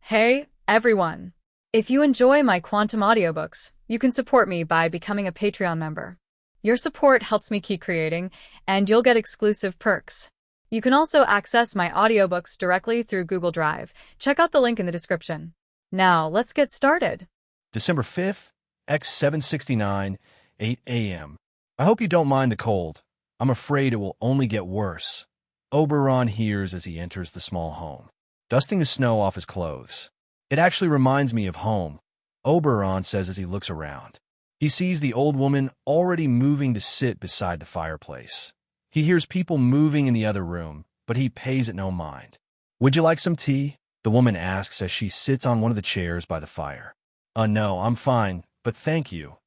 Hey, everyone! If you enjoy my quantum audiobooks, you can support me by becoming a Patreon member. Your support helps me keep creating, and you'll get exclusive perks. You can also access my audiobooks directly through Google Drive. Check out the link in the description. Now, let's get started. December 5th, X769, 8 a.m. I hope you don't mind the cold. I'm afraid it will only get worse. Oberon hears as he enters the small home, dusting the snow off his clothes. It actually reminds me of home, Oberon says as he looks around. He sees the old woman already moving to sit beside the fireplace. He hears people moving in the other room, but he pays it no mind. "Would you like some tea?" the woman asks as she sits on one of the chairs by the fire. No, I'm fine, but thank you."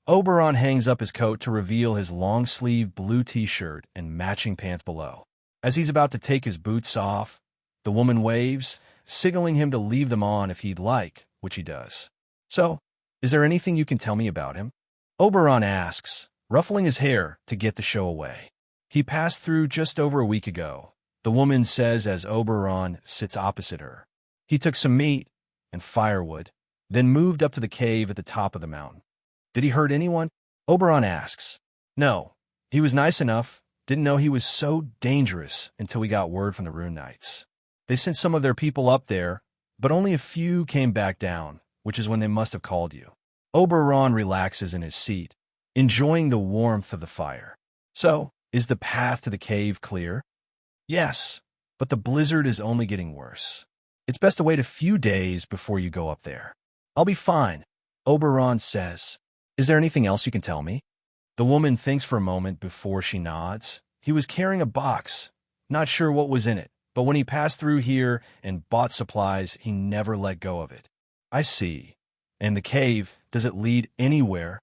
Oberon hangs up his coat to reveal his long-sleeved blue t-shirt and matching pants below. As he's about to take his boots off, the woman waves, signaling him to leave them on if he'd like, which he does. "So, is there anything you can tell me about him?" Oberon asks, ruffling his hair to get the show away. "He passed through just over a week ago," the woman says as Oberon sits opposite her. "He took some meat and firewood, then moved up to the cave at the top of the mountain." "Did he hurt anyone?" Oberon asks. "No, he was nice enough. Didn't know he was so dangerous until we got word from the Rune Knights. They sent some of their people up there, but only a few came back down, which is when they must have called you." Oberon relaxes in his seat, enjoying the warmth of the fire. "So, is the path to the cave clear?" "Yes, but the blizzard is only getting worse. It's best to wait a few days before you go up there." "I'll be fine," Oberon says. "Is there anything else you can tell me?" The woman thinks for a moment before she nods. "He was carrying a box. Not sure what was in it, but when he passed through here and bought supplies, he never let go of it." "I see. And the cave, does it lead anywhere?"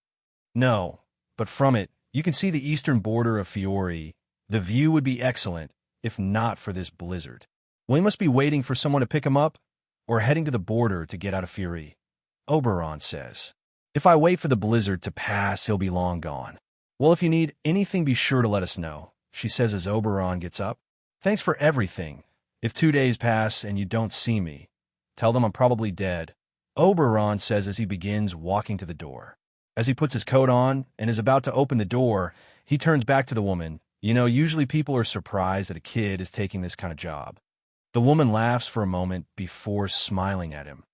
"No, but from it, you can see the eastern border of Fiori. The view would be excellent, if not for this blizzard." "We must be waiting for someone to pick him up, or heading to the border to get out of Fiori," Oberon says. "If I wait for the blizzard to pass, he'll be long gone." "Well, if you need anything, be sure to let us know," she says as Oberon gets up. "Thanks for everything. If 2 days pass and you don't see me, tell them I'm probably dead," Oberon says as he begins walking to the door. As he puts his coat on and is about to open the door, he turns back to the woman. Usually people are surprised that a kid is taking this kind of job." The woman laughs for a moment before smiling at him.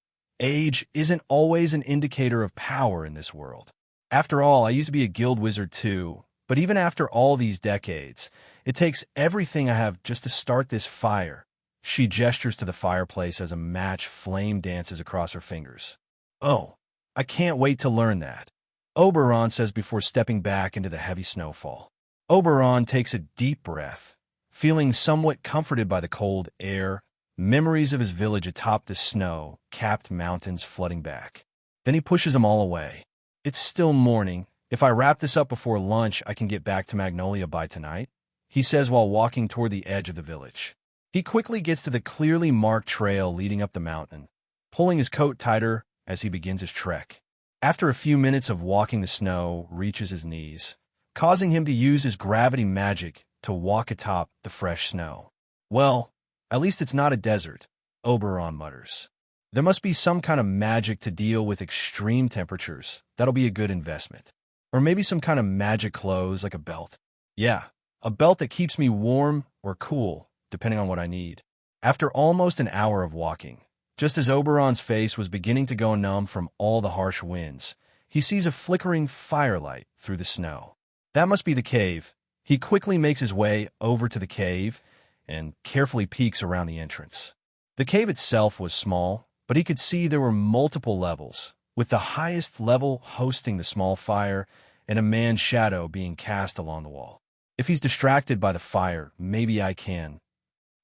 "Age isn't always an indicator of power in this world. After all, I used to be a guild wizard too, but even after all these decades, it takes everything I have just to start this fire." She gestures to the fireplace as a match flame dances across her fingers. "Oh, I can't wait to learn that," Oberon says before stepping back into the heavy snowfall. Oberon takes a deep breath, feeling somewhat comforted by the cold air, memories of his village atop the snow-capped mountains flooding back. Then he pushes them all away. "It's still morning. If I wrap this up before lunch, I can get back to Magnolia by tonight," he says while walking toward the edge of the village. He quickly gets to the clearly marked trail leading up the mountain, pulling his coat tighter as he begins his trek. After a few minutes of walking, the snow reaches his knees, causing him to use his gravity magic to walk atop the fresh snow. "Well, at least it's not a desert," Oberon mutters. "There must be some kind of magic to deal with extreme temperatures. That'll be a good investment. Or maybe some kind of magic clothes like a belt. Yeah, a belt that keeps me warm or cool, depending on what I need." After almost an hour of walking, just as Oberon's face was beginning to go numb from all the harsh winds, he sees a flickering firelight through the snow. That must be the cave. He quickly makes his way over to the cave and carefully peeks around the entrance. The cave itself was small, but he could see there were multiple levels, with the highest level hosting the small fire and a man's shadow being cast along the wall. "If he's distracted by the fire, maybe I can."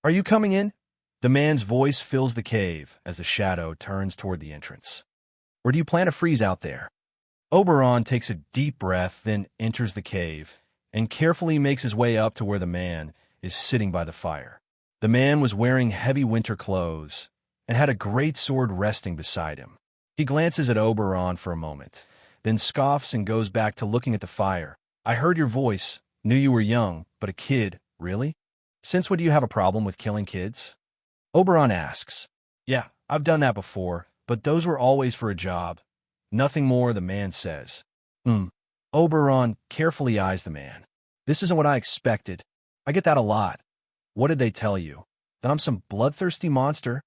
"Are you coming in?" The man's voice fills the cave as the shadow turns toward the entrance. "Or do you plan to freeze out there?" Oberon takes a deep breath, then enters the cave and carefully makes his way up to where the man is sitting by the fire. The man was wearing heavy winter clothes and had a great sword resting beside him. He glances at Oberon for a moment, then scoffs and goes back to looking at the fire. "I heard your voice, knew you were young, but a kid, really? Since when do you have a problem with killing kids?" Oberon asks. "Yeah, I've done that before, but those were always for a job. Nothing more, the man says. Oberon carefully eyes the man. This isn't what I expected. I get that a lot. What did they tell you? That I'm some bloodthirsty monster?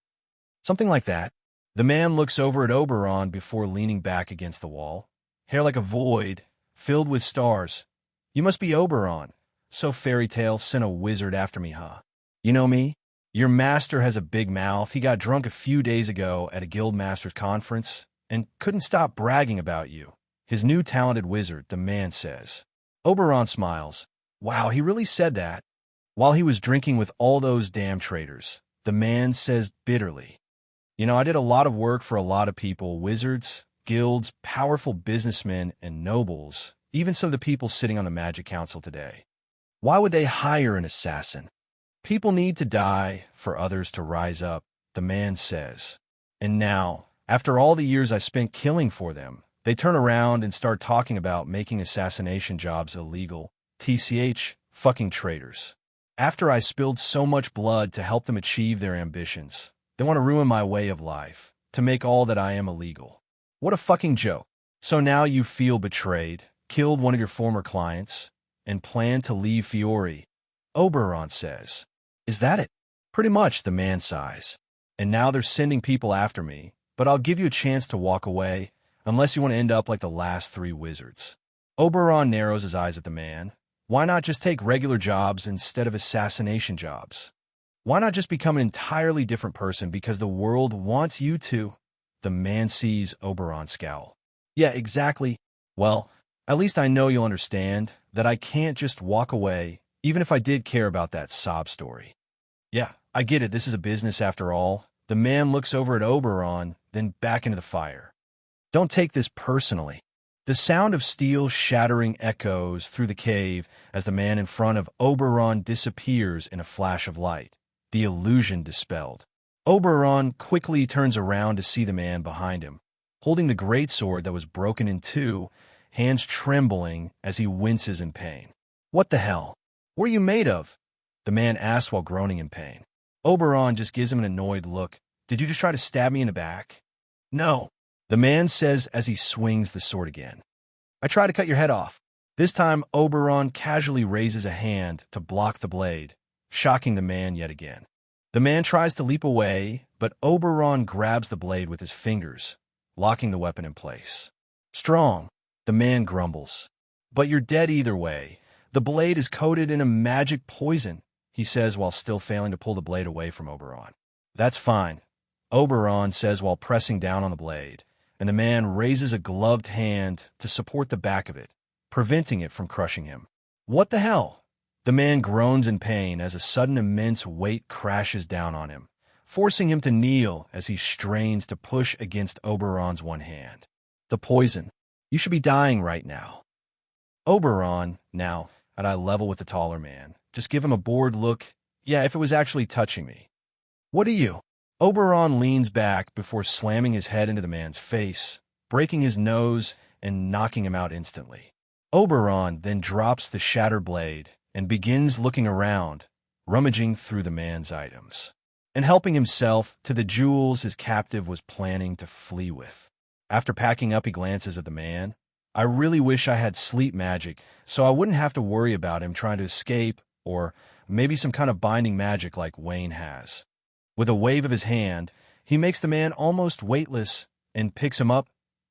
Something like that. The man looks over at Oberon before leaning back against the wall. Hair like a void, filled with stars. You must be Oberon. So fairy tale sent a wizard after me, huh? You know me? Your master has a big mouth. He got drunk a few days ago at a guild master's conference and couldn't stop bragging about you. His new talented wizard, the man says. Oberon smiles. Wow, he really said that? While he was drinking with all those damn traitors, the man says bitterly. You know, I did a lot of work for a lot of people, wizards, guilds, powerful businessmen, and nobles, even some of the people sitting on the Magic Council today. Why would they hire an assassin? People need to die for others to rise up, the man says. And now, after all the years I spent killing for them, they turn around and start talking about making assassination jobs illegal. TCH, fucking traitors. After I spilled so much blood to help them achieve their ambitions, they want to ruin my way of life, to make all that I am illegal. What a fucking joke. So now you feel betrayed, killed one of your former clients, and plan to leave Fiore. Oberon says. Is that it? Pretty much, the man sighs. And now they're sending people after me, but I'll give you a chance to walk away, unless you want to end up like the last 3 wizards. Oberon narrows his eyes at the man. Why not just take regular jobs instead of assassination jobs? Why not just become an entirely different person because the world wants you to? The man sees Oberon scowl. Yeah, exactly. Well, at least I know you'll understand that I can't just walk away, even if I did care about that sob story. Yeah, I get it. This is a business after all. The man looks over at Oberon, then back into the fire. Don't take this personally. The sound of steel shattering echoes through the cave as the man in front of Oberon disappears in a flash of light, the illusion dispelled. Oberon quickly turns around to see the man behind him, holding the greatsword that was broken in 2, hands trembling as he winces in pain. What the hell? What are you made of? The man asks while groaning in pain. Oberon just gives him an annoyed look. Did you just try to stab me in the back? No. The man says as he swings the sword again. I try to cut your head off. This time, Oberon casually raises a hand to block the blade, shocking the man yet again. The man tries to leap away, but Oberon grabs the blade with his fingers, locking the weapon in place. Strong, the man grumbles. But you're dead either way. The blade is coated in a magic poison, he says while still failing to pull the blade away from Oberon. That's fine, Oberon says while pressing down on the blade, and the man raises a gloved hand to support the back of it, preventing it from crushing him. What the hell? The man groans in pain as a sudden immense weight crashes down on him, forcing him to kneel as he strains to push against Oberon's one hand. The poison. You should be dying right now. Oberon, now at eye level with the taller man, just give him a bored look. Yeah, if it was actually touching me. What are you? Oberon leans back before slamming his head into the man's face, breaking his nose and knocking him out instantly. Oberon then drops the shattered blade and begins looking around, rummaging through the man's items, and helping himself to the jewels his captive was planning to flee with. After packing up, he glances at the man. I really wish I had sleep magic, so I wouldn't have to worry about him trying to escape, or maybe some kind of binding magic like Wayne has. With a wave of his hand, he makes the man almost weightless and picks him up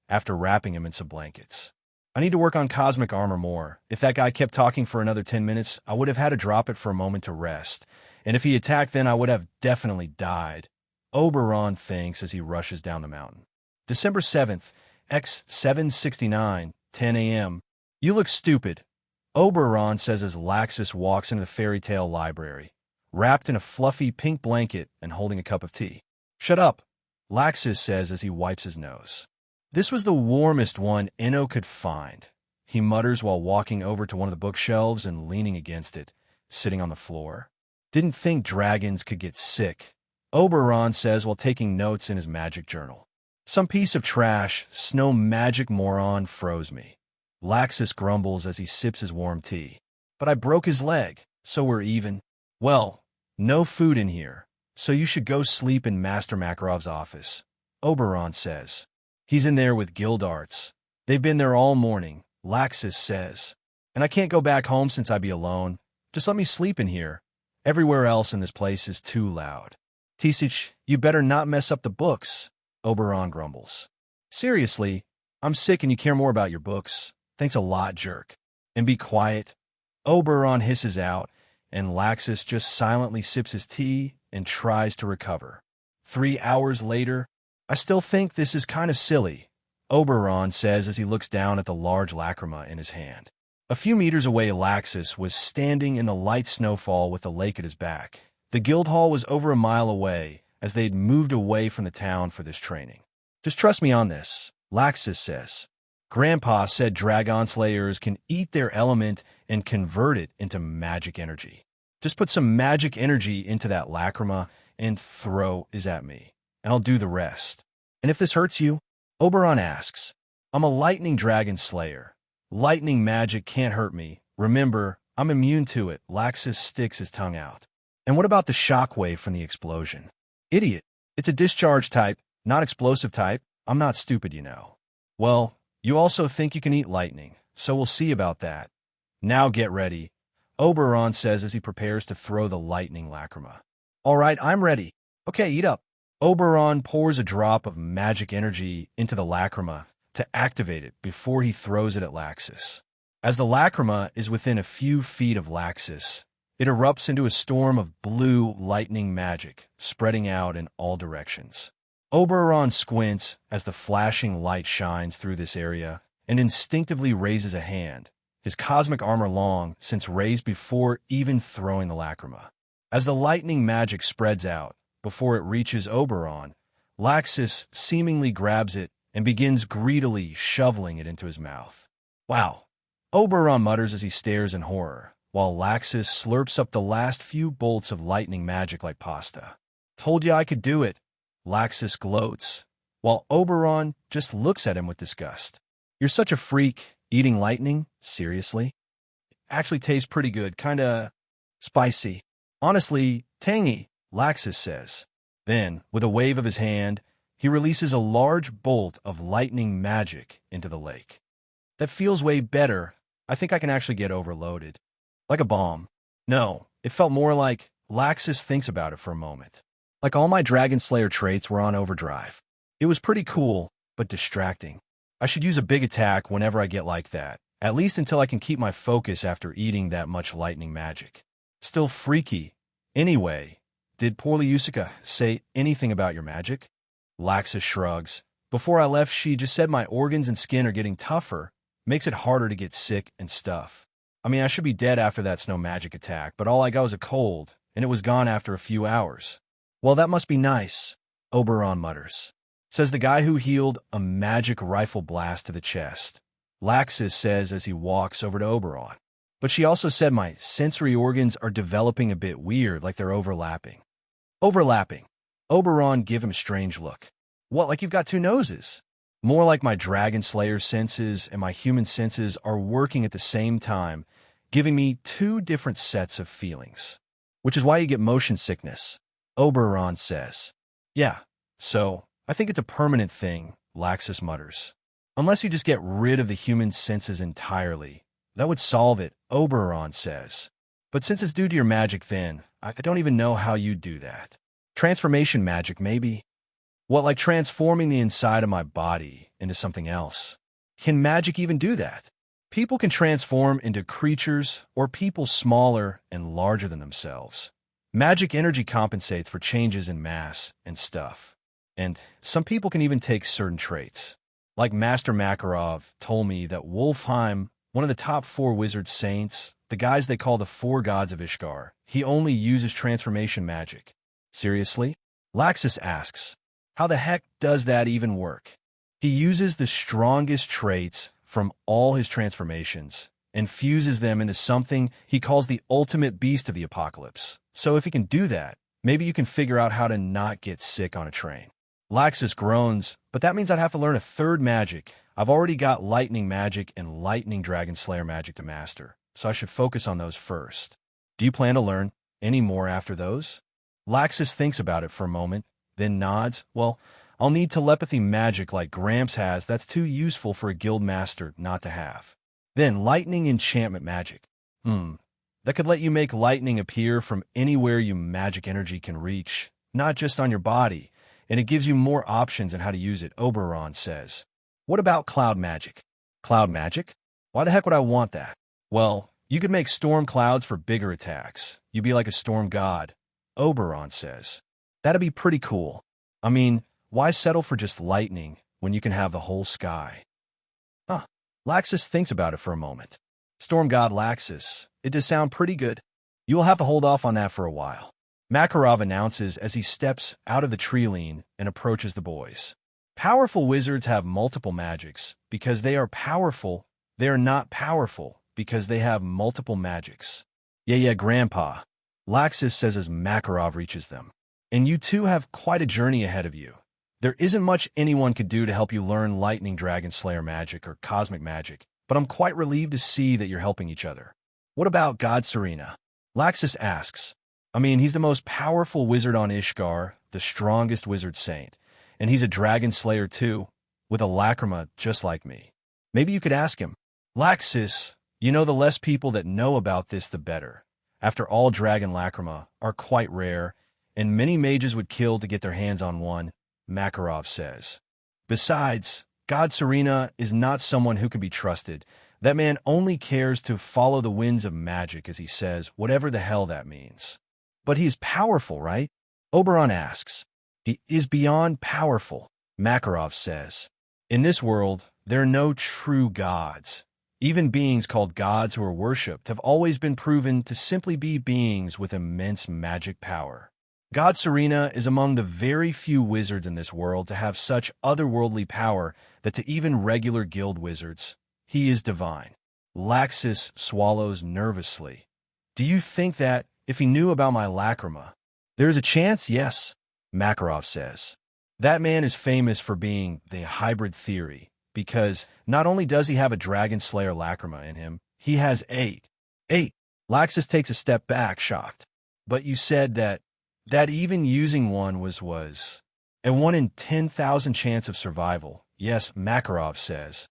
after wrapping him in some blankets. I need to work on cosmic armor more. If that guy kept talking for another 10 minutes, I would have had to drop it for a moment to rest. And if he attacked then, I would have definitely died. Oberon thinks as he rushes down the mountain. December 7th, X 769, 10 a.m. You look stupid, Oberon says as Laxus walks into the fairy tale library, wrapped in a fluffy pink blanket and holding a cup of tea. Shut up, Laxus says as he wipes his nose. This was the warmest one Enno could find, he mutters while walking over to one of the bookshelves and leaning against it, sitting on the floor. Didn't think dragons could get sick, Oberon says while taking notes in his magic journal. Some piece of trash, snow magic moron froze me. Laxus grumbles as he sips his warm tea. But I broke his leg, so we're even. Well, no food in here, So you should go sleep in Master Makarov's office, Oberon says. He's in there with guild arts. They've been there all morning, Laxus says. And I can't go back home since I be alone. Just let me sleep in here. Everywhere else in this place is too loud. Tisich, you better not mess up the books, Oberon grumbles. Seriously, I'm sick and you care more about your books. Thanks a lot, jerk. And be quiet. Oberon hisses out, and Laxus just silently sips his tea and tries to recover. 3 hours later, I still think this is kind of silly, Oberon says as he looks down at the large lacrima in his hand. A few meters away, Laxus was standing in the light snowfall with the lake at his back. The guild hall was over a mile away, as they'd moved away from the town for this training. Just trust me on this, Laxus says. Grandpa said dragon slayers can eat their element and convert it into magic energy. Just put some magic energy into that lacrima and throw it at me, and I'll do the rest. And if this hurts you, Oberon asks, I'm a lightning dragon slayer. Lightning magic can't hurt me. Remember, I'm immune to it. Laxus sticks his tongue out. And what about the shockwave from the explosion? Idiot. It's a discharge type, not explosive type. I'm not stupid, you know. Well, you also think you can eat lightning, so we'll see about that. Now get ready, Oberon says as he prepares to throw the lightning lacrima. All right, I'm ready. Okay, eat up. Oberon pours a drop of magic energy into the lacrima to activate it before he throws it at Laxus. As the lacrima is within a few feet of Laxus, it erupts into a storm of blue lightning magic, spreading out in all directions. Oberon squints as the flashing light shines through this area and instinctively raises a hand, his cosmic armor long since raised before even throwing the lacrima. As the lightning magic spreads out, before it reaches Oberon, Laxus seemingly grabs it and begins greedily shoveling it into his mouth. Wow, Oberon mutters as he stares in horror, while Laxus slurps up the last few bolts of lightning magic like pasta. Told you I could do it, Laxus gloats, while Oberon just looks at him with disgust. You're such a freak, eating lightning? Seriously? It actually tastes pretty good, kinda spicy. Honestly, tangy, Laxus says. Then, with a wave of his hand, he releases a large bolt of lightning magic into the lake. That feels way better. I think I can actually get overloaded. Like a bomb. No, it felt more like Laxus thinks about it for a moment. Like all my Dragon Slayer traits were on overdrive. It was pretty cool, but distracting. I should use a big attack whenever I get like that, at least until I can keep my focus after eating that much lightning magic. Still freaky. Anyway, did Poorly Yusuka say anything about your magic? Laxus shrugs. Before I left, she just said my organs and skin are getting tougher, makes it harder to get sick and stuff. I mean, I should be dead after that snow magic attack, but all I got was a cold, and it was gone after a few hours. Well, that must be nice, Oberon mutters. Says the guy who healed a magic rifle blast to the chest. Laxus says as he walks over to Oberon. But she also said my sensory organs are developing a bit weird, like they're overlapping. Overlapping. Oberon give him a strange look. What, like you've got two noses? More like my Dragon Slayer senses and my human senses are working at the same time, giving me two different sets of feelings. Which is why you get motion sickness, Oberon says. Yeah, so I think it's a permanent thing, Laxus mutters. Unless you just get rid of the human senses entirely. That would solve it, Oberon says. But since it's due to your magic then, I don't even know how you'd do that. Transformation magic, maybe? What, like transforming the inside of my body into something else? Can magic even do that? People can transform into creatures or people smaller and larger than themselves. Magic energy compensates for changes in mass and stuff. And some people can even take certain traits. Like Master Makarov told me that Wolfheim, one of the top 4 wizard saints, the guys they call the 4 gods of Ishgard, he only uses transformation magic. Seriously? Laxus asks, how the heck does that even work? He uses the strongest traits from all his transformations and fuses them into something he calls the ultimate beast of the apocalypse. So if he can do that, maybe you can figure out how to not get sick on a train. Laxus groans, but that means I'd have to learn a third magic. I've already got lightning magic and lightning dragon slayer magic to master, so I should focus on those first. Do you plan to learn any more after those? Laxus thinks about it for a moment, then nods. Well, I'll need telepathy magic like Gramps has that's too useful for a guild master not to have. Then lightning enchantment magic. That could let you make lightning appear from anywhere you magic energy can reach, not just on your body, and it gives you more options on how to use it, Oberon says. What about cloud magic? Cloud magic? Why the heck would I want that? Well, you could make storm clouds for bigger attacks. You'd be like a storm god, Oberon says. That'd be pretty cool. I mean, why settle for just lightning when you can have the whole sky? Laxus thinks about it for a moment. Storm god Laxus, it does sound pretty good. You will have to hold off on that for a while. Makarov announces as he steps out of the tree line and approaches the boys. Powerful wizards have multiple magics. Because they are powerful, they are not powerful because they have multiple magics. Yeah, Grandpa, Laxus says as Makarov reaches them. And you two have quite a journey ahead of you. There isn't much anyone could do to help you learn lightning dragon slayer magic or cosmic magic, but I'm quite relieved to see that you're helping each other. What about God Serena? Laxus asks. I mean, he's the most powerful wizard on Ishgar, the strongest wizard saint, and he's a dragon slayer too, with a lacrima just like me. Maybe you could ask him. Laxus, you know the less people that know about this the better. After all, dragon lacrima are quite rare, and many mages would kill to get their hands on one, Makarov says. Besides, God Serena is not someone who can be trusted. That man only cares to follow the winds of magic, as he says, whatever the hell that means. But he's powerful, right? Oberon asks. He is beyond powerful, Makarov says. In this world, there are no true gods. Even beings called gods who are worshipped have always been proven to simply be beings with immense magic power. God Serena is among the very few wizards in this world to have such otherworldly power that to even regular guild wizards, he is divine. Laxus swallows nervously. Do you think that, if he knew about my lacrima, there is a chance? Yes, Makarov says. That man is famous for being the hybrid theory, because not only does he have a dragon slayer lacrima in him, he has 8. Laxus takes a step back, shocked. But you said that even using one was a 1 in 10,000 chance of survival. Yes, Makarov says.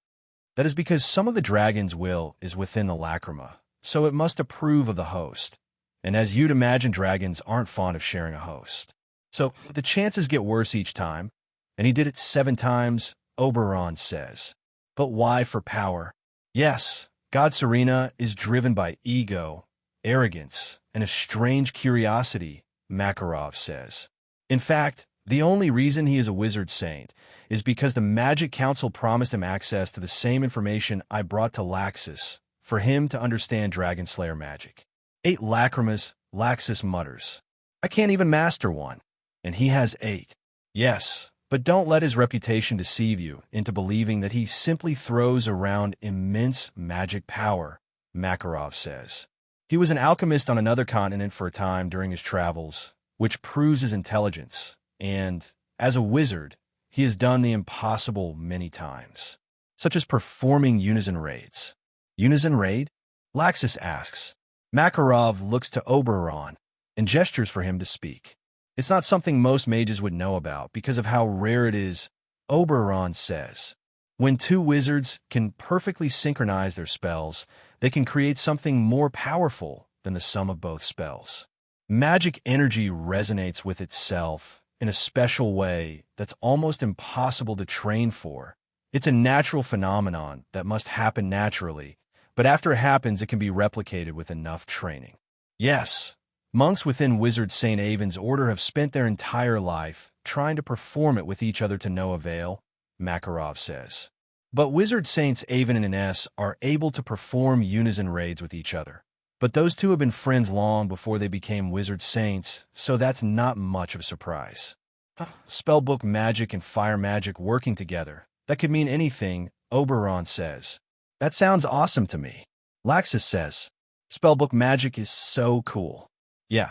That is because some of the dragon's will is within the lacrima, so it must approve of the host. And as you'd imagine, dragons aren't fond of sharing a host. So the chances get worse each time, and he did it 7 times, Oberon says. But why for power? Yes, God Serena is driven by ego, arrogance, and a strange curiosity, Makarov says. In fact, the only reason he is a wizard saint is because the Magic Council promised him access to the same information I brought to Laxus for him to understand Dragon Slayer magic. 8 lacrimas, Laxus mutters. I can't even master one, and he has 8. Yes, but don't let his reputation deceive you into believing that he simply throws around immense magic power, Makarov says. He was an alchemist on another continent for a time during his travels, which proves his intelligence, and, as a wizard, he has done the impossible many times, such as performing unison raids. Unison raid? Laxus asks. Makarov looks to Oberon and gestures for him to speak. It's not something most mages would know about because of how rare it is, Oberon says. When 2 wizards can perfectly synchronize their spells, they can create something more powerful than the sum of both spells. Magic energy resonates with itself in a special way that's almost impossible to train for. It's a natural phenomenon that must happen naturally, but after it happens, it can be replicated with enough training. Yes, monks within Wizard St. Avon's order have spent their entire life trying to perform it with each other to no avail, Makarov says. But Wizard Saints Avon and Ines are able to perform unison raids with each other. But those two have been friends long before they became Wizard Saints, so that's not much of a surprise. Spellbook magic and fire magic working together. That could mean anything, Oberon says. That sounds awesome to me. Laxus says. Spellbook magic is so cool. Yeah.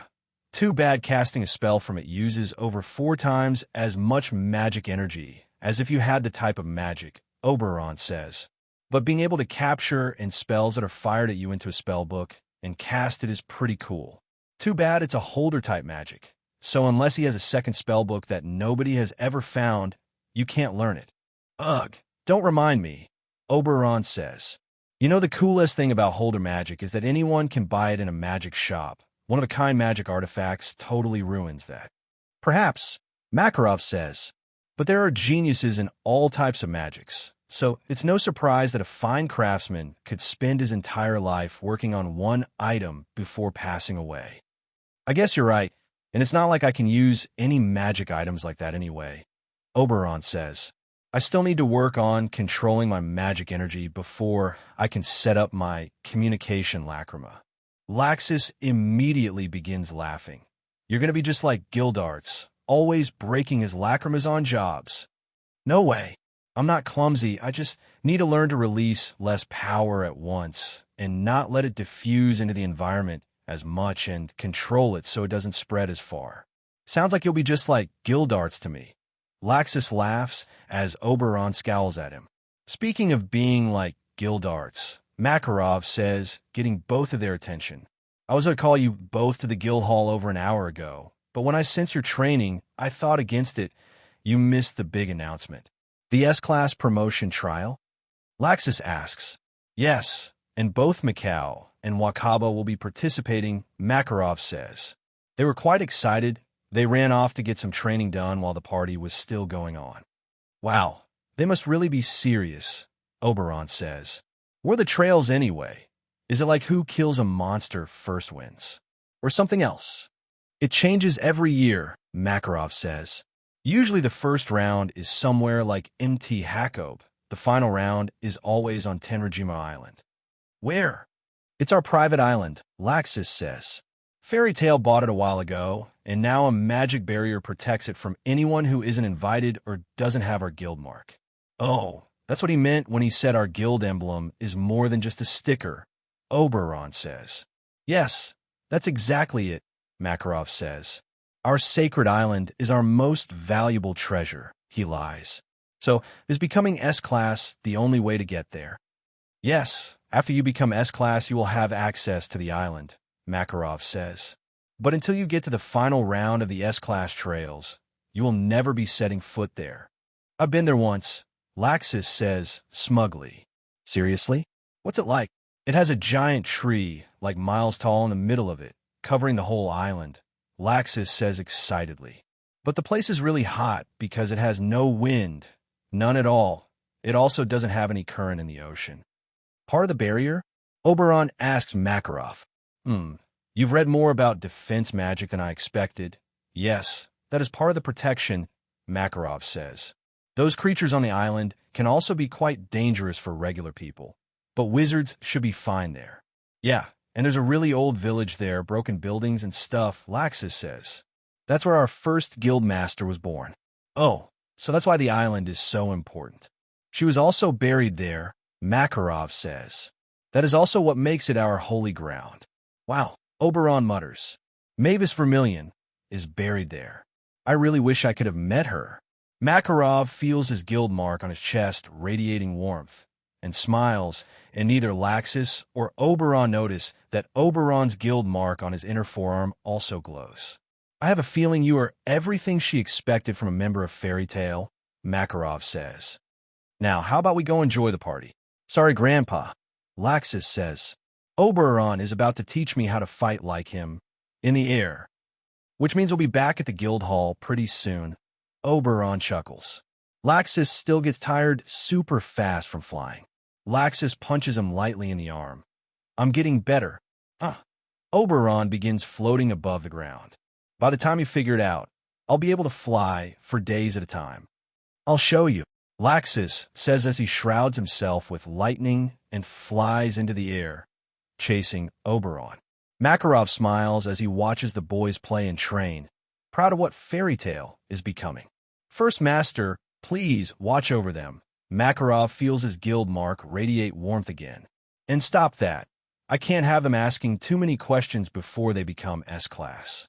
Too bad casting a spell from it uses over 4 times as much magic energy as if you had the type of magic, Oberon says. But being able to capture and spells that are fired at you into a spellbook and cast it is pretty cool. Too bad it's a holder type magic, so unless he has a second spellbook that nobody has ever found, you can't learn it. Ugh, don't remind me, Oberon says. You know, the coolest thing about Holder magic is that anyone can buy it in a magic shop. One-of-a-kind magic artifacts totally ruins that. Perhaps, Makarov says, but there are geniuses in all types of magics, so it's no surprise that a fine craftsman could spend his entire life working on one item before passing away. I guess you're right, and it's not like I can use any magic items like that anyway, Oberon says. I still need to work on controlling my magic energy before I can set up my communication lacrima. Laxus immediately begins laughing. You're going to be just like Gildarts, always breaking his lacrimas on jobs. No way. I'm not clumsy. I just need to learn to release less power at once and not let it diffuse into the environment as much and control it so it doesn't spread as far. Sounds like you'll be just like Gildarts to me. Laxus laughs as Oberon scowls at him. Speaking of being like Gildarts, Makarov says, getting both of their attention. I was going to call you both to the guild hall over an hour ago, but when I sensed your training, I thought against it. You missed the big announcement. The S-Class promotion trial? Laxus asks. Yes, and both Mikau and Wakaba will be participating, Makarov says. They were quite excited. They ran off to get some training done while the party was still going on. Wow, they must really be serious, Oberon says. What are the trails anyway? Is it like who kills a monster first wins? Or something else? It changes every year, Makarov says. Usually the first round is somewhere like MT Hakob. The final round is always on Tenrajima Island. Where? It's our private island, Laxus says. Fairy Tail bought it a while ago, and now a magic barrier protects it from anyone who isn't invited or doesn't have our guild mark. Oh, that's what he meant when he said our guild emblem is more than just a sticker, Oberon says. Yes, that's exactly it, Makarov says. Our sacred island is our most valuable treasure, he lies. So, is becoming S-Class the only way to get there? Yes, after you become S-Class, you will have access to the island, Makarov says. But until you get to the final round of the S-Class trails, you will never be setting foot there. I've been there once, Laxus says smugly. Seriously? What's it like? It has a giant tree, like miles tall in the middle of it, covering the whole island, Laxus says excitedly. But the place is really hot because it has no wind, none at all. It also doesn't have any current in the ocean. Part of the barrier? Oberon asks Makarov. You've read more about defense magic than I expected. Yes, that is part of the protection, Makarov says. Those creatures on the island can also be quite dangerous for regular people, but wizards should be fine there. Yeah, and there's a really old village there, broken buildings and stuff, Laxus says. That's where our first guild master was born. Oh, so that's why the island is so important. She was also buried there, Makarov says. That is also what makes it our holy ground. Wow, Oberon mutters. Mavis Vermilion is buried there. I really wish I could have met her. Makarov feels his guild mark on his chest radiating warmth and smiles, and neither Laxus or Oberon notice that Oberon's guild mark on his inner forearm also glows. I have a feeling you are everything she expected from a member of Fairy Tail, Makarov says. Now, how about we go enjoy the party? Sorry, Grandpa, Laxus says. Oberon is about to teach me how to fight like him, in the air. Which means we'll be back at the guild hall pretty soon. Oberon chuckles. Laxus still gets tired super fast from flying. Laxus punches him lightly in the arm. I'm getting better. Oberon begins floating above the ground. By the time you figure it out, I'll be able to fly for days at a time. I'll show you, Laxus says as he shrouds himself with lightning and flies into the air, chasing Oberon. Makarov smiles as he watches the boys play and train, proud of what Fairy Tail is becoming. First Master, please watch over them. Makarov feels his guild mark radiate warmth again. And stop that. I can't have them asking too many questions before they become S-Class.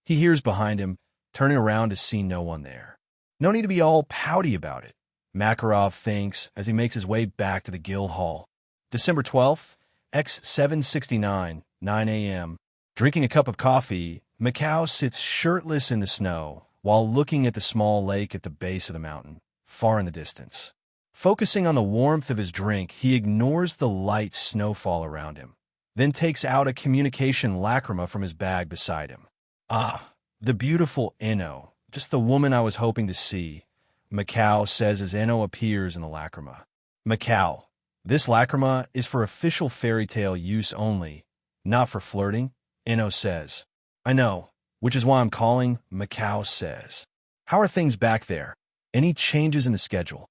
He hears behind him, turning around to see no one there. No need to be all pouty about it, Makarov thinks as he makes his way back to the guild hall. December 12th, X769, 9 a.m. Drinking a cup of coffee, Macau sits shirtless in the snow while looking at the small lake at the base of the mountain, far in the distance. Focusing on the warmth of his drink, he ignores the light snowfall around him, then takes out a communication lacrima from his bag beside him. Ah, the beautiful Eno, just the woman I was hoping to see, Macau says as Eno appears in the lacrima. Macau, this lacrima is for official fairy tale use only, not for flirting, Eno says. I know, which is why I'm calling, Macau says. How are things back there? Any changes in the schedule?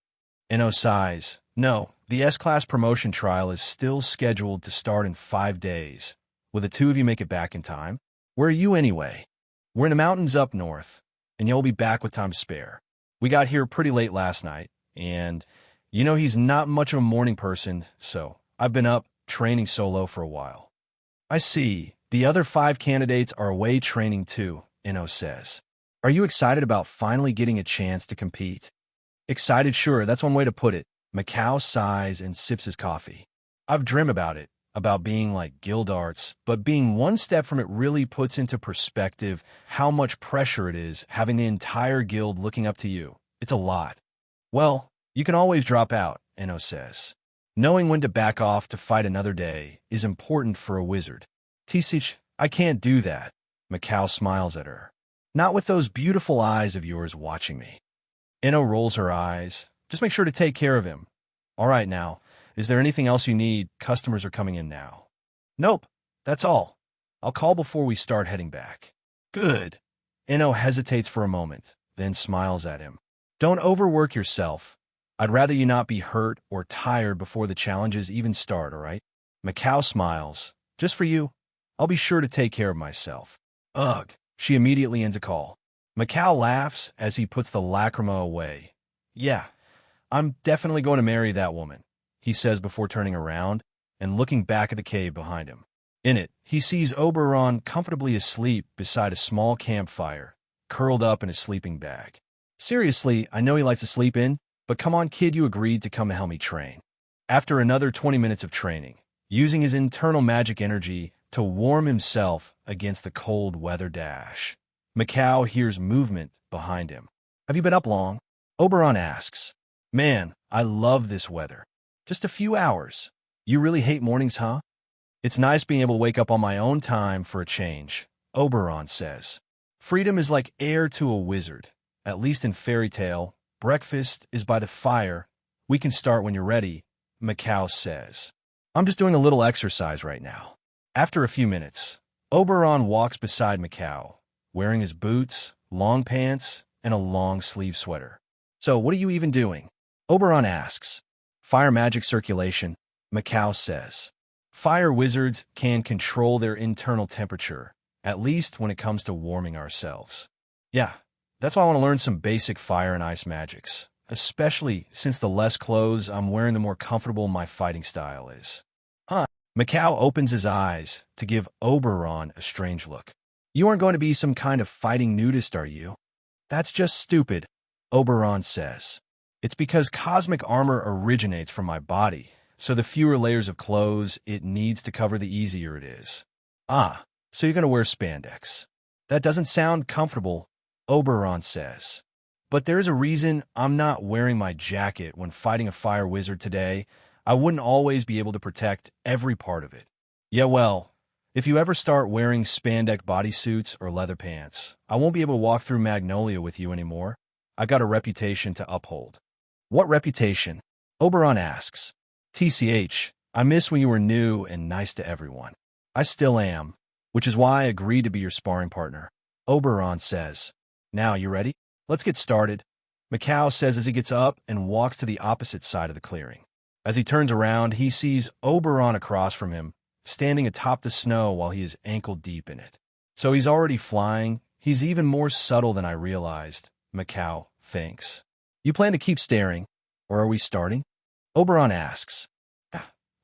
Eno sighs. No, the S-Class promotion trial is still scheduled to start in 5 days. Will the two of you make it back in time? Where are you anyway? We're in the mountains up north, and you'll be back with time to spare. We got here pretty late last night, and you know he's not much of a morning person, so I've been up training solo for a while. I see. The other 5 candidates are away training too, Eno says. Are you excited about finally getting a chance to compete? Excited, sure, that's one way to put it. Macau sighs and sips his coffee. I've dreamed about it, about being like guild arts, but being one step from it really puts into perspective how much pressure it is having the entire guild looking up to you. It's a lot. Well, you can always drop out, Eno says. Knowing when to back off to fight another day is important for a wizard. Tisich, I can't do that. Macau smiles at her. Not with those beautiful eyes of yours watching me. Eno rolls her eyes. Just make sure to take care of him. All right now. Is there anything else you need? Customers are coming in now. Nope. That's all. I'll call before we start heading back. Good. Eno hesitates for a moment, then smiles at him. Don't overwork yourself. I'd rather you not be hurt or tired before the challenges even start, all right? Macau smiles. Just for you. I'll be sure to take care of myself. Ugh. She immediately ends a call. Macau laughs as he puts the lacrima away. Yeah, I'm definitely going to marry that woman, he says before turning around and looking back at the cave behind him. In it, he sees Oberon comfortably asleep beside a small campfire, curled up in his sleeping bag. Seriously, I know he likes to sleep in, but come on kid, you agreed to come and help me train. After another 20 minutes of training, using his internal magic energy to warm himself against the cold weather dash, Macau hears movement behind him. Have you been up long? Oberon asks. Man, I love this weather. Just a few hours. You really hate mornings, huh? It's nice being able to wake up on my own time for a change, Oberon says. Freedom is like air to a wizard. At least in fairy tale, breakfast is by the fire. We can start when you're ready, Macau says. I'm just doing a little exercise right now. After a few minutes, Oberon walks beside Macau, wearing his boots, long pants, and a long-sleeve sweater. So what are you even doing? Oberon asks. Fire magic circulation, Macau says. Fire wizards can control their internal temperature, at least when it comes to warming ourselves. Yeah, that's why I want to learn some basic fire and ice magics, especially since the less clothes I'm wearing, the more comfortable my fighting style is. Huh. Macau opens his eyes to give Oberon a strange look. You aren't going to be some kind of fighting nudist, are you? That's just stupid, Oberon says. It's because cosmic armor originates from my body, so the fewer layers of clothes it needs to cover, the easier it is. Ah, so you're going to wear spandex. That doesn't sound comfortable, Oberon says. But there's a reason I'm not wearing my jacket when fighting a fire wizard today. I wouldn't always be able to protect every part of it. Yeah, well, if you ever start wearing spandex bodysuits or leather pants, I won't be able to walk through Magnolia with you anymore. I've got a reputation to uphold. What reputation? Oberon asks. TCH, I miss when you were new and nice to everyone. I still am, which is why I agreed to be your sparring partner. Oberon says. Now, you ready? Let's get started. Macau says as he gets up and walks to the opposite side of the clearing. As he turns around, he sees Oberon across from him, standing atop the snow while he is ankle-deep in it. So he's already flying. He's even more subtle than I realized, Macau thinks. You plan to keep staring, or are we starting? Oberon asks.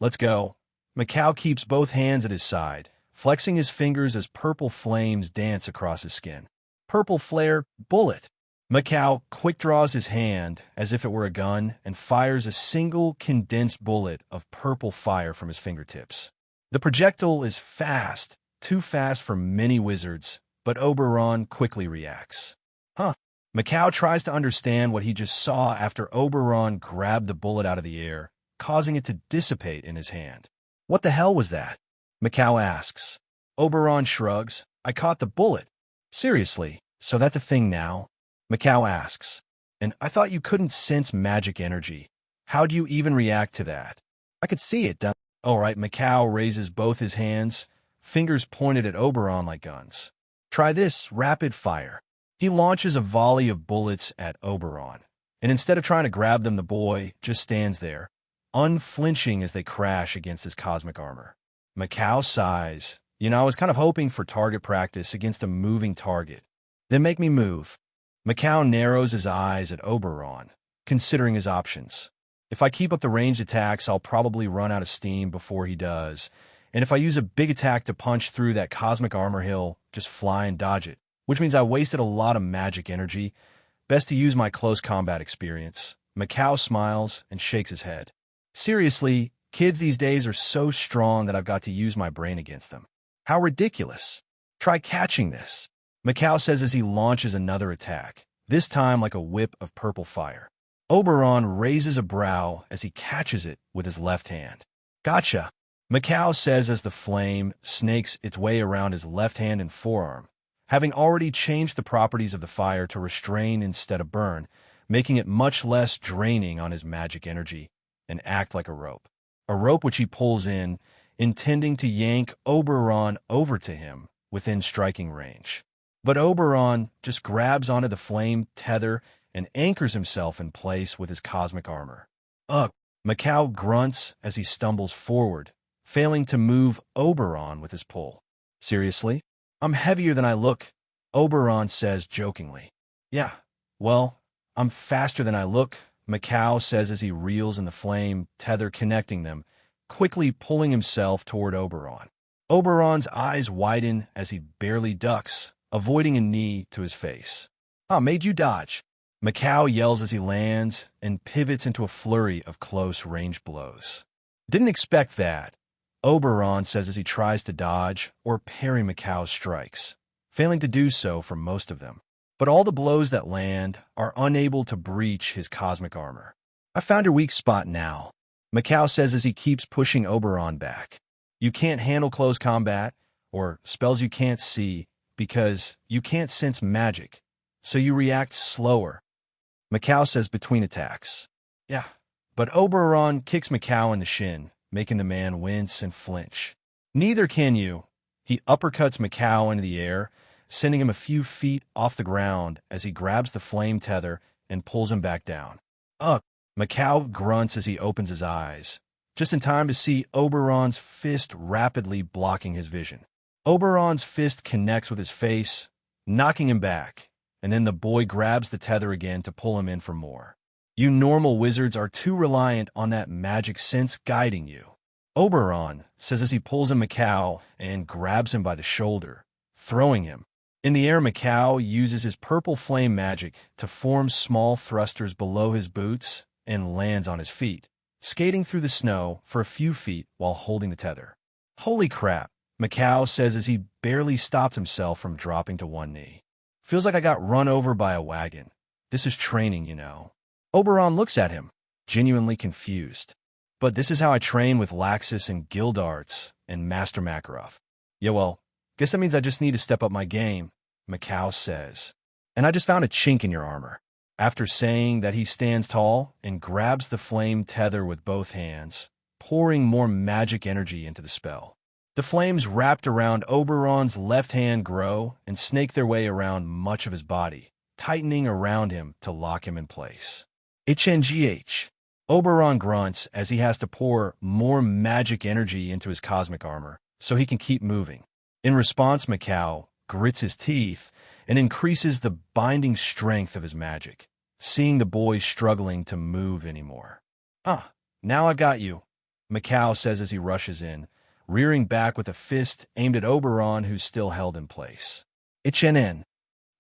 Let's go. Macau keeps both hands at his side, flexing his fingers as purple flames dance across his skin. Purple flare, bullet. Macau quick draws his hand as if it were a gun and fires a single condensed bullet of purple fire from his fingertips. The projectile is fast, too fast for many wizards, but Oberon quickly reacts. Huh. Macau tries to understand what he just saw after Oberon grabbed the bullet out of the air, causing it to dissipate in his hand. What the hell was that? Macau asks. Oberon shrugs. I caught the bullet. Seriously, so that's a thing now? Macau asks. And I thought you couldn't sense magic energy. How do you even react to that? I could see it. All right, Macau raises both his hands, fingers pointed at Oberon like guns. Try this, rapid fire. He launches a volley of bullets at Oberon, and instead of trying to grab them, the boy just stands there, unflinching as they crash against his cosmic armor. Macau sighs. I was kind of hoping for target practice against a moving target. Then make me move. Macau narrows his eyes at Oberon, considering his options. If I keep up the ranged attacks, I'll probably run out of steam before he does. And if I use a big attack to punch through that cosmic armor, he'll just fly and dodge it, which means I wasted a lot of magic energy. Best to use my close combat experience. Macau smiles and shakes his head. Seriously, kids these days are so strong that I've got to use my brain against them. How ridiculous. Try catching this. Macau says as he launches another attack, this time like a whip of purple fire. Oberon raises a brow as he catches it with his left hand. Gotcha. Macau says as the flame snakes its way around his left hand and forearm, having already changed the properties of the fire to restrain instead of burn, making it much less draining on his magic energy, and act like a rope. A rope which he pulls in, intending to yank Oberon over to him within striking range. But Oberon just grabs onto the flame tether and anchors himself in place with his cosmic armor. Ugh! Macau grunts as he stumbles forward, failing to move Oberon with his pull. Seriously? I'm heavier than I look, Oberon says jokingly. Yeah, well, I'm faster than I look, Macau says as he reels in the flame tether connecting them, quickly pulling himself toward Oberon. Oberon's eyes widen as he barely ducks, avoiding a knee to his face. Made you dodge. Macau yells as he lands and pivots into a flurry of close-range blows. Didn't expect that, Oberon says as he tries to dodge or parry Macau's strikes, failing to do so for most of them. But all the blows that land are unable to breach his cosmic armor. I found your weak spot now, Macau says as he keeps pushing Oberon back. You can't handle close combat or spells you can't see because you can't sense magic, so you react slower, Macau says between attacks. Yeah, but Oberon kicks Macau in the shin, making the man wince and flinch. Neither can you. He uppercuts Macau into the air, sending him a few feet off the ground as he grabs the flame tether and pulls him back down. Ugh! Macau grunts as he opens his eyes, just in time to see Oberon's fist rapidly blocking his vision. Oberon's fist connects with his face, knocking him back, and then the boy grabs the tether again to pull him in for more. You normal wizards are too reliant on that magic sense guiding you, Oberon says as he pulls in Macau and grabs him by the shoulder, throwing him. In the air, Macau uses his purple flame magic to form small thrusters below his boots and lands on his feet, skating through the snow for a few feet while holding the tether. Holy crap, Macau says as he barely stopped himself from dropping to one knee. Feels like I got run over by a wagon. This is training, you know. Oberon looks at him, genuinely confused. But this is how I train with Laxus and Guild Arts and Master Makarov. Yeah, well, guess that means I just need to step up my game, Macau says. And I just found a chink in your armor. After saying that, he stands tall and grabs the flame tether with both hands, pouring more magic energy into the spell. The flames wrapped around Oberon's left hand grow and snake their way around much of his body, tightening around him to lock him in place. HNGH. Oberon grunts as he has to pour more magic energy into his cosmic armor so he can keep moving. In response, Macau grits his teeth and increases the binding strength of his magic, seeing the boy struggling to move anymore. Now I got you, Macau says as he rushes in, rearing back with a fist aimed at Oberon who's still held in place. HNN.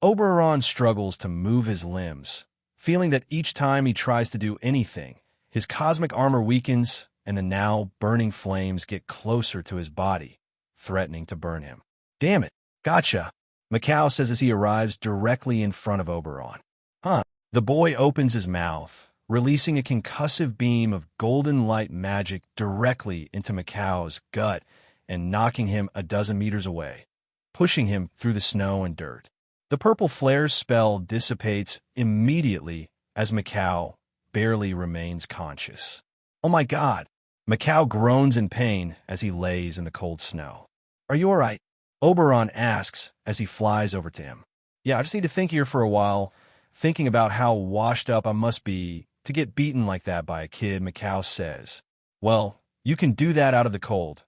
Oberon struggles to move his limbs, feeling that each time he tries to do anything, his cosmic armor weakens and the now burning flames get closer to his body, threatening to burn him. Damn it, gotcha! Macau says as he arrives directly in front of Oberon. Huh. The boy opens his mouth, releasing a concussive beam of golden light magic directly into Macau's gut and knocking him a dozen meters away, pushing him through the snow and dirt. The purple flare's spell dissipates immediately as Macau barely remains conscious. Oh my God! Macau groans in pain as he lays in the cold snow. Are you all right? Oberon asks as he flies over to him. Yeah, I just need to think here for a while, thinking about how washed up I must be to get beaten like that by a kid, Macau says. Well, you can do that out of the cold,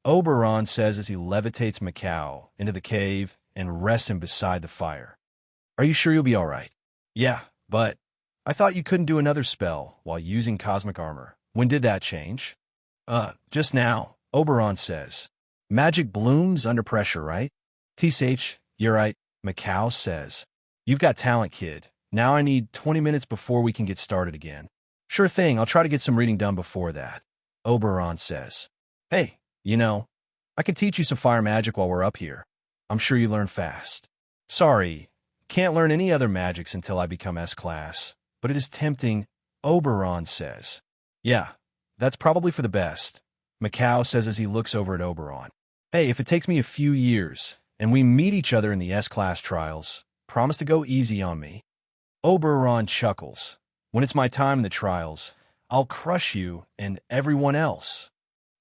Oberon says as he levitates Macau into the cave and rests him beside the fire. Are you sure you'll be all right? Yeah, but I thought you couldn't do another spell while using cosmic armor. When did that change? Just now, Oberon says. Magic blooms under pressure, right? TSH, you're right, Macau says. You've got talent, kid. Now I need 20 minutes before we can get started again. Sure thing, I'll try to get some reading done before that, Oberon says. Hey, I can teach you some fire magic while we're up here. I'm sure you learn fast. Sorry, can't learn any other magics until I become S-class, but it is tempting, Oberon says. Yeah, that's probably for the best, Macau says as he looks over at Oberon. Hey, if it takes me a few years, and we meet each other in the S-class trials, promise to go easy on me. Oberon chuckles. When it's my time in the trials, I'll crush you and everyone else.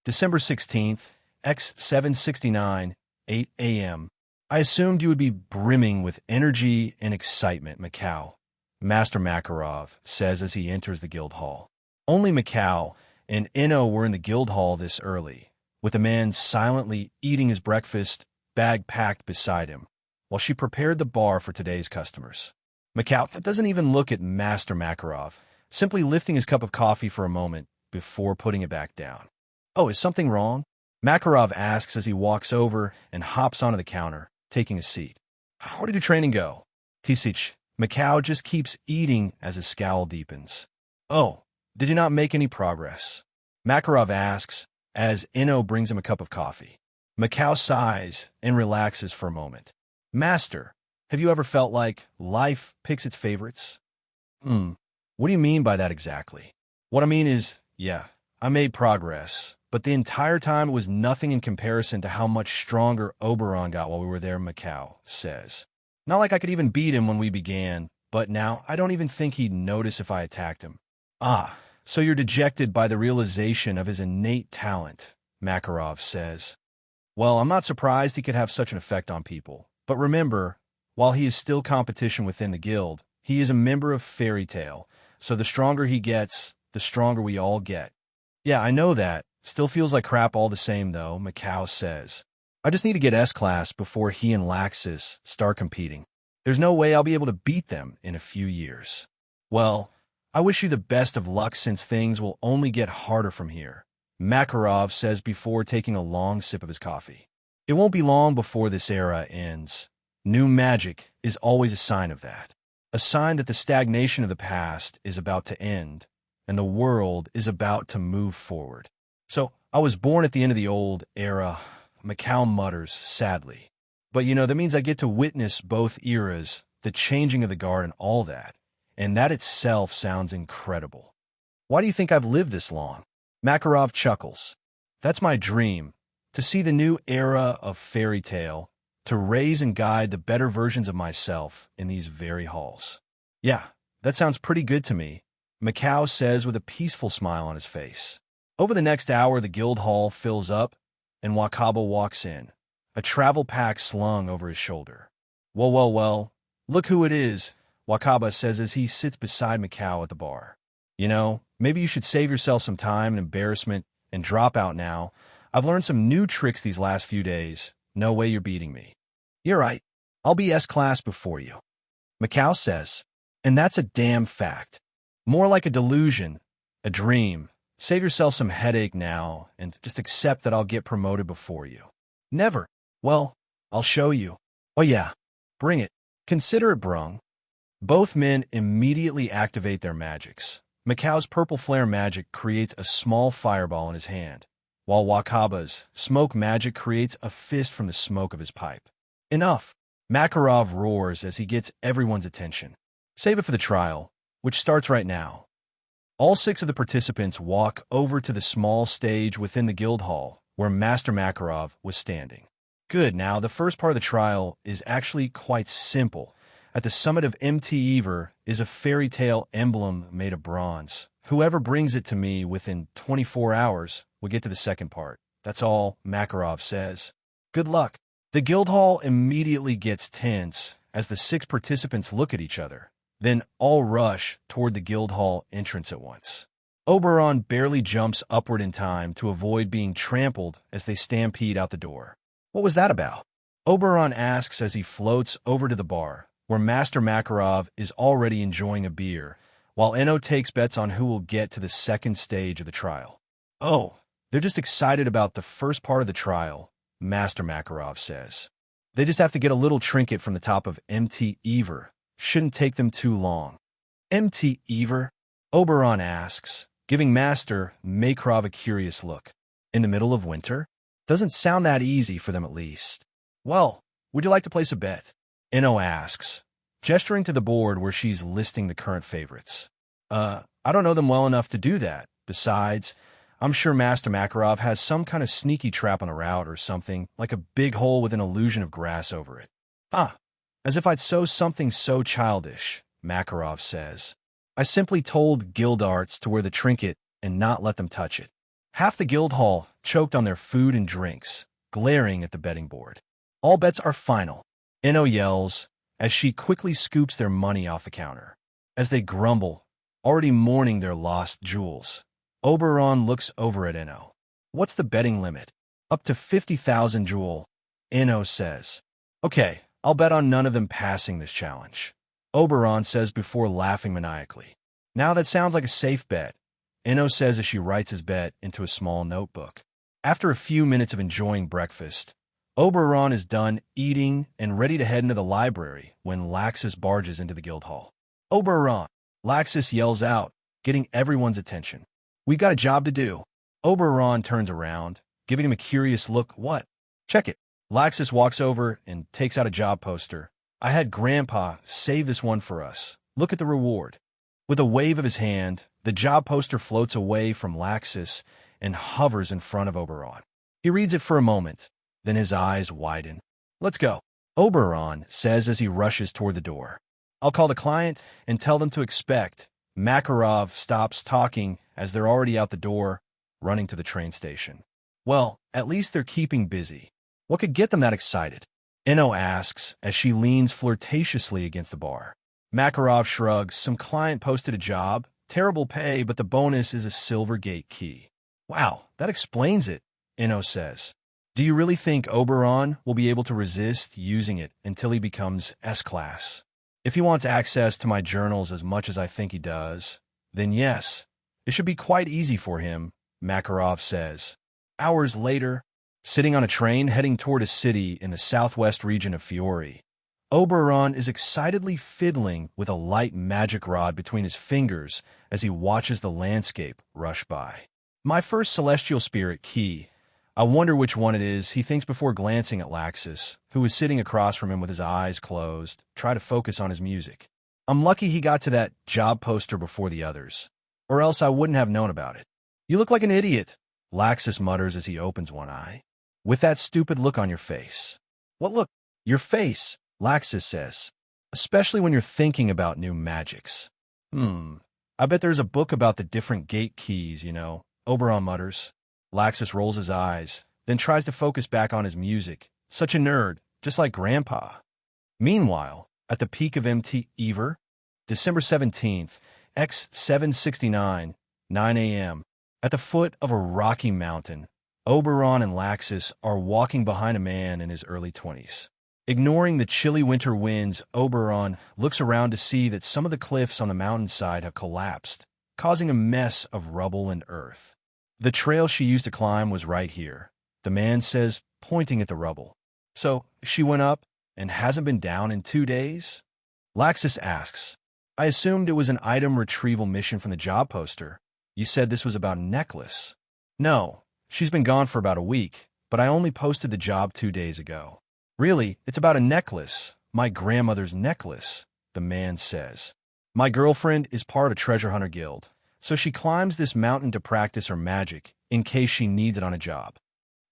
December 16th, X769, 8 a.m. I assumed you would be brimming with energy and excitement, Macau, Master Makarov says as he enters the guild hall. Only Macau and Inno were in the guild hall this early, with the man silently eating his breakfast, bag packed beside him, while she prepared the bar for today's customers. Macau doesn't even look at Master Makarov, simply lifting his cup of coffee for a moment before putting it back down. Oh, is something wrong? Makarov asks as he walks over and hops onto the counter, taking a seat. How did your training go? TSH, Macau just keeps eating as his scowl deepens. Oh, did you not make any progress? Makarov asks as Inno brings him a cup of coffee. Macau sighs and relaxes for a moment. Master, have you ever felt like life picks its favorites? What do you mean by that exactly? What I mean is, yeah, I made progress, but the entire time it was nothing in comparison to how much stronger Oberon got while we were there, Macau says. Not like I could even beat him when we began, but now I don't even think he'd notice if I attacked him. Ah, so you're dejected by the realization of his innate talent, Makarov says. Well, I'm not surprised he could have such an effect on people. But remember, while he is still competition within the guild, he is a member of Fairy Tail, so the stronger he gets, the stronger we all get. Yeah, I know that. Still feels like crap all the same, though, Macau says. I just need to get S-class before he and Laxus start competing. There's no way I'll be able to beat them in a few years. Well, I wish you the best of luck since things will only get harder from here, Makarov says before taking a long sip of his coffee. It won't be long before this era ends. New magic is always a sign of that. A sign that the stagnation of the past is about to end, and the world is about to move forward. So, I was born at the end of the old era, Macau mutters sadly. But that means I get to witness both eras, the changing of the guard and all that. And that itself sounds incredible. Why do you think I've lived this long? Makarov chuckles. That's my dream, to see the new era of Fairy Tail, to raise and guide the better versions of myself in these very halls. Yeah, that sounds pretty good to me, Macau says with a peaceful smile on his face. Over the next hour, the guild hall fills up, and Wakaba walks in, a travel pack slung over his shoulder. Well, look who it is, Wakaba says as he sits beside Macau at the bar. Maybe you should save yourself some time and embarrassment and drop out now. I've learned some new tricks these last few days. No way you're beating me. You're right. I'll be S-class before you, Macau says. And that's a damn fact. More like a delusion, a dream. Save yourself some headache now and just accept that I'll get promoted before you. Never. Well, I'll show you. Oh yeah, bring it. Consider it brung. Both men immediately activate their magics. Macau's purple flare magic creates a small fireball in his hand, while Wakaba's smoke magic creates a fist from the smoke of his pipe. Enough, Makarov roars as he gets everyone's attention. Save it for the trial, which starts right now. All 6 of the participants walk over to the small stage within the guild hall where Master Makarov was standing. Good, now the first part of the trial is actually quite simple. At the summit of Mt. Ever is a fairy tale emblem made of bronze. Whoever brings it to me within 24 hours will get to the second part. That's all Makarov says. Good luck. The guild hall immediately gets tense as the 6 participants look at each other, then all rush toward the guild hall entrance at once. Oberon barely jumps upward in time to avoid being trampled as they stampede out the door. What was that about? Oberon asks as he floats over to the bar, where Master Makarov is already enjoying a beer, while Enno takes bets on who will get to the second stage of the trial. Oh, they're just excited about the first part of the trial, Master Makarov says. They just have to get a little trinket from the top of Mt. Ever. Shouldn't take them too long. Mt. Ever? Oberon asks, giving Master Makarov a curious look. In the middle of winter? Doesn't sound that easy for them at least. Well, would you like to place a bet? Enno asks, gesturing to the board where she's listing the current favorites. I don't know them well enough to do that. Besides, I'm sure Master Makarov has some kind of sneaky trap on a route or something, like a big hole with an illusion of grass over it. Ah, as if I'd sow something so childish, Makarov says. I simply told guildarts to wear the trinket and not let them touch it. Half the guild hall choked on their food and drinks, glaring at the betting board. All bets are final, Enno yells as she quickly scoops their money off the counter. As they grumble, already mourning their lost jewels, Oberon looks over at Enno. What's the betting limit? Up to 50,000 jewel, Enno says. Okay, I'll bet on none of them passing this challenge, Oberon says before laughing maniacally. Now that sounds like a safe bet, Enno says as she writes his bet into a small notebook. After a few minutes of enjoying breakfast, Oberon is done eating and ready to head into the library when Laxus barges into the guild hall. Oberon! Laxus yells out, getting everyone's attention. We got a job to do. Oberon turns around, giving him a curious look. What? Check it. Laxus walks over and takes out a job poster. I had Grandpa save this one for us. Look at the reward. With a wave of his hand, the job poster floats away from Laxus and hovers in front of Oberon. He reads it for a moment, then his eyes widen. Let's go, Oberon says as he rushes toward the door. I'll call the client and tell them to expect. Makarov stops talking as they're already out the door, running to the train station. Well, at least they're keeping busy. What could get them that excited? Enno asks as she leans flirtatiously against the bar. Makarov shrugs. Some client posted a job. Terrible pay, but the bonus is a silver gate key. Wow, that explains it, Enno says. Do you really think Oberon will be able to resist using it until he becomes S-class? If he wants access to my journals as much as I think he does, then yes, it should be quite easy for him, Makarov says. Hours later, sitting on a train heading toward a city in the southwest region of Fiore, Oberon is excitedly fiddling with a light magic rod between his fingers as he watches the landscape rush by. My first celestial spirit key. I wonder which one it is, he thinks before glancing at Laxus, who is sitting across from him with his eyes closed, try to focus on his music. I'm lucky he got to that job poster before the others, or else I wouldn't have known about it. You look like an idiot, Laxus mutters as he opens one eye. With that stupid look on your face. What look? Your face, Laxus says. Especially when you're thinking about new magics. I bet there's a book about the different gate keys, you know, Oberon mutters. Laxus rolls his eyes, then tries to focus back on his music. Such a nerd, just like Grandpa. Meanwhile, at the peak of Mt. Ever, December 17th, X 769, 9 a.m., at the foot of a rocky mountain, Oberon and Laxus are walking behind a man in his early 20s. Ignoring the chilly winter winds, Oberon looks around to see that some of the cliffs on the mountainside have collapsed, causing a mess of rubble and earth. The trail she used to climb was right here, the man says, pointing at the rubble. So, she went up and hasn't been down in 2 days? Laxus asks, I assumed it was an item retrieval mission from the job poster. You said this was about a necklace. No, she's been gone for about a week, but I only posted the job 2 days ago. Really, it's about a necklace, My grandmother's necklace, the man says. My girlfriend is part of a treasure hunter guild, so she climbs this mountain to practice her magic in case she needs it on a job.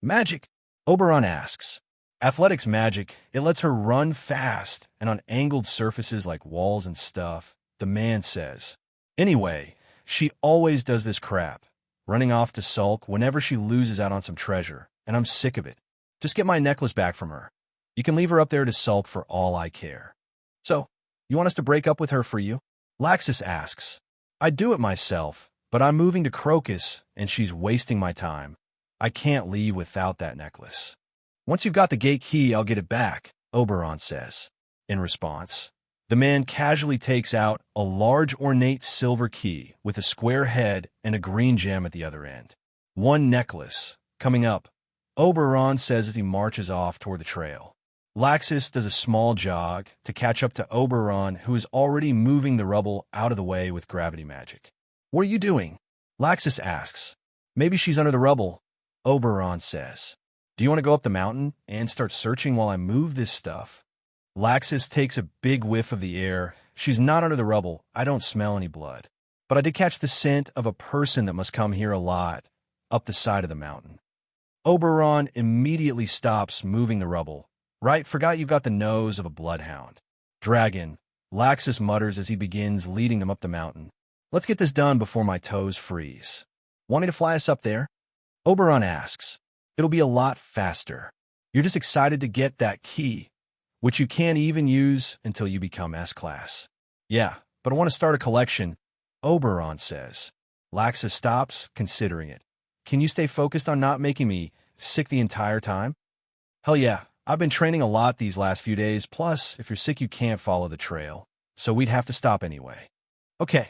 Magic? Oberon asks. Athletics magic, it lets her run fast and on angled surfaces like walls and stuff, the man says. Anyway, she always does this crap, running off to sulk whenever she loses out on some treasure, and I'm sick of it. Just get my necklace back from her. You can leave her up there to sulk for all I care. So, you want us to break up with her for you? Laxus asks. I'd do it myself, but I'm moving to Crocus, and she's wasting my time. I can't leave without that necklace. Once you've got the gate key, I'll get it back, Oberon says. In response, the man casually takes out a large ornate silver key with a square head and a green gem at the other end. One necklace. Coming up, Oberon says as he marches off toward the trail. Laxus does a small jog to catch up to Oberon, who is already moving the rubble out of the way with gravity magic. What are you doing? Laxus asks. Maybe she's under the rubble, Oberon says. Do you want to go up the mountain and start searching while I move this stuff? Laxus takes a big whiff of the air. She's not under the rubble. I don't smell any blood. But I did catch the scent of a person that must come here a lot, up the side of the mountain. Oberon immediately stops moving the rubble. Right, forgot you've got the nose of a bloodhound. Dragon, Laxus mutters as he begins leading them up the mountain. Let's get this done before my toes freeze. Want me to fly us up there? Oberon asks. It'll be a lot faster. You're just excited to get that key, which you can't even use until you become S-Class. Yeah, but I want to start a collection, Oberon says. Laxus stops, considering it. Can you stay focused on not making me sick the entire time? Hell yeah, I've been training a lot these last few days, plus, if you're sick you can't follow the trail, so we'd have to stop anyway. Okay,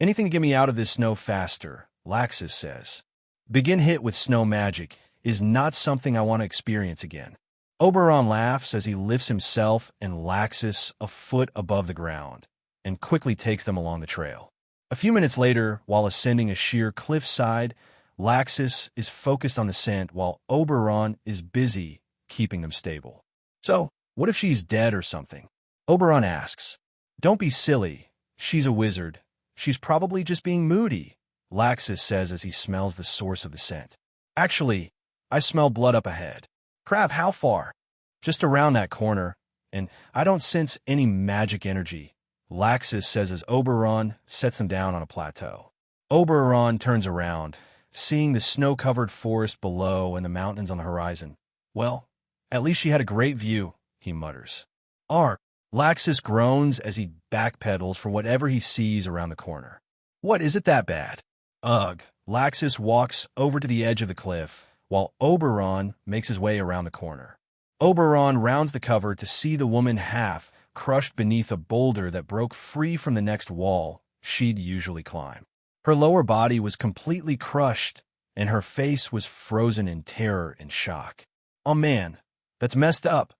anything to get me out of this snow faster, Laxus says. Begin hit with snow magic is not something I want to experience again. Oberon laughs as he lifts himself and Laxus a foot above the ground and quickly takes them along the trail. A few minutes later, while ascending a sheer cliffside, Laxus is focused on the scent while Oberon is busy keeping them stable. So, what if she's dead or something? Oberon asks. Don't be silly. She's a wizard. She's probably just being moody, Laxus says as he smells the source of the scent. Actually, I smell blood up ahead. Crap, how far? Just around that corner, and I don't sense any magic energy, Laxus says as Oberon sets them down on a plateau. Oberon turns around, seeing the snow-covered forest below and the mountains on the horizon. Well, at least she had a great view, he mutters. Ark, Laxus groans as he backpedals for whatever he sees around the corner. What, is it that bad? Ugh, Laxus walks over to the edge of the cliff, while Oberon makes his way around the corner. Oberon rounds the cover to see the woman half crushed beneath a boulder that broke free from the next wall she'd usually climb. Her lower body was completely crushed, and her face was frozen in terror and shock. Oh man, that's messed up,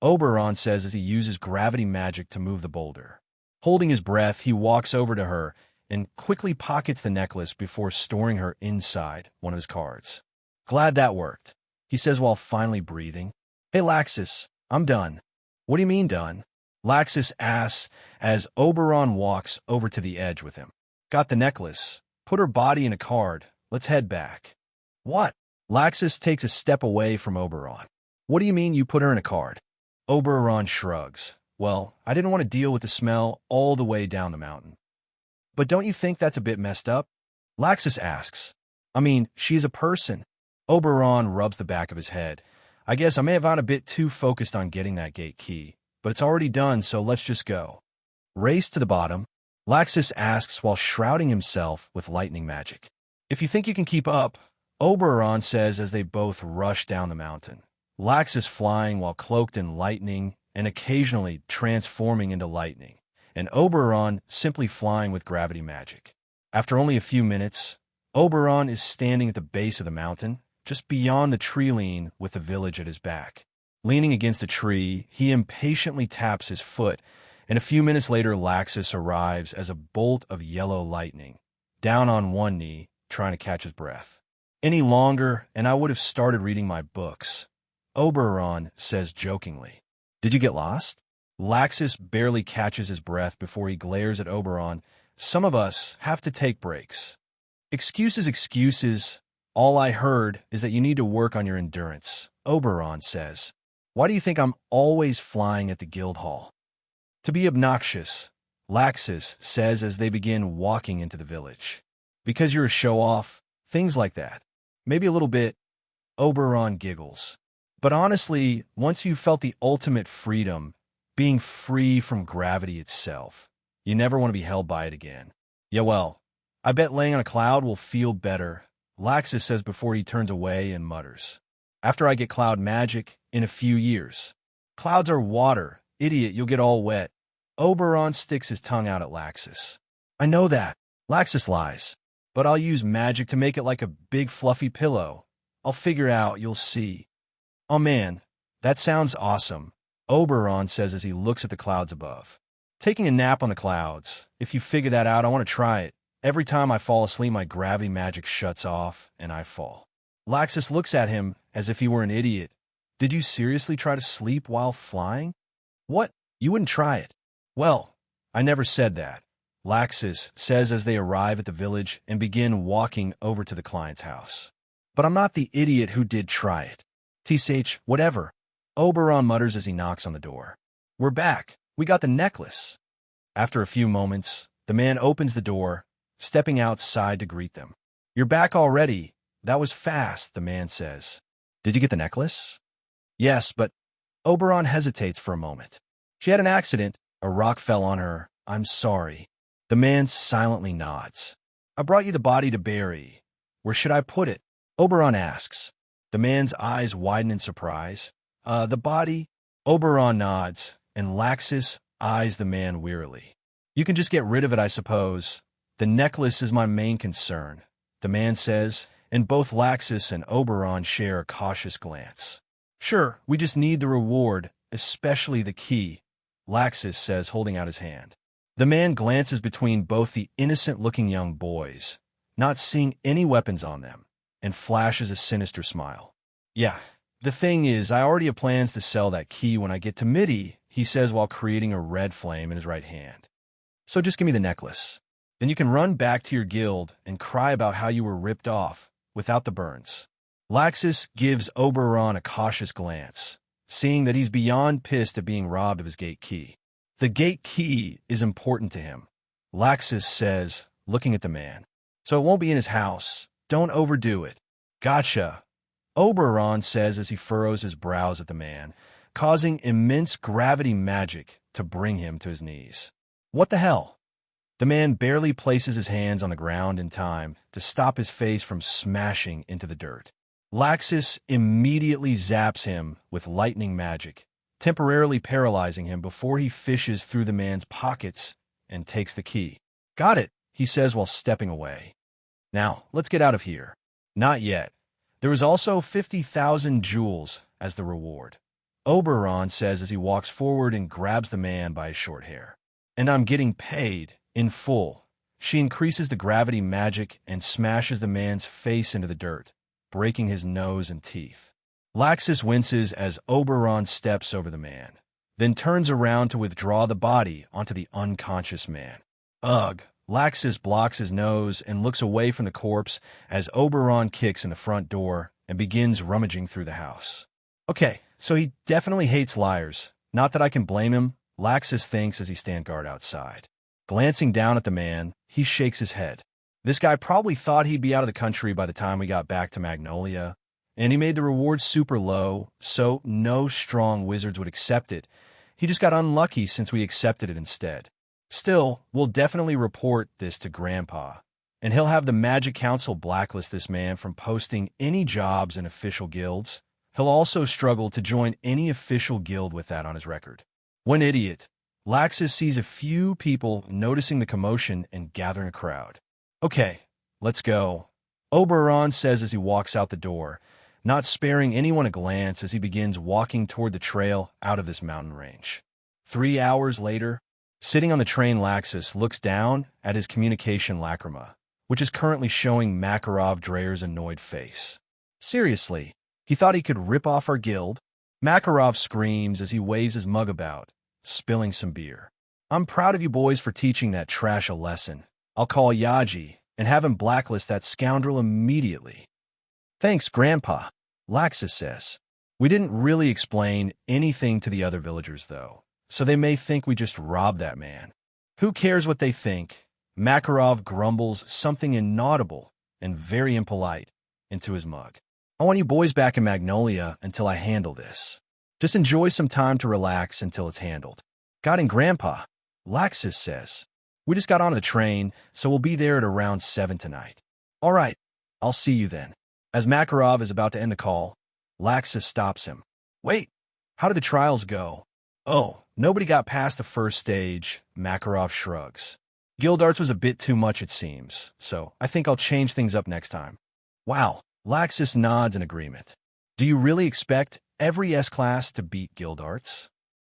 Oberon says as he uses gravity magic to move the boulder. Holding his breath, he walks over to her and quickly pockets the necklace before storing her inside one of his cards. Glad that worked, he says while finally breathing. Hey Laxus, I'm done. What do you mean done? Laxus asks as Oberon walks over to the edge with him. Got the necklace. Put her body in a card. Let's head back. What? Laxus takes a step away from Oberon. What do you mean you put her in a card? Oberon shrugs. Well, I didn't want to deal with the smell all the way down the mountain. But don't you think that's a bit messed up? Laxus asks. I mean, she's a person. Oberon rubs the back of his head. I guess I may have gotten a bit too focused on getting that gate key, but it's already done, so let's just go. Race to the bottom, Laxus asks while shrouding himself with lightning magic. If you think you can keep up, Oberon says as they both rush down the mountain. Laxus flying while cloaked in lightning and occasionally transforming into lightning, and Oberon simply flying with gravity magic. After only a few minutes, Oberon is standing at the base of the mountain, just beyond the tree line with the village at his back. Leaning against a tree, he impatiently taps his foot, and a few minutes later Laxus arrives as a bolt of yellow lightning, down on one knee, trying to catch his breath. Any longer, and I would have started reading my books, Oberon says jokingly. Did you get lost? Laxus barely catches his breath before he glares at Oberon. Some of us have to take breaks. Excuses, excuses. All I heard is that you need to work on your endurance, Oberon says. Why do you think I'm always flying at the guild hall? To be obnoxious, Laxus says as they begin walking into the village. Because you're a show-off, things like that. Maybe a little bit. Oberon giggles. But honestly, once you've felt the ultimate freedom, being free from gravity itself, you never want to be held by it again. Yeah, well, I bet laying on a cloud will feel better, Laxus says before he turns away and mutters. After I get cloud magic, in a few years. Clouds are water. Idiot, you'll get all wet. Oberon sticks his tongue out at Laxus. I know that. Laxus lies. But I'll use magic to make it like a big fluffy pillow. I'll figure out, you'll see. Oh man, that sounds awesome, Oberon says as he looks at the clouds above. Taking a nap on the clouds. If you figure that out, I want to try it. Every time I fall asleep, my gravity magic shuts off, and I fall. Laxus looks at him as if he were an idiot. Did you seriously try to sleep while flying? What? You wouldn't try it? Well, I never said that, Laxus says as they arrive at the village and begin walking over to the client's house. But I'm not the idiot who did try it. TSH, whatever, Oberon mutters as he knocks on the door. We're back. We got the necklace. After a few moments, the man opens the door, stepping outside to greet them. You're back already. That was fast, the man says. Did you get the necklace? Yes, but Oberon hesitates for a moment. She had an accident. A rock fell on her. I'm sorry. The man silently nods. I brought you the body to bury. Where should I put it? Oberon asks. The man's eyes widen in surprise. The body? Oberon nods, and Laxus eyes the man wearily. You can just get rid of it, I suppose. The necklace is my main concern, the man says, and both Laxus and Oberon share a cautious glance. Sure, we just need the reward, especially the key, Laxus says, holding out his hand. The man glances between both the innocent-looking young boys, not seeing any weapons on them, and flashes a sinister smile. Yeah, the thing is, I already have plans to sell that key when I get to Midi, he says while creating a red flame in his right hand. So just give me the necklace. Then you can run back to your guild and cry about how you were ripped off, without the burns. Laxus gives Oberon a cautious glance, seeing that he's beyond pissed at being robbed of his gate key. The gate key is important to him, Laxus says, looking at the man. So it won't be in his house. Don't overdo it. Gotcha, Oberon says as he furrows his brows at the man, causing immense gravity magic to bring him to his knees. What the hell? The man barely places his hands on the ground in time to stop his face from smashing into the dirt. Laxus immediately zaps him with lightning magic, temporarily paralyzing him before he fishes through the man's pockets and takes the key. Got it, he says while stepping away. Now, let's get out of here. Not yet. There is also 50,000 jewels as the reward, Oberon says as he walks forward and grabs the man by his short hair. And I'm getting paid in full. She increases the gravity magic and smashes the man's face into the dirt, breaking his nose and teeth. Laxus winces as Oberon steps over the man, then turns around to withdraw the body onto the unconscious man. Ugh! Laxus blocks his nose and looks away from the corpse as Oberon kicks in the front door and begins rummaging through the house. Okay, so he definitely hates liars. Not that I can blame him, Laxus thinks as he stands guard outside. Glancing down at the man, he shakes his head. This guy probably thought he'd be out of the country by the time we got back to Magnolia, and he made the reward super low, so no strong wizards would accept it. He just got unlucky since we accepted it instead. Still, we'll definitely report this to Grandpa, and he'll have the Magic Council blacklist this man from posting any jobs in official guilds. He'll also struggle to join any official guild with that on his record. One idiot, Laxus sees a few people noticing the commotion and gathering a crowd. Okay, let's go, Oberon says as he walks out the door, not sparing anyone a glance as he begins walking toward the trail out of this mountain range. 3 hours later, sitting on the train, Laxus looks down at his communication lacrima, which is currently showing Makarov Dreyer's annoyed face. Seriously, he thought he could rip off our guild? Makarov screams as he waves his mug about, spilling some beer. I'm proud of you boys for teaching that trash a lesson. I'll call Yaji and have him blacklist that scoundrel immediately. Thanks, Grandpa, Laxus says. We didn't really explain anything to the other villagers, though, so they may think we just robbed that man. Who cares what they think? Makarov grumbles something inaudible and very impolite into his mug. I want you boys back in Magnolia until I handle this. Just enjoy some time to relax until it's handled. Got in, Grandpa, Laxus says. We just got on the train, so we'll be there at around 7 tonight. All right, I'll see you then. As Makarov is about to end the call, Laxus stops him. Wait, how did the trials go? Oh, nobody got past the first stage, Makarov shrugs. Guildarts was a bit too much, it seems, so I think I'll change things up next time. Wow, Laxus nods in agreement. Do you really expect every S-class to beat Guildarts?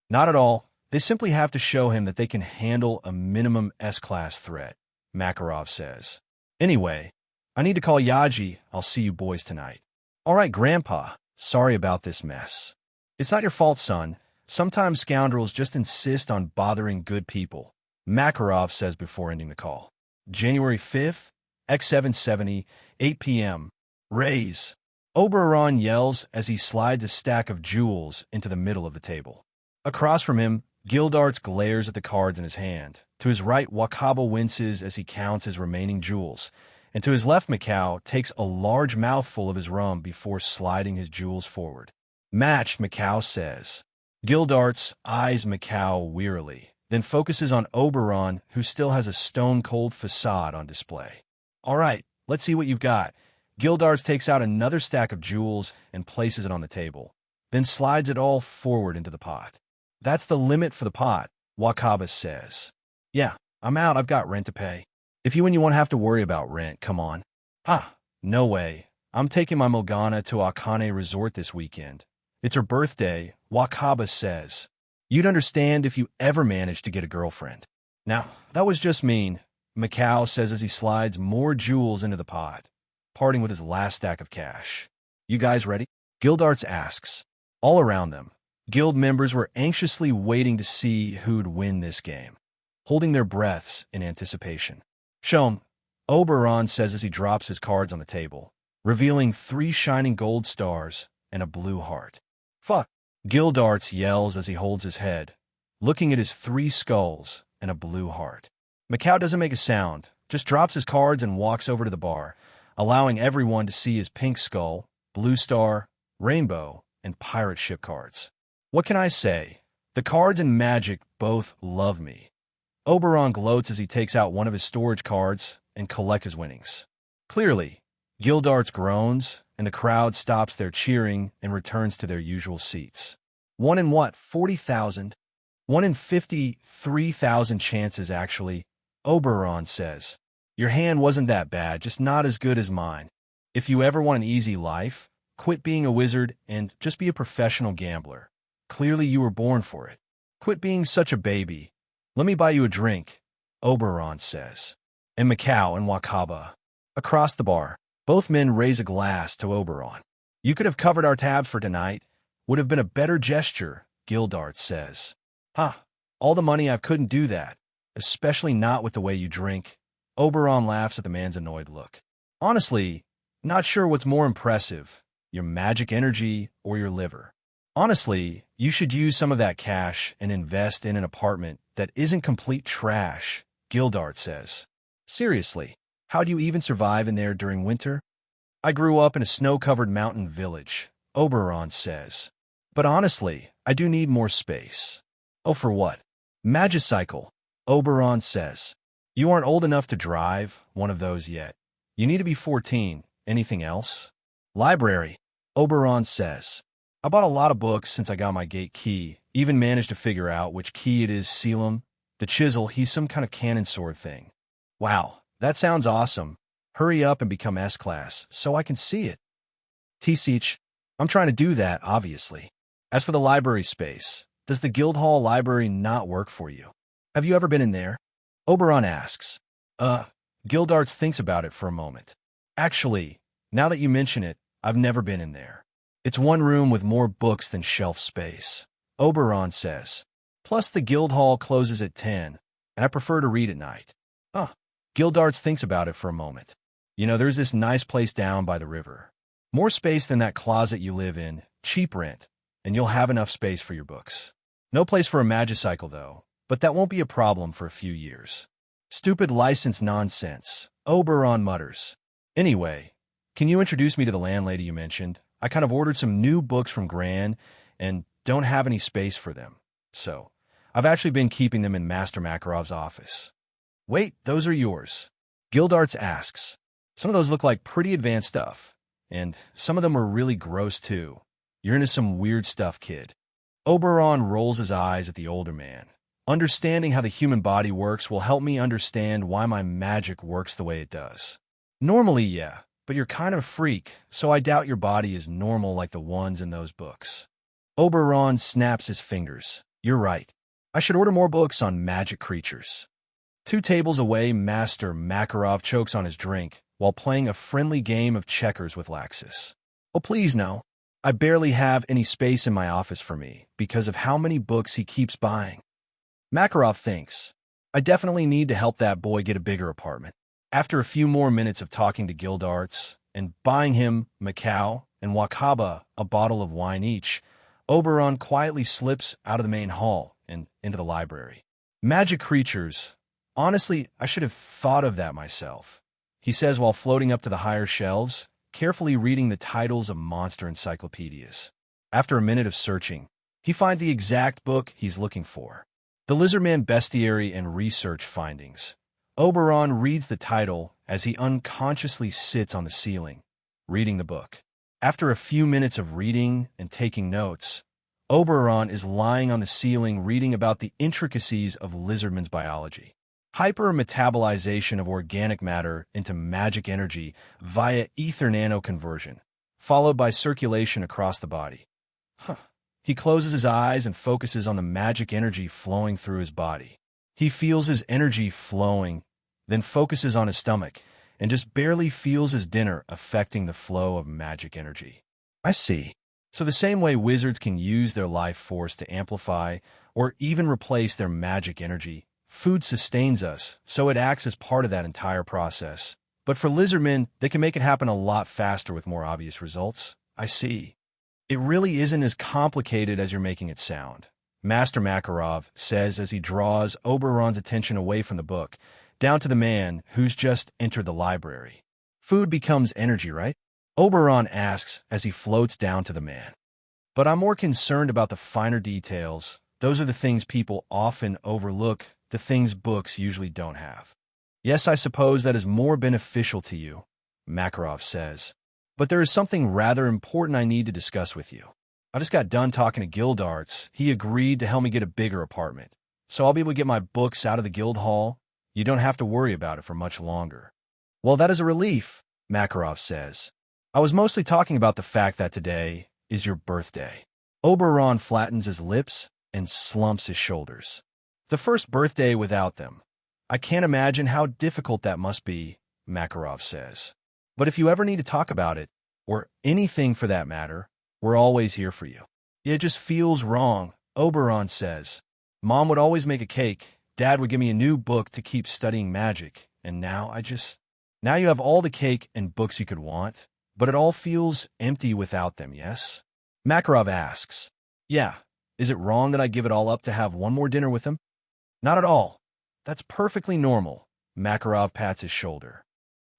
Not at all. They simply have to show him that they can handle a minimum S-class threat, Makarov says. Anyway, I need to call Yaji. I'll see you boys tonight. All right, Grandpa. Sorry about this mess. It's not your fault, son. Sometimes scoundrels just insist on bothering good people, Makarov says before ending the call. January 5th, X770, 8 p.m. Raise. Oberon yells as he slides a stack of jewels into the middle of the table. Across from him, Guildarts glares at the cards in his hand. To his right, Wakaba winces as he counts his remaining jewels, and to his left, Macau takes a large mouthful of his rum before sliding his jewels forward. Matched, Macau says. Guildarts eyes Macau wearily, then focuses on Oberon, who still has a stone-cold facade on display. All right, let's see what you've got. Guildarts takes out another stack of jewels and places it on the table, then slides it all forward into the pot. That's the limit for the pot, Wakaba says. Yeah, I'm out. I've got rent to pay. If you won't have to worry about rent, come on. No way. I'm taking my Mogana to Akane Resort this weekend. It's her birthday, Wakaba says. You'd understand if you ever managed to get a girlfriend. Now, that was just mean, Macau says as he slides more jewels into the pot, parting with his last stack of cash. You guys ready? Guildarts asks. All around them, guild members were anxiously waiting to see who'd win this game, holding their breaths in anticipation. Shown, Oberon says as he drops his cards on the table, revealing 3 shining gold stars and a blue heart. Fuck, Guildarts yells as he holds his head, looking at his 3 skulls and a blue heart. Macau doesn't make a sound, just drops his cards and walks over to the bar, allowing everyone to see his pink skull, blue star, rainbow, and pirate ship cards. What can I say? The cards and magic both love me. Oberon gloats as he takes out one of his storage cards and collects his winnings. Clearly, Guildarts groans, and the crowd stops their cheering and returns to their usual seats. 1 in what, 40,000? 1 in 53,000 chances, actually, Oberon says. Your hand wasn't that bad, just not as good as mine. If you ever want an easy life, quit being a wizard and just be a professional gambler. Clearly you were born for it. Quit being such a baby. Let me buy you a drink, Oberon says. And Macau and Wakaba. Across the bar, both men raise a glass to Oberon. You could have covered our tabs for tonight. Would have been a better gesture, Guildarts says. All the money I couldn't do that, especially not with the way you drink. Oberon laughs at the man's annoyed look. Honestly, not sure what's more impressive, your magic energy or your liver. Honestly, you should use some of that cash and invest in an apartment that isn't complete trash, Guildarts says. Seriously, how do you even survive in there during winter? I grew up in a snow-covered mountain village, Oberon says. But honestly, I do need more space. Oh, for what? Magicycle, Oberon says. You aren't old enough to drive one of those yet. You need to be 14. Anything else? Library, Oberon says. I bought a lot of books since I got my gate key, even managed to figure out which key it is. Selim, the chisel, he's some kind of cannon sword thing. Wow, that sounds awesome. Hurry up and become S-class so I can see it. T-Seach, I'm trying to do that, obviously. As for the library space, does the Guildhall Library not work for you? Have you ever been in there? Oberon asks. Guildarts thinks about it for a moment. Actually, now that you mention it, I've never been in there. It's one room with more books than shelf space, Oberon says. Plus, the guild hall closes at 10, and I prefer to read at night. Huh. Gildarts thinks about it for a moment. You know, there's this nice place down by the river. More space than that closet you live in, cheap rent, and you'll have enough space for your books. No place for a magicycle, though, but that won't be a problem for a few years. Stupid license nonsense, Oberon mutters. Anyway, can you introduce me to the landlady you mentioned? I kind of ordered some new books from Gran and don't have any space for them. So, I've actually been keeping them in Master Makarov's office. Wait, those are yours. Gildarts asks. Some of those look like pretty advanced stuff, and some of them are really gross too. You're into some weird stuff, kid. Oberon rolls his eyes at the older man. Understanding how the human body works will help me understand why my magic works the way it does. Normally, yeah, but you're kind of a freak, so I doubt your body is normal like the ones in those books. Oberon snaps his fingers. You're right. I should order more books on magic creatures. 2 tables away, Master Makarov chokes on his drink while playing a friendly game of checkers with Laxus. Oh, please no. I barely have any space in my office for me because of how many books he keeps buying. Makarov thinks, I definitely need to help that boy get a bigger apartment. After a few more minutes of talking to Gildarts and buying him Macau and Wakaba a bottle of wine each, Oberon quietly slips out of the main hall and into the library. Magic creatures. Honestly, I should have thought of that myself, he says while floating up to the higher shelves, carefully reading the titles of monster encyclopedias. After a minute of searching, he finds the exact book he's looking for. The Lizardman Bestiary and Research Findings. Oberon reads the title as he unconsciously sits on the ceiling, reading the book. After a few minutes of reading and taking notes, Oberon is lying on the ceiling reading about the intricacies of lizardman's biology. Hyper-metabolization of organic matter into magic energy via ether nanoconversion, followed by circulation across the body. He closes his eyes and focuses on the magic energy flowing through his body. He feels his energy flowing, then focuses on his stomach, and just barely feels his dinner affecting the flow of magic energy. I see. So the same way wizards can use their life force to amplify or even replace their magic energy, food sustains us, so it acts as part of that entire process. But for lizardmen, they can make it happen a lot faster with more obvious results. I see. It really isn't as complicated as you're making it sound, Master Makarov says as he draws Oberon's attention away from the book, down to the man who's just entered the library. Food becomes energy, right? Oberon asks as he floats down to the man. But I'm more concerned about the finer details. Those are the things people often overlook, the things books usually don't have. Yes, I suppose that is more beneficial to you, Makarov says. But there is something rather important I need to discuss with you. I just got done talking to Gildarts. He agreed to help me get a bigger apartment. So I'll be able to get my books out of the guild hall. You don't have to worry about it for much longer. Well, that is a relief, Makarov says. I was mostly talking about the fact that today is your birthday. Oberon flattens his lips and slumps his shoulders. The first birthday without them. I can't imagine how difficult that must be, Makarov says. But if you ever need to talk about it, or anything for that matter, we're always here for you. It just feels wrong, Oberon says. Mom would always make a cake, Dad would give me a new book to keep studying magic, and now Now you have all the cake and books you could want, but it all feels empty without them, yes? Makarov asks. Yeah, is it wrong that I give it all up to have one more dinner with him? Not at all. That's perfectly normal, Makarov pats his shoulder.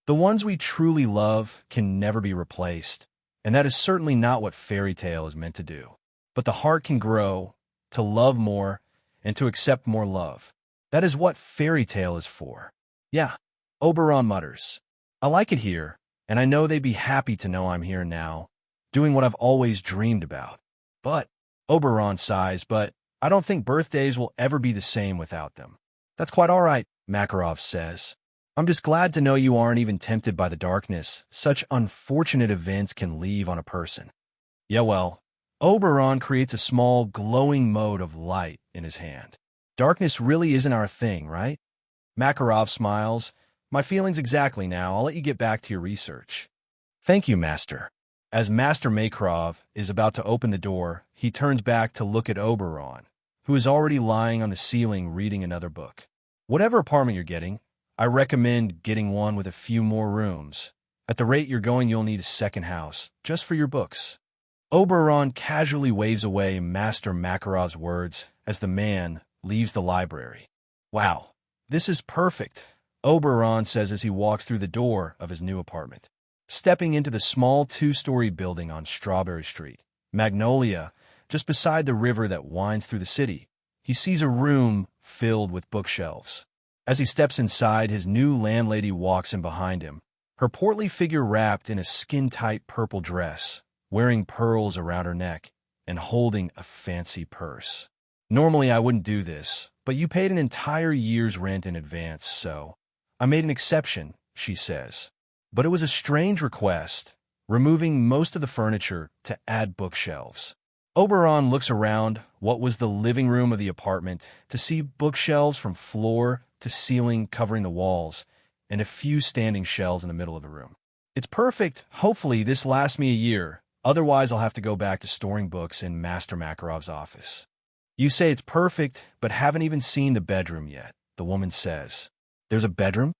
The ones we truly love can never be replaced, and that is certainly not what fairy tale is meant to do. But the heart can grow, to love more, and to accept more love. That is what fairy tale is for. Yeah, Oberon mutters. I like it here, and I know they'd be happy to know I'm here now, doing what I've always dreamed about. But, Oberon sighs, but I don't think birthdays will ever be the same without them. That's quite all right, Makarov says. I'm just glad to know you aren't even tempted by the darkness such unfortunate events can leave on a person. Yeah, well, Oberon creates a small glowing mode of light in his hand. Darkness really isn't our thing, right? Makarov smiles. My feelings exactly now. I'll let you get back to your research. Thank you, Master. As Master Makarov is about to open the door, he turns back to look at Oberon, who is already lying on the ceiling reading another book. Whatever apartment you're getting, I recommend getting one with a few more rooms. At the rate you're going, you'll need a second house, just for your books. Oberon casually waves away Master Makarov's words as the man leaves the library. Wow, this is perfect, Oberon says as he walks through the door of his new apartment. Stepping into the small two-story building on Strawberry Street, Magnolia, just beside the river that winds through the city, he sees a room filled with bookshelves. As he steps inside, his new landlady walks in behind him, her portly figure wrapped in a skin-tight purple dress, wearing pearls around her neck, and holding a fancy purse. Normally I wouldn't do this, but you paid an entire year's rent in advance, so I made an exception, she says. But it was a strange request, removing most of the furniture to add bookshelves. Oberon looks around what was the living room of the apartment to see bookshelves from floor to ceiling covering the walls, and a few standing shelves in the middle of the room. It's perfect. Hopefully this lasts me a year. Otherwise, I'll have to go back to storing books in Master Makarov's office. You say it's perfect, but haven't even seen the bedroom yet, the woman says. There's a bedroom?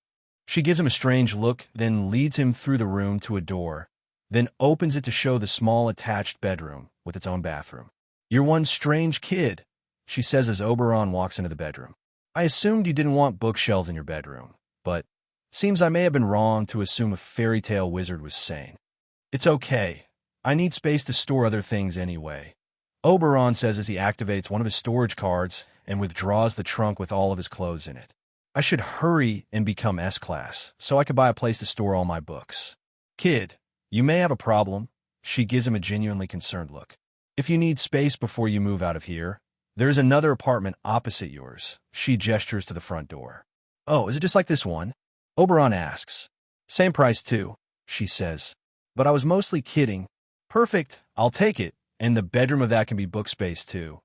She gives him a strange look, then leads him through the room to a door, then opens it to show the small attached bedroom with its own bathroom. You're one strange kid, she says as Oberon walks into the bedroom. I assumed you didn't want bookshelves in your bedroom, but seems I may have been wrong to assume a fairy tale wizard was sane. It's okay. I need space to store other things anyway, Oberon says as he activates one of his storage cards and withdraws the trunk with all of his clothes in it. I should hurry and become S-class so I could buy a place to store all my books. Kid, you may have a problem. She gives him a genuinely concerned look. If you need space before you move out of here, there's another apartment opposite yours. She gestures to the front door. Oh, is it just like this one? Oberon asks. Same price too, she says. But I was mostly kidding. Perfect, I'll take it. And the bedroom of that can be book space too.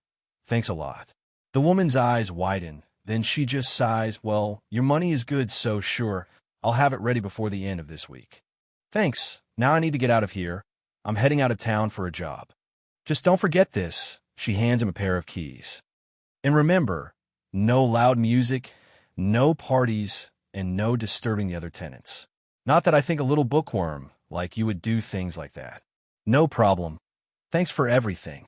Thanks a lot. The woman's eyes widen. Then she just sighs, well, your money is good, so sure, I'll have it ready before the end of this week. Thanks, now I need to get out of here. I'm heading out of town for a job. Just don't forget this. She hands him a pair of keys. And remember, no loud music, no parties, and no disturbing the other tenants. Not that I think a little bookworm like you would do things like that. No problem. Thanks for everything,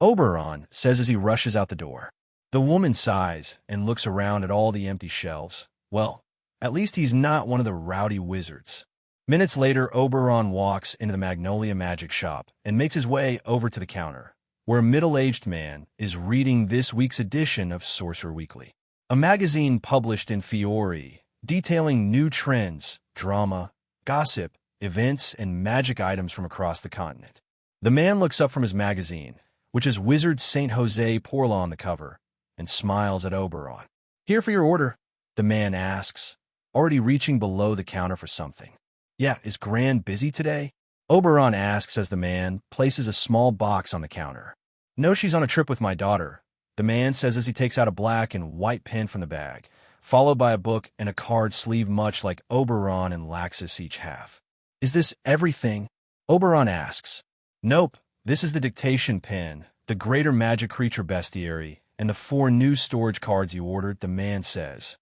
Oberon says as he rushes out the door. The woman sighs and looks around at all the empty shelves. Well, at least he's not one of the rowdy wizards. Minutes later, Oberon walks into the Magnolia Magic Shop and makes his way over to the counter, where a middle-aged man is reading this week's edition of Sorcerer Weekly, a magazine published in Fiore, detailing new trends, drama, gossip, events, and magic items from across the continent. The man looks up from his magazine, which is Wizard St. Jose Porla on the cover, and smiles at Oberon. Here for your order, the man asks, already reaching below the counter for something. Yeah, is Gran busy today? Oberon asks as the man places a small box on the counter. No, she's on a trip with my daughter, the man says as he takes out a black and white pen from the bag, followed by a book and a card sleeve much like Oberon and Laxus each have. Is this everything? Oberon asks. Nope, this is the dictation pen, the greater magic creature bestiary, and the 4 new storage cards you ordered, the man says.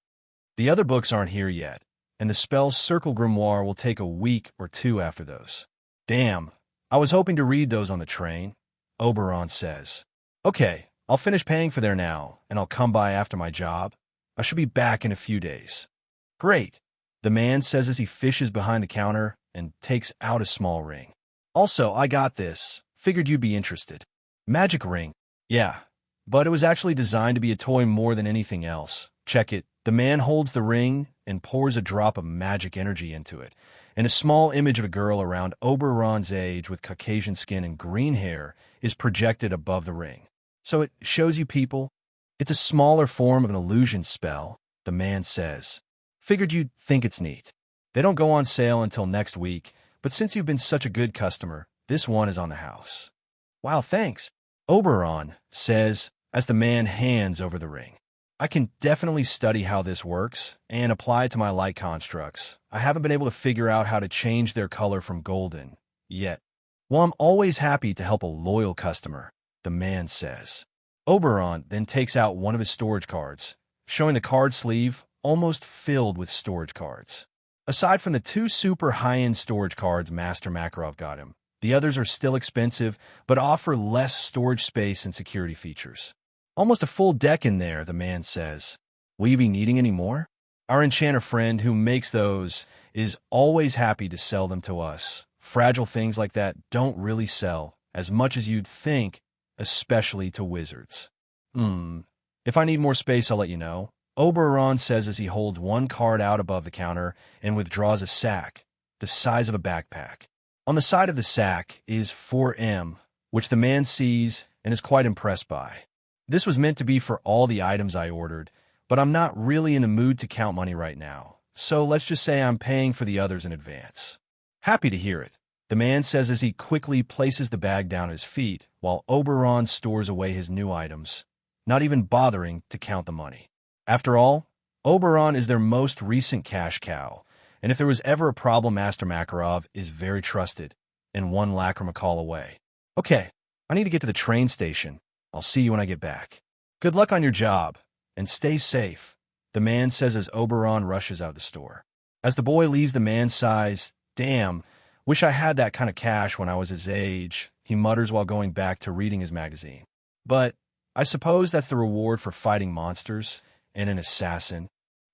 The other books aren't here yet, and the spell Circle Grimoire will take a week or 2 after those. Damn, I was hoping to read those on the train, Oberon says. Okay, I'll finish paying for there now, and I'll come by after my job. I should be back in a few days. Great, the man says as he fishes behind the counter and takes out a small ring. Also, I got this. Figured you'd be interested. Magic ring. Yeah, but it was actually designed to be a toy more than anything else. Check it. The man holds the ring and pours a drop of magic energy into it, and a small image of a girl around Oberon's age with Caucasian skin and green hair is projected above the ring. So it shows you people. It's a smaller form of an illusion spell, the man says. Figured you'd think it's neat. They don't go on sale until next week, but since you've been such a good customer, this one is on the house. Wow, thanks, Oberon says as the man hands over the ring. I can definitely study how this works and apply it to my light constructs. I haven't been able to figure out how to change their color from golden yet. Well, I'm always happy to help a loyal customer, the man says. Oberon then takes out one of his storage cards, showing the card sleeve almost filled with storage cards. Aside from the two super high-end storage cards Master Makarov got him, the others are still expensive but offer less storage space and security features. Almost a full deck in there, the man says. Will you be needing any more? Our enchanter friend who makes those is always happy to sell them to us. Fragile things like that don't really sell as much as you'd think, especially to wizards. If I need more space, I'll let you know. Oberon says as he holds one card out above the counter and withdraws a sack, the size of a backpack. On the side of the sack is 4M, which the man sees and is quite impressed by. This was meant to be for all the items I ordered, but I'm not really in the mood to count money right now, so let's just say I'm paying for the others in advance. Happy to hear it, the man says as he quickly places the bag down at his feet while Oberon stores away his new items, not even bothering to count the money. After all, Oberon is their most recent cash cow, and if there was ever a problem, Master Makarov is very trusted and one lacrima call away. Okay, I need to get to the train station. I'll see you when I get back. Good luck on your job, and stay safe, the man says as Oberon rushes out of the store. As the boy leaves, the man sighs, damn, wish I had that kind of cash when I was his age, he mutters while going back to reading his magazine. But I suppose that's the reward for fighting monsters and an assassin.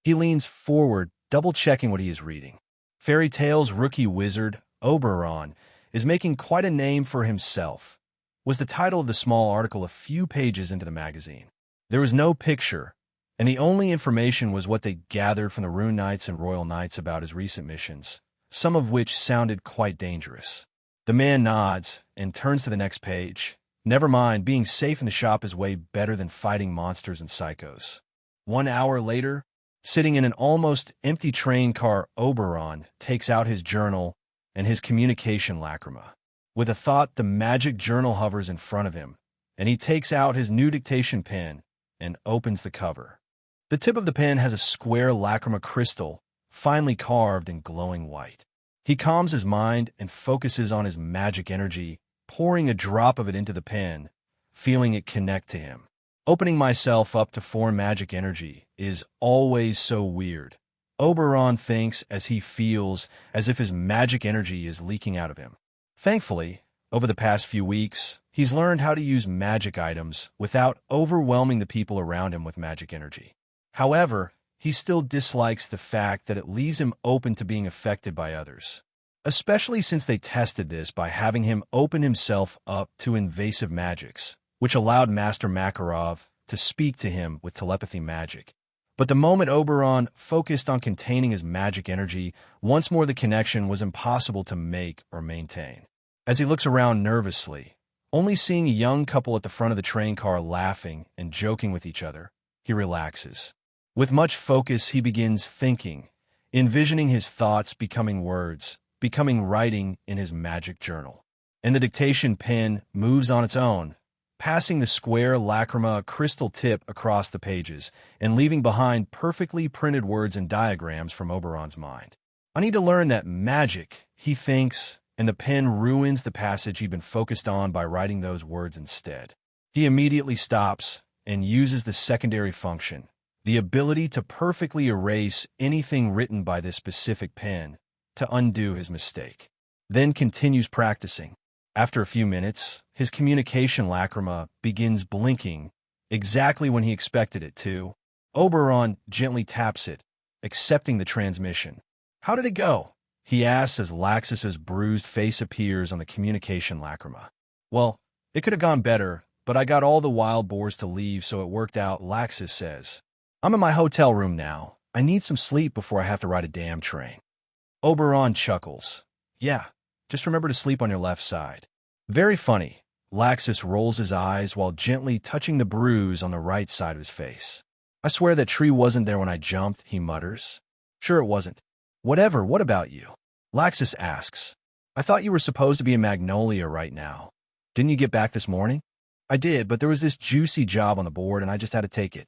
He leans forward, double-checking what he is reading. Fairy Tales rookie wizard, Oberon, is making quite a name for himself, was the title of the small article a few pages into the magazine. There was no picture, and the only information was what they gathered from the Rune Knights and Royal Knights about his recent missions, some of which sounded quite dangerous. The man nods and turns to the next page. Never mind, being safe in the shop is way better than fighting monsters and psychos. 1 hour later, sitting in an almost empty train car, Oberon takes out his journal and his communication lacrima. With a thought, the magic journal hovers in front of him, and he takes out his new dictation pen and opens the cover. The tip of the pen has a square lacrima crystal, finely carved in glowing white. He calms his mind and focuses on his magic energy, pouring a drop of it into the pen, feeling it connect to him. Opening myself up to foreign magic energy is always so weird, Oberon thinks as he feels as if his magic energy is leaking out of him. Thankfully, over the past few weeks, he's learned how to use magic items without overwhelming the people around him with magic energy. However, he still dislikes the fact that it leaves him open to being affected by others, especially since they tested this by having him open himself up to invasive magics, which allowed Master Makarov to speak to him with telepathy magic. But the moment Oberon focused on containing his magic energy, once more the connection was impossible to make or maintain. As he looks around nervously, only seeing a young couple at the front of the train car laughing and joking with each other, he relaxes. With much focus, he begins thinking, envisioning his thoughts becoming words, becoming writing in his magic journal. And the dictation pen moves on its own, passing the square lacrima crystal tip across the pages and leaving behind perfectly printed words and diagrams from Oberon's mind. I need to learn that magic, he thinks, and the pen ruins the passage he'd been focused on by writing those words instead. He immediately stops and uses the secondary function, the ability to perfectly erase anything written by this specific pen, to undo his mistake. Then continues practicing. After a few minutes, his communication lacrima begins blinking exactly when he expected it to. Oberon gently taps it, accepting the transmission. How did it go? He asks as Laxus's bruised face appears on the communication lacrima. Well, it could have gone better, but I got all the wild boars to leave, so it worked out, Laxus says. I'm in my hotel room now. I need some sleep before I have to ride a damn train. Oberon chuckles. Yeah, just remember to sleep on your left side. Very funny. Laxus rolls his eyes while gently touching the bruise on the right side of his face. I swear that tree wasn't there when I jumped, he mutters. Sure it wasn't. Whatever, what about you? Laxus asks. I thought you were supposed to be in Magnolia right now. Didn't you get back this morning? I did, but there was this juicy job on the board and I just had to take it.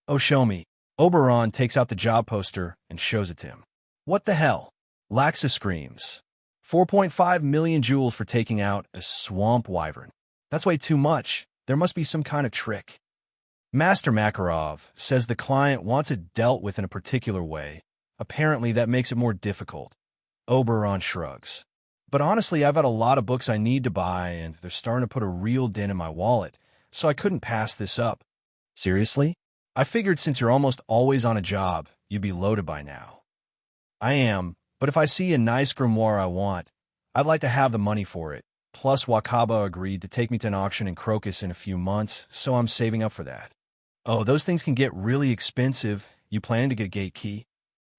Oh, show me. Oberon takes out the job poster and shows it to him. What the hell? Laxus screams. 4.5 million jewels for taking out a swamp wyvern. That's way too much. There must be some kind of trick. Master Makarov says the client wants it dealt with in a particular way. Apparently, that makes it more difficult. Oberon shrugs. But honestly, I've got a lot of books I need to buy, and they're starting to put a real dent in my wallet, so I couldn't pass this up. Seriously? I figured since you're almost always on a job, you'd be loaded by now. I am, but if I see a nice grimoire I want, I'd like to have the money for it. Plus, Wakaba agreed to take me to an auction in Crocus in a few months, so I'm saving up for that. Oh, those things can get really expensive. You planning to get a gate key?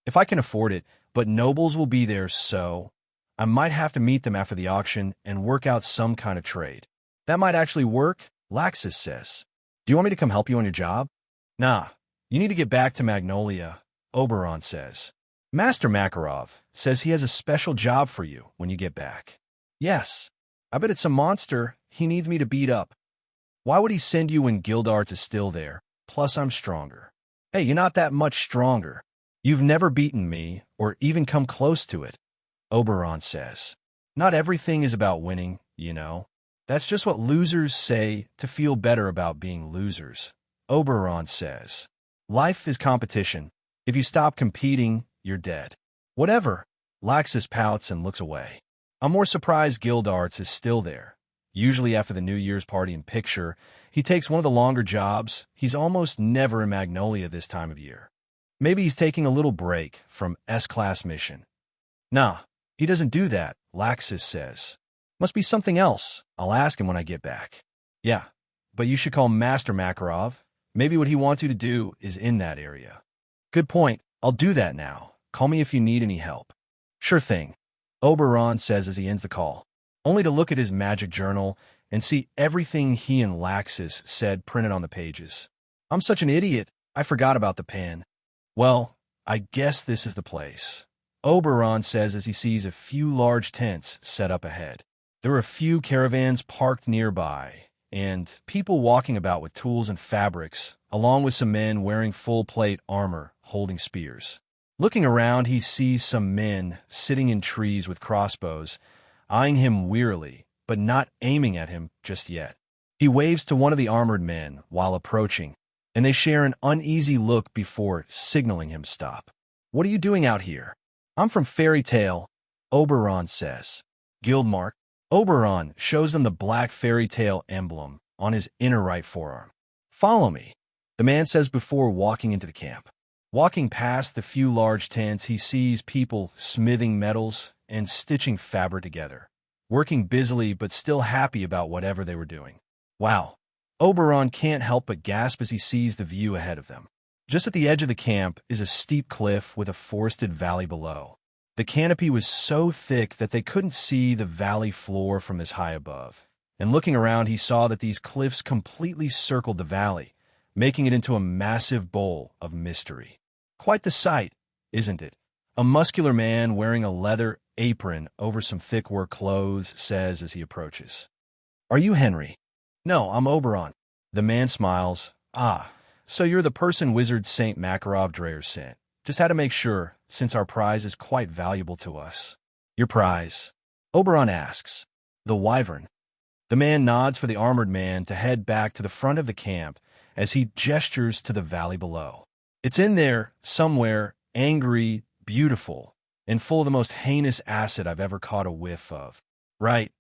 If I can afford it, but nobles will be there, so I might have to meet them after the auction and work out some kind of trade. That might actually work, Laxus says. Do you want me to come help you on your job? Nah, you need to get back to Magnolia, Oberon says. Master Makarov says he has a special job for you when you get back. Yes, I bet it's a monster he needs me to beat up. Why would he send you when Guildarts is still there? Plus, I'm stronger. Hey, you're not that much stronger. You've never beaten me or even come close to it, Oberon says. Not everything is about winning, you know. That's just what losers say to feel better about being losers, Oberon says. Life is competition. If you stop competing, you're dead. Whatever. Laxus pouts and looks away. I'm more surprised Guildarts is still there. Usually after the New Year's party and picture, he takes one of the longer jobs. He's almost never in Magnolia this time of year. Maybe he's taking a little break from S-Class mission. Nah, he doesn't do that, Laxus says. Must be something else. I'll ask him when I get back. Yeah, but you should call Master Makarov. Maybe what he wants you to do is in that area. Good point. I'll do that now. Call me if you need any help. Sure thing, Oberon says as he ends the call, only to look at his magic journal and see everything he and Laxus said printed on the pages. I'm such an idiot, I forgot about the pen. Well, I guess this is the place, Oberon says as he sees a few large tents set up ahead. There are a few caravans parked nearby, and people walking about with tools and fabrics, along with some men wearing full-plate armor holding spears. Looking around, he sees some men sitting in trees with crossbows, eyeing him wearily, but not aiming at him just yet. He waves to one of the armored men while approaching, and they share an uneasy look before signaling him stop. What are you doing out here? I'm from Fairy Tale, Oberon says. Guildmark. Oberon shows them the black Fairy Tale emblem on his inner right forearm. Follow me, the man says before walking into the camp. Walking past the few large tents, he sees people smithing metals and stitching fabric together, working busily but still happy about whatever they were doing. Wow. Oberon can't help but gasp as he sees the view ahead of them. Just at the edge of the camp is a steep cliff with a forested valley below. The canopy was so thick that they couldn't see the valley floor from this high above. And looking around, he saw that these cliffs completely circled the valley, making it into a massive bowl of mystery. Quite the sight, isn't it? A muscular man wearing a leather apron over some thick work clothes says as he approaches. Are you Henry? No, I'm Oberon. The man smiles. Ah, so you're the person Wizard St. Makarov Dreyer sent. Just had to make sure, since our prize is quite valuable to us. Your prize? Oberon asks. The wyvern. The man nods for the armored man to head back to the front of the camp as he gestures to the valley below. It's in there, somewhere, angry, beautiful, and full of the most heinous acid I've ever caught a whiff of. Right.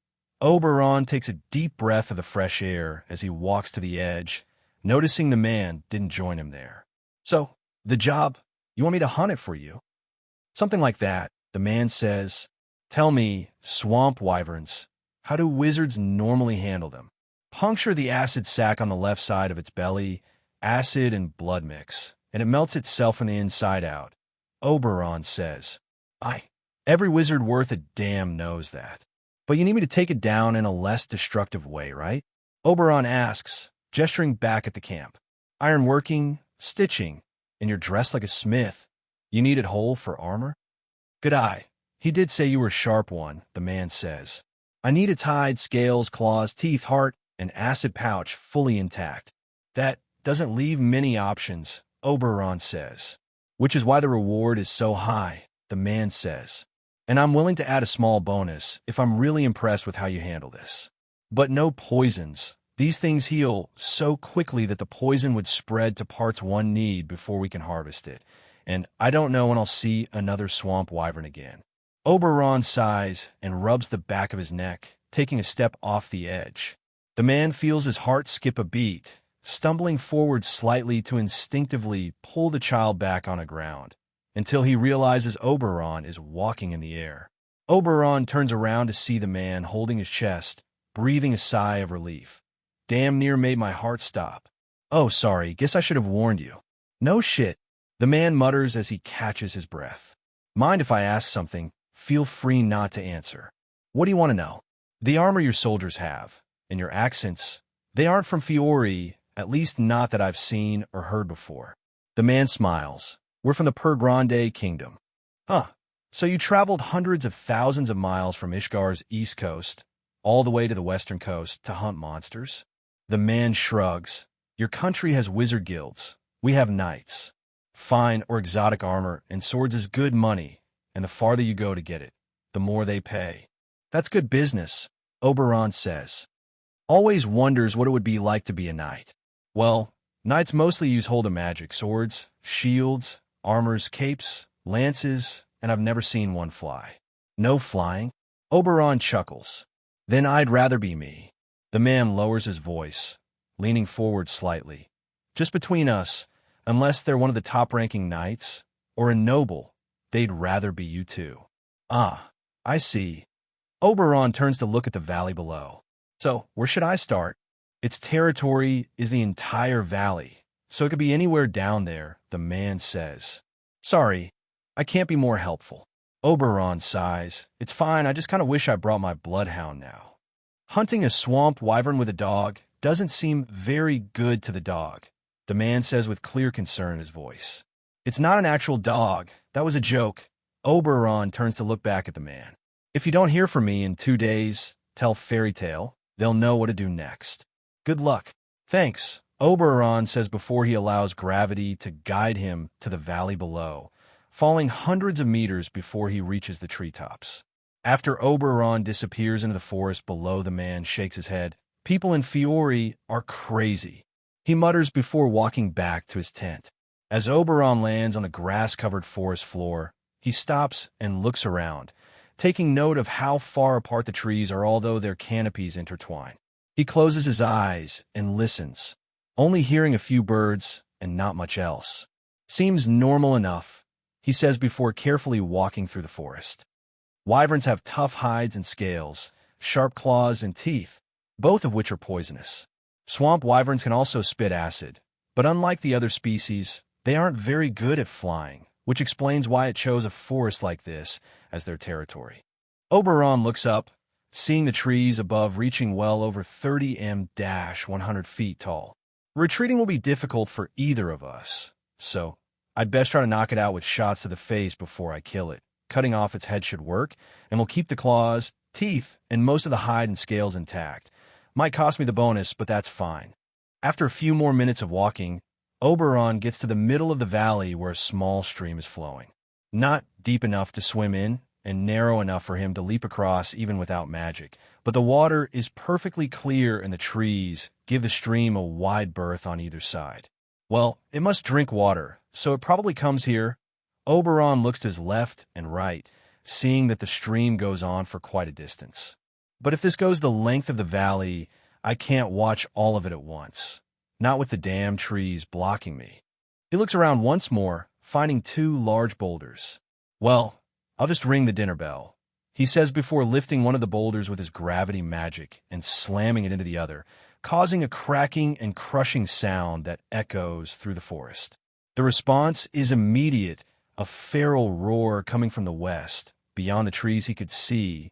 Oberon takes a deep breath of the fresh air as he walks to the edge, noticing the man didn't join him there. So, the job, you want me to hunt it for you? Something like that, the man says. Tell me, swamp wyverns, how do wizards normally handle them? Puncture the acid sac on the left side of its belly, acid and blood mix, and it melts itself from the inside out. Oberon says. Every wizard worth a damn knows that. But you need me to take it down in a less destructive way, right? Oberon asks, gesturing back at the camp. Ironworking, stitching, and you're dressed like a smith. You need it whole for armor? Good eye. He did say you were a sharp one, the man says. I need its hide, scales, claws, teeth, heart, and acid pouch fully intact. That doesn't leave many options, Oberon says. Which is why the reward is so high, the man says. And I'm willing to add a small bonus if I'm really impressed with how you handle this. But no poisons. These things heal so quickly that the poison would spread to parts one need before we can harvest it. And I don't know when I'll see another swamp wyvern again. Oberon sighs and rubs the back of his neck, taking a step off the edge. The man feels his heart skip a beat, stumbling forward slightly to instinctively pull the child back on the ground, until he realizes Oberon is walking in the air. Oberon turns around to see the man holding his chest, breathing a sigh of relief. Damn near made my heart stop. Oh, sorry, guess I should have warned you. No shit, the man mutters as he catches his breath. Mind if I ask something? Feel free not to answer. What do you want to know? The armor your soldiers have, and your accents, they aren't from Fiori, at least not that I've seen or heard before. The man smiles. We're from the Per Grande Kingdom. Huh, so you traveled hundreds of thousands of miles from Ishgar's east coast, all the way to the western coast, to hunt monsters? The man shrugs. Your country has wizard guilds. We have knights. Fine or exotic armor and swords is good money, and the farther you go to get it, the more they pay. That's good business, Oberon says. Always wonders what it would be like to be a knight. Well, knights mostly use hold of magic, swords, shields, armors, capes, lances, and I've never seen one fly. No flying? Oberon chuckles. Then I'd rather be me. The man lowers his voice, leaning forward slightly. Just between us, unless they're one of the top-ranking knights, or a noble, they'd rather be you too. Ah, I see. Oberon turns to look at the valley below. So, where should I start? Its territory is the entire valley, so it could be anywhere down there, the man says. Sorry, I can't be more helpful. Oberon sighs. It's fine, I just kind of wish I brought my bloodhound now. Hunting a swamp wyvern with a dog doesn't seem very good to the dog, the man says with clear concern in his voice. It's not an actual dog. That was a joke. Oberon turns to look back at the man. If you don't hear from me in 2 days, tell Fairy Tale. They'll know what to do next. Good luck. Thanks, Oberon says before he allows gravity to guide him to the valley below, falling hundreds of meters before he reaches the treetops. After Oberon disappears into the forest below, the man shakes his head. People in Fiori are crazy, he mutters before walking back to his tent. As Oberon lands on the grass-covered forest floor, he stops and looks around, taking note of how far apart the trees are, although their canopies intertwine. He closes his eyes and listens, only hearing a few birds and not much else. Seems normal enough, he says before carefully walking through the forest. Wyverns have tough hides and scales, sharp claws and teeth, both of which are poisonous. Swamp wyverns can also spit acid, but unlike the other species, they aren't very good at flying, which explains why it chose a forest like this as their territory. Oberon looks up, seeing the trees above reaching well over 30 100 feet tall. Retreating will be difficult for either of us, so I'd best try to knock it out with shots to the face before I kill it. Cutting off its head should work, and will keep the claws, teeth, and most of the hide and scales intact. Might cost me the bonus, but that's fine. After a few more minutes of walking, Oberon gets to the middle of the valley where a small stream is flowing. Not deep enough to swim in, and narrow enough for him to leap across even without magic, but the water is perfectly clear and the trees give the stream a wide berth on either side. Well, it must drink water, so it probably comes here. Oberon looks to his left and right, seeing that the stream goes on for quite a distance. But if this goes the length of the valley, I can't watch all of it at once, not with the damn trees blocking me. He looks around once more, finding 2 large boulders. Well, I'll just ring the dinner bell, he says before lifting one of the boulders with his gravity magic and slamming it into the other, causing a cracking and crushing sound that echoes through the forest. The response is immediate, a feral roar coming from the west, beyond the trees he could see,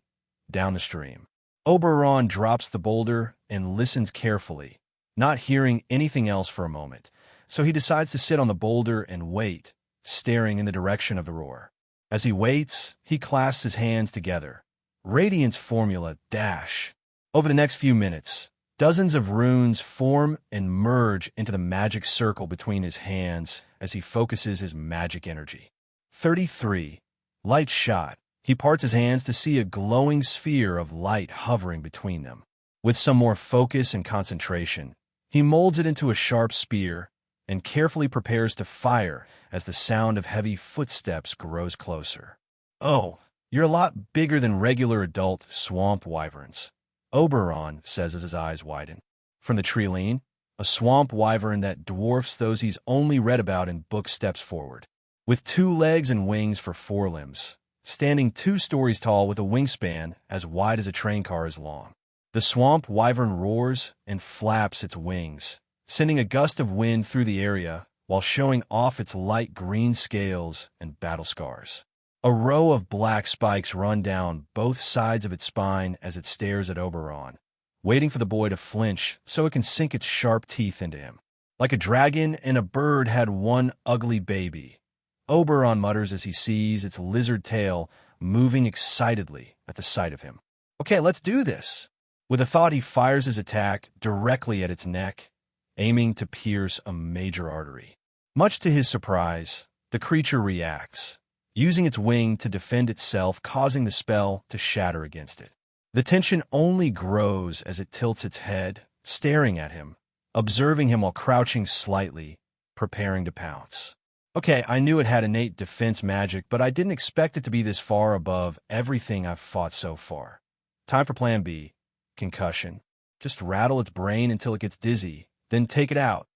down the stream. Oberon drops the boulder and listens carefully, not hearing anything else for a moment, so he decides to sit on the boulder and wait, staring in the direction of the roar. As he waits, he clasps his hands together. Radiance formula dash. Over the next few minutes, dozens of runes form and merge into the magic circle between his hands as he focuses his magic energy. 33. Light shot. He parts his hands to see a glowing sphere of light hovering between them. With some more focus and concentration, he molds it into a sharp spear and carefully prepares to fire as the sound of heavy footsteps grows closer. "Oh, you're a lot bigger than regular adult swamp wyverns," Oberon says as his eyes widen. From the treeline, a swamp wyvern that dwarfs those he's only read about in books steps forward. With 2 legs and wings for forelimbs, standing 2 stories tall with a wingspan as wide as a train car is long. The swamp wyvern roars and flaps its wings, sending a gust of wind through the area while showing off its light green scales and battle scars. A row of black spikes run down both sides of its spine as it stares at Oberon, waiting for the boy to flinch so it can sink its sharp teeth into him. Like a dragon and a bird had one ugly baby, Oberon mutters as he sees its lizard tail moving excitedly at the sight of him. "Okay, let's do this." With a thought, he fires his attack directly at its neck, aiming to pierce a major artery. Much to his surprise, the creature reacts, using its wing to defend itself, causing the spell to shatter against it. The tension only grows as it tilts its head, staring at him, observing him while crouching slightly, preparing to pounce. Okay, I knew it had innate defense magic, but I didn't expect it to be this far above everything I've fought so far. Time for plan B. Concussion. Just rattle its brain until it gets dizzy, then take it out.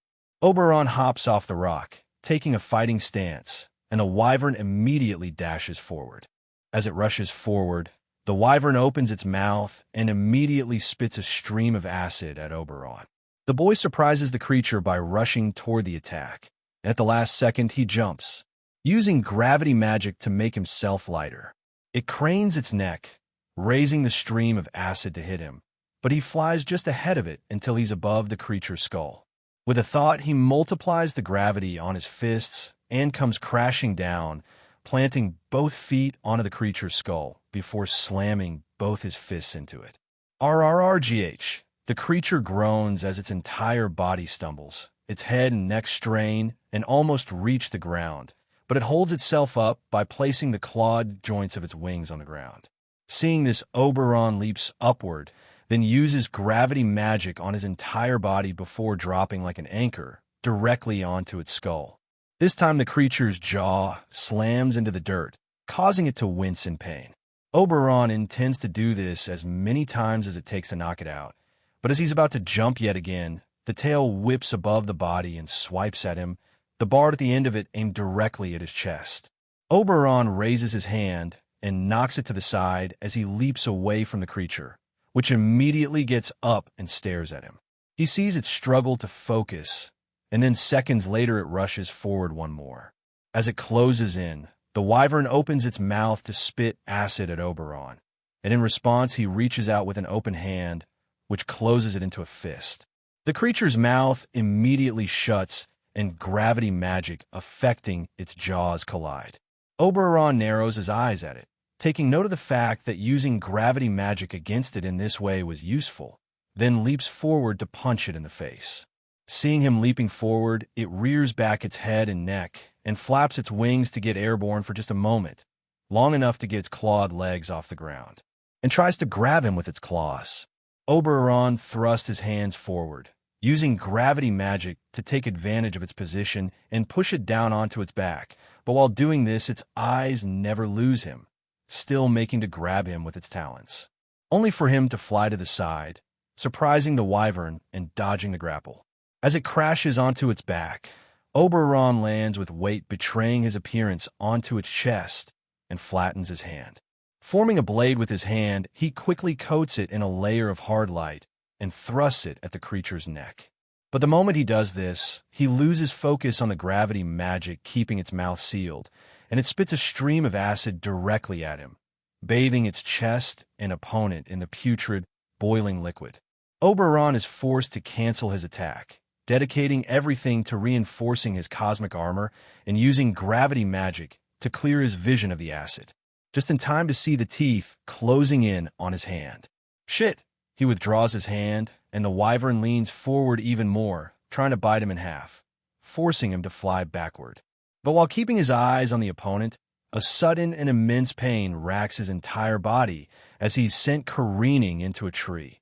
Oberon hops off the rock, taking a fighting stance, and a wyvern immediately dashes forward. As it rushes forward, the wyvern opens its mouth and immediately spits a stream of acid at Oberon. The boy surprises the creature by rushing toward the attack, and at the last second he jumps, using gravity magic to make himself lighter. It cranes its neck, raising the stream of acid to hit him, but he flies just ahead of it until he's above the creature's skull. With a thought, he multiplies the gravity on his fists and comes crashing down, planting both feet onto the creature's skull before slamming both his fists into it. RRRGH. The creature groans as its entire body stumbles. Its head and neck strain and almost reach the ground, but it holds itself up by placing the clawed joints of its wings on the ground. Seeing this, Oberon leaps upward, then uses gravity magic on his entire body before dropping like an anchor directly onto its skull. This time the creature's jaw slams into the dirt, causing it to wince in pain. Oberon intends to do this as many times as it takes to knock it out, but as he's about to jump yet again, the tail whips above the body and swipes at him, the bard at the end of it aimed directly at his chest. Oberon raises his hand and knocks it to the side as he leaps away from the creature, which immediately gets up and stares at him. He sees it struggle to focus, and then seconds later it rushes forward one more. As it closes in, the wyvern opens its mouth to spit acid at Oberon, and in response he reaches out with an open hand, which closes it into a fist. The creature's mouth immediately shuts, and gravity magic affecting its jaws collide. Oberon narrows his eyes at it, taking note of the fact that using gravity magic against it in this way was useful, then leaps forward to punch it in the face. Seeing him leaping forward, it rears back its head and neck and flaps its wings to get airborne for just a moment, long enough to get its clawed legs off the ground, and tries to grab him with its claws. Oberon thrusts his hands forward, using gravity magic to take advantage of its position and push it down onto its back, but while doing this, its eyes never lose him, still making to grab him with its talons, only for him to fly to the side, surprising the wyvern and dodging the grapple. As it crashes onto its back, Oberon lands with weight betraying his appearance onto its chest and flattens his hand. Forming a blade with his hand, he quickly coats it in a layer of hard light and thrusts it at the creature's neck. But the moment he does this, he loses focus on the gravity magic keeping its mouth sealed, and it spits a stream of acid directly at him, bathing its chest and opponent in the putrid, boiling liquid. Oberon is forced to cancel his attack, dedicating everything to reinforcing his cosmic armor and using gravity magic to clear his vision of the acid, just in time to see the teeth closing in on his hand. Shit! He withdraws his hand, and the wyvern leans forward even more, trying to bite him in half, forcing him to fly backward. But while keeping his eyes on the opponent, a sudden and immense pain racks his entire body as he's sent careening into a tree.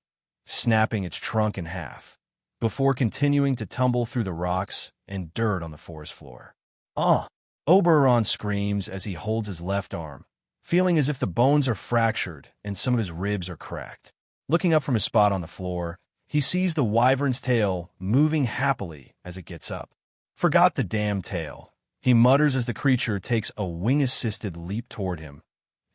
snapping its trunk in half, before continuing to tumble through the rocks and dirt on the forest floor. Ah! Oberon screams as he holds his left arm, feeling as if the bones are fractured and some of his ribs are cracked. Looking up from his spot on the floor, he sees the wyvern's tail moving happily as it gets up. Forgot the damn tail, he mutters as the creature takes a wing-assisted leap toward him,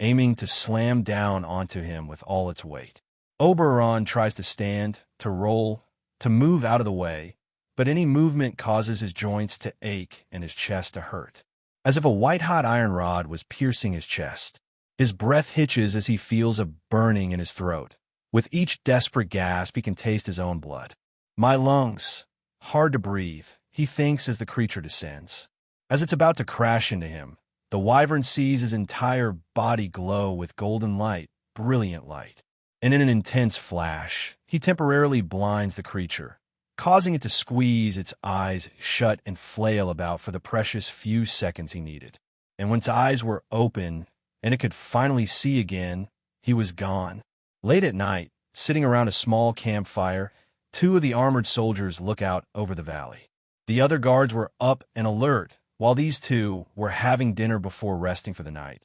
aiming to slam down onto him with all its weight. Oberon tries to stand, to roll, to move out of the way, but any movement causes his joints to ache and his chest to hurt, as if a white-hot iron rod was piercing his chest. His breath hitches as he feels a burning in his throat. With each desperate gasp, he can taste his own blood. My lungs. Hard to breathe, he thinks as the creature descends. As it's about to crash into him, the wyvern sees his entire body glow with golden light, brilliant light. And in an intense flash, he temporarily blinds the creature, causing it to squeeze its eyes shut and flail about for the precious few seconds he needed. And when its eyes were open and it could finally see again, he was gone. Late at night, sitting around a small campfire, two of the armored soldiers look out over the valley. The other guards were up and alert, while these two were having dinner before resting for the night,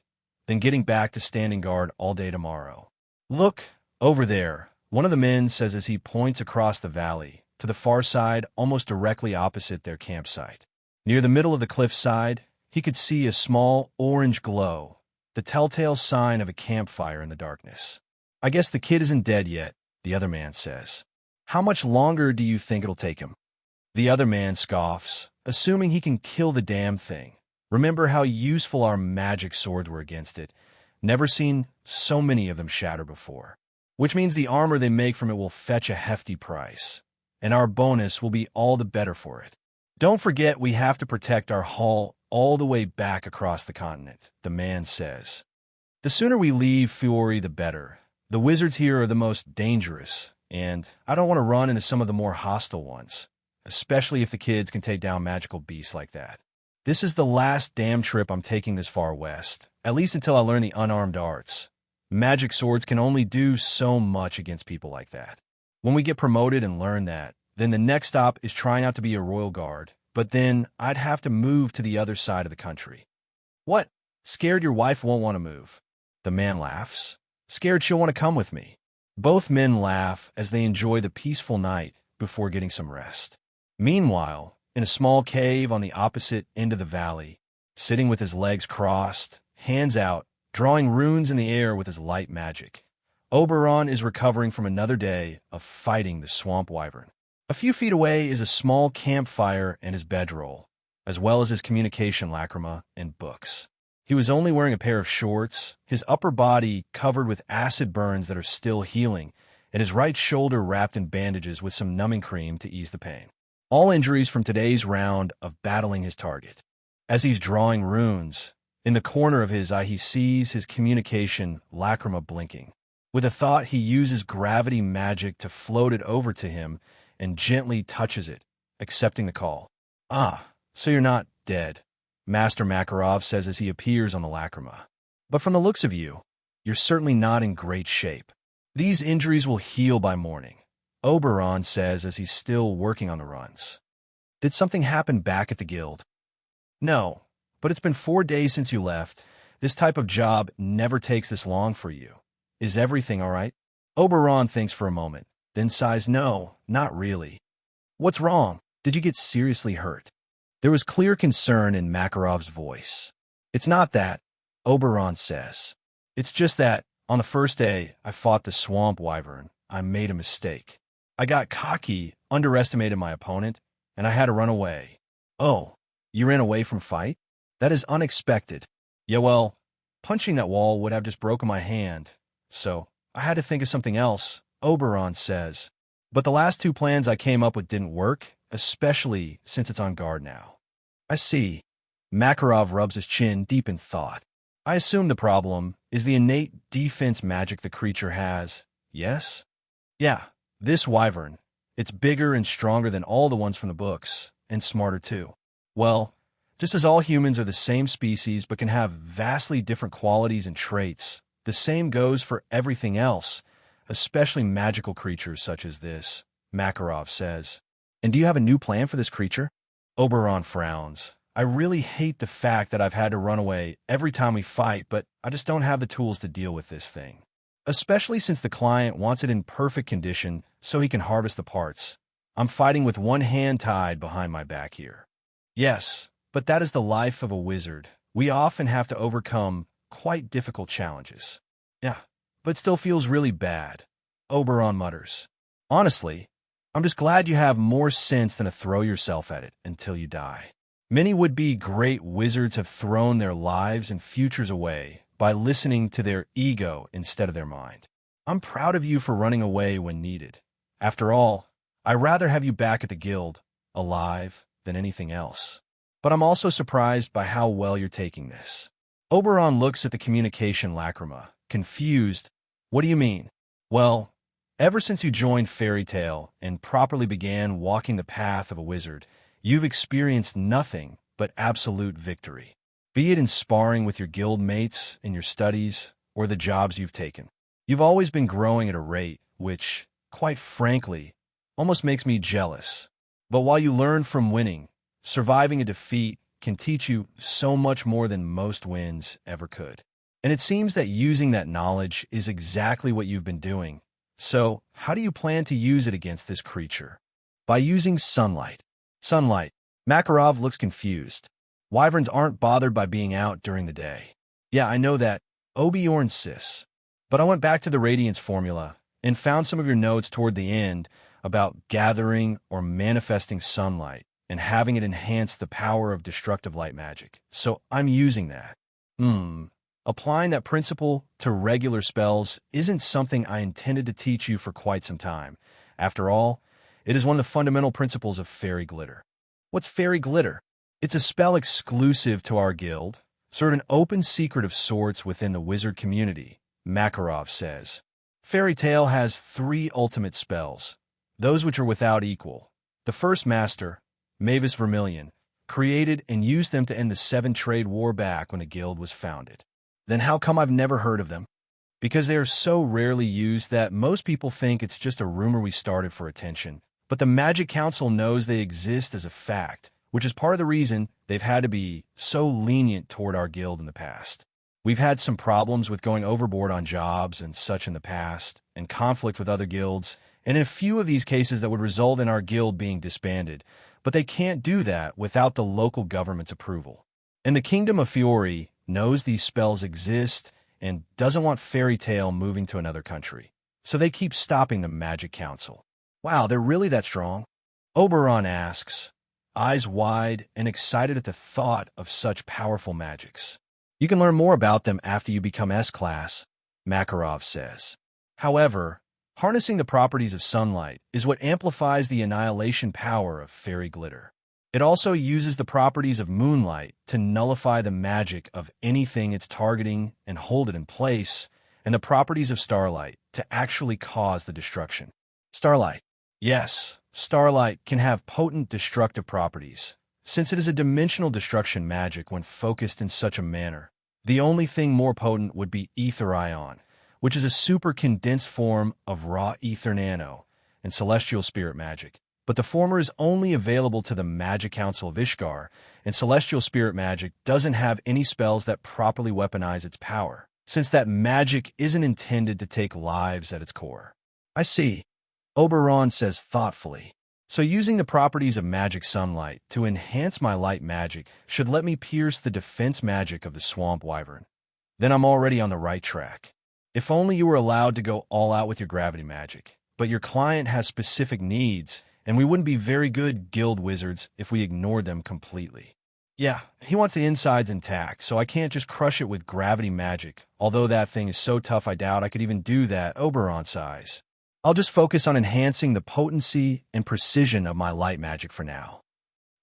then getting back to standing guard all day tomorrow. Look, over there, one of the men says as he points across the valley, to the far side, almost directly opposite their campsite. Near the middle of the cliffside, he could see a small orange glow, the telltale sign of a campfire in the darkness. I guess the kid isn't dead yet, the other man says. How much longer do you think it'll take him? The other man scoffs, assuming he can kill the damn thing. Remember how useful our magic swords were against it. Never seen so many of them shatter before. Which means the armor they make from it will fetch a hefty price, and our bonus will be all the better for it. Don't forget we have to protect our haul all the way back across the continent, the man says. The sooner we leave Fiori, the better. The wizards here are the most dangerous, and I don't want to run into some of the more hostile ones, especially if the kids can take down magical beasts like that. This is the last damn trip I'm taking this far west, at least until I learn the unarmed arts. Magic swords can only do so much against people like that. When we get promoted and learn that, then the next stop is trying out to be a royal guard, but then I'd have to move to the other side of the country. What? Scared your wife won't want to move? The man laughs. Scared she'll want to come with me. Both men laugh as they enjoy the peaceful night before getting some rest. Meanwhile, in a small cave on the opposite end of the valley, sitting with his legs crossed, hands out, drawing runes in the air with his light magic, Oberon is recovering from another day of fighting the swamp wyvern. A few feet away is a small campfire and his bedroll, as well as his communication lacrima and books. He was only wearing a pair of shorts, his upper body covered with acid burns that are still healing, and his right shoulder wrapped in bandages with some numbing cream to ease the pain. All injuries from today's round of battling his target. As he's drawing runes, in the corner of his eye he sees his communication lacrima blinking. With a thought, he uses gravity magic to float it over to him and gently touches it, accepting the call. Ah, so you're not dead, Master Makarov says as he appears on the lacrima. But from the looks of you, you're certainly not in great shape. These injuries will heal by morning, Oberon says as he's still working on the runs. Did something happen back at the guild? No, but it's been 4 days since you left. This type of job never takes this long for you. Is everything all right? Oberon thinks for a moment, then sighs, no, not really. What's wrong? Did you get seriously hurt? There was clear concern in Makarov's voice. It's not that, Oberon says. It's just that, on the first day I fought the swamp wyvern, I made a mistake. I got cocky, underestimated my opponent, and I had to run away. Oh, you ran away from fight? That is unexpected. Yeah, well, punching that wall would have just broken my hand, so I had to think of something else, Oberon says. But the last two plans I came up with didn't work, especially since it's on guard now. I see. Makarov rubs his chin deep in thought. I assume the problem is the innate defense magic the creature has, yes? Yeah, this wyvern. It's bigger and stronger than all the ones from the books, and smarter too. Well, just as all humans are the same species but can have vastly different qualities and traits, the same goes for everything else. especially magical creatures such as this, Makarov says. And do you have a new plan for this creature? Oberon frowns. I really hate the fact that I've had to run away every time we fight, but I just don't have the tools to deal with this thing. Especially since the client wants it in perfect condition so he can harvest the parts. I'm fighting with one hand tied behind my back here. Yes, but that is the life of a wizard. We often have to overcome quite difficult challenges. Yeah, but still feels really bad, Oberon mutters. Honestly, I'm just glad you have more sense than to throw yourself at it until you die. Many would-be great wizards have thrown their lives and futures away by listening to their ego instead of their mind. I'm proud of you for running away when needed. After all, I'd rather have you back at the guild, alive, than anything else. But I'm also surprised by how well you're taking this. Oberon looks at the communication lacrima, confused. What do you mean? Well, ever since you joined Fairy Tale and properly began walking the path of a wizard, you've experienced nothing but absolute victory. Be it in sparring with your guild mates, in your studies, or the jobs you've taken. You've always been growing at a rate which, quite frankly, almost makes me jealous. But while you learn from winning, surviving a defeat can teach you so much more than most wins ever could. And it seems that using that knowledge is exactly what you've been doing. So, how do you plan to use it against this creature? By using sunlight. Sunlight. Makarov looks confused. Wyverns aren't bothered by being out during the day. Yeah, I know that. Oberon insists. But I went back to the Radiance formula and found some of your notes toward the end about gathering or manifesting sunlight and having it enhance the power of destructive light magic. So I'm using that. Applying that principle to regular spells isn't something I intended to teach you for quite some time. After all, it is one of the fundamental principles of fairy glitter. What's fairy glitter? It's a spell exclusive to our guild, sort of an open secret of sorts within the wizard community, Makarov says. Fairy Tale has 3 ultimate spells, those which are without equal. The first master, Mavis Vermilion, created and used them to end the 7 trade war back when the guild was founded. Then how come I've never heard of them? Because they are so rarely used that most people think it's just a rumor we started for attention. But the Magic Council knows they exist as a fact, which is part of the reason they've had to be so lenient toward our guild in the past. We've had some problems with going overboard on jobs and such in the past, and conflict with other guilds, and in a few of these cases that would result in our guild being disbanded. But they can't do that without the local government's approval. And the Kingdom of Fiori knows these spells exist and doesn't want Fairy Tale moving to another country. So they keep stopping the Magic Council. Wow, they're really that strong? Oberon asks, eyes wide and excited at the thought of such powerful magics. You can learn more about them after you become S-Class, Makarov says. However, harnessing the properties of sunlight is what amplifies the annihilation power of fairy glitter. It also uses the properties of moonlight to nullify the magic of anything it's targeting and hold it in place, and the properties of starlight to actually cause the destruction. Starlight. Yes, starlight can have potent destructive properties, since it is a dimensional destruction magic when focused in such a manner. The only thing more potent would be ether ion, which is a super condensed form of raw ether nano and celestial spirit magic. But the former is only available to the Magic Council of Ishgard, and celestial spirit magic doesn't have any spells that properly weaponize its power, since that magic isn't intended to take lives at its core. I see, Oberon says thoughtfully. So using the properties of magic sunlight to enhance my light magic should let me pierce the defense magic of the swamp wyvern. Then I'm already on the right track. If only you were allowed to go all out with your gravity magic. But your client has specific needs, and we wouldn't be very good guild wizards if we ignored them completely. Yeah, he wants the insides intact, so I can't just crush it with gravity magic, although that thing is so tough I doubt I could even do that Oberon size. I'll just focus on enhancing the potency and precision of my light magic for now.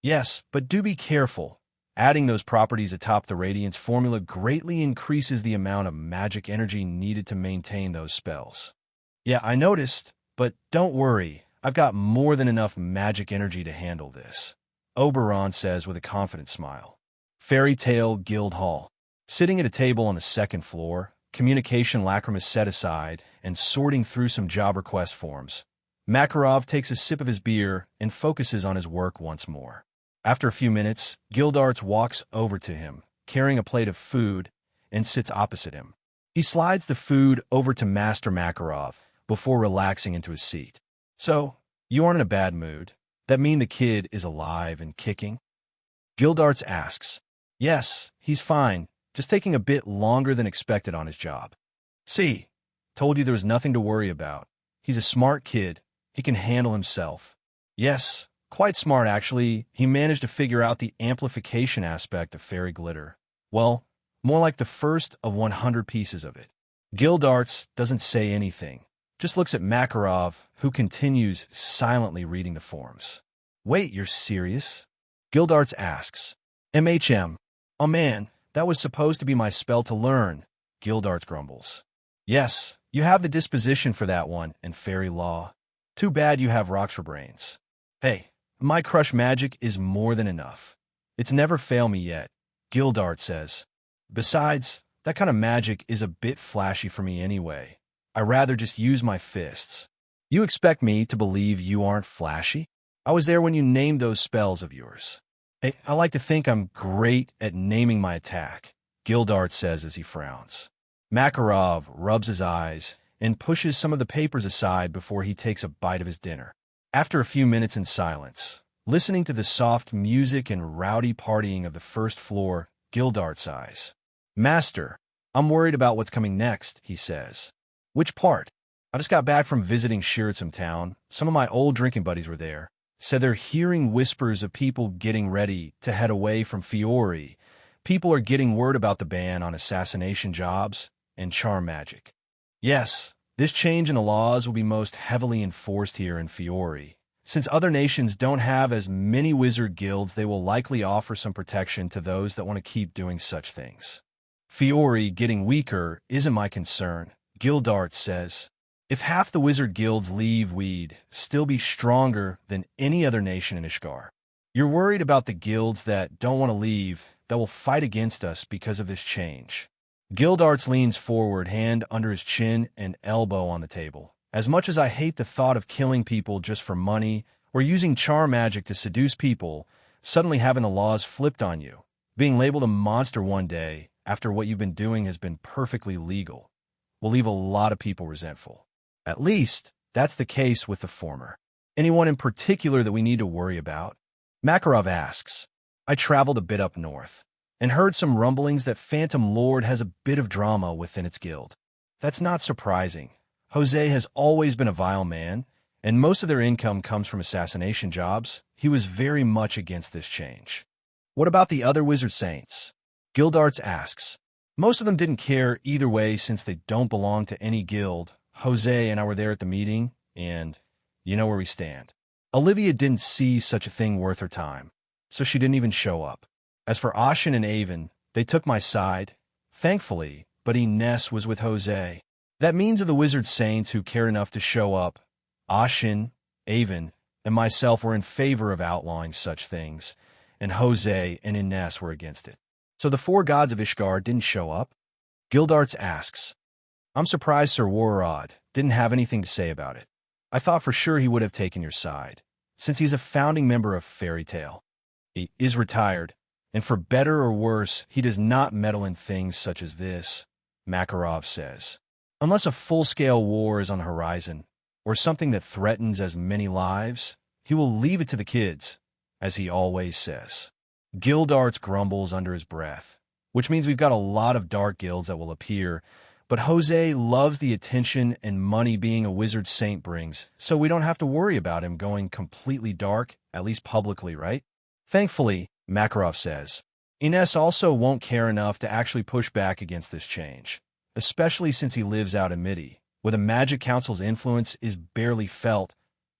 Yes, but do be careful. Adding those properties atop the Radiance formula greatly increases the amount of magic energy needed to maintain those spells. Yeah, I noticed, but don't worry. I've got more than enough magic energy to handle this, Oberon says with a confident smile. Fairy Tale Guild Hall. Sitting at a table on the 2nd floor, communication lacrimus set aside, and sorting through some job request forms, Makarov takes a sip of his beer and focuses on his work once more. After a few minutes, Gildarts walks over to him, carrying a plate of food, and sits opposite him. He slides the food over to Master Makarov before relaxing into his seat. "So, you aren't in a bad mood? That mean the kid is alive and kicking?" Gildarts asks. "Yes, he's fine, just taking a bit longer than expected on his job." "See, told you there was nothing to worry about. He's a smart kid. He can handle himself." "Yes, quite smart actually. He managed to figure out the amplification aspect of fairy glitter. Well, more like the first of 100 pieces of it." Gildarts doesn't say anything, just looks at Makarov, who continues silently reading the forms. "Wait, you're serious?" Gildarts asks. "MHM. Oh man, that was supposed to be my spell to learn," Gildarts grumbles. "Yes, you have the disposition for that one and fairy law. Too bad you have rocks for brains. Hey, my crush magic is more than enough. It's never failed me yet," Gildart says. "Besides, that kind of magic is a bit flashy for me anyway. I rather just use my fists." "You expect me to believe you aren't flashy? I was there when you named those spells of yours." "Hey, I like to think I'm great at naming my attack," Gildart says as he frowns. Makarov rubs his eyes and pushes some of the papers aside before he takes a bite of his dinner. After a few minutes in silence, listening to the soft music and rowdy partying of the first floor, Gildart sighs. "Master, I'm worried about what's coming next," he says. "Which part?" "I just got back from visiting Shiritsum town. Some of my old drinking buddies were there. Said they're hearing whispers of people getting ready to head away from Fiore. People are getting word about the ban on assassination jobs and charm magic. Yes, this change in the laws will be most heavily enforced here in Fiore. Since other nations don't have as many wizard guilds, they will likely offer some protection to those that want to keep doing such things. Fiore getting weaker isn't my concern," Gildart says. "If half the wizard guilds leave, we'd still be stronger than any other nation in Ishgard. You're worried about the guilds that don't want to leave, that will fight against us because of this change." Gildarts leans forward, hand under his chin and elbow on the table. "As much as I hate the thought of killing people just for money or using charm magic to seduce people, suddenly having the laws flipped on you, being labeled a monster one day after what you've been doing has been perfectly legal, will leave a lot of people resentful. At least, that's the case with the former. Anyone in particular that we need to worry about?" Makarov asks. "I traveled a bit up north and heard some rumblings that Phantom Lord has a bit of drama within its guild. That's not surprising. Jose has always been a vile man, and most of their income comes from assassination jobs. He was very much against this change." "What about the other wizard saints?" Gildarts asks. "Most of them didn't care either way since they don't belong to any guild. Jose and I were there at the meeting, and you know where we stand." Olivia didn't see such a thing worth her time, so she didn't even show up. As for Ashen and Avon, they took my side, thankfully, but Ines was with Jose. That means of the wizard saints who cared enough to show up, Ashen, Avon, and myself were in favor of outlawing such things, and Jose and Ines were against it. "So the four gods of Ishgard didn't show up?" Gildarts asks. "I'm surprised Sir Warrod didn't have anything to say about it. I thought for sure he would have taken your side, since he's a founding member of Fairy Tale. He is retired, and for better or worse, he does not meddle in things such as this," Makarov says. "Unless a full-scale war is on the horizon, or something that threatens as many lives, he will leave it to the kids, as he always says." Gildarts grumbles under his breath, which means we've got a lot of dark guilds that will appear, but Jose loves the attention and money being a wizard saint brings, so we don't have to worry about him going completely dark, at least publicly, right? "Thankfully," Makarov says. "Ines also won't care enough to actually push back against this change, especially since he lives out in Midi, where the Magic Council's influence is barely felt,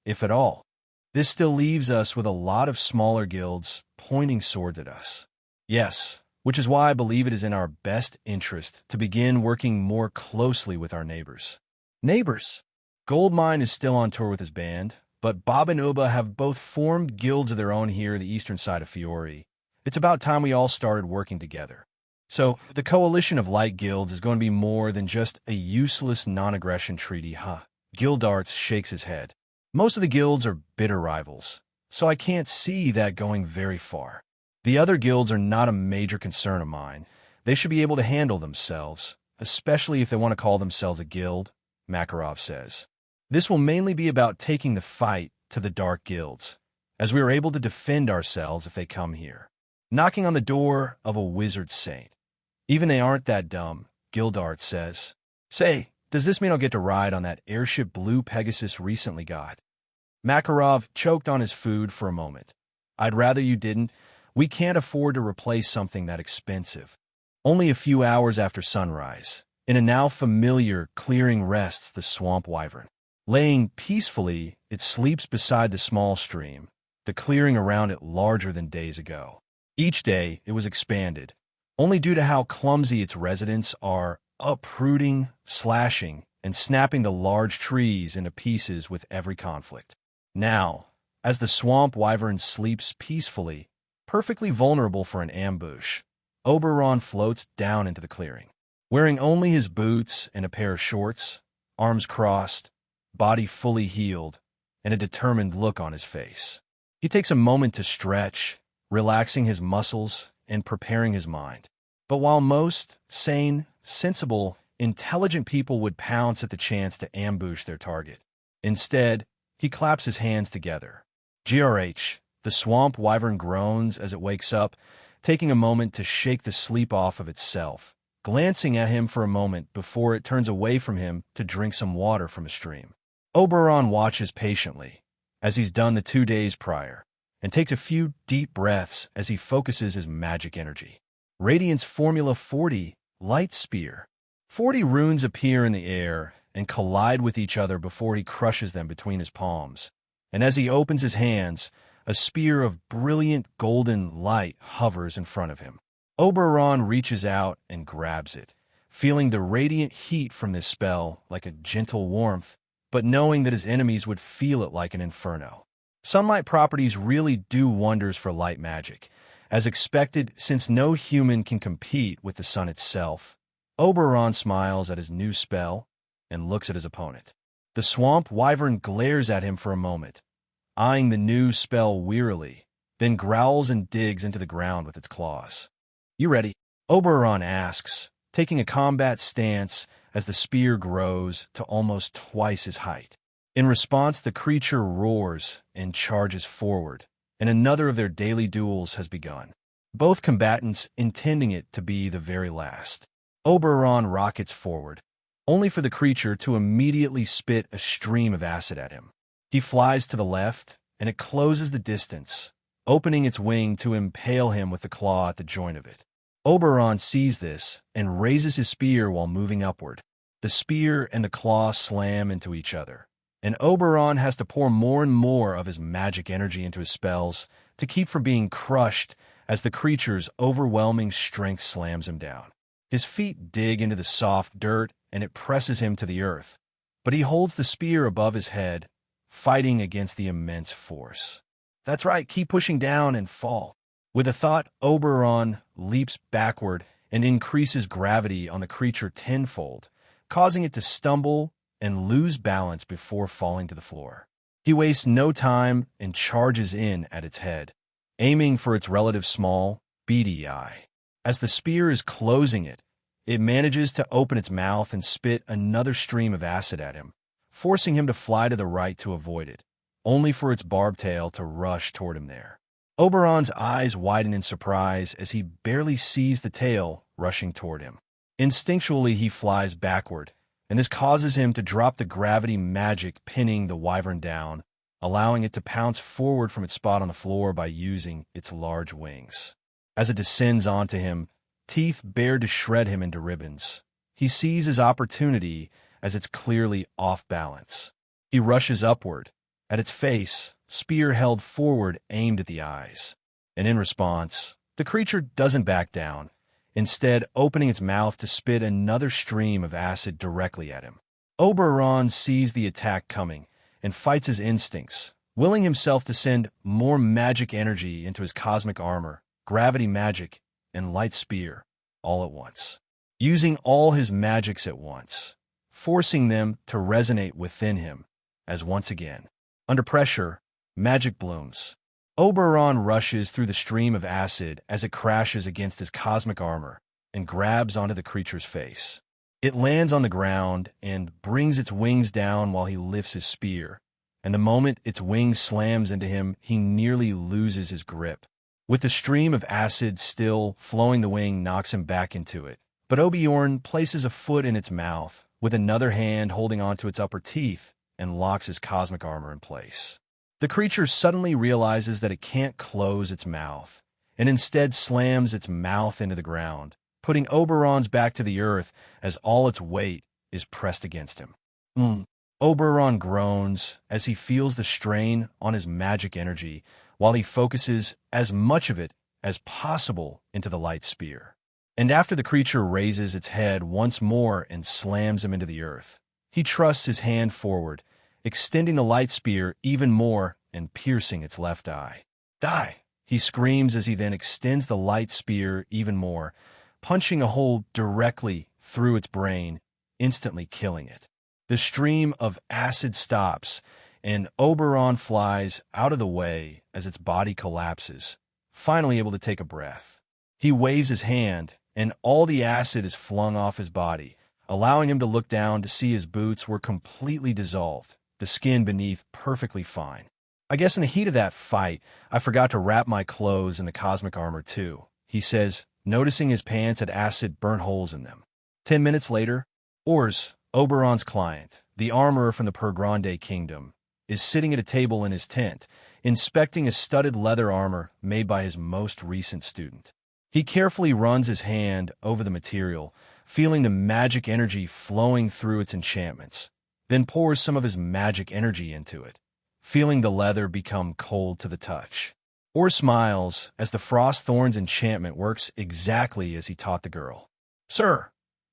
if at all. This still leaves us with a lot of smaller guilds pointing swords at us. Yes, which is why I believe it is in our best interest to begin working more closely with our neighbors." Neighbors? Goldmine is still on tour with his band, but Bob and Uba have both formed guilds of their own here in the eastern side of Fiore. It's about time we all started working together. So, the coalition of light guilds is going to be more than just a useless non-aggression treaty, huh? Gildarts shakes his head. Most of the guilds are bitter rivals, so I can't see that going very far. The other guilds are not a major concern of mine. They should be able to handle themselves, especially if they want to call themselves a guild, Makarov says. This will mainly be about taking the fight to the dark guilds, as we are able to defend ourselves if they come here. Knocking on the door of a wizard saint. Even they aren't that dumb, Gildart says. Say, does this mean I'll get to ride on that airship Blue Pegasus recently got? Makarov choked on his food for a moment. I'd rather you didn't. We can't afford to replace something that expensive. Only a few hours after sunrise, in a now familiar clearing rests the swamp wyvern. Laying peacefully, it sleeps beside the small stream, the clearing around it larger than days ago. Each day, it was expanded, only due to how clumsy its residents are uprooting, slashing, and snapping the large trees into pieces with every conflict. Now, as the swamp wyvern sleeps peacefully, perfectly vulnerable for an ambush, Oberon floats down into the clearing. Wearing only his boots and a pair of shorts, arms crossed, body fully healed, and a determined look on his face. He takes a moment to stretch, relaxing his muscles and preparing his mind. But while most sane, sensible, intelligent people would pounce at the chance to ambush their target, instead, he claps his hands together. GRH, the swamp wyvern groans as it wakes up, taking a moment to shake the sleep off of itself, glancing at him for a moment before it turns away from him to drink some water from a stream. Oberon watches patiently, as he's done the 2 days prior, and takes a few deep breaths as he focuses his magic energy. Radiance Formula 40, Light Spear. 40 runes appear in the air and collide with each other before he crushes them between his palms. And as he opens his hands, a spear of brilliant golden light hovers in front of him. Oberon reaches out and grabs it, feeling the radiant heat from this spell like a gentle warmth, but knowing that his enemies would feel it like an inferno. Sunlight properties really do wonders for light magic, as expected since no human can compete with the sun itself. Oberon smiles at his new spell and looks at his opponent. The swamp wyvern glares at him for a moment, eyeing the new spell wearily, then growls and digs into the ground with its claws. You ready? Oberon asks, taking a combat stance as the spear grows to almost twice his height. In response, the creature roars and charges forward, and another of their daily duels has begun, both combatants intending it to be the very last. Oberon rockets forward, only for the creature to immediately spit a stream of acid at him. He flies to the left, and it closes the distance, opening its wing to impale him with the claw at the joint of it. Oberon sees this and raises his spear while moving upward. The spear and the claw slam into each other, and Oberon has to pour more and more of his magic energy into his spells to keep from being crushed as the creature's overwhelming strength slams him down. His feet dig into the soft dirt, and it presses him to the earth, but he holds the spear above his head, fighting against the immense force. That's right, keep pushing down and fall. With a thought, Oberon leaps backward and increases gravity on the creature tenfold, causing it to stumble and lose balance before falling to the floor. He wastes no time and charges in at its head, aiming for its relative small, beady eye. As the spear is closing it, it manages to open its mouth and spit another stream of acid at him, forcing him to fly to the right to avoid it, only for its barbed tail to rush toward him there. Oberon's eyes widen in surprise as he barely sees the tail rushing toward him. Instinctually, he flies backward, and this causes him to drop the gravity magic pinning the wyvern down, allowing it to pounce forward from its spot on the floor by using its large wings. As it descends onto him, teeth bared to shred him into ribbons, he sees his opportunity as it's clearly off balance. He rushes upward, at its face, spear held forward aimed at the eyes. And in response, the creature doesn't back down, instead opening its mouth to spit another stream of acid directly at him. Oberon sees the attack coming and fights his instincts, willing himself to send more magic energy into his cosmic armor, gravity magic, and light spear, all at once, using all his magics at once, forcing them to resonate within him as once again, under pressure, magic blooms. Oberon rushes through the stream of acid as it crashes against his cosmic armor and grabs onto the creature's face. It lands on the ground and brings its wings down while he lifts his spear, and the moment its wing slams into him, he nearly loses his grip. With the stream of acid still flowing, the wing knocks him back into it, but Oberon places a foot in its mouth, with another hand holding onto its upper teeth, and locks his cosmic armor in place. The creature suddenly realizes that it can't close its mouth, and instead slams its mouth into the ground, putting Oberon's back to the earth as all its weight is pressed against him. Oberon groans as he feels the strain on his magic energy while he focuses as much of it as possible into the light spear. And after the creature raises its head once more and slams him into the earth, he thrusts his hand forward, extending the light spear even more and piercing its left eye. Die! He screams as he then extends the light spear even more, punching a hole directly through its brain, instantly killing it. The stream of acid stops, and Oberon flies out of the way as its body collapses, finally able to take a breath. He waves his hand, and all the acid is flung off his body, allowing him to look down to see his boots were completely dissolved, the skin beneath perfectly fine. I guess in the heat of that fight, I forgot to wrap my clothes in the cosmic armor too, he says, noticing his pants had acid burnt holes in them. 10 minutes later, Ors, Oberon's client, the armorer from the prodigy kingdom, is sitting at a table in his tent, inspecting a studded leather armor made by his most recent student. He carefully runs his hand over the material, feeling the magic energy flowing through its enchantments, then pours some of his magic energy into it, feeling the leather become cold to the touch. Or smiles as the Frost Thorn's enchantment works exactly as he taught the girl. Sir!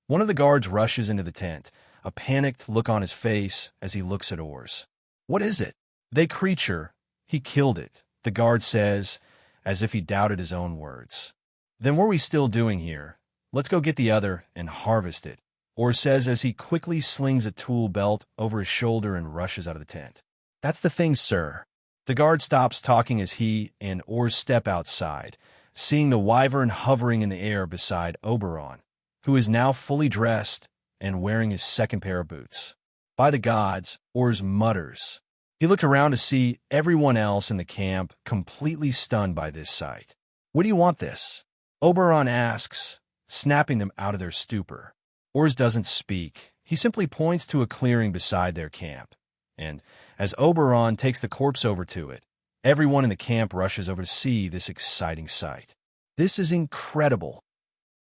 One of the guards rushes into the tent, a panicked look on his face as he looks at Ors. What is it? They creature. He killed it, the guard says, as if he doubted his own words. Then what are we still doing here? Let's go get the other and harvest it, Ors says as he quickly slings a tool belt over his shoulder and rushes out of the tent. That's the thing, sir. The guard stops talking as he and Ors step outside, seeing the wyvern hovering in the air beside Oberon, who is now fully dressed and wearing his second pair of boots. By the gods, Ors mutters. He looked around to see everyone else in the camp completely stunned by this sight. What do you want this? Oberon asks, snapping them out of their stupor. Ors doesn't speak. He simply points to a clearing beside their camp. And as Oberon takes the corpse over to it, everyone in the camp rushes over to see this exciting sight. This is incredible,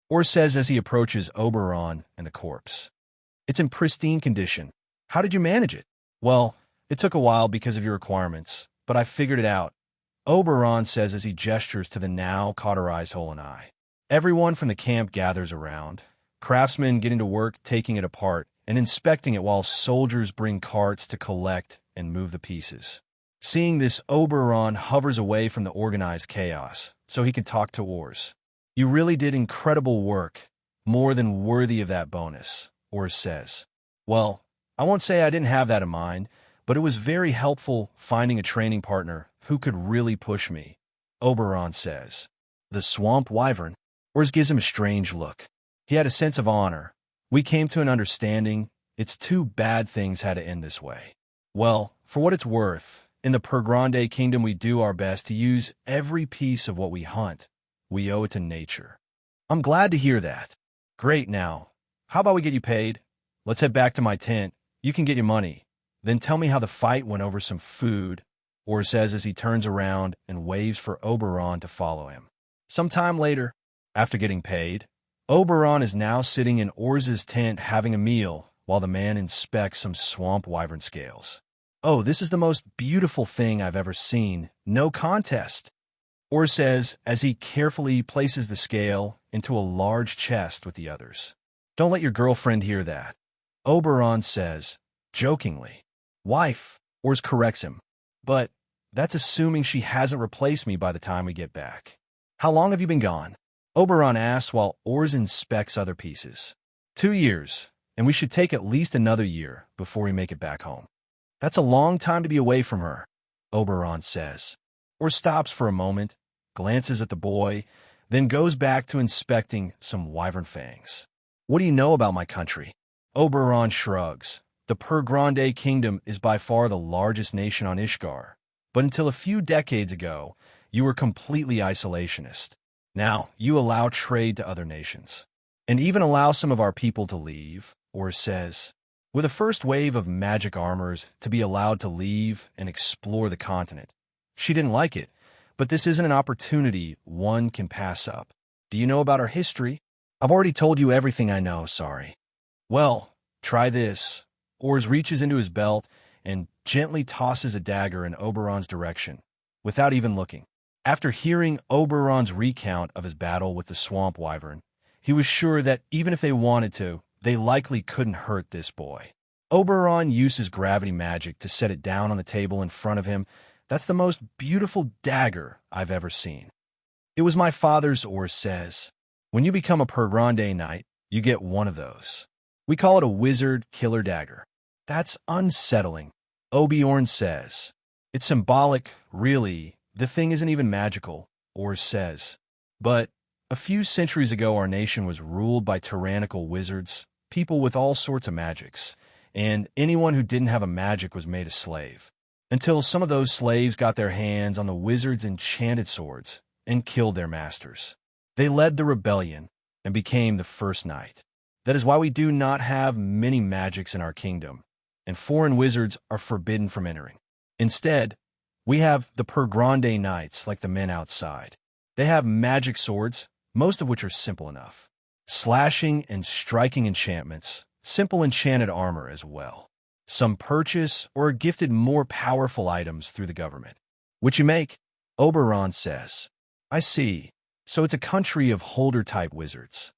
Ors says as he approaches Oberon and the corpse. It's in pristine condition. How did you manage it? Well, it took a while because of your requirements, but I figured it out, Oberon says as he gestures to the now cauterized hole in eye. Everyone from the camp gathers around, craftsmen getting to work taking it apart and inspecting it while soldiers bring carts to collect and move the pieces. Seeing this, Oberon hovers away from the organized chaos so he can talk to Ors. You really did incredible work, more than worthy of that bonus, Ors says. Well, I won't say I didn't have that in mind, but it was very helpful finding a training partner who could really push me, Oberon says. The swamp wyvern? Ors gives him a strange look. He had a sense of honor. We came to an understanding. It's too bad things had to end this way. Well, for what it's worth, in the prodigy kingdom we do our best to use every piece of what we hunt. We owe it to nature. I'm glad to hear that. Great now. How about we get you paid? Let's head back to my tent. You can get your money. Then tell me how the fight went over some food, Ors says as he turns around and waves for Oberon to follow him. Sometime later, after getting paid, Oberon is now sitting in Ors's tent having a meal while the man inspects some swamp wyvern scales. Oh, this is the most beautiful thing I've ever seen. No contest, Ors says as he carefully places the scale into a large chest with the others. Don't let your girlfriend hear that, Oberon says, jokingly. Wife, Ors corrects him. But that's assuming she hasn't replaced me by the time we get back. How long have you been gone? Oberon asks while Ors inspects other pieces. 2 years, and we should take at least another year before we make it back home. That's a long time to be away from her, Oberon says. Ors stops for a moment, glances at the boy, then goes back to inspecting some wyvern fangs. What do you know about my country? Oberon shrugs. The Per Grande Kingdom is by far the largest nation on Ishgard, but until a few decades ago, you were completely isolationist. Now, you allow trade to other nations, and even allow some of our people to leave, Ors says. With a first wave of magic armors to be allowed to leave and explore the continent. She didn't like it, but this isn't an opportunity one can pass up. Do you know about our history? I've already told you everything I know, sorry. Well, try this. Ors reaches into his belt and gently tosses a dagger in Oberon's direction, without even looking. After hearing Oberon's recount of his battle with the swamp wyvern, he was sure that even if they wanted to, they likely couldn't hurt this boy. Oberon uses gravity magic to set it down on the table in front of him. That's the most beautiful dagger I've ever seen. It was my father's, Ors says. When you become a Per Grande Knight, you get one of those. We call it a wizard killer dagger. That's unsettling, Oberon says. It's symbolic, really. The thing isn't even magical, Ors says. But a few centuries ago, our nation was ruled by tyrannical wizards, people with all sorts of magics, and anyone who didn't have a magic was made a slave. Until some of those slaves got their hands on the wizard's enchanted swords and killed their masters. They led the rebellion and became the first knight. That is why we do not have many magics in our kingdom, and foreign wizards are forbidden from entering. Instead, we have the Per Grande Knights like the men outside. They have magic swords, most of which are simple enough. Slashing and striking enchantments, simple enchanted armor as well. Some purchase or are gifted more powerful items through the government. Which you make, Oberon says. I see. So it's a country of holder-type wizards.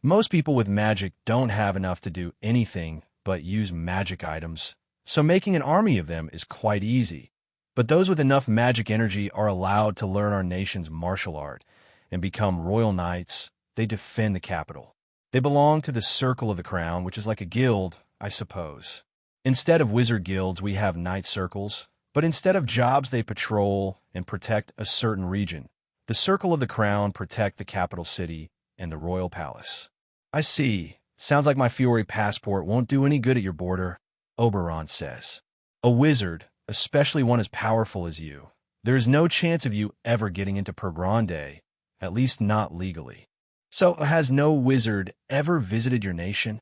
Most people with magic don't have enough to do anything but use magic items, so making an army of them is quite easy. But those with enough magic energy are allowed to learn our nation's martial art and become royal knights. They defend the capital. They belong to the Circle of the Crown, which is like a guild, I suppose. Instead of wizard guilds, we have knight circles, but instead of jobs, they patrol and protect a certain region. The Circle of the Crown protect the capital city and the royal palace. I see. Sounds like my Fiore passport won't do any good at your border, Oberon says. A wizard, especially one as powerful as you, there is no chance of you ever getting into Per Grande, at least not legally. So has no wizard ever visited your nation?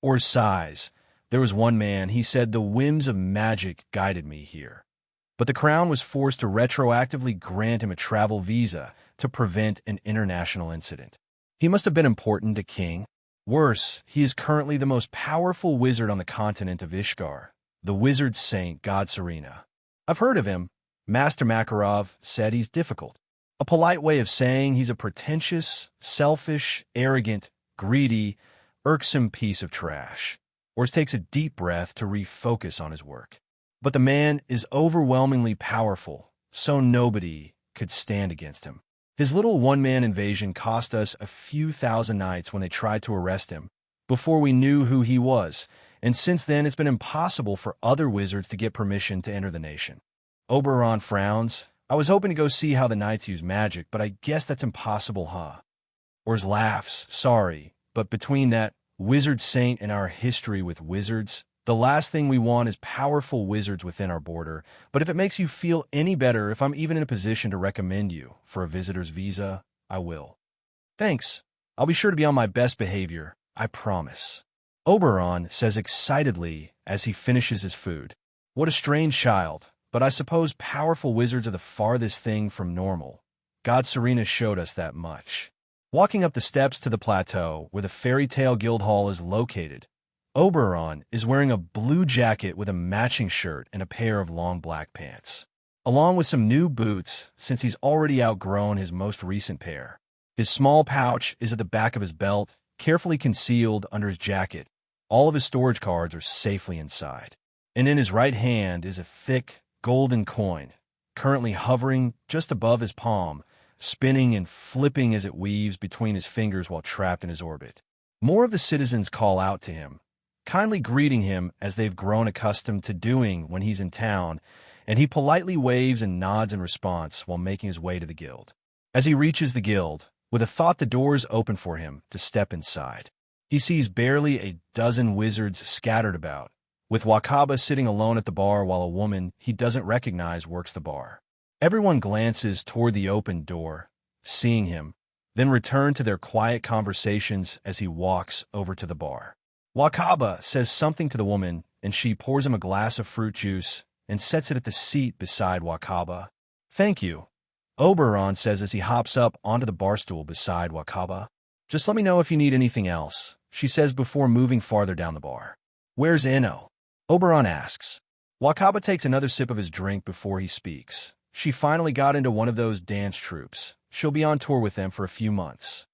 Or sighs. There was one man, he said, the whims of magic guided me here. But the crown was forced to retroactively grant him a travel visa to prevent an international incident. He must have been important to King. Worse, he is currently the most powerful wizard on the continent of Ishgard, the wizard saint God Serena. I've heard of him. Master Makarov said he's difficult. A polite way of saying he's a pretentious, selfish, arrogant, greedy, irksome piece of trash. Ors takes a deep breath to refocus on his work. But the man is overwhelmingly powerful, so nobody could stand against him. His little one-man invasion cost us a few thousand knights when they tried to arrest him, before we knew who he was, and since then it's been impossible for other wizards to get permission to enter the nation. Oberon frowns. I was hoping to go see how the knights use magic, but I guess that's impossible, huh? Ors laughs. Sorry, but between that wizard saint and our history with wizards, the last thing we want is powerful wizards within our border, but if it makes you feel any better, if I'm even in a position to recommend you for a visitor's visa, I will. Thanks. I'll be sure to be on my best behavior, I promise. Oberon says excitedly as he finishes his food. What a strange child, but I suppose powerful wizards are the farthest thing from normal. God Serena showed us that much. Walking up the steps to the plateau where the Fairy Tale Guildhall is located, Oberon is wearing a blue jacket with a matching shirt and a pair of long black pants, along with some new boots since he's already outgrown his most recent pair. His small pouch is at the back of his belt, carefully concealed under his jacket. All of his storage cards are safely inside. And in his right hand is a thick, golden coin, currently hovering just above his palm, spinning and flipping as it weaves between his fingers while trapped in his orbit. More of the citizens call out to him, kindly greeting him as they've grown accustomed to doing when he's in town, and he politely waves and nods in response while making his way to the guild. As he reaches the guild, with a thought the doors open for him to step inside, he sees barely a dozen wizards scattered about, with Wakaba sitting alone at the bar while a woman he doesn't recognize works the bar. Everyone glances toward the open door, seeing him, then return to their quiet conversations as he walks over to the bar. Wakaba says something to the woman, and she pours him a glass of fruit juice and sets it at the seat beside Wakaba. "Thank you," Oberon says as he hops up onto the bar stool beside Wakaba. "Just let me know if you need anything else," she says before moving farther down the bar. "Where's Ino?" Oberon asks. Wakaba takes another sip of his drink before he speaks. "She finally got into one of those dance troupes. She'll be on tour with them for a few months."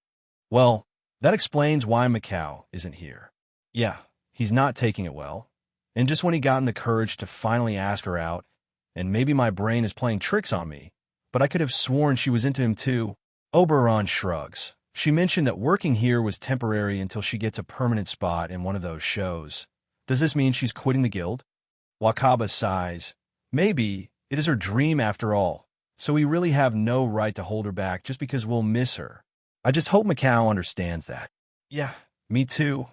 "Well, that explains why Macau isn't here." "Yeah, he's not taking it well. And just when he gotten the courage to finally ask her out, and maybe my brain is playing tricks on me, but I could have sworn she was into him too." Oberon shrugs. "She mentioned that working here was temporary until she gets a permanent spot in one of those shows. Does this mean she's quitting the guild?" Wakaba sighs. "Maybe it is her dream after all, so we really have no right to hold her back just because we'll miss her. I just hope Macau understands that." "Yeah, me too,"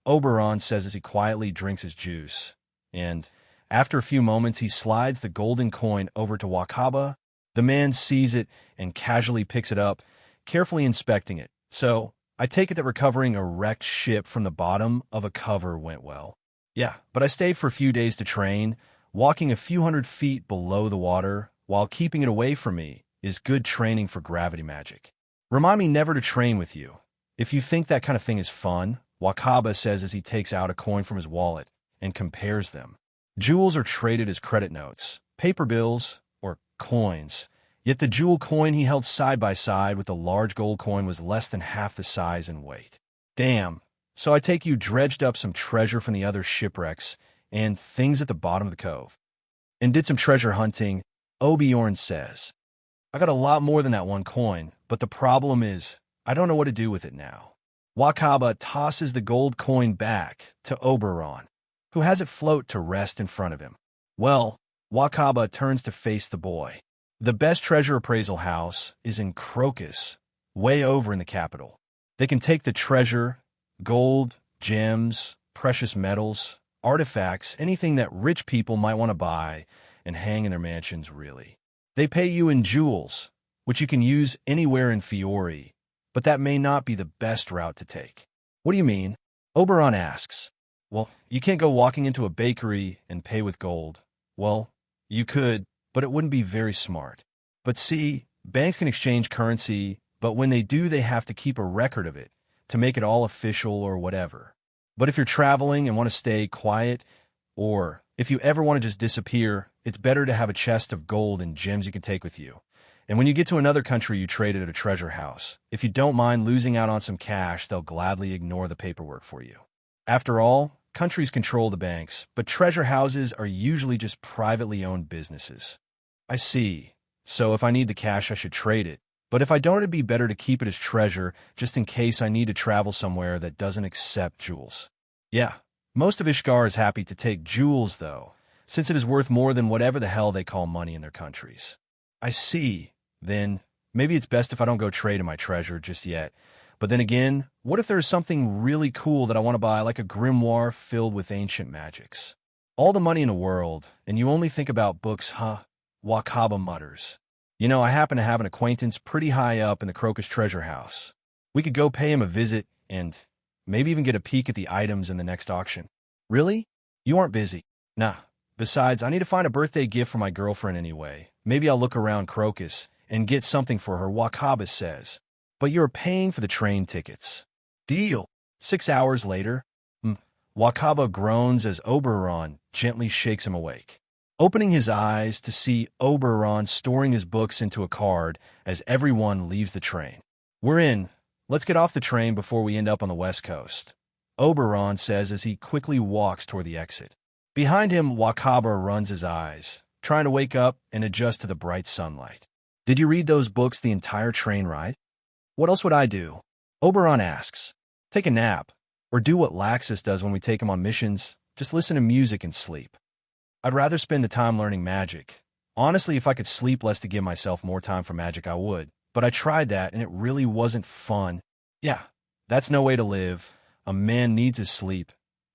Oberon says as he quietly drinks his juice. And after a few moments, he slides the golden coin over to Wakaba. The man sees it and casually picks it up, carefully inspecting it. "So, I take it that recovering a wrecked ship from the bottom of a cover went well." "Yeah, but I stayed for a few days to train. Walking a few hundred feet below the water while keeping it away from me is good training for gravity magic. Remind me never to train with you if you think that kind of thing is fun," Wakaba says as he takes out a coin from his wallet and compares them. Jewels are traded as credit notes, paper bills, or coins, yet the jewel coin he held side by side with the large gold coin was less than half the size and weight. "Damn, so I take you dredged up some treasure from the other shipwrecks and things at the bottom of the cove, and did some treasure hunting," Oberon says. "I got a lot more than that one coin, but the problem is, I don't know what to do with it now." Wakaba tosses the gold coin back to Oberon, who has it float to rest in front of him. "Well," Wakaba turns to face the boy. "The best treasure appraisal house is in Crocus, way over in the capital. They can take the treasure, gold, gems, precious metals, artifacts, anything that rich people might want to buy and hang in their mansions, really. They pay you in jewels, which you can use anywhere in Fiori, but that may not be the best route to take." "What do you mean?" Oberon asks. "Well, you can't go walking into a bakery and pay with gold. Well, you could, but it wouldn't be very smart. But see, banks can exchange currency, but when they do, they have to keep a record of it to make it all official or whatever. But if you're traveling and want to stay quiet, or if you ever want to just disappear, it's better to have a chest of gold and gems you can take with you. And when you get to another country, you trade it at a treasure house. If you don't mind losing out on some cash, they'll gladly ignore the paperwork for you. After all, countries control the banks, but treasure houses are usually just privately owned businesses." "I see. So if I need the cash, I should trade it. But if I don't, it'd be better to keep it as treasure, just in case I need to travel somewhere that doesn't accept jewels." "Yeah, most of Ishgar is happy to take jewels, though, since it is worth more than whatever the hell they call money in their countries." "I see. Then maybe it's best if I don't go trade in my treasure just yet. But then again, what if there's something really cool that I want to buy, like a grimoire filled with ancient magics? All the money in the world, and you only think about books, huh?" Wakaba mutters. "You know, I happen to have an acquaintance pretty high up in the Crocus treasure house. We could go pay him a visit and maybe even get a peek at the items in the next auction." "Really? You aren't busy?" "Nah. Besides, I need to find a birthday gift for my girlfriend anyway. Maybe I'll look around Crocus and get something for her," Wakaba says. "But you're paying for the train tickets." "Deal." 6 hours later, Wakaba groans as Oberon gently shakes him awake. Opening his eyes to see Oberon storing his books into a card as everyone leaves the train. "We're in. Let's get off the train before we end up on the West Coast," Oberon says as he quickly walks toward the exit. Behind him, Wakaba runs his eyes, trying to wake up and adjust to the bright sunlight. Did you read those books the entire train ride? What else would I do? Oberon asks. Take a nap, or do what Laxus does when we take him on missions, just listen to music and sleep. I'd rather spend the time learning magic. Honestly, if I could sleep less to give myself more time for magic, I would. But I tried that, and it really wasn't fun. Yeah, that's no way to live. A man needs his sleep.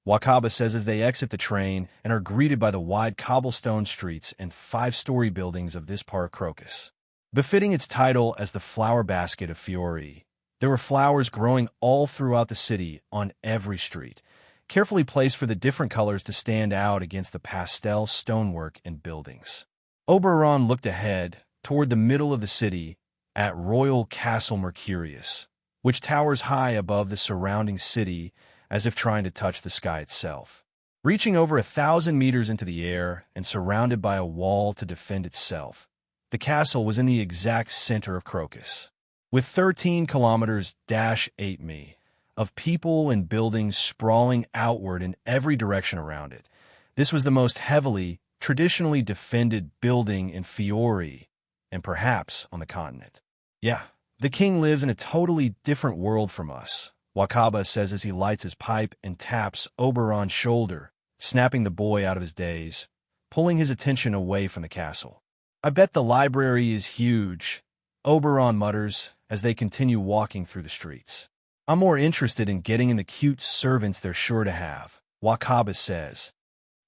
Wakaba says as they exit the train and are greeted by the wide cobblestone streets and five-story buildings of this part of Crocus. Befitting its title as the flower basket of Fiore, there were flowers growing all throughout the city on every street, carefully placed for the different colors to stand out against the pastel stonework and buildings. Oberon looked ahead, toward the middle of the city, at Royal Castle Mercurius, which towers high above the surrounding city as if trying to touch the sky itself. Reaching over 1,000 meters into the air and surrounded by a wall to defend itself, the castle was in the exact center of Crocus. With 13 kilometers-8 mi of people and buildings sprawling outward in every direction around it, this was the most heavily, traditionally defended building in Fiore, and perhaps on the continent. Yeah, the king lives in a totally different world from us, Wakaba says as he lights his pipe and taps Oberon's shoulder, snapping the boy out of his daze, pulling his attention away from the castle. I bet the library is huge, Oberon mutters as they continue walking through the streets. I'm more interested in getting in the cute servants they're sure to have, Wakaba says.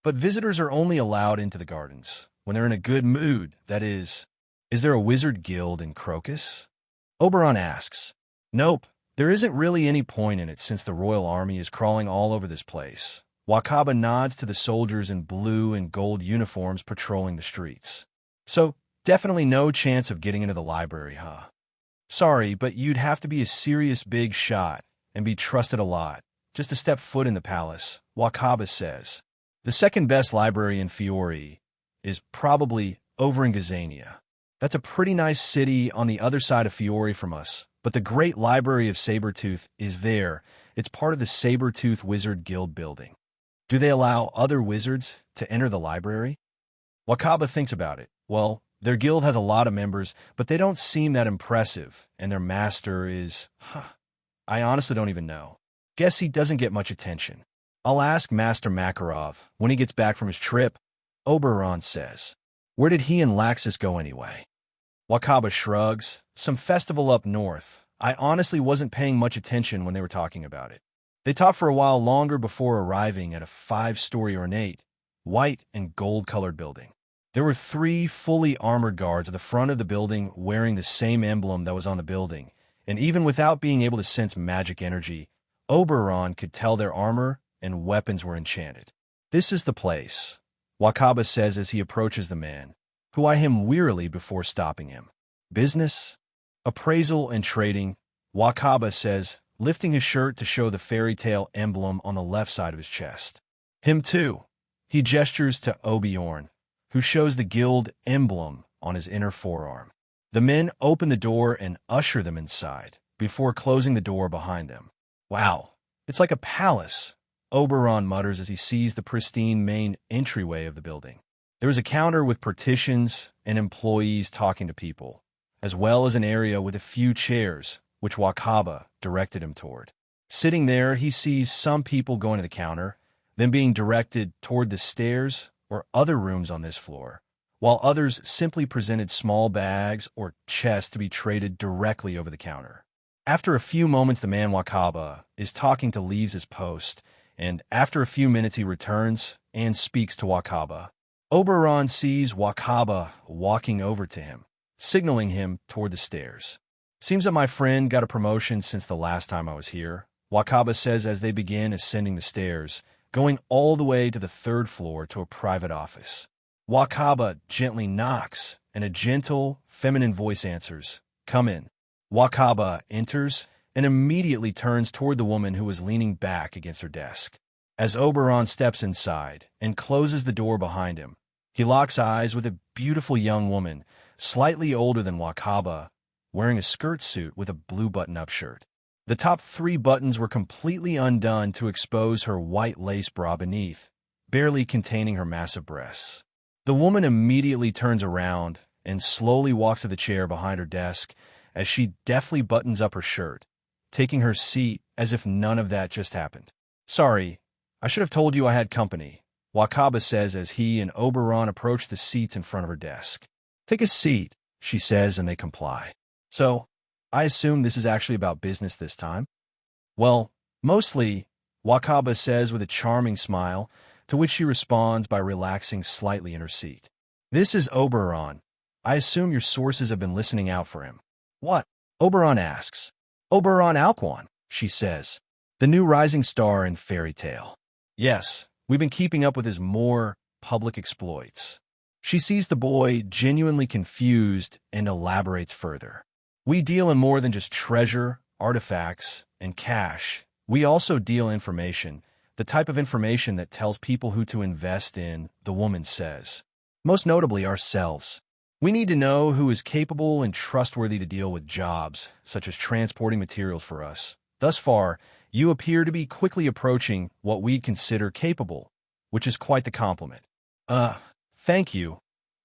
But visitors are only allowed into the gardens when they're in a good mood, that is there a wizard guild in Crocus? Oberon asks. Nope, there isn't really any point in it since the royal army is crawling all over this place. Wakaba nods to the soldiers in blue and gold uniforms patrolling the streets. So, definitely no chance of getting into the library, huh? Sorry, but you'd have to be a serious big shot and be trusted a lot just to step foot in the palace, Wakaba says. The second best library in Fiore is probably over in Gazania. That's a pretty nice city on the other side of Fiore from us, but the Great Library of Sabertooth is there. It's part of the Sabertooth Wizard Guild building. Do they allow other wizards to enter the library? Wakaba thinks about it. Well, their guild has a lot of members, but they don't seem that impressive, and their master is, I honestly don't even know. Guess he doesn't get much attention. I'll ask Master Makarov when he gets back from his trip, Oberon says. Where did he and Laxus go anyway? Wakaba shrugs. Some festival up north. I honestly wasn't paying much attention when they were talking about it. They talked for a while longer before arriving at a 5-story ornate, white and gold-colored building. There were 3 fully armored guards at the front of the building wearing the same emblem that was on the building, and even without being able to sense magic energy, Oberon could tell their armor and weapons were enchanted. This is the place, Wakaba says as he approaches the man, who eye him wearily before stopping him. Business? Appraisal and trading, Wakaba says, lifting his shirt to show the fairy tale emblem on the left side of his chest. Him too. He gestures to Oberon, who shows the guild emblem on his inner forearm. The men open the door and usher them inside, before closing the door behind them. Wow, it's like a palace, Oberon mutters as he sees the pristine main entryway of the building. There is a counter with partitions and employees talking to people, as well as an area with a few chairs, which Wakaba directed him toward. Sitting there, he sees some people going to the counter, then being directed toward the stairs or other rooms on this floor, while others simply presented small bags or chests to be traded directly over the counter. After a few moments, the man Wakaba is talking to leaves his post, and after a few minutes he returns and speaks to Wakaba. Oberon sees Wakaba walking over to him, signaling him toward the stairs. Seems that my friend got a promotion since the last time I was here, Wakaba says as they begin ascending the stairs, going all the way to the 3rd floor to a private office. Wakaba gently knocks, and a gentle, feminine voice answers, "Come in." Wakaba enters and immediately turns toward the woman who was leaning back against her desk. As Oberon steps inside and closes the door behind him, he locks eyes with a beautiful young woman, slightly older than Wakaba, wearing a skirt suit with a blue button-up shirt. The top 3 buttons were completely undone to expose her white lace bra beneath, barely containing her massive breasts. The woman immediately turns around and slowly walks to the chair behind her desk as she deftly buttons up her shirt, taking her seat as if none of that just happened. "Sorry, I should have told you I had company," Wakaba says as he and Oberon approach the seats in front of her desk. "Take a seat," she says, and they comply. "So, I assume this is actually about business this time?" "Well, mostly," Wakaba says with a charming smile, to which she responds by relaxing slightly in her seat. "This is Oberon. I assume your sources have been listening out for him." "What?" Oberon asks. "Oberon Alquan," she says. "The new rising star in fairy tale." "Yes, we've been keeping up with his more public exploits." She sees the boy genuinely confused and elaborates further. "We deal in more than just treasure, artifacts, and cash. We also deal information, the type of information that tells people who to invest in," the woman says. "Most notably ourselves. We need to know who is capable and trustworthy to deal with jobs, such as transporting materials for us. Thus far, you appear to be quickly approaching what we'd consider capable, which is quite the compliment." Thank you."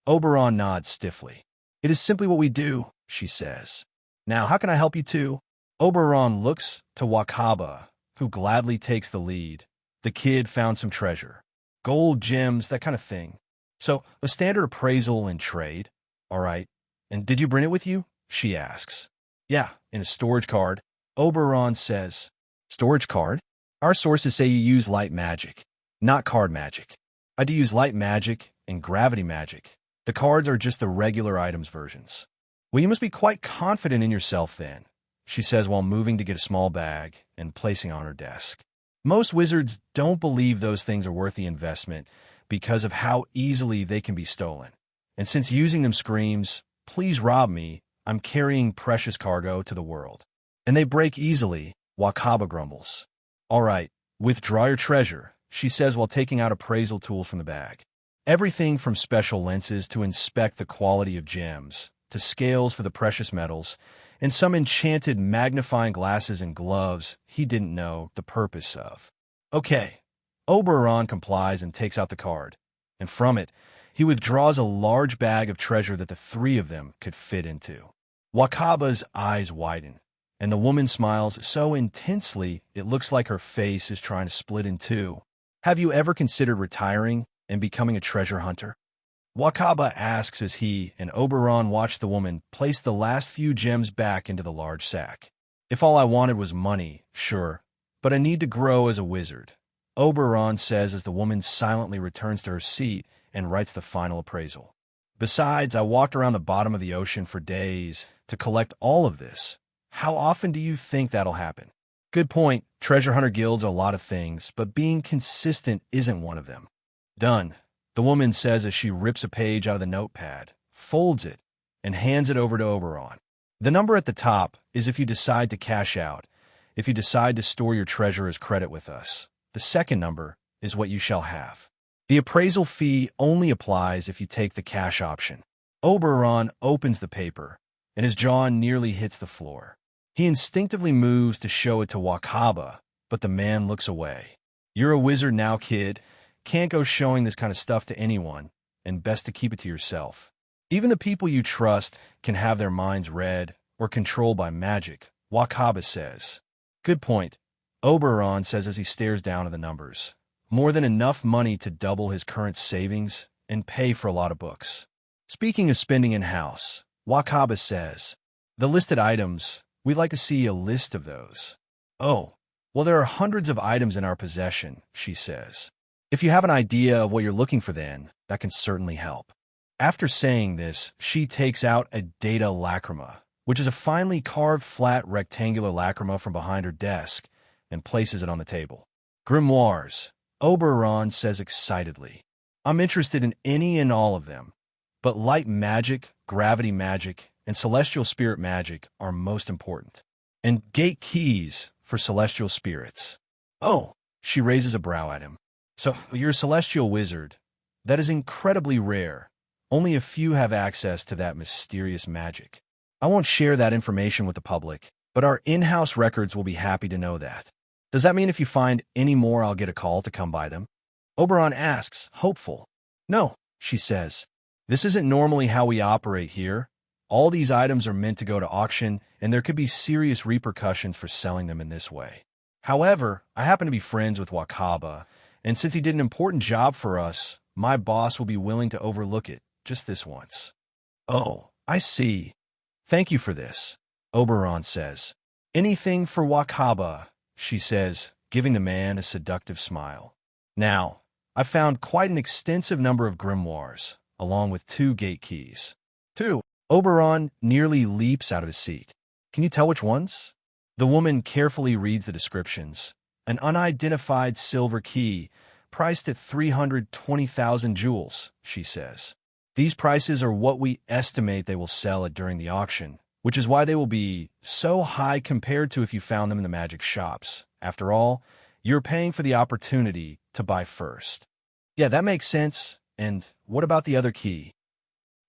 Oberon nods stiffly. "It is simply what we do," she says. "Now, how can I help you too?" Oberon looks to Wakaba, who gladly takes the lead. "The kid found some treasure. Gold, gems, that kind of thing. So, a standard appraisal and trade. All right. And did you bring it with you?" she asks. "Yeah, in a storage card." Oberon says. "Storage card? Our sources say you use light magic, not card magic." "I do use light magic and gravity magic. The cards are just the regular items versions." "Well, you must be quite confident in yourself then," she says while moving to get a small bag and placing it on her desk. "Most wizards don't believe those things are worth the investment because of how easily they can be stolen. And since using them screams, 'Please rob me, I'm carrying precious cargo to the world.' And they break easily," Wakaba grumbles. "All right, withdraw your treasure," she says while taking out appraisal tool from the bag. Everything from special lenses to inspect the quality of gems, to scales for the precious metals, and some enchanted magnifying glasses and gloves he didn't know the purpose of. "Okay." Oberon complies and takes out the card, and from it, he withdraws a large bag of treasure that the three of them could fit into. Wakaba's eyes widen, and the woman smiles so intensely it looks like her face is trying to split in two. "Have you ever considered retiring and becoming a treasure hunter?" Wakaba asks as he and Oberon watch the woman place the last few gems back into the large sack. "If all I wanted was money, sure, but I need to grow as a wizard," Oberon says as the woman silently returns to her seat and writes the final appraisal. "Besides, I walked around the bottom of the ocean for days to collect all of this. How often do you think that'll happen?" "Good point. Treasure hunter guilds are a lot of things, but being consistent isn't one of them." "Done," the woman says as she rips a page out of the notepad, folds it, and hands it over to Oberon. "The number at the top is if you decide to cash out, if you decide to store your treasure as credit with us. The second number is what you shall have. The appraisal fee only applies if you take the cash option." Oberon opens the paper, and his jaw nearly hits the floor. He instinctively moves to show it to Wakaba, but the man looks away. "You're a wizard now, kid. Can't go showing this kind of stuff to anyone, and best to keep it to yourself. Even the people you trust can have their minds read or controlled by magic," Wakaba says. "Good point," Oberon says as he stares down at the numbers. "More than enough money to double his current savings and pay for a lot of books." "Speaking of spending in-house," Wakaba says, "the listed items, we'd like to see a list of those." "Oh, well, there are hundreds of items in our possession," she says. "If you have an idea of what you're looking for then, that can certainly help." After saying this, she takes out a data lacrima, which is a finely carved flat rectangular lacrima from behind her desk, and places it on the table. "Grimoires," Oberon says excitedly. "I'm interested in any and all of them, but light magic, gravity magic, and celestial spirit magic are most important. And gate keys for celestial spirits." "Oh," she raises a brow at him. "So you're a celestial wizard. That is incredibly rare. Only a few have access to that mysterious magic. I won't share that information with the public, but our in-house records will be happy to know that. Does that mean if you find any more, I'll get a call to come by them?" Oberon asks, hopeful. "No," she says. This isn't normally how we operate here. All these items are meant to go to auction, and there could be serious repercussions for selling them in this way. However, I happen to be friends with Wakaba, and since he did an important job for us, my boss will be willing to overlook it just this once. Oh, I see. Thank you for this, Oberon says. Anything for Wakaba, she says, giving the man a seductive smile. Now, I found quite an extensive number of grimoires, along with 2 gate keys. 2. Oberon nearly leaps out of his seat. Can you tell which ones? The woman carefully reads the descriptions. An unidentified silver key, priced at 320,000 jewels, she says. These prices are what we estimate they will sell at during the auction, which is why they will be so high compared to if you found them in the magic shops. After all, you're paying for the opportunity to buy first. Yeah, that makes sense. And what about the other key?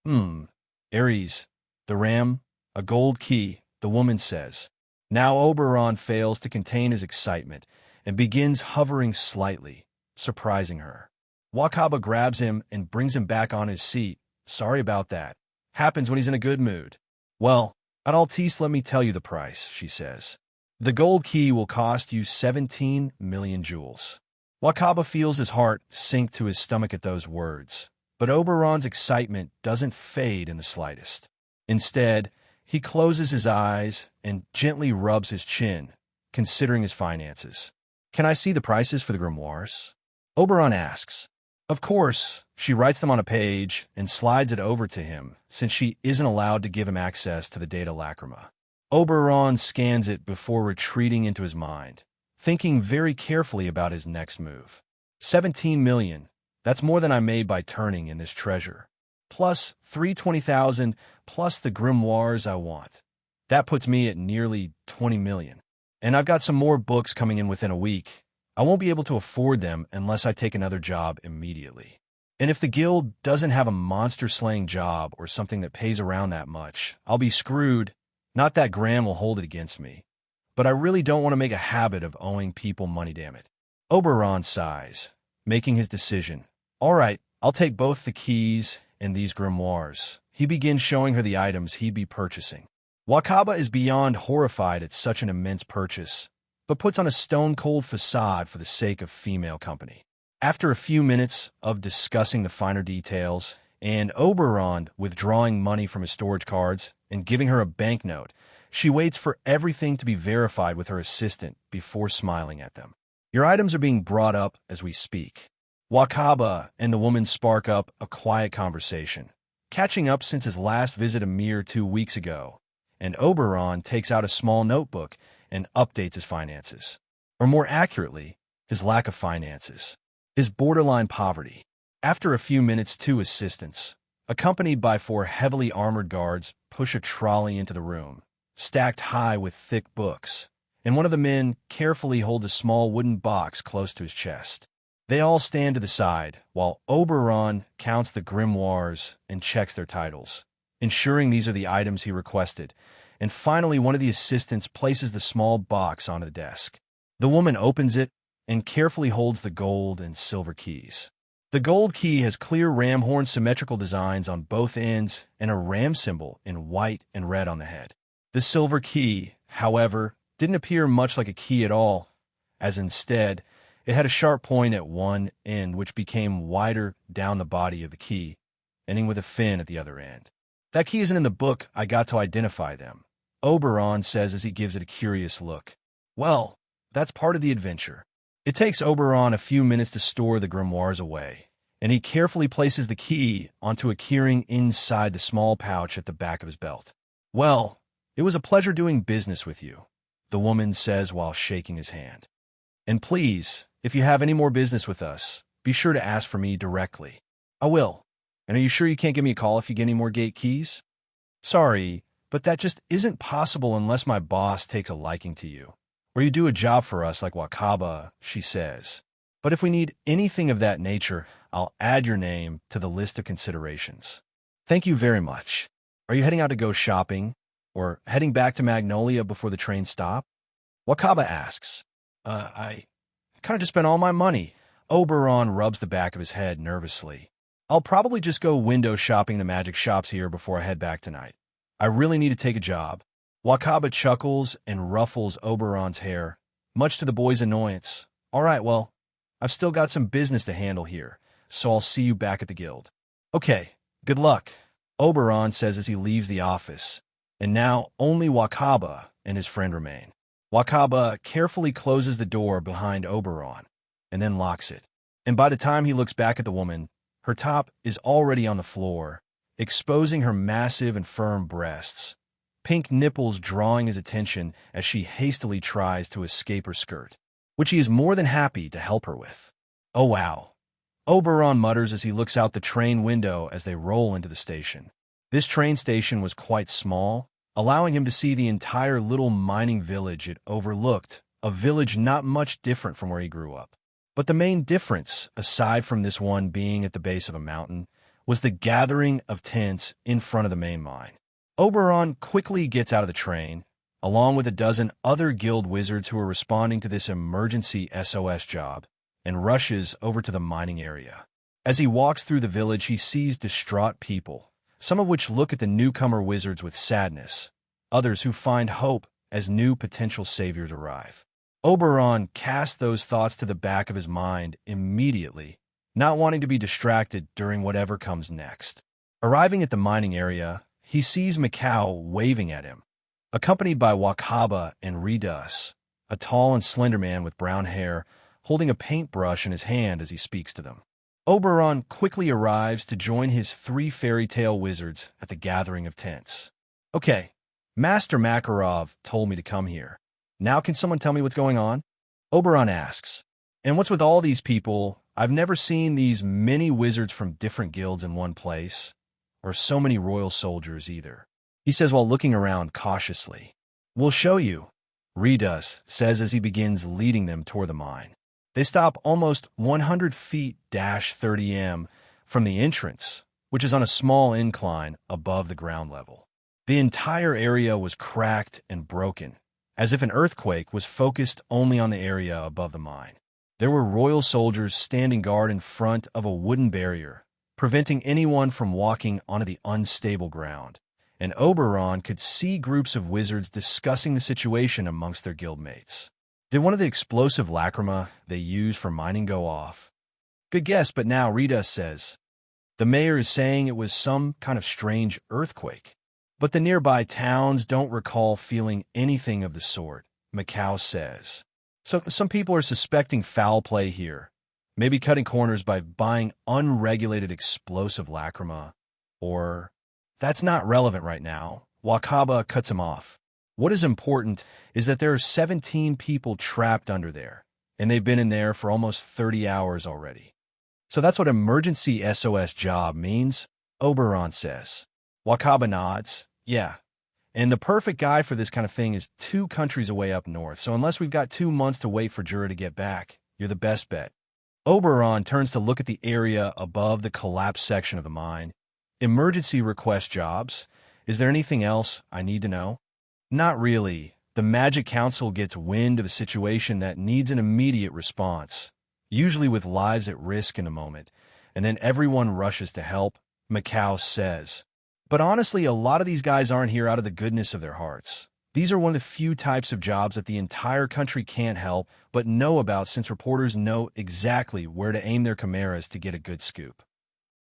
Ares, the ram, a gold key, the woman says. Now Oberon fails to contain his excitement and begins hovering slightly, surprising her. Wakaba grabs him and brings him back on his seat. Sorry about that. Happens when he's in a good mood. Well, at Altice, let me tell you the price, she says. The gold key will cost you 17 million jewels. Wakaba feels his heart sink to his stomach at those words, but Oberon's excitement doesn't fade in the slightest. Instead, he closes his eyes and gently rubs his chin, considering his finances. Can I see the prices for the grimoires? Oberon asks. Of course, she writes them on a page and slides it over to him, since she isn't allowed to give him access to the data lacrima. Oberon scans it before retreating into his mind, thinking very carefully about his next move. 17 million. That's more than I made by turning in this treasure. Plus 320,000, plus the grimoires I want. That puts me at nearly 20 million. And I've got some more books coming in within a week. I won't be able to afford them unless I take another job immediately. And if the guild doesn't have a monster-slaying job or something that pays around that much, I'll be screwed. Not that Graham will hold it against me. But I really don't want to make a habit of owing people money, damn it. Oberon sighs, making his decision. All right, I'll take both the keys and these grimoires. He begins showing her the items he'd be purchasing. Wakaba is beyond horrified at such an immense purchase, but puts on a stone-cold facade for the sake of female company. After a few minutes of discussing the finer details, and Oberon withdrawing money from his storage cards and giving her a banknote, she waits for everything to be verified with her assistant before smiling at them. Your items are being brought up as we speak. Wakaba and the woman spark up a quiet conversation, catching up since his last visit a mere 2 weeks ago, and Oberon takes out a small notebook and updates his finances. Or more accurately, his lack of finances. His borderline poverty. After a few minutes, 2 assistants, accompanied by 4 heavily armored guards, push a trolley into the room, stacked high with thick books, and one of the men carefully holds a small wooden box close to his chest. They all stand to the side, while Oberon counts the grimoires and checks their titles, ensuring these are the items he requested, and finally one of the assistants places the small box onto the desk. The woman opens it and carefully holds the gold and silver keys. The gold key has clear ram horn symmetrical designs on both ends and a ram symbol in white and red on the head. The silver key, however, didn't appear much like a key at all, as instead, it had a sharp point at one end which became wider down the body of the key, ending with a fin at the other end. That key isn't in the book I got to identify them, Oberon says as he gives it a curious look. Well, that's part of the adventure. It takes Oberon a few minutes to store the grimoires away, and he carefully places the key onto a keyring inside the small pouch at the back of his belt. Well, it was a pleasure doing business with you, the woman says while shaking his hand. And please, if you have any more business with us, be sure to ask for me directly. I will. And are you sure you can't give me a call if you get any more gate keys? Sorry, but that just isn't possible unless my boss takes a liking to you. Or you do a job for us like Wakaba, she says. But if we need anything of that nature, I'll add your name to the list of considerations. Thank you very much. Are you heading out to go shopping? Or heading back to Magnolia before the train stop? Wakaba asks. I kind of just spent all my money. Oberon rubs the back of his head nervously. I'll probably just go window shopping the magic shops here before I head back tonight. I really need to take a job. Wakaba chuckles and ruffles Oberon's hair, much to the boy's annoyance. All right, well, I've still got some business to handle here, so I'll see you back at the guild. Okay, good luck, Oberon says as he leaves the office. And now only Wakaba and his friend remain. Wakaba carefully closes the door behind Oberon and then locks it. And by the time he looks back at the woman, her top is already on the floor, exposing her massive and firm breasts, pink nipples drawing his attention as she hastily tries to escape her skirt, which he is more than happy to help her with. Oh wow, Oberon mutters as he looks out the train window as they roll into the station. This train station was quite small, allowing him to see the entire little mining village it overlooked, a village not much different from where he grew up. But the main difference, aside from this one being at the base of a mountain, was the gathering of tents in front of the main mine. Oberon quickly gets out of the train, along with a dozen other guild wizards who are responding to this emergency SOS job, and rushes over to the mining area. As he walks through the village, he sees distraught people, some of which look at the newcomer wizards with sadness, others who find hope as new potential saviors arrive. Oberon casts those thoughts to the back of his mind immediately, not wanting to be distracted during whatever comes next. Arriving at the mining area, he sees Mikau waving at him, accompanied by Wakaba and Redus, a tall and slender man with brown hair, holding a paintbrush in his hand as he speaks to them. Oberon quickly arrives to join his 3 fairy tale wizards at the gathering of tents. Okay, Master Makarov told me to come here. Now can someone tell me what's going on? Oberon asks. And what's with all these people? I've never seen these many wizards from different guilds in one place, or so many royal soldiers either, he says while looking around cautiously. We'll show you, Redus says as he begins leading them toward the mine. They stop almost 100 feet -30 m from the entrance, which is on a small incline above the ground level. The entire area was cracked and broken, as if an earthquake was focused only on the area above the mine. There were royal soldiers standing guard in front of a wooden barrier, preventing anyone from walking onto the unstable ground, and Oberon could see groups of wizards discussing the situation amongst their guildmates. Did one of the explosive lacrima they use for mining go off? Good guess, but now Rita says. The mayor is saying it was some kind of strange earthquake. But the nearby towns don't recall feeling anything of the sort, Mikau says. So some people are suspecting foul play here, maybe cutting corners by buying unregulated explosive lacrima. Or, that's not relevant right now. Wakaba cuts him off. What is important is that there are 17 people trapped under there, and they've been in there for almost 30 hours already. So that's what emergency SOS job means, Oberon says. Wakaba nods. Yeah. And the perfect guy for this kind of thing is 2 countries away up north, so unless we've got 2 months to wait for Jura to get back, you're the best bet. Oberon turns to look at the area above the collapsed section of the mine. Emergency request jobs. Is there anything else I need to know? Not really. The Magic Council gets wind of a situation that needs an immediate response, usually with lives at risk in a moment, and then everyone rushes to help, Mikau says. But honestly, a lot of these guys aren't here out of the goodness of their hearts. These are one of the few types of jobs that the entire country can't help but know about, since reporters know exactly where to aim their chimeras to get a good scoop.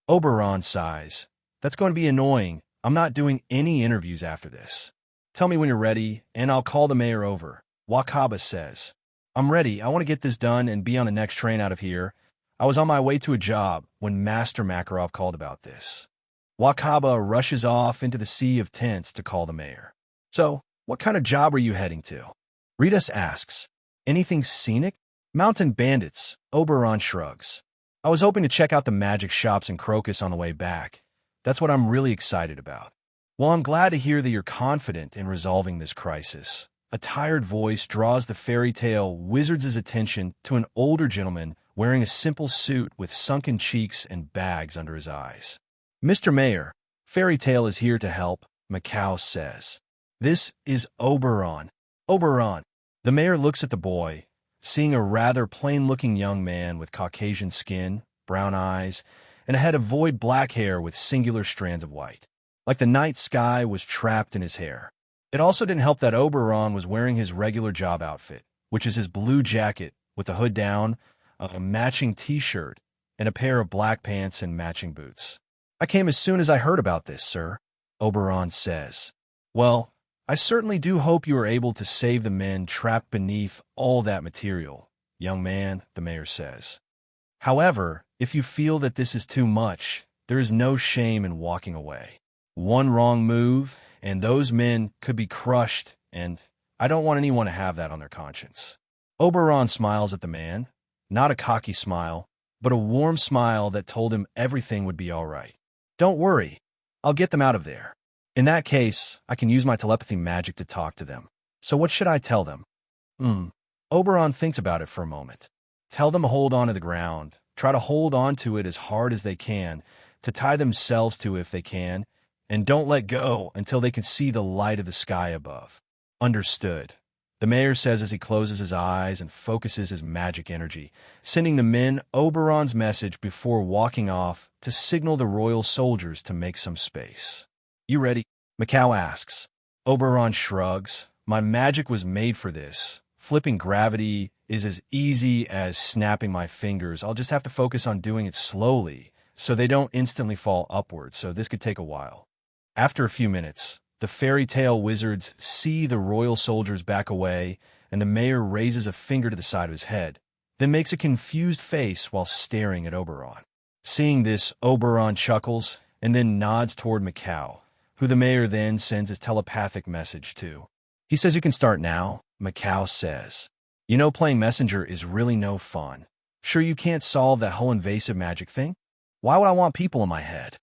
Oberon sighs. That's going to be annoying. I'm not doing any interviews after this. Tell me when you're ready, and I'll call the mayor over, Wakaba says. I'm ready. I want to get this done and be on the next train out of here. I was on my way to a job when Master Makarov called about this. Wakaba rushes off into the sea of tents to call the mayor. So, what kind of job are you heading to? Redus asks. Anything scenic? Mountain bandits, Oberon shrugs. I was hoping to check out the magic shops in Crocus on the way back. That's what I'm really excited about. Well, I'm glad to hear that you're confident in resolving this crisis. A tired voice draws the fairy tale wizard's attention to an older gentleman wearing a simple suit with sunken cheeks and bags under his eyes. Mr. Mayor, Fairy Tale is here to help, Mikau says. This is Oberon. Oberon. The mayor looks at the boy, seeing a rather plain-looking young man with Caucasian skin, brown eyes, and a head of void black hair with singular strands of white. Like the night sky was trapped in his hair. It also didn't help that Oberon was wearing his regular job outfit, which is his blue jacket with the hood down, a matching t-shirt, and a pair of black pants and matching boots. "I came as soon as I heard about this, sir," Oberon says. "Well, I certainly do hope you are able to save the men trapped beneath all that material, young man," the mayor says. "However, if you feel that this is too much, there is no shame in walking away. One wrong move, and those men could be crushed, and I don't want anyone to have that on their conscience." Oberon smiles at the man, not a cocky smile, but a warm smile that told him everything would be all right. "Don't worry, I'll get them out of there. In that case, I can use my telepathy magic to talk to them. So what should I tell them?" Oberon thinks about it for a moment. Tell them to hold on to the ground. Try to hold on to it as hard as they can, to tie themselves to if they can, and don't let go until they can see the light of the sky above. "Understood," the mayor says as he closes his eyes and focuses his magic energy, sending the men Oberon's message before walking off to signal the royal soldiers to make some space. "You ready?" Macau asks. Oberon shrugs. "My magic was made for this. Flipping gravity is as easy as snapping my fingers. I'll just have to focus on doing it slowly so they don't instantly fall upward, so this could take a while." After a few minutes, the fairy tale wizards see the royal soldiers back away, and the mayor raises a finger to the side of his head, then makes a confused face while staring at Oberon. Seeing this, Oberon chuckles and then nods toward Macau, who the mayor then sends his telepathic message to. He says, "You can start now," Macau says. "You know, playing messenger is really no fun. Sure you can't solve that whole invasive magic thing? Why would I want people in my head?"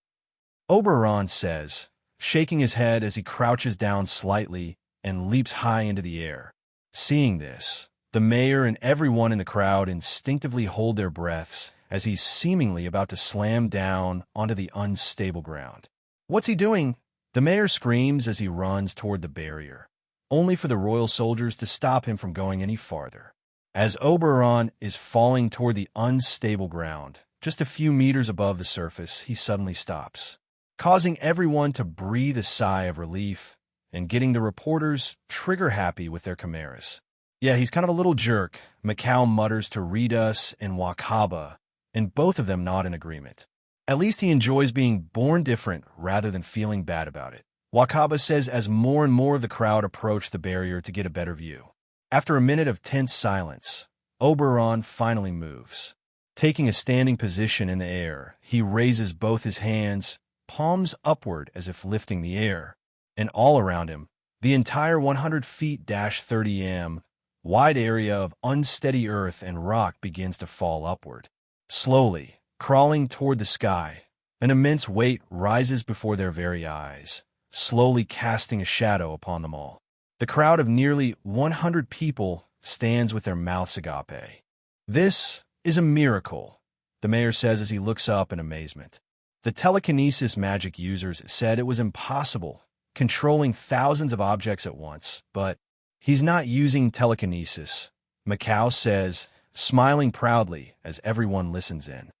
Oberon says, shaking his head as he crouches down slightly and leaps high into the air. Seeing this, the mayor and everyone in the crowd instinctively hold their breaths as he's seemingly about to slam down onto the unstable ground. "What's he doing?" the mayor screams as he runs toward the barrier, only for the royal soldiers to stop him from going any farther. As Oberon is falling toward the unstable ground, just a few meters above the surface, he suddenly stops, causing everyone to breathe a sigh of relief and getting the reporters trigger-happy with their chimeras. "Yeah, he's kind of a little jerk," Macau mutters to Redus and Wakaba, and both of them nod in agreement. "At least he enjoys being born different rather than feeling bad about it," Wakaba says as more and more of the crowd approach the barrier to get a better view. After a minute of tense silence, Oberon finally moves. Taking a standing position in the air, he raises both his hands, palms upward as if lifting the air, and all around him, the entire 100 feet 30 m wide area of unsteady earth and rock begins to fall upward. Slowly, crawling toward the sky, an immense weight rises before their very eyes, slowly casting a shadow upon them all. The crowd of nearly 100 people stands with their mouths agape. "This is a miracle," the mayor says as he looks up in amazement. The telekinesis magic users said it was impossible, controlling thousands of objects at once, but he's not using telekinesis, Macau says, smiling proudly as everyone listens in.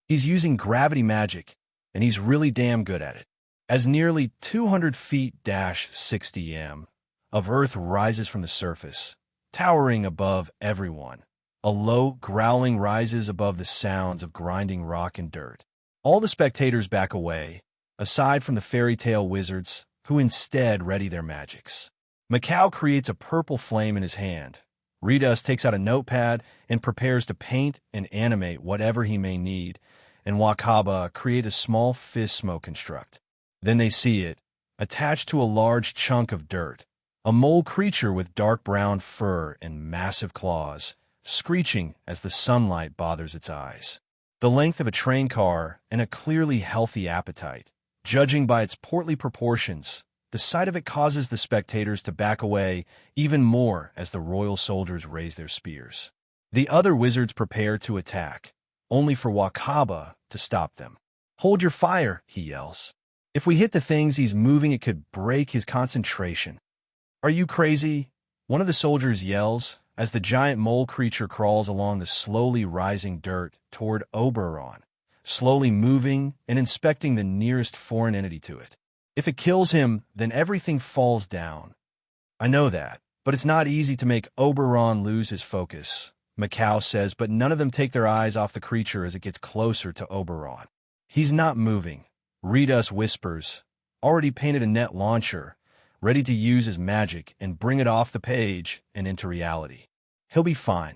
"He's using gravity magic, and he's really damn good at it." As nearly 200 feet 60 m of earth rises from the surface, towering above everyone, a low growling rises above the sounds of grinding rock and dirt. All the spectators back away, aside from the fairy tale wizards, who instead ready their magics. Macau creates a purple flame in his hand. Redus takes out a notepad and prepares to paint and animate whatever he may need, and Wakaba create a small fist smoke construct. Then they see it, attached to a large chunk of dirt, a mole creature with dark brown fur and massive claws, screeching as the sunlight bothers its eyes. The length of a train car and a clearly healthy appetite. Judging by its portly proportions, the sight of it causes the spectators to back away even more as the royal soldiers raise their spears. The other wizards prepare to attack, only for Wakaba to stop them. "Hold your fire," he yells. "If we hit the things he's moving, it could break his concentration." "Are you crazy?" one of the soldiers yells as the giant mole creature crawls along the slowly rising dirt toward Oberon, slowly moving and inspecting the nearest foreign entity to it. If it kills him, then everything falls down. I know that, but it's not easy to make Oberon lose his focus, Macau says, but none of them take their eyes off the creature as it gets closer to Oberon. He's not moving. Redus whispers, already painted a net launcher, ready to use his magic and bring it off the page and into reality. He'll be fine,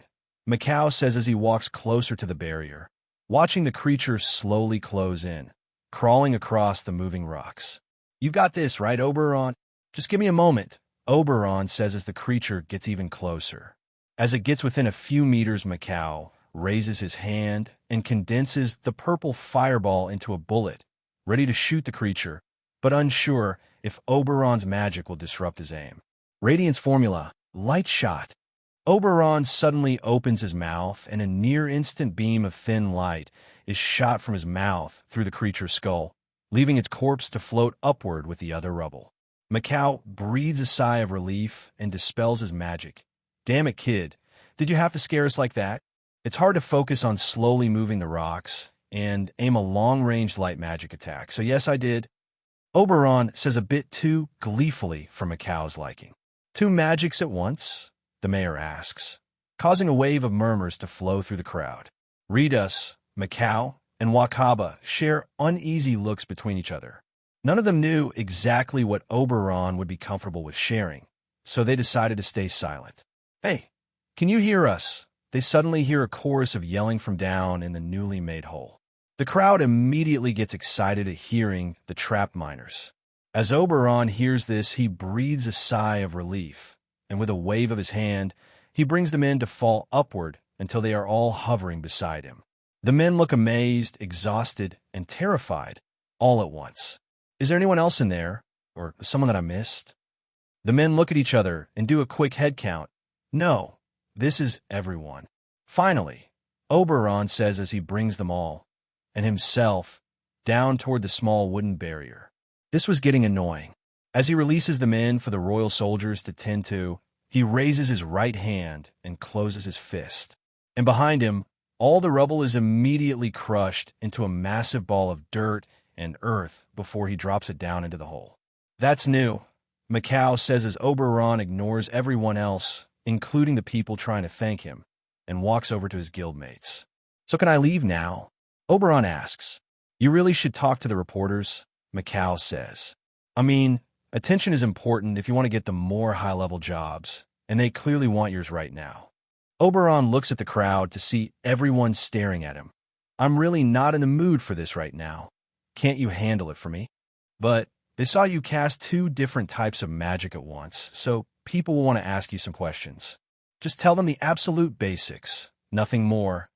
Macau says as he walks closer to the barrier, watching the creature slowly close in, crawling across the moving rocks. You've got this, right, Oberon? Just give me a moment, Oberon says as the creature gets even closer. As it gets within a few meters, Macau raises his hand and condenses the purple fireball into a bullet, ready to shoot the creature, but unsure if Oberon's magic will disrupt his aim. Radiance formula, light shot. Oberon suddenly opens his mouth, and a near-instant beam of thin light is shot from his mouth through the creature's skull, leaving its corpse to float upward with the other rubble. Macau breathes a sigh of relief and dispels his magic. Damn it, kid. Did you have to scare us like that? It's hard to focus on slowly moving the rocks and aim a long-range light magic attack, so yes, I did. Oberon says a bit too gleefully for Macau's liking. Two magics at once? The mayor asks, causing a wave of murmurs to flow through the crowd. Redus, Macau, and Wakaba share uneasy looks between each other. None of them knew exactly what Oberon would be comfortable with sharing, so they decided to stay silent. Hey, can you hear us? They suddenly hear a chorus of yelling from down in the newly made hole. The crowd immediately gets excited at hearing the trapped miners. As Oberon hears this, he breathes a sigh of relief, and with a wave of his hand, he brings them in to fall upward until they are all hovering beside him. The men look amazed, exhausted, and terrified all at once. Is there anyone else in there? Or someone that I missed? The men look at each other and do a quick head count. No, this is everyone. Finally, Oberon says as he brings them all, and himself, down toward the small wooden barrier. This was getting annoying. As he releases them in for the royal soldiers to tend to, he raises his right hand and closes his fist. And behind him, all the rubble is immediately crushed into a massive ball of dirt and earth before he drops it down into the hole. That's new, Macau says as Oberon ignores everyone else, including the people trying to thank him, and walks over to his guildmates. So can I leave now? Oberon asks. You really should talk to the reporters, Macau says. I mean, attention is important if you want to get the more high-level jobs, and they clearly want yours right now. Oberon looks at the crowd to see everyone staring at him. I'm really not in the mood for this right now. Can't you handle it for me? But they saw you cast two different types of magic at once, so people will want to ask you some questions. Just tell them the absolute basics, nothing more,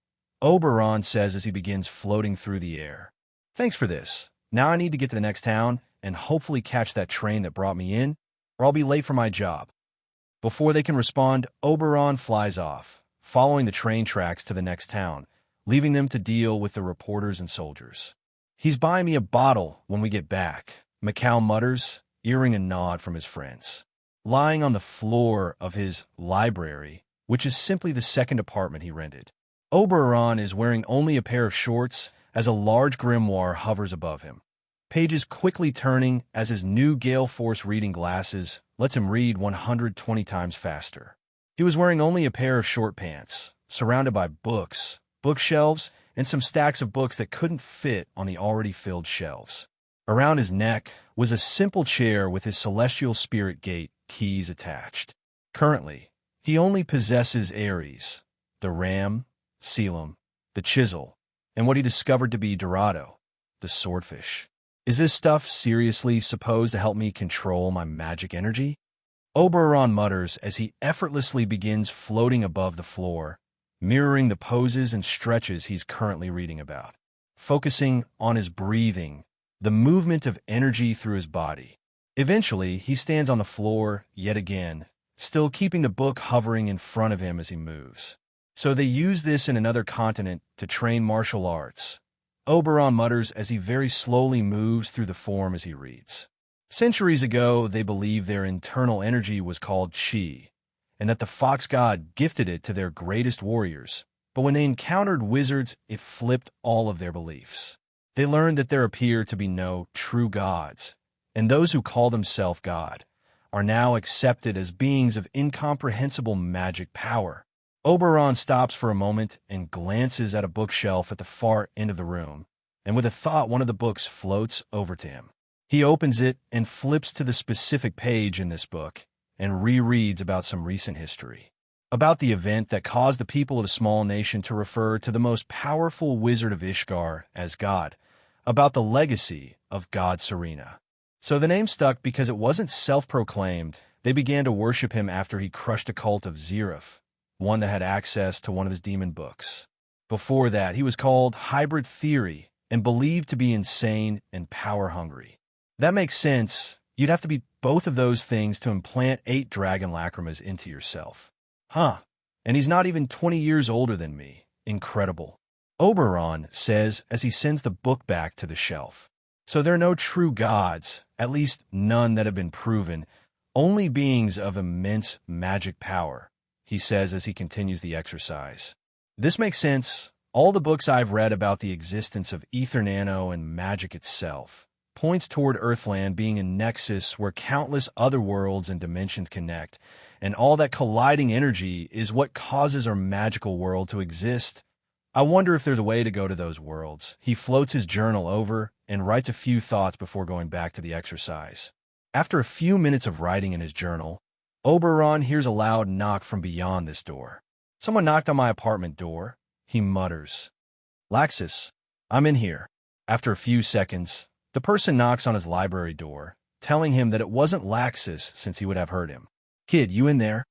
Oberon says as he begins floating through the air. Thanks for this. Now I need to get to the next town and hopefully catch that train that brought me in, or I'll be late for my job. Before they can respond, Oberon flies off, following the train tracks to the next town, leaving them to deal with the reporters and soldiers. He's buying me a bottle when we get back, Macau mutters, earring a nod from his friends. Lying on the floor of his library, which is simply the second apartment he rented, Oberon is wearing only a pair of shorts as a large grimoire hovers above him. Pages quickly turning as his new Gale Force reading glasses lets him read 120 times faster. He was wearing only a pair of short pants, surrounded by books, bookshelves, and some stacks of books that couldn't fit on the already filled shelves. Around his neck was a simple chair with his Celestial Spirit Gate keys attached. Currently, he only possesses Ares, the ram, Selim, the chisel, and what he discovered to be Dorado, the swordfish. Is this stuff seriously supposed to help me control my magic energy? Oberon mutters as he effortlessly begins floating above the floor, mirroring the poses and stretches he's currently reading about, focusing on his breathing, the movement of energy through his body. Eventually, he stands on the floor yet again, still keeping the book hovering in front of him as he moves. So they use this in another continent to train martial arts, Oberon mutters as he very slowly moves through the form as he reads. Centuries ago, they believed their internal energy was called chi, and that the fox god gifted it to their greatest warriors But when they encountered wizards, it flipped all of their beliefs. They learned that there appear to be no true gods, and those who call themselves God are now accepted as beings of incomprehensible magic power. Oberon stops for a moment and glances at a bookshelf at the far end of the room, and with a thought, one of the books floats over to him. He opens it and flips to the specific page in this book and rereads about some recent history, about the event that caused the people of a small nation to refer to the most powerful wizard of Ishgard as God, about the legacy of God Serena. So the name stuck because it wasn't self-proclaimed. They began to worship him after he crushed a cult of Zerif, one that had access to one of his demon books. Before that, he was called Hybrid Theory and believed to be insane and power-hungry. That makes sense. You'd have to be both of those things to implant 8 dragon lacrimas into yourself. Huh. And he's not even 20 years older than me. Incredible. Oberon says as he sends the book back to the shelf. So there are no true gods, at least none that have been proven, only beings of immense magic power, he says as he continues the exercise. This makes sense. All the books I've read about the existence of ether nano and magic itself points toward Earthland being a nexus where countless other worlds and dimensions connect, and all that colliding energy is what causes our magical world to exist. I wonder if there's a way to go to those worlds. He floats his journal over and writes a few thoughts before going back to the exercise. After a few minutes of writing in his journal, Oberon hears a loud knock from beyond this door. Someone knocked on my apartment door, he mutters. Laxus, I'm in here. After a few seconds, the person knocks on his library door, telling him that it wasn't Laxus since he would have heard him. Kid, you in there?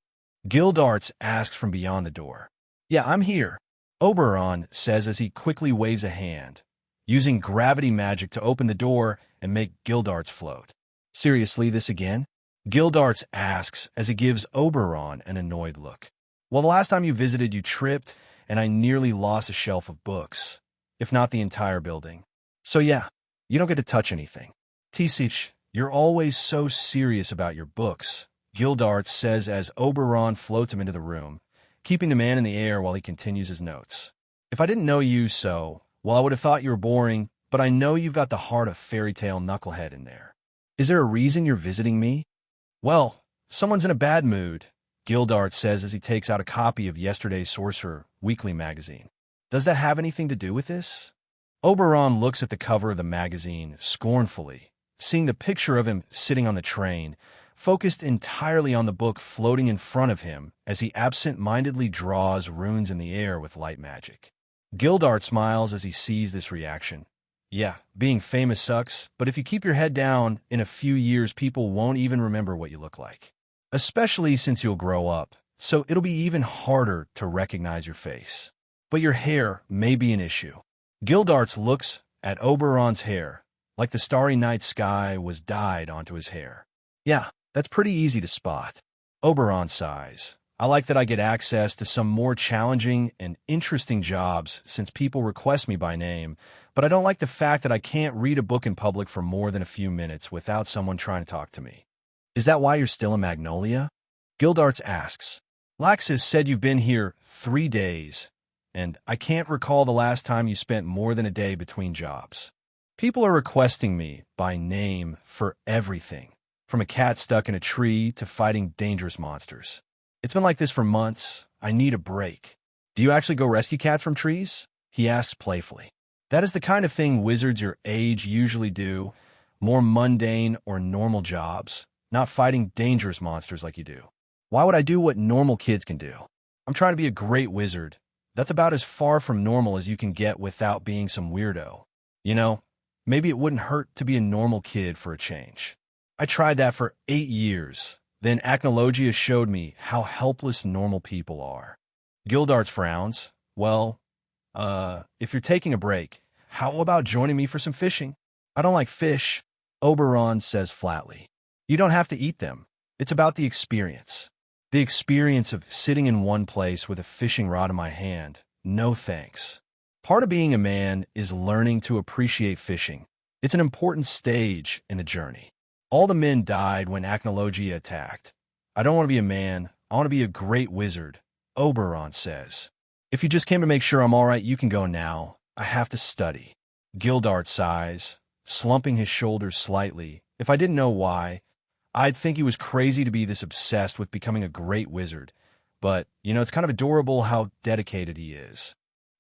Gildarts asks from beyond the door. Yeah, I'm here, Oberon says as he quickly waves a hand, using gravity magic to open the door and make Gildarts float. Seriously, this again? Gildarts asks as he gives Oberon an annoyed look. Well, the last time you visited, you tripped, and I nearly lost a shelf of books, if not the entire building. So yeah, you don't get to touch anything. Tisich, you're always so serious about your books, Gildarts says as Oberon floats him into the room, keeping the man in the air while he continues his notes. If I didn't know you so, well, I would have thought you were boring, but I know you've got the heart of fairy tale knucklehead in there. Is there a reason you're visiting me? Well, someone's in a bad mood, Gildarts says as he takes out a copy of yesterday's Sorcerer Weekly magazine. Does that have anything to do with this? Oberon looks at the cover of the magazine scornfully, seeing the picture of him sitting on the train, focused entirely on the book floating in front of him as he absent-mindedly draws runes in the air with light magic. Gildart smiles as he sees this reaction. Yeah, being famous sucks, but if you keep your head down, in a few years people won't even remember what you look like. Especially since you'll grow up, so it'll be even harder to recognize your face. But your hair may be an issue. Gildarts looks at Oberon's hair, like the starry night sky was dyed onto his hair. Yeah, that's pretty easy to spot. Oberon sighs. I like that I get access to some more challenging and interesting jobs since people request me by name, but I don't like the fact that I can't read a book in public for more than a few minutes without someone trying to talk to me. Is that why you're still in Magnolia? Gildarts asks. Laxus said you've been here 3 days, and I can't recall the last time you spent more than a day between jobs. People are requesting me by name for everything, from a cat stuck in a tree to fighting dangerous monsters. It's been like this for months. I need a break. Do you actually go rescue cats from trees? He asks playfully. That is the kind of thing wizards your age usually do, more mundane or normal jobs, not fighting dangerous monsters like you do. Why would I do what normal kids can do? I'm trying to be a great wizard. That's about as far from normal as you can get without being some weirdo. You know, maybe it wouldn't hurt to be a normal kid for a change. I tried that for 8 years. Then Acnologia showed me how helpless normal people are. Gildarts frowns. Well, if you're taking a break, how about joining me for some fishing? I don't like fish, Oberon says flatly. You don't have to eat them. It's about the experience. The experience of sitting in one place with a fishing rod in my hand. No thanks. Part of being a man is learning to appreciate fishing. It's an important stage in the journey. All the men died when Acnologia attacked. I don't want to be a man. I want to be a great wizard, Oberon says. If you just came to make sure I'm all right, you can go now. I have to study. Gildart sighs, slumping his shoulders slightly. If I didn't know why, I'd think he was crazy to be this obsessed with becoming a great wizard. But, it's kind of adorable how dedicated he is.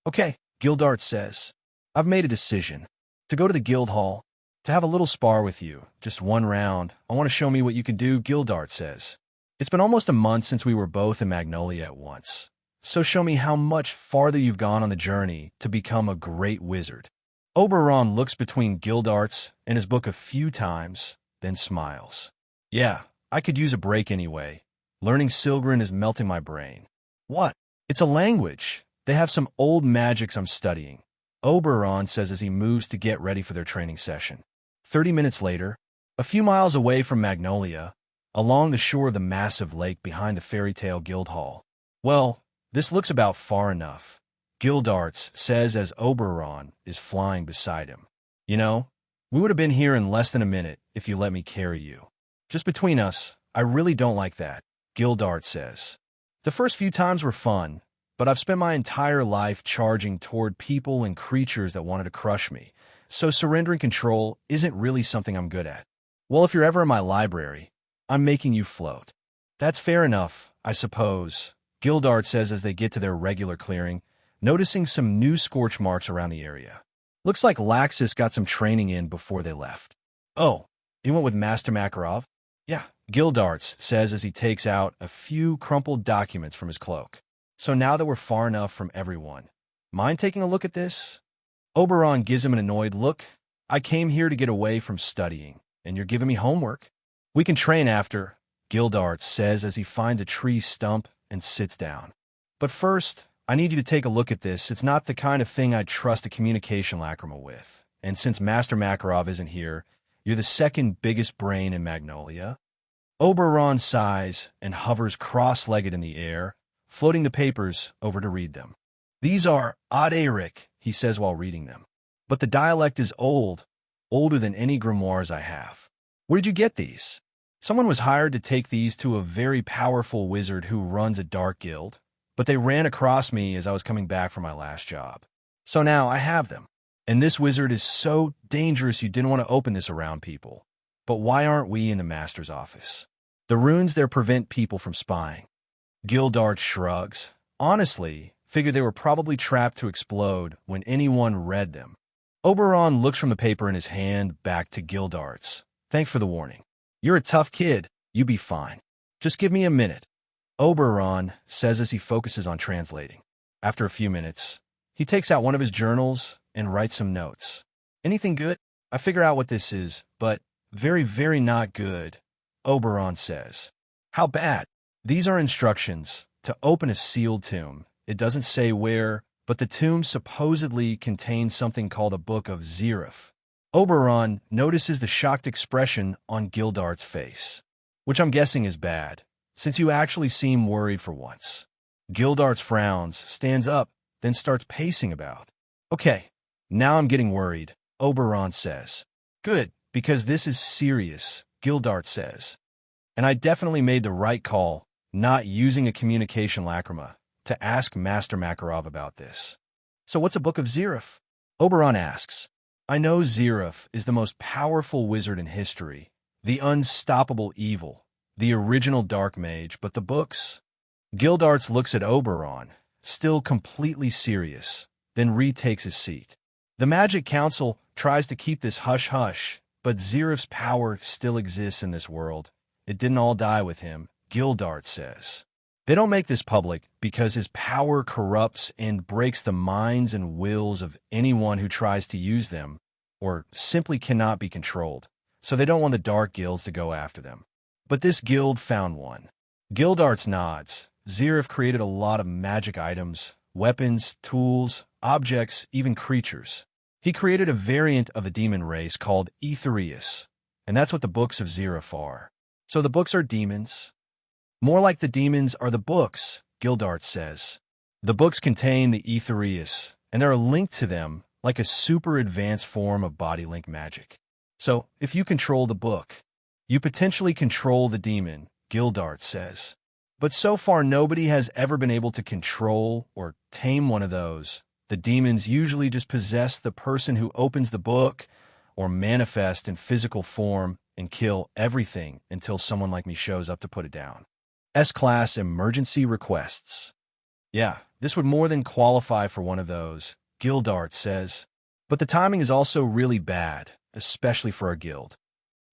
Okay, Gildart says. I've made a decision. To go to the guild hall. To have a little spar with you. Just one round. I want to show me what you can do, Gildart says. It's been almost a month since we were both in Magnolia at once. So show me how much farther you've gone on the journey to become a great wizard. Oberon looks between Gildart's and his book a few times, then smiles. Yeah, I could use a break anyway. Learning Silgrin is melting my brain. What? It's a language. They have some old magics I'm studying. Oberon says as he moves to get ready for their training session. 30 minutes later, a few miles away from Magnolia, along the shore of the massive lake behind the fairy tale guild hall. Well, this looks about far enough, Gildarts says as Oberon is flying beside him. We would have been here in less than a minute if you let me carry you. Just between us, I really don't like that, Gildart says. The first few times were fun, but I've spent my entire life charging toward people and creatures that wanted to crush me, so surrendering control isn't really something I'm good at. Well, if you're ever in my library, I'm making you float. That's fair enough, I suppose, Gildart says as they get to their regular clearing, noticing some new scorch marks around the area. Looks like Laxus got some training in before they left. Oh, he went with Master Makarov? Yeah, Gildarts says as he takes out a few crumpled documents from his cloak. So now that we're far enough from everyone, mind taking a look at this? Oberon gives him an annoyed look. I came here to get away from studying, and you're giving me homework. We can train after, Gildarts says as he finds a tree stump and sits down. But first, I need you to take a look at this. It's not the kind of thing I'd trust a communication lacrima with. And since Master Makarov isn't here, you're the second biggest brain in Magnolia. Oberon sighs and hovers cross-legged in the air, floating the papers over to read them. These are Audiobook, he says while reading them. But the dialect is old, older than any grimoires I have. Where did you get these? Someone was hired to take these to a very powerful wizard who runs a dark guild, but they ran across me as I was coming back from my last job. So now I have them. And this wizard is so dangerous you didn't want to open this around people. But why aren't we in the master's office? The runes there prevent people from spying. Gildart shrugs. Honestly, figured they were probably trapped to explode when anyone read them. Oberon looks from the paper in his hand back to Gildarts. Thanks for the warning. You're a tough kid. You be fine. Just give me a minute. Oberon says as he focuses on translating. After a few minutes, he takes out one of his journals and writes some notes. Anything good? I figure out what this is, but very, very not good, Oberon says. How bad? These are instructions to open a sealed tomb. It doesn't say where, but the tomb supposedly contains something called a Book of Zerif. Oberon notices the shocked expression on Gildart's face, which I'm guessing is bad, since you actually seem worried for once. Gildarts frowns, stands up, then starts pacing about. Okay, now I'm getting worried, Oberon says. Good, because this is serious, Gildart says. And I definitely made the right call, not using a communication lacrima, to ask Master Makarov about this. So what's a Book of Zerif? Oberon asks. I know Zerif is the most powerful wizard in history, the unstoppable evil, the original dark mage, but the books? Gildarts looks at Oberon, still completely serious, then retakes his seat. The Magic Council tries to keep this hush-hush, but Zerif's power still exists in this world. It didn't all die with him, Gildart says. They don't make this public because his power corrupts and breaks the minds and wills of anyone who tries to use them, or simply cannot be controlled, so they don't want the dark guilds to go after them. But this guild found one. Gildarts nods. Zerif created a lot of magic items, weapons, tools, objects, even creatures. He created a variant of the demon race called Aetherius, and that's what the books of Zerif are. So the books are demons? More like the demons are the books, Gildart says. The books contain the Aetherius, and there are linked to them like a super advanced form of body link magic. So, if you control the book, you potentially control the demon, Gildart says. But so far, nobody has ever been able to control or tame one of those. The demons usually just possess the person who opens the book or manifest in physical form and kill everything until someone like me shows up to put it down. S-Class emergency requests. Yeah, this would more than qualify for one of those, Gildart says. But the timing is also really bad, especially for our guild.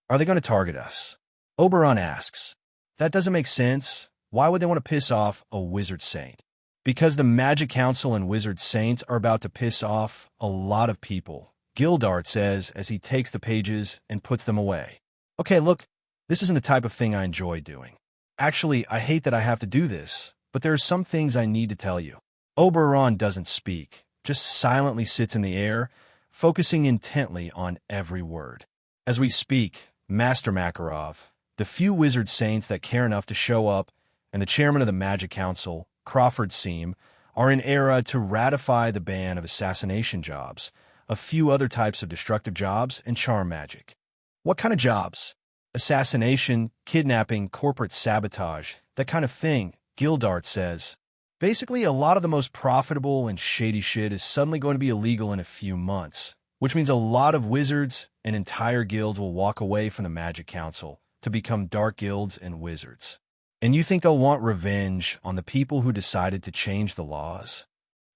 Are they going to target us? Oberon asks. That doesn't make sense. Why would they want to piss off a wizard saint? Because the Magic Council and wizard saints are about to piss off a lot of people, Gildart says as he takes the pages and puts them away. Okay, look, this isn't the type of thing I enjoy doing. Actually, I hate that I have to do this, but there are some things I need to tell you. Oberon doesn't speak, just silently sits in the air, focusing intently on every word. As we speak, Master Makarov, the few wizard saints that care enough to show up, and the chairman of the Magic Council, Crawford Seam, are in era to ratify the ban of assassination jobs, a few other types of destructive jobs, and charm magic. What kind of jobs? Assassination, kidnapping, corporate sabotage, that kind of thing, Gildart says. Basically, a lot of the most profitable and shady shit is suddenly going to be illegal in a few months, which means a lot of wizards and entire guilds will walk away from the Magic Council to become dark guilds and wizards. And you think they'll want revenge on the people who decided to change the laws?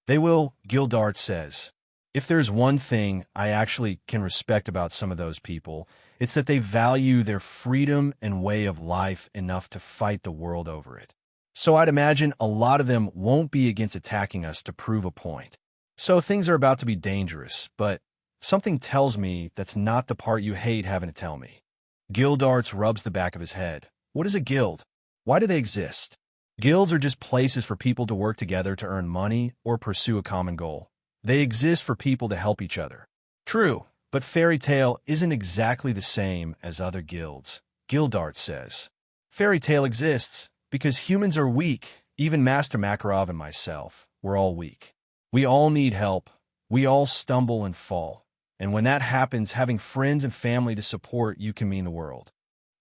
They will, Gildart says. If there's one thing I actually can respect about some of those people, it's that they value their freedom and way of life enough to fight the world over it. So I'd imagine a lot of them won't be against attacking us to prove a point. So things are about to be dangerous, but something tells me that's not the part you hate having to tell me. Gildarts rubs the back of his head. What is a guild? Why do they exist? Guilds are just places for people to work together to earn money or pursue a common goal. They exist for people to help each other. True, but Fairy Tail isn't exactly the same as other guilds, Gildart says. Fairy Tail exists because humans are weak. Even Master Makarov and myself, we're all weak. We all need help. We all stumble and fall. And when that happens, having friends and family to support you can mean the world.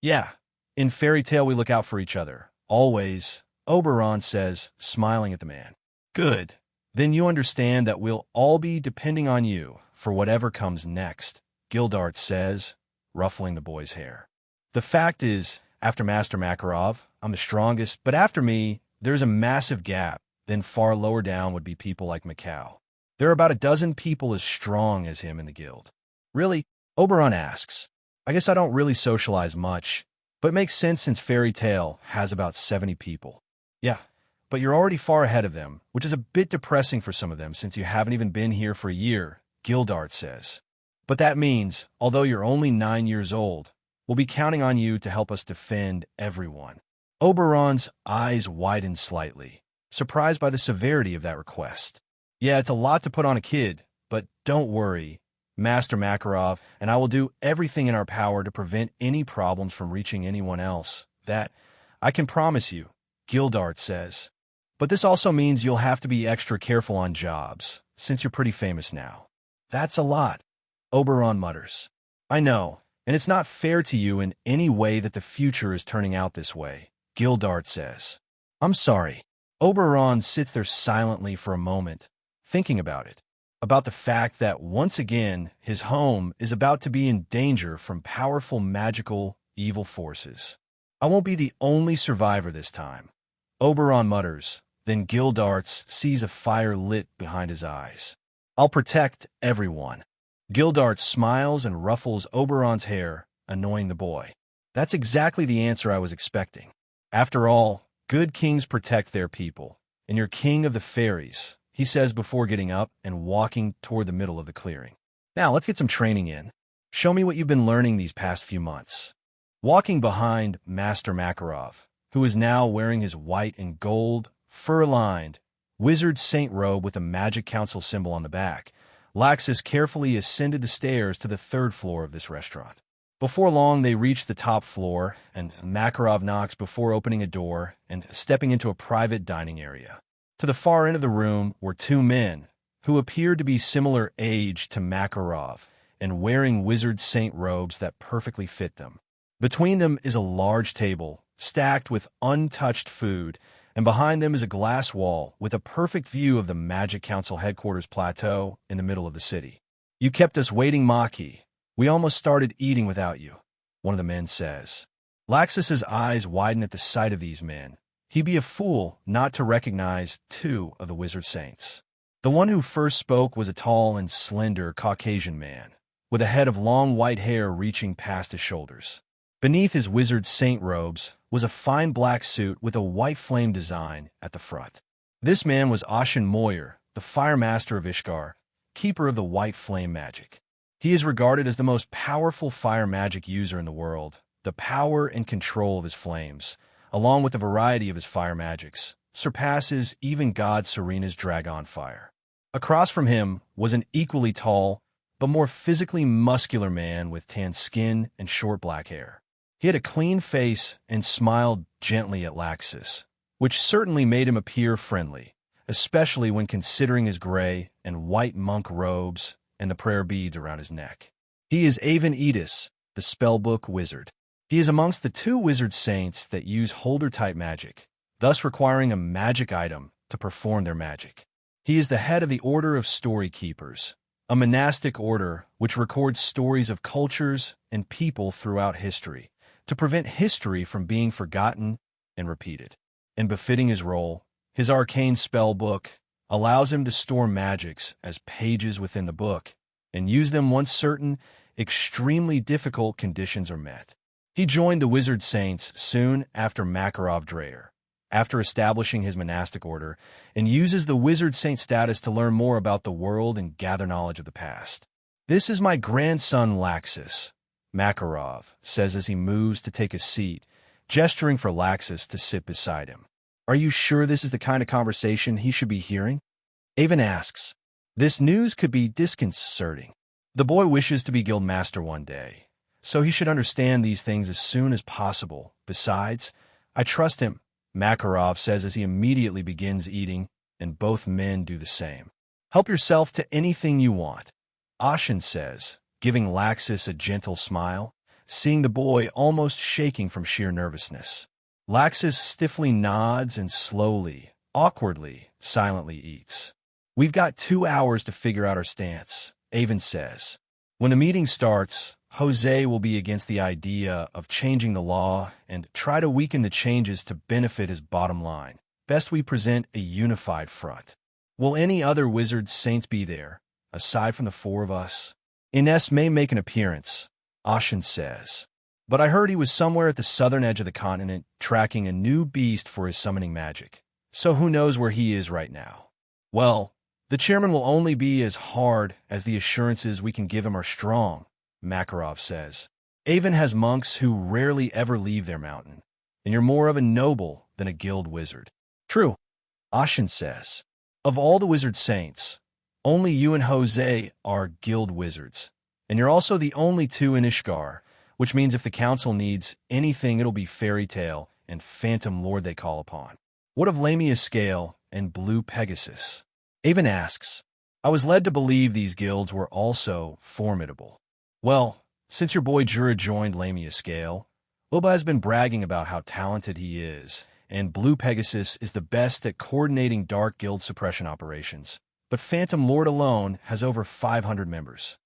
Yeah, in Fairy Tail we look out for each other. Always, Oberon says, smiling at the man. Good. Then you understand that we'll all be depending on you for whatever comes next, Gildart says, ruffling the boy's hair. The fact is, after Master Makarov, I'm the strongest, but after me, there's a massive gap. Then far lower down would be people like Macau. There are about a dozen people as strong as him in the guild. Really? Oberon asks. I guess I don't really socialize much, but it makes sense since Fairy Tail has about 70 people. Yeah, but you're already far ahead of them, which is a bit depressing for some of them since you haven't even been here for a year, Gildart says. But that means, although you're only 9 years old, we'll be counting on you to help us defend everyone. Oberon's eyes widen slightly, surprised by the severity of that request. Yeah, it's a lot to put on a kid, but don't worry, Master Makarov and I will do everything in our power to prevent any problems from reaching anyone else. That, I can promise you, Gildart says. But this also means you'll have to be extra careful on jobs, since you're pretty famous now. That's a lot, Oberon mutters. I know, and it's not fair to you in any way that the future is turning out this way, Gildart says. I'm sorry. Oberon sits there silently for a moment, thinking about it, about the fact that once again his home is about to be in danger from powerful magical evil forces. I won't be the only survivor this time, Oberon mutters, then Gildarts sees a fire lit behind his eyes. I'll protect everyone. Gildart smiles and ruffles Oberon's hair, annoying the boy. That's exactly the answer I was expecting. After all, good kings protect their people, and you're king of the fairies, he says before getting up and walking toward the middle of the clearing. Now, let's get some training in. Show me what you've been learning these past few months. Walking behind Master Makarov, who is now wearing his white and gold, fur-lined, wizard saint robe with a Magic Council symbol on the back, Laxus carefully ascended the stairs to the 3rd floor of this restaurant. Before long, they reach the top floor, and Makarov knocks before opening a door and stepping into a private dining area. To the far end of the room were 2 men, who appeared to be similar age to Makarov, and wearing wizard saint robes that perfectly fit them. Between them is a large table, stacked with untouched food, and behind them is a glass wall with a perfect view of the Magic Council headquarters plateau in the middle of the city. "You kept us waiting, Maki. We almost started eating without you," one of the men says. Laxus's eyes widen at the sight of these men. He'd be a fool not to recognize two of the wizard saints. The one who first spoke was a tall and slender Caucasian man, with a head of long white hair reaching past his shoulders. Beneath his wizard saint robes was a fine black suit with a white flame design at the front. This man was Ashen Moyer, the Fire Master of Ishgard, keeper of the white flame magic. He is regarded as the most powerful fire magic user in the world. The power and control of his flames, along with the variety of his fire magics, surpasses even God Serena's dragon fire. Across from him was an equally tall, but more physically muscular man with tan skin and short black hair. He had a clean face and smiled gently at Laxus, which certainly made him appear friendly, especially when considering his gray and white monk robes and the prayer beads around his neck. He is Avon Edis, the spellbook wizard. He is amongst the two wizard saints that use holder-type magic, thus requiring a magic item to perform their magic. He is the head of the Order of Story Keepers, a monastic order which records stories of cultures and people throughout history to prevent history from being forgotten and repeated. And befitting his role, his arcane spell book allows him to store magics as pages within the book and use them once certain, extremely difficult conditions are met. He joined the Wizard Saints soon after Makarov Dreyer, after establishing his monastic order, and uses the Wizard Saint status to learn more about the world and gather knowledge of the past. "This is my grandson Laxus," Makarov says as he moves to take a seat, gesturing for Laxus to sit beside him. "Are you sure this is the kind of conversation he should be hearing?" Avon asks. This news could be disconcerting. The boy wishes to be guild master one day, so he should understand these things as soon as possible. Besides, I trust him, Makarov says as he immediately begins eating, and both men do the same. "Help yourself to anything you want," Ashen says, giving Laxus a gentle smile, seeing the boy almost shaking from sheer nervousness. Laxus stiffly nods and slowly, awkwardly, silently eats. "We've got 2 hours to figure out our stance," Avon says. "When the meeting starts, Jose will be against the idea of changing the law and try to weaken the changes to benefit his bottom line. Best we present a unified front. Will any other wizard saints be there, aside from the 4 of us?" "Ines may make an appearance," Ashen says. "But I heard he was somewhere at the southern edge of the continent tracking a new beast for his summoning magic. So who knows where he is right now?" "Well, the chairman will only be as hard as the assurances we can give him are strong," Makarov says. "Avon has monks who rarely ever leave their mountain, and you're more of a noble than a guild wizard." "True," Ashen says. "Of all the wizard saints, only you and Jose are guild wizards, and you're also the only 2 in Ishgard, which means if the council needs anything, it'll be Fairy Tale and Phantom Lord they call upon. What of Lamia Scale and Blue Pegasus?" Avon asks. "I was led to believe these guilds were also formidable." "Well, since your boy Jura joined Lamia Scale, Oba has been bragging about how talented he is, and Blue Pegasus is the best at coordinating dark guild suppression operations. But Phantom Lord alone has over 500 members.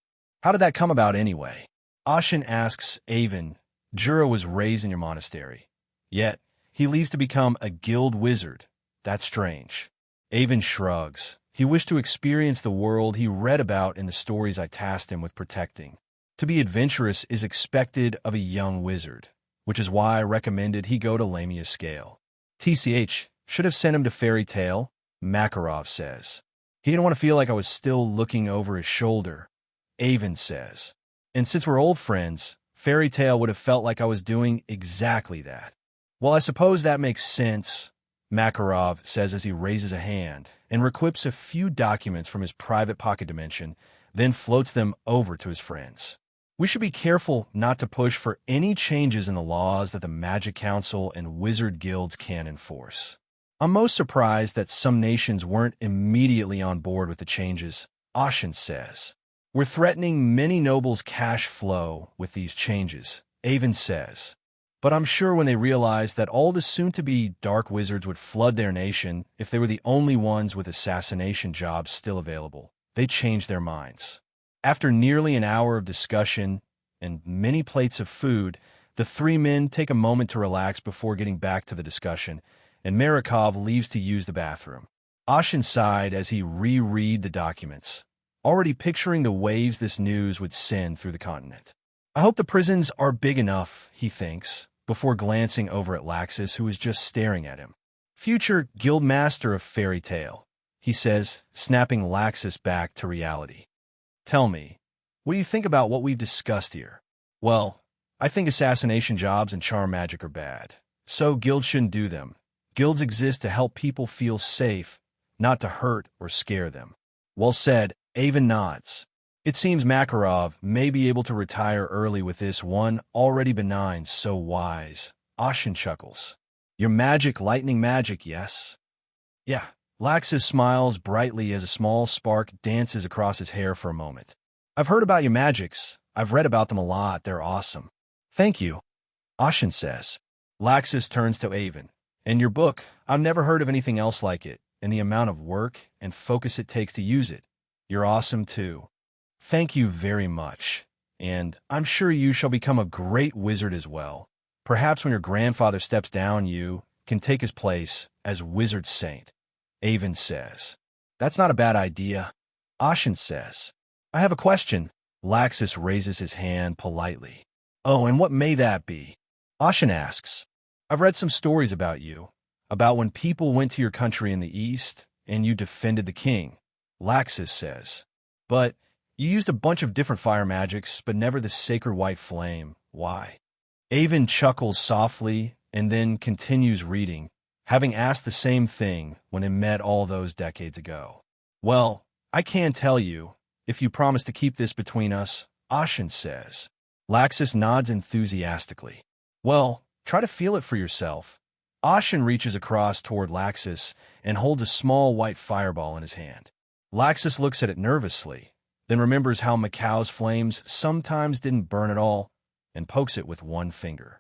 How did that come about anyway?" Ashen asks Avon. "Jura was raised in your monastery, yet he leaves to become a guild wizard. That's strange." Avon shrugs. He wished to experience the world he read about in the stories I tasked him with protecting. To be adventurous is expected of a young wizard, which is why I recommended he go to Lamia Scale. "TCH, should have sent him to Fairy Tale," Makarov says. "He didn't want to feel like I was still looking over his shoulder," Avon says. "And since we're old friends, Fairy Tale would have felt like I was doing exactly that." "Well, I suppose that makes sense," Makarov says as he raises a hand and requips a few documents from his private pocket dimension, then floats them over to his friends. "We should be careful not to push for any changes in the laws that the Magic Council and Wizard Guilds can enforce. I'm most surprised that some nations weren't immediately on board with the changes," Ashen says. "We're threatening many nobles' cash flow with these changes," Avon says. But I'm sure when they realized that all the soon-to-be dark wizards would flood their nation if they were the only ones with assassination jobs still available, they changed their minds. After nearly an hour of discussion and many plates of food, the three men take a moment to relax before getting back to the discussion, and Marikov leaves to use the bathroom. Ashen sighed as he reread the documents, already picturing the waves this news would send through the continent. I hope the prisons are big enough, he thinks, before glancing over at Laxus, who is just staring at him. Future guildmaster of fairy tale, he says, snapping Laxus back to reality. Tell me, what do you think about what we've discussed here? Well, I think assassination jobs and charm magic are bad, so guilds shouldn't do them. Guilds exist to help people feel safe, not to hurt or scare them. Well said, Avon nods. It seems Makarov may be able to retire early with this one already benign, so wise. Ashen chuckles. Your magic, lightning magic, yes? Yeah. Laxus smiles brightly as a small spark dances across his hair for a moment. I've heard about your magics. I've read about them a lot. They're awesome. Thank you, Ashen says. Laxus turns to Avon. In your book, I've never heard of anything else like it, and the amount of work and focus it takes to use it. You're awesome, too. Thank you very much, and I'm sure you shall become a great wizard as well. Perhaps when your grandfather steps down, you can take his place as wizard saint, Avon says. That's not a bad idea, Ashen says. I have a question. Laxus raises his hand politely. Oh, and what may that be? Ashen asks. I've read some stories about you, about when people went to your country in the east, and you defended the king, Laxus says. But you used a bunch of different fire magics, but never the sacred white flame. Why? Avon chuckles softly and then continues reading, having asked the same thing when they met all those decades ago. Well, I can tell you, if you promise to keep this between us, Ashen says. Laxus nods enthusiastically. Well, try to feel it for yourself. Ashen reaches across toward Laxus and holds a small white fireball in his hand. Laxus looks at it nervously, then remembers how Macau's flames sometimes didn't burn at all, and pokes it with one finger.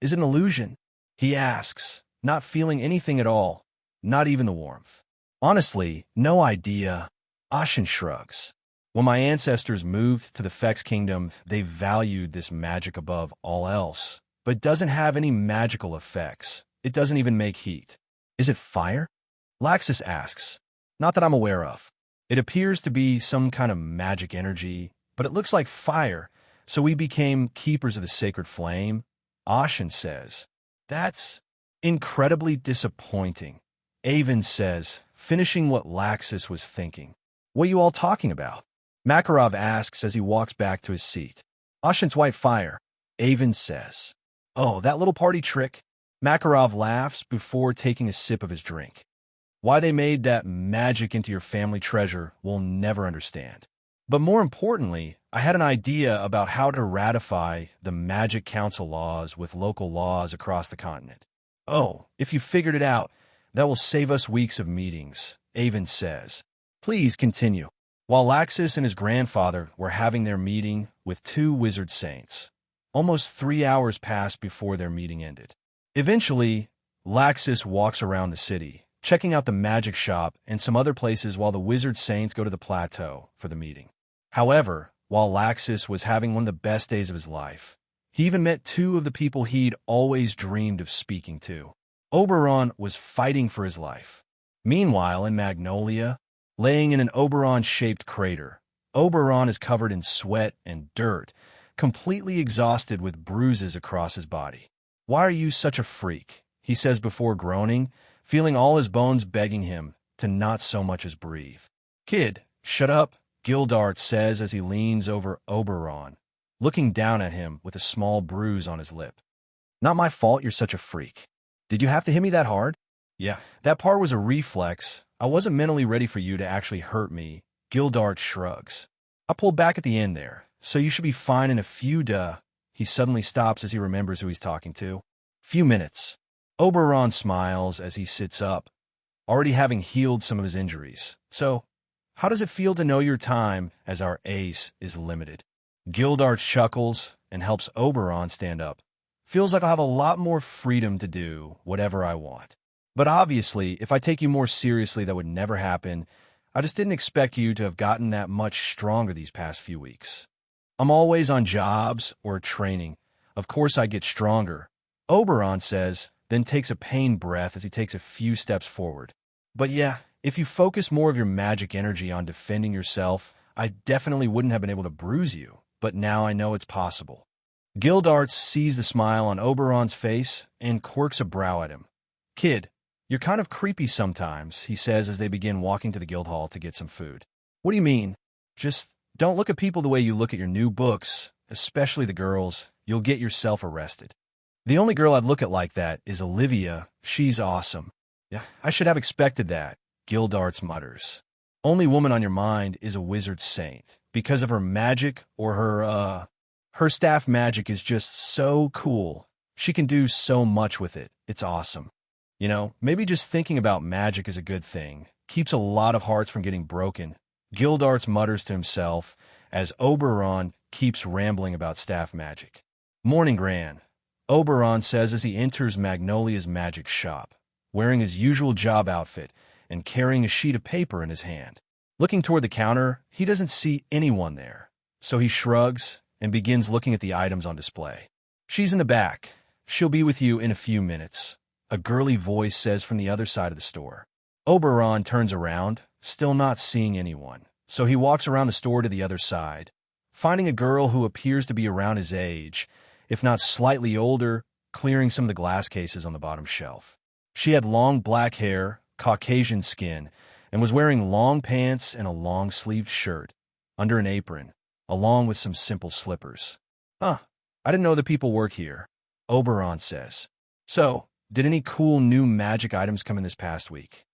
Is it an illusion? He asks, not feeling anything at all, not even the warmth. Honestly, no idea. Ashen shrugs. When my ancestors moved to the Fex Kingdom, they valued this magic above all else, but it doesn't have any magical effects. It doesn't even make heat. Is it fire? Laxus asks. Not that I'm aware of. It appears to be some kind of magic energy, but it looks like fire, so we became keepers of the sacred flame, Ashen says. That's incredibly disappointing, Avon says, finishing what Laxus was thinking. What are you all talking about? Makarov asks as he walks back to his seat. Ashen's white fire, Avon says. Oh, that little party trick? Makarov laughs before taking a sip of his drink. Why they made that magic into your family treasure, we'll never understand. But more importantly, I had an idea about how to ratify the Magic Council laws with local laws across the continent. Oh, if you figured it out, that will save us weeks of meetings, Avon says. Please continue. While Laxus and his grandfather were having their meeting with two wizard saints, almost 3 hours passed before their meeting ended. Eventually, Laxus walks around the city, checking out the magic shop and some other places while the wizard saints go to the plateau for the meeting. However, while Laxus was having one of the best days of his life, he even met two of the people he'd always dreamed of speaking to. Oberon was fighting for his life. Meanwhile, in Magnolia, laying in an Oberon-shaped crater, Oberon is covered in sweat and dirt, completely exhausted with bruises across his body. Why are you such a freak? He says before groaning, feeling all his bones begging him to not so much as breathe. Kid, shut up, Gildart says as he leans over Oberon, looking down at him with a small bruise on his lip. Not my fault you're such a freak. Did you have to hit me that hard? Yeah, that part was a reflex. I wasn't mentally ready for you to actually hurt me, Gildart shrugs. I pulled back at the end there, so you should be fine in a few He suddenly stops as he remembers who he's talking to. Few minutes. Oberon smiles as he sits up, already having healed some of his injuries. So, how does it feel to know your time as our ace is limited? Gildart chuckles and helps Oberon stand up. Feels like I'll have a lot more freedom to do whatever I want. But obviously, if I take you more seriously, that would never happen. I just didn't expect you to have gotten that much stronger these past few weeks. I'm always on jobs or training. Of course I get stronger, Oberon says, then takes a pained breath as he takes a few steps forward. But yeah, if you focus more of your magic energy on defending yourself, I definitely wouldn't have been able to bruise you, but now I know it's possible. Gildarts sees the smile on Oberon's face and quirks a brow at him. Kid, you're kind of creepy sometimes, he says as they begin walking to the guild hall to get some food. What do you mean? Just don't look at people the way you look at your new books, especially the girls. You'll get yourself arrested. The only girl I'd look at like that is Olivia. She's awesome. Yeah, I should have expected that, Gildarts mutters. Only woman on your mind is a wizard saint. Because of her magic or her staff magic is just so cool. She can do so much with it. It's awesome. You know, maybe just thinking about magic is a good thing. Keeps a lot of hearts from getting broken. Gildarts mutters to himself as Oberon keeps rambling about staff magic. Morning, Gran, Oberon says as he enters Magnolia's magic shop, wearing his usual job outfit and carrying a sheet of paper in his hand. Looking toward the counter, he doesn't see anyone there, so he shrugs and begins looking at the items on display. She's in the back. She'll be with you in a few minutes, a girly voice says from the other side of the store. Oberon turns around, still not seeing anyone, so he walks around the store to the other side, finding a girl who appears to be around his age, if not slightly older, clearing some of the glass cases on the bottom shelf. She had long black hair, Caucasian skin, and was wearing long pants and a long-sleeved shirt, under an apron, along with some simple slippers. Huh, I didn't know that people work here, Oberon says. So, did any cool new magic items come in this past week?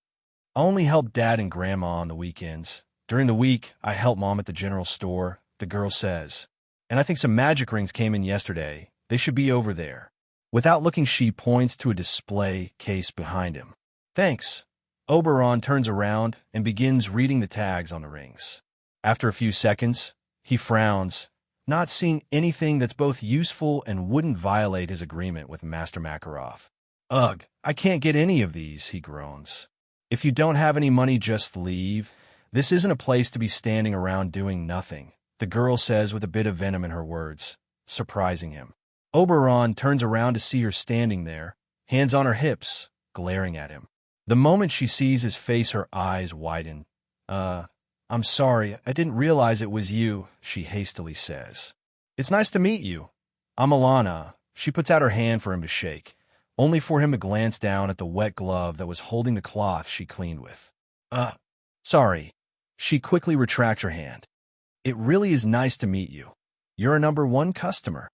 I only help Dad and Grandma on the weekends. During the week, I help Mom at the general store, the girl says. And I think some magic rings came in yesterday. They should be over there. Without looking, she points to a display case behind him. Thanks. Oberon turns around and begins reading the tags on the rings. After a few seconds, he frowns, not seeing anything that's both useful and wouldn't violate his agreement with Master Makarov. Ugh, I can't get any of these, he groans. If you don't have any money, just leave. This isn't a place to be standing around doing nothing, the girl says with a bit of venom in her words, surprising him. Oberon turns around to see her standing there, hands on her hips, glaring at him. The moment she sees his face, her eyes widen. I'm sorry, I didn't realize it was you, she hastily says. It's nice to meet you. I'm Alana. She puts out her hand for him to shake, only for him to glance down at the wet glove that was holding the cloth she cleaned with. Sorry. She quickly retracts her hand. It really is nice to meet you. You're a #1 customer.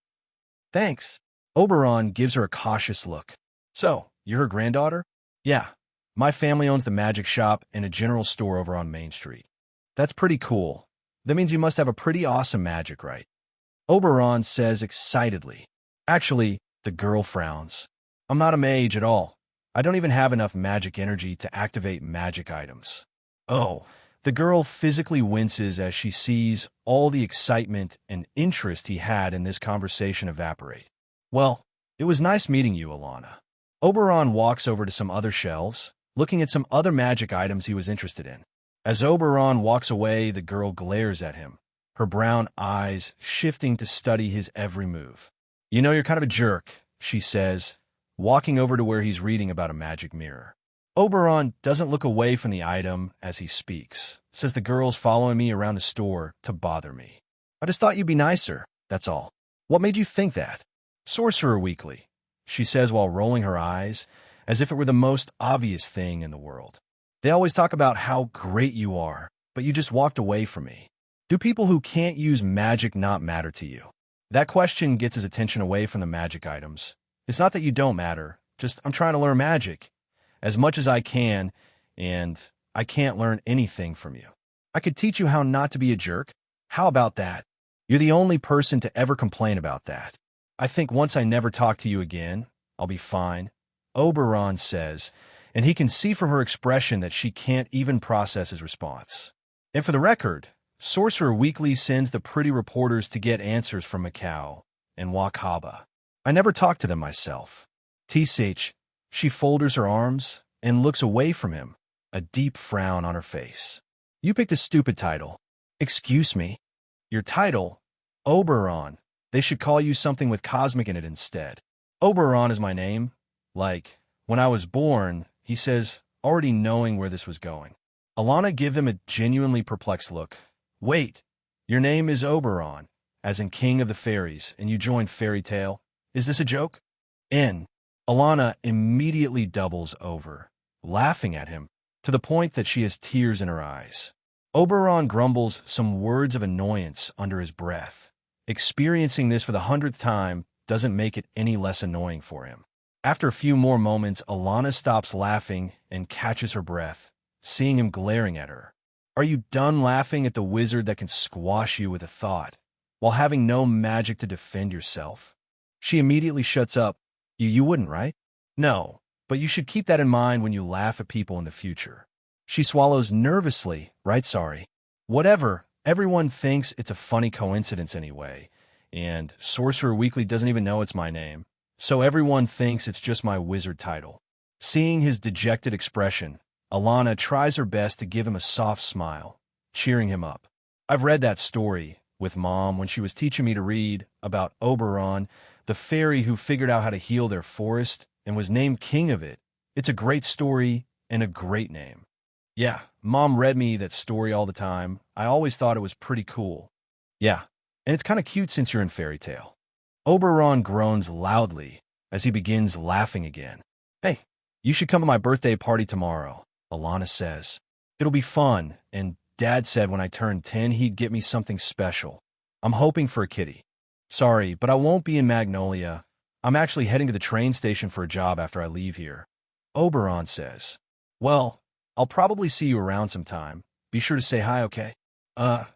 Thanks. Oberon gives her a cautious look. So, you're her granddaughter? Yeah. My family owns the magic shop and a general store over on Main Street. That's pretty cool. That means you must have a pretty awesome magic, right? Oberon says excitedly. Actually, the girl frowns. I'm not a mage at all. I don't even have enough magic energy to activate magic items. Oh, the girl physically winces as she sees all the excitement and interest he had in this conversation evaporate. Well, it was nice meeting you, Alana. Oberon walks over to some other shelves, looking at some other magic items he was interested in. As Oberon walks away, the girl glares at him, her brown eyes shifting to study his every move. You know, you're kind of a jerk, she says, walking over to where he's reading about a magic mirror. Oberon doesn't look away from the item as he speaks, says the girl's following me around the store to bother me. I just thought you'd be nicer, that's all. What made you think that? Sorcerer Weekly, she says while rolling her eyes, as if it were the most obvious thing in the world. They always talk about how great you are, but you just walked away from me. Do people who can't use magic not matter to you? That question gets his attention away from the magic items. It's not that you don't matter, just I'm trying to learn magic as much as I can, and I can't learn anything from you. I could teach you how not to be a jerk. How about that? You're the only person to ever complain about that. I think once I never talk to you again, I'll be fine, Oberon says, and he can see from her expression that she can't even process his response. And for the record, Sorcerer Weekly sends the pretty reporters to get answers from Macau and Wakaba. I never talk to them myself. Tsh. She folds her arms and looks away from him, a deep frown on her face. You picked a stupid title. Excuse me? Your title? Oberon. They should call you something with cosmic in it instead. Oberon is my name. Like, when I was born, he says, already knowing where this was going. Alana give him a genuinely perplexed look. Wait, your name is Oberon, as in King of the Fairies, and you joined Fairy Tale. Is this a joke? Alana immediately doubles over, laughing at him, to the point that she has tears in her eyes. Oberon grumbles some words of annoyance under his breath. Experiencing this for the 100th time doesn't make it any less annoying for him. After a few more moments, Alana stops laughing and catches her breath, seeing him glaring at her. Are you done laughing at the wizard that can squash you with a thought, while having no magic to defend yourself? She immediately shuts up. You wouldn't, right? No, but you should keep that in mind when you laugh at people in the future. She swallows nervously, right? Sorry. Whatever, everyone thinks it's a funny coincidence anyway, and Sorcerer Weekly doesn't even know it's my name, so everyone thinks it's just my wizard title. Seeing his dejected expression, Alana tries her best to give him a soft smile, cheering him up. I've read that story with Mom when she was teaching me to read about Oberon, the fairy who figured out how to heal their forest and was named king of it. It's a great story and a great name. Yeah, Mom read me that story all the time. I always thought it was pretty cool. Yeah, and it's kind of cute since you're in Fairy Tale. Oberon groans loudly as he begins laughing again. Hey, you should come to my birthday party tomorrow, Alana says. It'll be fun, and Dad said when I turned 10 he'd get me something special. I'm hoping for a kitty. Sorry, but I won't be in Magnolia. I'm actually heading to the train station for a job after I leave here. Oberon says. Well, I'll probably see you around sometime. Be sure to say hi, okay?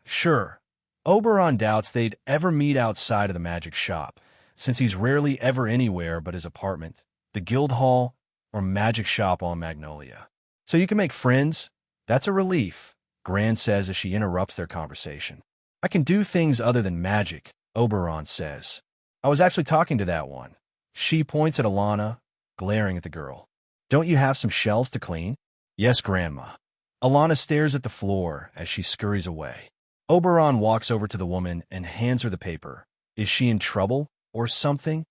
Sure. Oberon doubts they'd ever meet outside of the magic shop, since he's rarely ever anywhere but his apartment, the guild hall, or magic shop on Magnolia. So you can make friends? That's a relief, Gran says as she interrupts their conversation. I can do things other than magic, Oberon says. I was actually talking to that one. She points at Alana, glaring at the girl. Don't you have some shelves to clean? Yes, Grandma. Alana stares at the floor as she scurries away. Oberon walks over to the woman and hands her the paper. Is she in trouble or something?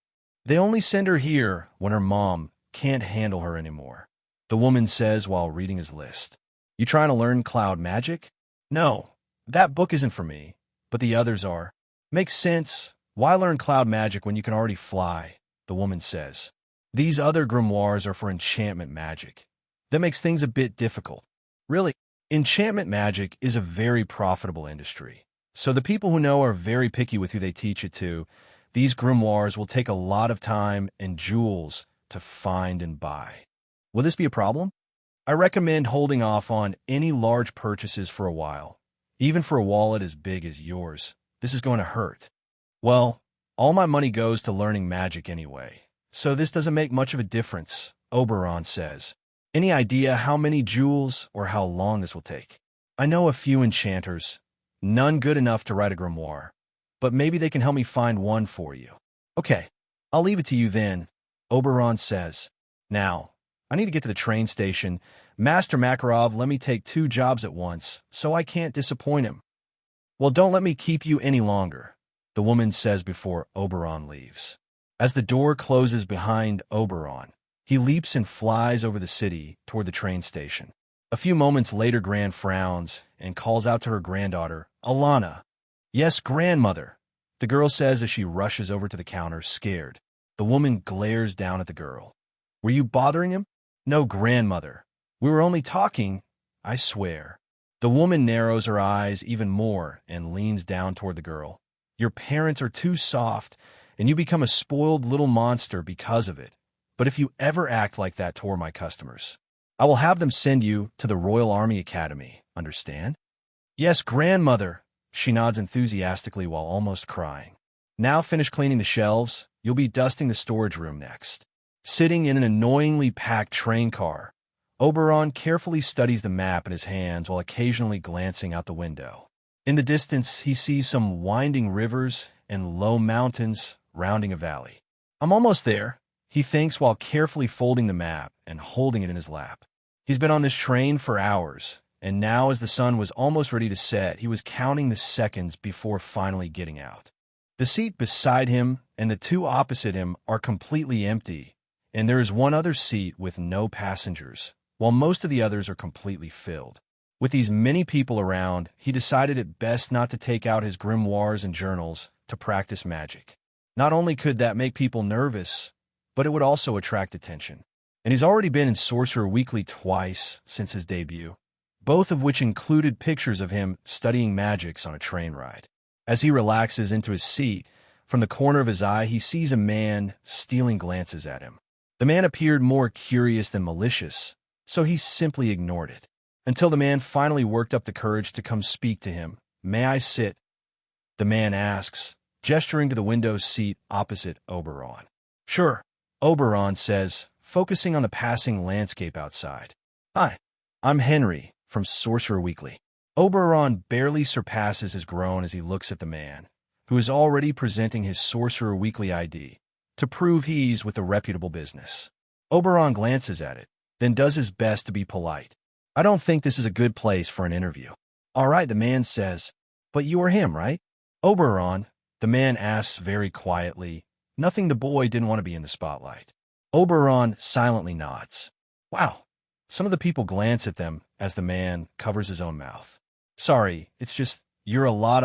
They only send her here when her mom can't handle her anymore, the woman says while reading his list. You trying to learn cloud magic? No, that book isn't for me, but the others are. Makes sense. Why learn cloud magic when you can already fly? The woman says. These other grimoires are for enchantment magic. That makes things a bit difficult. Really, enchantment magic is a very profitable industry. So the people who know are very picky with who they teach it to. These grimoires will take a lot of time and jewels to find and buy. Will this be a problem? I recommend holding off on any large purchases for a while. Even for a wallet as big as yours, this is going to hurt. Well, all my money goes to learning magic anyway, so this doesn't make much of a difference, Oberon says. Any idea how many jewels or how long this will take? I know a few enchanters, none good enough to write a grimoire, but maybe they can help me find one for you. Okay, I'll leave it to you then, Oberon says. Now, I need to get to the train station. Master Makarov let me take 2 jobs at once, so I can't disappoint him. Well, don't let me keep you any longer, the woman says before Oberon leaves. As the door closes behind Oberon, he leaps and flies over the city toward the train station. A few moments later, Gran frowns and calls out to her granddaughter, Alana. Yes, grandmother, the girl says as she rushes over to the counter, scared. The woman glares down at the girl. Were you bothering him? No, grandmother. We were only talking, I swear. The woman narrows her eyes even more and leans down toward the girl. Your parents are too soft, and you become a spoiled little monster because of it. But if you ever act like that toward my customers, I will have them send you to the Royal Army Academy, understand? Yes, grandmother, she nods enthusiastically while almost crying. Now finish cleaning the shelves, you'll be dusting the storage room next. Sitting in an annoyingly packed train car, Oberon carefully studies the map in his hands while occasionally glancing out the window. In the distance, he sees some winding rivers and low mountains rounding a valley. I'm almost there, he thinks while carefully folding the map and holding it in his lap. He's been on this train for hours, and now as the sun was almost ready to set, he was counting the seconds before finally getting out. The seat beside him and the two opposite him are completely empty, and there is one other seat with no passengers, while most of the others are completely filled. With these many people around, he decided it best not to take out his grimoires and journals to practice magic. Not only could that make people nervous, but it would also attract attention. And he's already been in Sorcerer Weekly twice since his debut, both of which included pictures of him studying magics on a train ride. As he relaxes into his seat, from the corner of his eye he sees a man stealing glances at him. The man appeared more curious than malicious, so he simply ignored it, until the man finally worked up the courage to come speak to him. "May I sit?" the man asks, gesturing to the window seat opposite Oberon. "Sure," Oberon says, focusing on the passing landscape outside. "Hi, I'm Henry from Sorcerer Weekly." Oberon barely surpasses his groan as he looks at the man, who is already presenting his Sorcerer Weekly ID to prove he's with a reputable business. Oberon glances at it, then does his best to be polite. "I don't think this is a good place for an interview." "All right," the man says, "but you are him, right?" "Oberon," the man asks very quietly, nothing the boy didn't want to be in the spotlight. Oberon silently nods. Wow. Some of the people glance at them as the man covers his own mouth. "Sorry, it's just, you're a lot,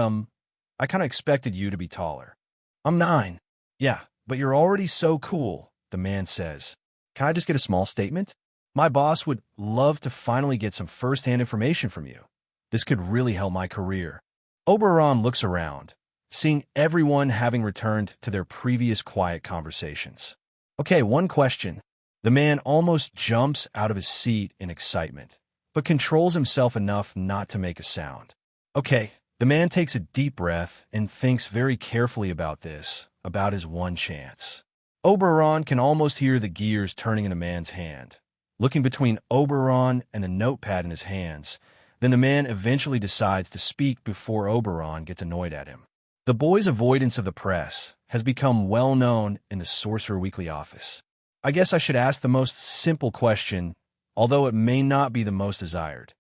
I kinda expected you to be taller." "I'm 9. "Yeah, but you're already so cool," the man says. "Can I just get a small statement? My boss would love to finally get some first-hand information from you. This could really help my career." Oberon looks around, seeing everyone having returned to their previous quiet conversations. "Okay, one question." The man almost jumps out of his seat in excitement, but controls himself enough not to make a sound. "Okay." The man takes a deep breath and thinks very carefully about this, about his one chance. Oberon can almost hear the gears turning in the man's hand. Looking between Oberon and the notepad in his hands, then the man eventually decides to speak before Oberon gets annoyed at him. The boy's avoidance of the press has become well known in the Sorcerer Weekly office. I guess I should ask the most simple question, although it may not be the most desired.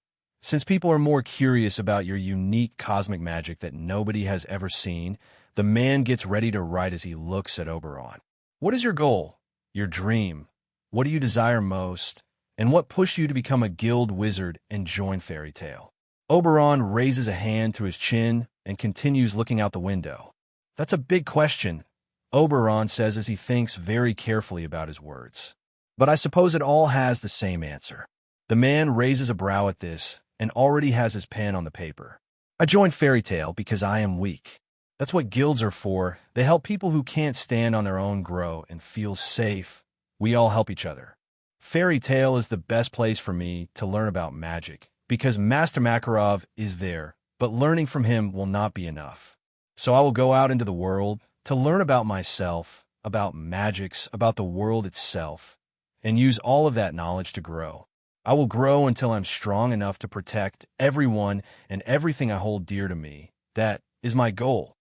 Since people are more curious about your unique cosmic magic that nobody has ever seen, the man gets ready to write as he looks at Oberon. "What is your goal? Your dream? What do you desire most? And what pushed you to become a guild wizard and join Fairy Tale?" Oberon raises a hand to his chin and continues looking out the window. "That's a big question," Oberon says as he thinks very carefully about his words. "But I suppose it all has the same answer." The man raises a brow at this and already has his pen on the paper. "I joined Fairy Tale because I am weak. That's what guilds are for. They help people who can't stand on their own grow and feel safe. We all help each other. Fairy Tale is the best place for me to learn about magic because Master Makarov is there, but learning from him will not be enough. So I will go out into the world to learn about myself, about magics, about the world itself, and use all of that knowledge to grow. I will grow until I'm strong enough to protect everyone and everything I hold dear to me. That is my goal."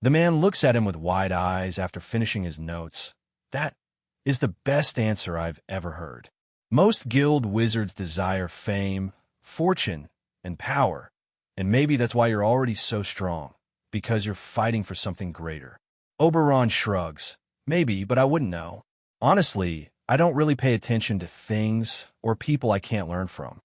The man looks at him with wide eyes after finishing his notes. "That is the best answer I've ever heard. Most guild wizards desire fame, fortune, and power, and maybe that's why you're already so strong, because you're fighting for something greater." Oberon shrugs. "Maybe, but I wouldn't know. Honestly, I don't really pay attention to things or people I can't learn from.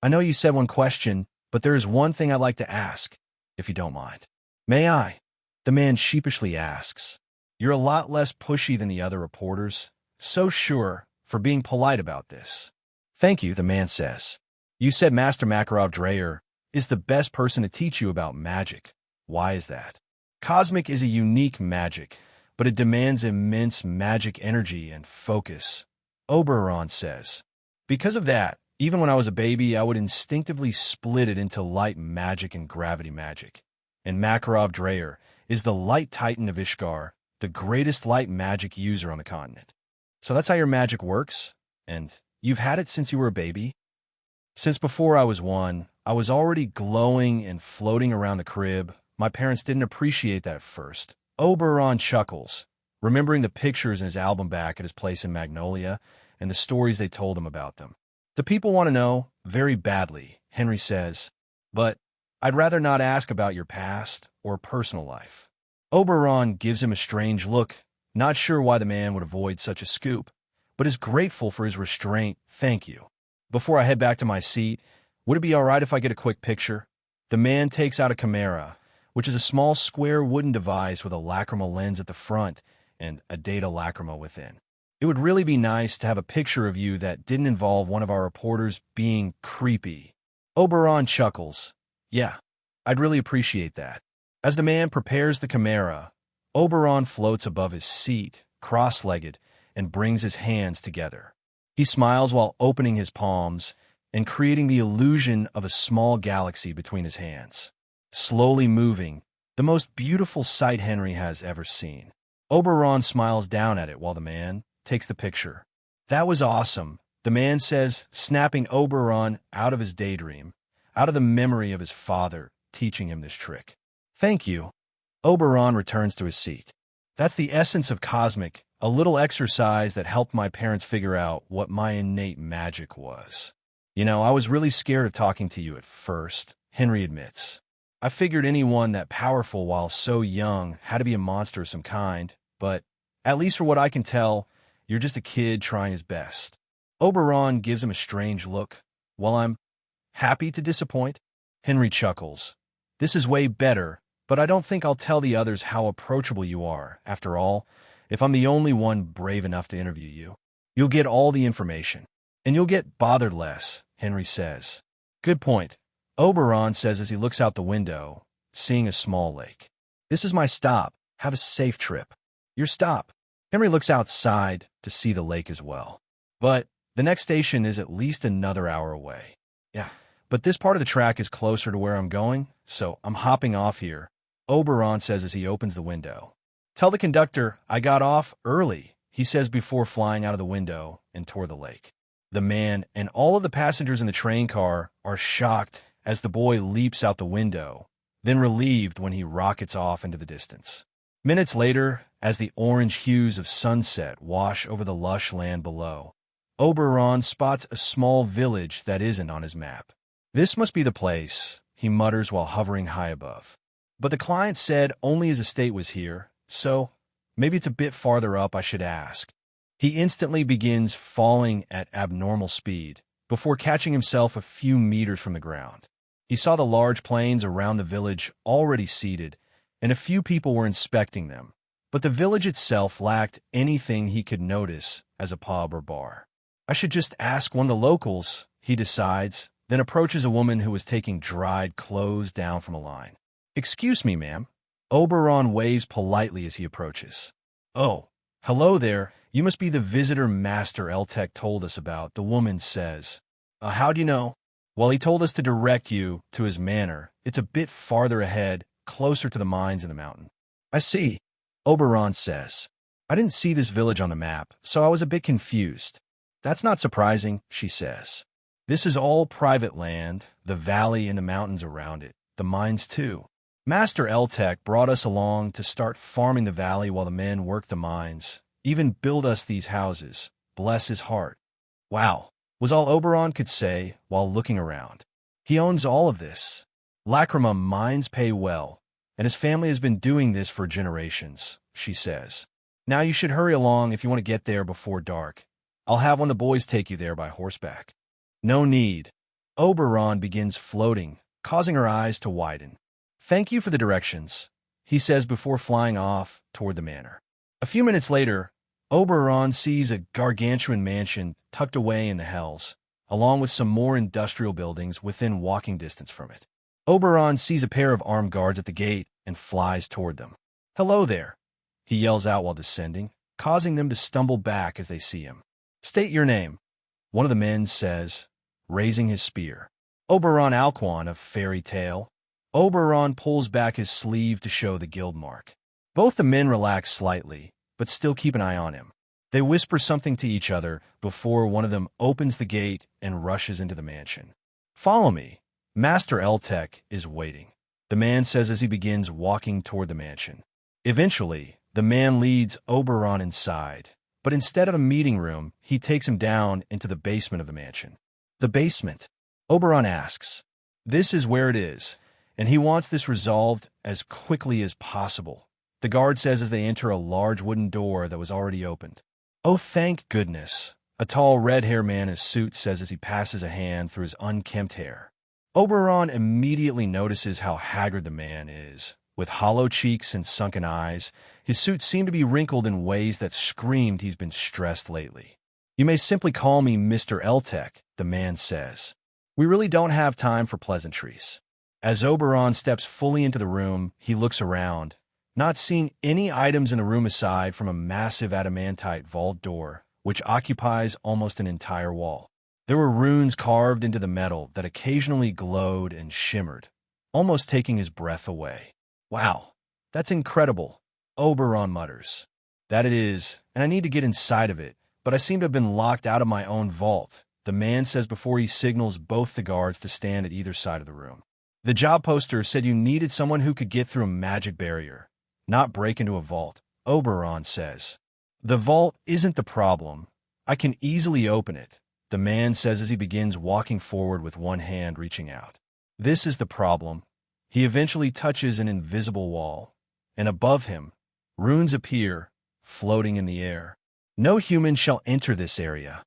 I know you said one question, but there is one thing I'd like to ask, if you don't mind." "May I?" the man sheepishly asks. "You're a lot less pushy than the other reporters. So sure, for being polite about this." "Thank you," the man says. "You said Master Makarov Dreyer is the best person to teach you about magic. Why is that?" "Cosmic is a unique magic, but it demands immense magic energy and focus," Oberon says. "Because of that, even when I was a baby, I would instinctively split it into light magic and gravity magic. And Makarov Dreyer is the light titan of Ishgar, the greatest light magic user on the continent." "So that's how your magic works? And you've had it since you were a baby?" "Since before I was 1, I was already glowing and floating around the crib. My parents didn't appreciate that at first." Oberon chuckles, remembering the pictures in his album back at his place in Magnolia and the stories they told him about them. The people want to know, very badly, Henry says, but I'd rather not ask about your past or personal life. Oberon gives him a strange look, not sure why the man would avoid such a scoop, but is grateful for his restraint. Thank you. Before I head back to my seat, would it be all right if I get a quick picture? The man takes out a camera, which is a small square wooden device with a lacrimal lens at the front and a data lacrima within. It would really be nice to have a picture of you that didn't involve one of our reporters being creepy. Oberon chuckles. Yeah, I'd really appreciate that. As the man prepares the camera, Oberon floats above his seat, cross-legged, and brings his hands together. He smiles while opening his palms and creating the illusion of a small galaxy between his hands. Slowly moving, the most beautiful sight Henry has ever seen. Oberon smiles down at it while the man takes the picture. That was awesome, the man says, snapping Oberon out of his daydream, out of the memory of his father teaching him this trick. Thank you. Oberon returns to his seat. That's the essence of cosmic, a little exercise that helped my parents figure out what my innate magic was. You know, I was really scared of talking to you at first, Henry admits. I figured anyone that powerful while so young had to be a monster of some kind, but at least for what I can tell, you're just a kid trying his best. Oberon gives him a strange look. Well, I'm happy to disappoint. Henry chuckles. This is way better, but I don't think I'll tell the others how approachable you are. After all, if I'm the only one brave enough to interview you, you'll get all the information. And you'll get bothered less, Henry says. Good point. Oberon says as he looks out the window, seeing a small lake. This is my stop. Have a safe trip. Your stop. Henry looks outside to see the lake as well. But the next station is at least another hour away. Yeah, but this part of the track is closer to where I'm going, so I'm hopping off here, Oberon says as he opens the window. Tell the conductor I got off early, he says before flying out of the window and toward the lake. The man and all of the passengers in the train car are shocked as the boy leaps out the window, then relieved when he rockets off into the distance. Minutes later, as the orange hues of sunset wash over the lush land below, Oberon spots a small village that isn't on his map. This must be the place, he mutters while hovering high above. But the client said only his estate was here, so maybe it's a bit farther up I should ask. He instantly begins falling at abnormal speed, before catching himself a few meters from the ground. He saw the large planes around the village already seated, and a few people were inspecting them, but the village itself lacked anything he could notice as a pub or bar. I should just ask one of the locals, he decides, then approaches a woman who was taking dried clothes down from a line. Excuse me, ma'am. Oberon waves politely as he approaches. Oh, hello there. You must be the visitor Master Eltec told us about, the woman says. How do you know? Well, he told us to direct you to his manor. It's a bit farther ahead, closer to the mines in the mountain. I see, Oberon says. I didn't see this village on the map, so I was a bit confused. That's not surprising, she says. This is all private land, the valley and the mountains around it, the mines too. Master Eltec brought us along to start farming the valley while the men worked the mines, even build us these houses, bless his heart. Wow, was all Oberon could say while looking around. He owns all of this. Lacrima mines pay well, and his family has been doing this for generations, she says. Now you should hurry along if you want to get there before dark. I'll have one of the boys take you there by horseback. No need. Oberon begins floating, causing her eyes to widen. Thank you for the directions, he says before flying off toward the manor. A few minutes later, Oberon sees a gargantuan mansion tucked away in the hills, along with some more industrial buildings within walking distance from it. Oberon sees a pair of armed guards at the gate and flies toward them. Hello there, he yells out while descending, causing them to stumble back as they see him. State your name, one of the men says, raising his spear. Oberon Alquan of Fairy Tale. Oberon pulls back his sleeve to show the guild mark. Both the men relax slightly, but still keep an eye on him. They whisper something to each other before one of them opens the gate and rushes into the mansion. Follow me. Master Eltec is waiting, the man says as he begins walking toward the mansion. Eventually, The man leads Oberon inside, but instead of a meeting room, he takes him down into the basement of the mansion. The basement? Oberon asks. This is where it is, and he wants this resolved as quickly as possible. The guard says as they enter a large wooden door that was already opened. Oh, thank goodness, a tall red-haired man in a suit says as he passes a hand through his unkempt hair. Oberon immediately notices how haggard the man is. With hollow cheeks and sunken eyes, his suit seemed to be wrinkled in ways that screamed he's been stressed lately. You may simply call me Mr. Eltec, the man says. We really don't have time for pleasantries. As Oberon steps fully into the room, he looks around, not seeing any items in the room aside from a massive adamantite vault door, which occupies almost an entire wall. There were runes carved into the metal that occasionally glowed and shimmered, almost taking his breath away. Wow, that's incredible, Oberon mutters. That it is, and I need to get inside of it, but I seem to have been locked out of my own vault, the man says before he signals both the guards to stand at either side of the room. The job poster said you needed someone who could get through a magic barrier, not break into a vault, Oberon says. The vault isn't the problem. I can easily open it, the man says as he begins walking forward with one hand reaching out. This is the problem. He eventually touches an invisible wall, and above him, runes appear, floating in the air. No human shall enter this area.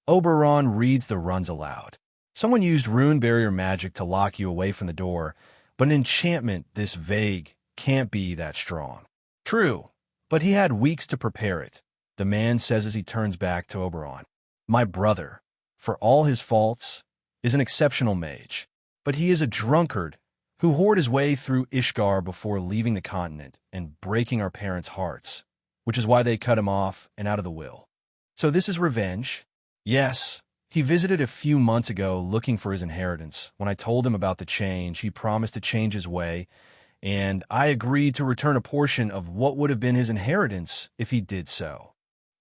Oberon reads the runes aloud. Someone used rune barrier magic to lock you away from the door, but an enchantment this vague can't be that strong. True, but he had weeks to prepare it, the man says as he turns back to Oberon. My brother, for all his faults, is an exceptional mage, but he is a drunkard who whored his way through Ishgar before leaving the continent and breaking our parents' hearts, which is why they cut him off and out of the will. So this is revenge? Yes. He visited a few months ago looking for his inheritance. When I told him about the change, he promised to change his way, and I agreed to return a portion of what would have been his inheritance if he did so.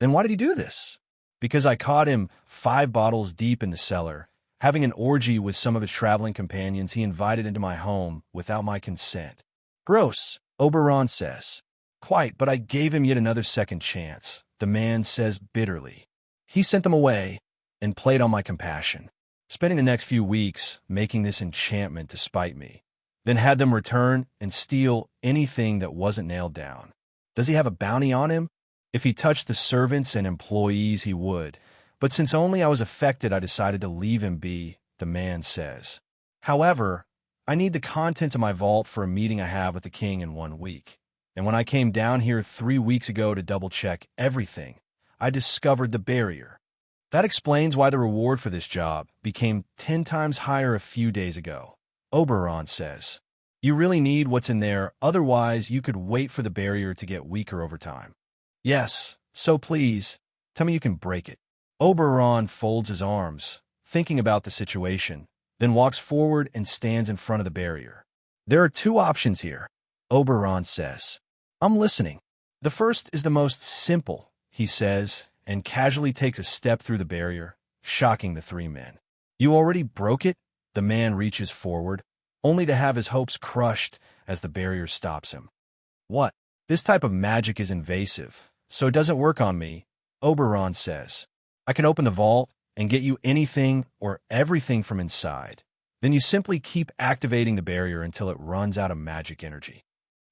Then why did he do this? Because I caught him 5 bottles deep in the cellar, having an orgy with some of his traveling companions he invited into my home without my consent. Gross, Oberon says. Quite, but I gave him yet another second chance, the man says bitterly. He sent them away and played on my compassion, spending the next few weeks making this enchantment to spite me, then had them return and steal anything that wasn't nailed down. Does he have a bounty on him? If he touched the servants and employees, he would, but since only I was affected, I decided to leave him be, the man says. However, I need the contents of my vault for a meeting I have with the king in 1 week, and when I came down here 3 weeks ago to double-check everything, I discovered the barrier. That explains why the reward for this job became 10 times higher a few days ago, Oberon says. You really need what's in there, otherwise you could wait for the barrier to get weaker over time. Yes, so please, tell me you can break it. Oberon folds his arms, thinking about the situation, then walks forward and stands in front of the barrier. There are 2 options here, Oberon says. I'm listening. The first is the most simple, he says, and casually takes a step through the barrier, shocking the 3 men. You already broke it? The man reaches forward, only to have his hopes crushed as the barrier stops him. What? This type of magic is invasive, so it doesn't work on me, Oberon says. I can open the vault and get you anything or everything from inside. Then you simply keep activating the barrier until it runs out of magic energy.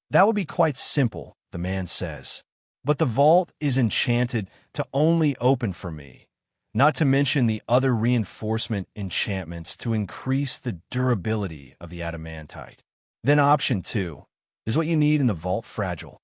That would be quite simple, the man says. But the vault is enchanted to only open for me, not to mention the other reinforcement enchantments to increase the durability of the adamantite. Then option 2, is what you need in the vault fragile?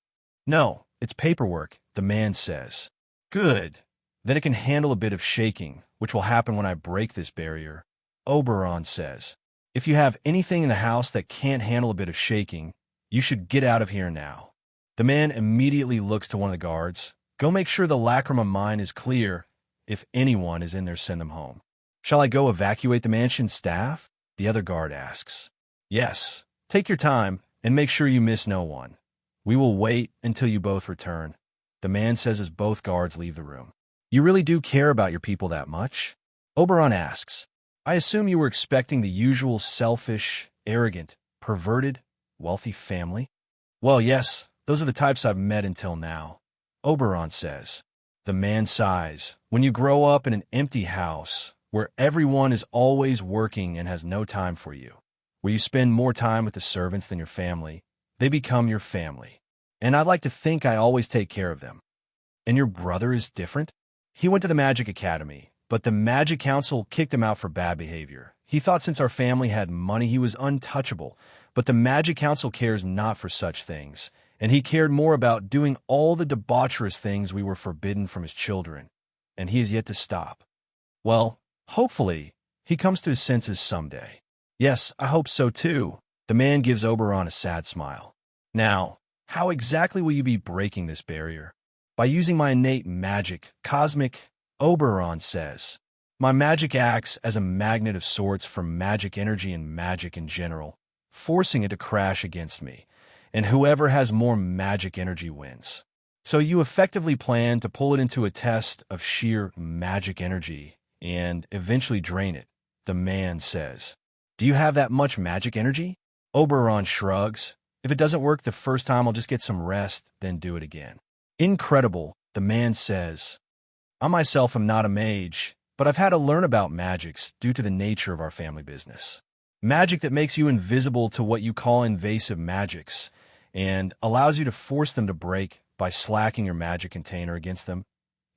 No, it's paperwork, the man says. Good. Then it can handle a bit of shaking, which will happen when I break this barrier, Oberon says. If you have anything in the house that can't handle a bit of shaking, you should get out of here now. The man immediately looks to one of the guards. Go make sure the Lacrima mine is clear. If anyone is in there, send them home. Shall I go evacuate the mansion staff? The other guard asks. Yes. Take your time and make sure you miss no one. We will wait until you both return, the man says as both guards leave the room. You really do care about your people that much? Oberon asks. I assume you were expecting the usual selfish, arrogant, perverted, wealthy family? Well, yes, those are the types I've met until now, Oberon says. The man sighs. When you grow up in an empty house, where everyone is always working and has no time for you, where you spend more time with the servants than your family, they become your family. And I'd like to think I always take care of them. And your brother is different? He went to the Magic Academy, but the Magic Council kicked him out for bad behavior. He thought since our family had money, he was untouchable, but the Magic Council cares not for such things, and he cared more about doing all the debaucherous things we were forbidden from his children, and he is yet to stop. Well, hopefully, he comes to his senses someday. Yes, I hope so too. The man gives Oberon a sad smile. Now, how exactly will you be breaking this barrier? By using my innate magic, cosmic, Oberon says. My magic acts as a magnet of sorts for magic energy and magic in general, forcing it to crash against me, and whoever has more magic energy wins. So you effectively plan to pull it into a test of sheer magic energy and eventually drain it, the man says. Do you have that much magic energy? Oberon shrugs. If it doesn't work the first time, I'll just get some rest, then do it again. Incredible, the man says. I myself am not a mage, but I've had to learn about magics due to the nature of our family business. Magic that makes you invisible to what you call invasive magics and allows you to force them to break by slacking your magic container against them.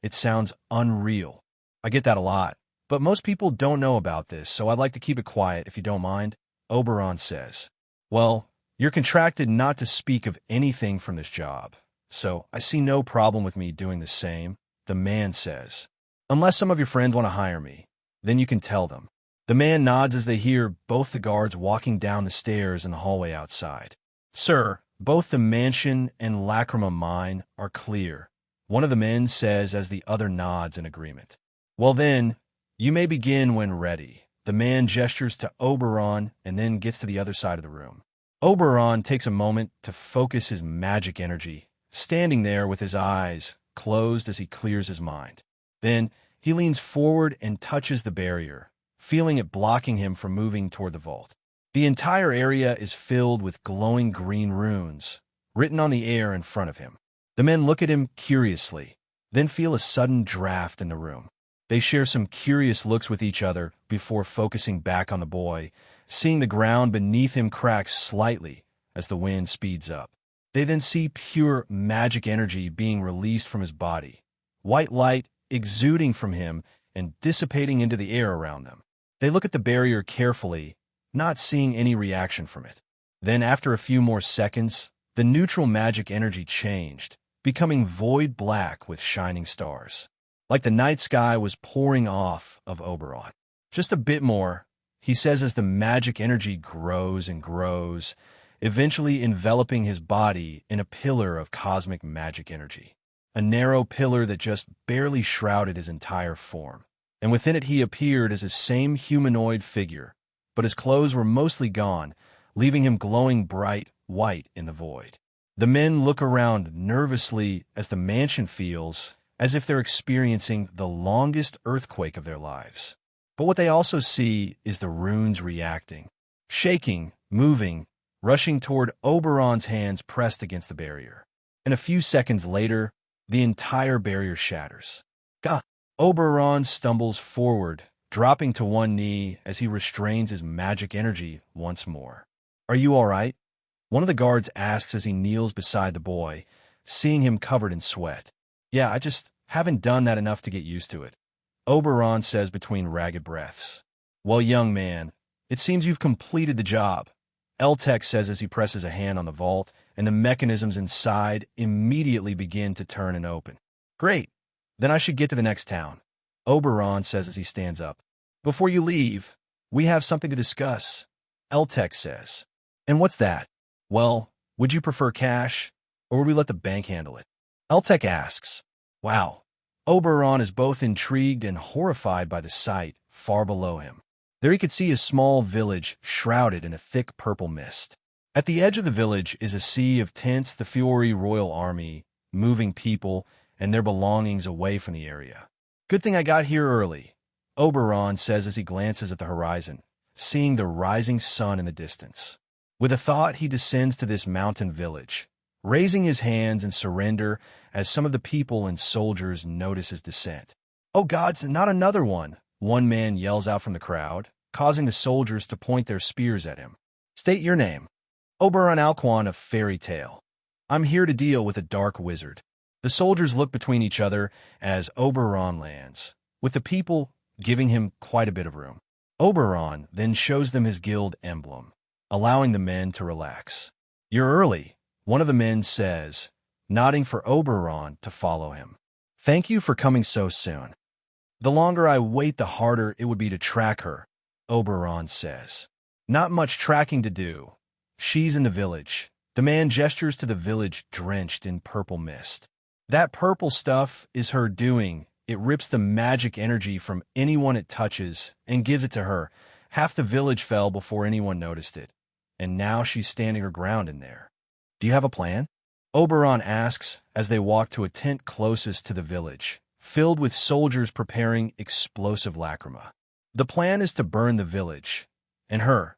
It sounds unreal. I get that a lot, but most people don't know about this, so I'd like to keep it quiet if you don't mind, Oberon says. Well, you're contracted not to speak of anything from this job, so I see no problem with me doing the same, the man says. Unless some of your friends want to hire me, then you can tell them. The man nods as they hear both the guards walking down the stairs in the hallway outside. Sir, both the mansion and Lacrima mine are clear, one of the men says as the other nods in agreement. Well then, you may begin when ready. The man gestures to Oberon and then gets to the other side of the room. Oberon takes a moment to focus his magic energy, standing there with his eyes closed as he clears his mind. Then he leans forward and touches the barrier, feeling it blocking him from moving toward the vault. The entire area is filled with glowing green runes, written on the air in front of him. The men look at him curiously, then feel a sudden draft in the room. They share some curious looks with each other before focusing back on the boy, seeing the ground beneath him crack slightly as the wind speeds up. They then see pure magic energy being released from his body, white light exuding from him and dissipating into the air around them. They look at the barrier carefully, not seeing any reaction from it. Then, after a few more seconds, the neutral magic energy changed, becoming void black with shining stars. Like the night sky was pouring off of Oberon. Just a bit more, he says as the magic energy grows and grows, eventually enveloping his body in a pillar of cosmic magic energy. A narrow pillar that just barely shrouded his entire form. And within it he appeared as his same humanoid figure, but his clothes were mostly gone, leaving him glowing bright white in the void. The men look around nervously as the mansion feels as if they're experiencing the longest earthquake of their lives. But what they also see is the runes reacting, shaking, moving, rushing toward Oberon's hands pressed against the barrier. And a few seconds later, the entire barrier shatters. Gah! Oberon stumbles forward, dropping to one knee as he restrains his magic energy once more. Are you all right? One of the guards asks as he kneels beside the boy, seeing him covered in sweat. Yeah, I just haven't done that enough to get used to it, Oberon says between ragged breaths. Well, young man, it seems you've completed the job, Eltec says as he presses a hand on the vault, and the mechanisms inside immediately begin to turn and open. Great, then I should get to the next town, Oberon says as he stands up. Before you leave, we have something to discuss, Eltec says. And what's that? Well, would you prefer cash, or would we let the bank handle it? Eltec asks. Wow. Oberon is both intrigued and horrified by the sight far below him. There he could see a small village shrouded in a thick purple mist. At the edge of the village is a sea of tents, the Fiori royal army, moving people and their belongings away from the area. Good thing I got here early, Oberon says as he glances at the horizon, seeing the rising sun in the distance. With a thought, he descends to this mountain village, raising his hands in surrender as some of the people and soldiers notice his descent. "Oh gods, not another one!" one man yells out from the crowd, causing the soldiers to point their spears at him. "State your name." "Oberon Alquan of Fairy Tale. I'm here to deal with a dark wizard." The soldiers look between each other as Oberon lands, with the people giving him quite a bit of room. Oberon then shows them his guild emblem, allowing the men to relax. "You're early," one of the men says, nodding for Oberon to follow him. "Thank you for coming so soon. The longer I wait, the harder it would be to track her," Oberon says. "Not much tracking to do. She's in the village." The man gestures to the village drenched in purple mist. "That purple stuff is her doing. It rips the magic energy from anyone it touches and gives it to her. Half the village fell before anyone noticed it, and now she's standing her ground in there." "Do you have a plan?" Oberon asks as they walk to a tent closest to the village, filled with soldiers preparing explosive lacrima. "The plan is to burn the village, and her,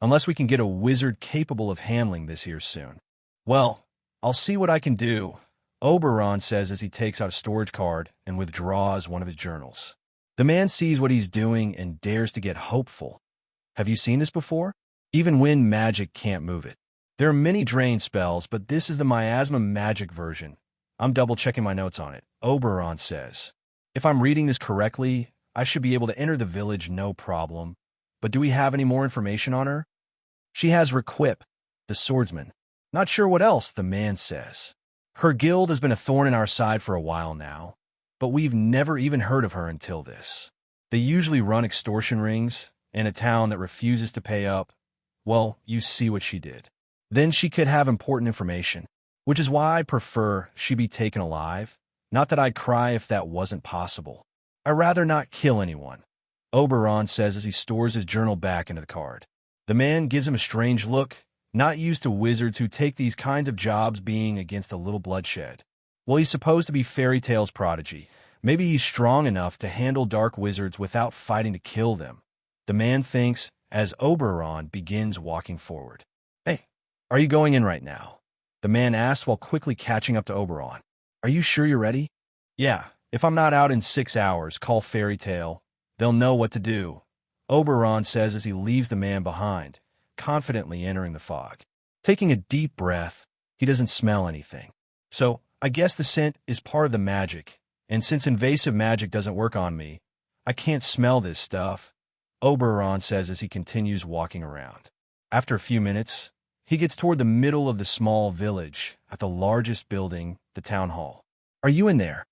unless we can get a wizard capable of handling this here soon." "Well, I'll see what I can do," Oberon says as he takes out a storage card and withdraws one of his journals. The man sees what he's doing and dares to get hopeful. "Have you seen this before?" "Even wind magic can't move it. There are many drain spells, but this is the miasma magic version. I'm double-checking my notes on it," Oberon says. "If I'm reading this correctly, I should be able to enter the village no problem. But do we have any more information on her?" "She has Requip, the swordsman. Not sure what else," the man says. "Her guild has been a thorn in our side for a while now, but we've never even heard of her until this. They usually run extortion rings in a town that refuses to pay up. Well, you see what she did. Then she could have important information, which is why I prefer she be taken alive. Not that I'd cry if that wasn't possible. I'd rather not kill anyone," Oberon says as he stores his journal back into the card. The man gives him a strange look, not used to wizards who take these kinds of jobs being against a little bloodshed. Well, he's supposed to be Fairy Tale's prodigy. Maybe he's strong enough to handle dark wizards without fighting to kill them, the man thinks as Oberon begins walking forward. "Hey, are you going in right now?" the man asks while quickly catching up to Oberon. "Are you sure you're ready?" "Yeah, if I'm not out in 6 hours, call Fairy Tale. They'll know what to do," Oberon says as he leaves the man behind, confidently entering the fog. Taking a deep breath, he doesn't smell anything. "So, I guess the scent is part of the magic, and since invasive magic doesn't work on me, I can't smell this stuff," Oberon says as he continues walking around. After a few minutes, he gets toward the middle of the small village at the largest building, the town hall. "Are you in there?"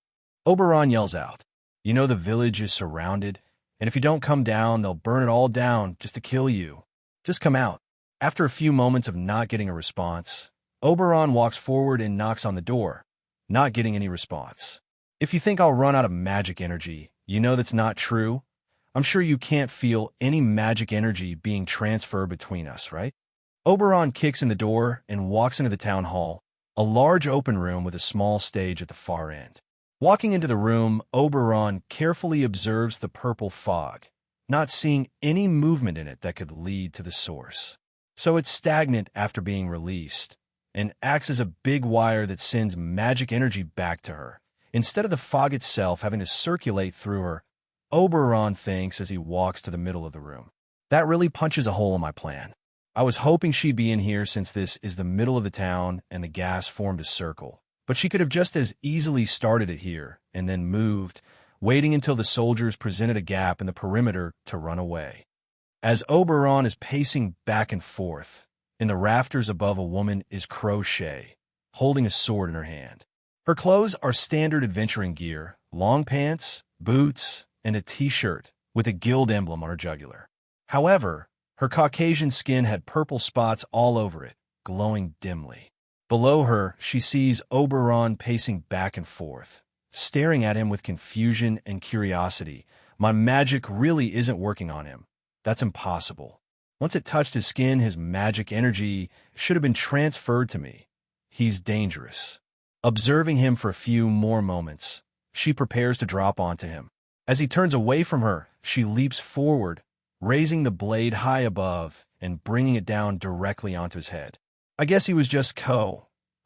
Oberon yells out. "You know the village is surrounded, and if you don't come down, they'll burn it all down just to kill you. Just come out." After a few moments of not getting a response, Oberon walks forward and knocks on the door, not getting any response. "If you think I'll run out of magic energy, you know that's not true. I'm sure you can't feel any magic energy being transferred between us, right?" Oberon kicks in the door and walks into the town hall, a large open room with a small stage at the far end. Walking into the room, Oberon carefully observes the purple fog, not seeing any movement in it that could lead to the source. So it's stagnant after being released, and acts as a big wire that sends magic energy back to her, instead of the fog itself having to circulate through her, Oberon thinks as he walks to the middle of the room. "That really punches a hole in my plan. I was hoping she'd be in here since this is the middle of the town and the gas formed a circle. But she could have just as easily started it here and then moved, waiting until the soldiers presented a gap in the perimeter to run away." As Oberon is pacing back and forth, in the rafters above a woman is Crochet, holding a sword in her hand. Her clothes are standard adventuring gear, long pants, boots, and a t-shirt with a guild emblem on her jugular. However, her Caucasian skin had purple spots all over it, glowing dimly. Below her, she sees Oberon pacing back and forth, staring at him with confusion and curiosity. "My magic really isn't working on him. That's impossible. Once it touched his skin, his magic energy should have been transferred to me. He's dangerous." Observing him for a few more moments, she prepares to drop onto him. As he turns away from her, she leaps forward, raising the blade high above and bringing it down directly onto his head. "I guess he was just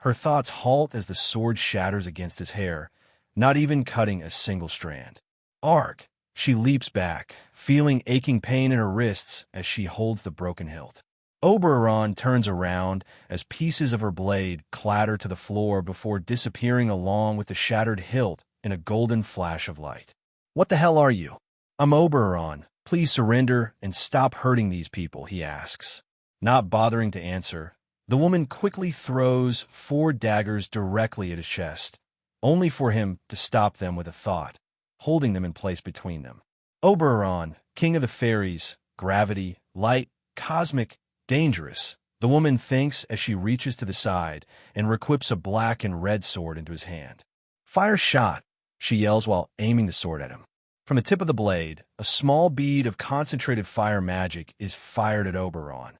Her thoughts halt as the sword shatters against his hair, not even cutting a single strand. Arg! She leaps back, feeling aching pain in her wrists as she holds the broken hilt. Oberon turns around as pieces of her blade clatter to the floor before disappearing along with the shattered hilt in a golden flash of light. "What the hell are you?" "I'm Oberon. Please surrender and stop hurting these people," he asks. Not bothering to answer, the woman quickly throws 4 daggers directly at his chest, only for him to stop them with a thought, holding them in place between them. "Oberon, king of the fairies, gravity, light, cosmic, dangerous," the woman thinks as she reaches to the side and equips a black and red sword into his hand. "Fire shot," she yells while aiming the sword at him. From the tip of the blade, a small bead of concentrated fire magic is fired at Oberon,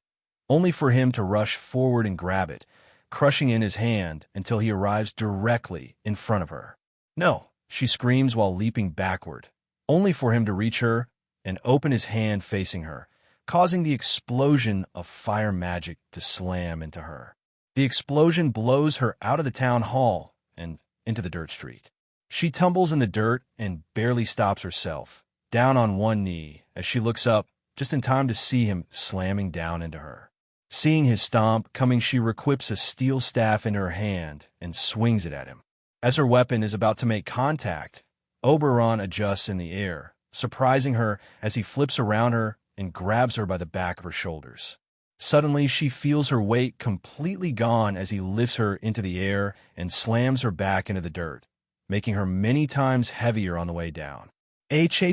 only for him to rush forward and grab it, crushing in his hand until he arrives directly in front of her. "No," she screams while leaping backward, only for him to reach her and open his hand facing her, causing the explosion of fire magic to slam into her. The explosion blows her out of the town hall and into the dirt street. She tumbles in the dirt and barely stops herself, down on one knee, as she looks up just in time to see him slamming down into her. Seeing his stomp coming, she equips a steel staff in her hand and swings it at him. As her weapon is about to make contact, Oberon adjusts in the air, surprising her as he flips around her and grabs her by the back of her shoulders. Suddenly, she feels her weight completely gone as he lifts her into the air and slams her back into the dirt, making her many times heavier on the way down. "H,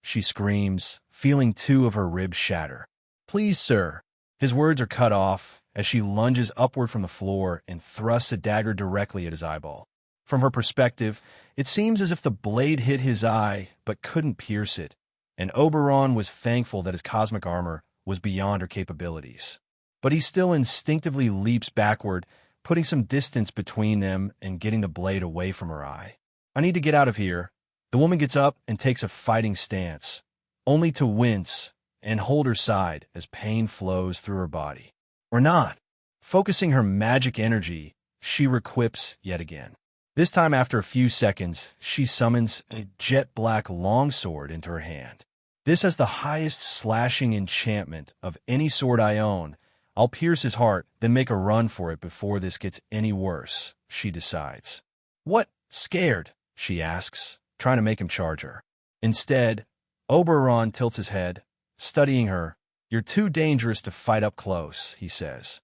she screams, feeling 2 of her ribs shatter. "Please, sir." His words are cut off as she lunges upward from the floor and thrusts a dagger directly at his eyeball. From her perspective, it seems as if the blade hit his eye but couldn't pierce it, and Oberon was thankful that his cosmic armor was beyond her capabilities. But he still instinctively leaps backward, putting some distance between them and getting the blade away from her eye. "I need to get out of here." The woman gets up and takes a fighting stance, only to wince and hold her side as pain flows through her body. Or not. Focusing her magic energy, she equips yet again. This time, after a few seconds, she summons a jet-black longsword into her hand. "This has the highest slashing enchantment of any sword I own. I'll pierce his heart, then make a run for it before this gets any worse," she decides. "What? Scared?" she asks, trying to make him charge her. Instead, Oberon tilts his head, studying her. "You're too dangerous to fight up close," he says.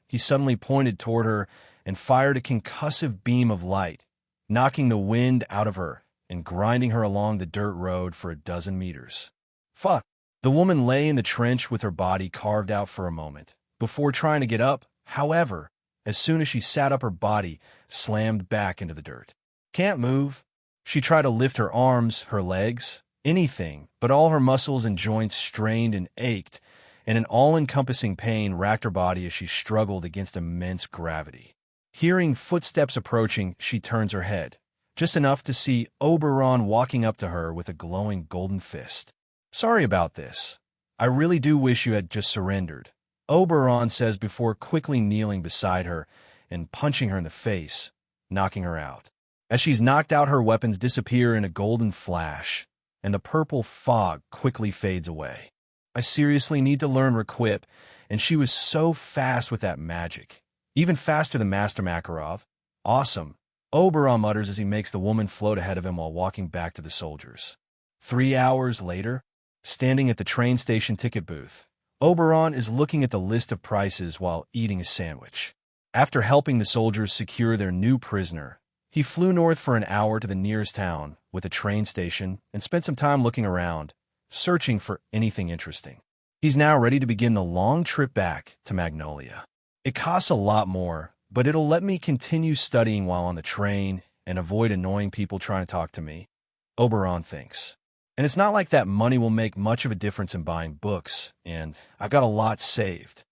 He suddenly pointed toward her and fired a concussive beam of light, knocking the wind out of her and grinding her along the dirt road for a dozen meters. "Fuck!" The woman lay in the trench with her body carved out for a moment, before trying to get up. However, as soon as she sat up, her body slammed back into the dirt. "Can't move." She tried to lift her arms, her legs, anything, but all her muscles and joints strained and ached, and an all-encompassing pain racked her body as she struggled against immense gravity. Hearing footsteps approaching, she turns her head, just enough to see Oberon walking up to her with a glowing golden fist. "Sorry about this. I really do wish you had just surrendered," Oberon says before quickly kneeling beside her and punching her in the face, knocking her out. As she's knocked out, her weapons disappear in a golden flash, and the purple fog quickly fades away. "I seriously need to learn Requip, and she was so fast with that magic. Even faster than Master Makarov. Awesome," Oberon mutters as he makes the woman float ahead of him while walking back to the soldiers. 3 hours later, standing at the train station ticket booth, Oberon is looking at the list of prices while eating a sandwich. After helping the soldiers secure their new prisoner, he flew north for an hour to the nearest town with a train station and spent some time looking around, searching for anything interesting. He's now ready to begin the long trip back to Magnolia. "It costs a lot more, but it'll let me continue studying while on the train and avoid annoying people trying to talk to me," Oberon thinks. "And it's not like that money will make much of a difference in buying books, and I've got a lot saved."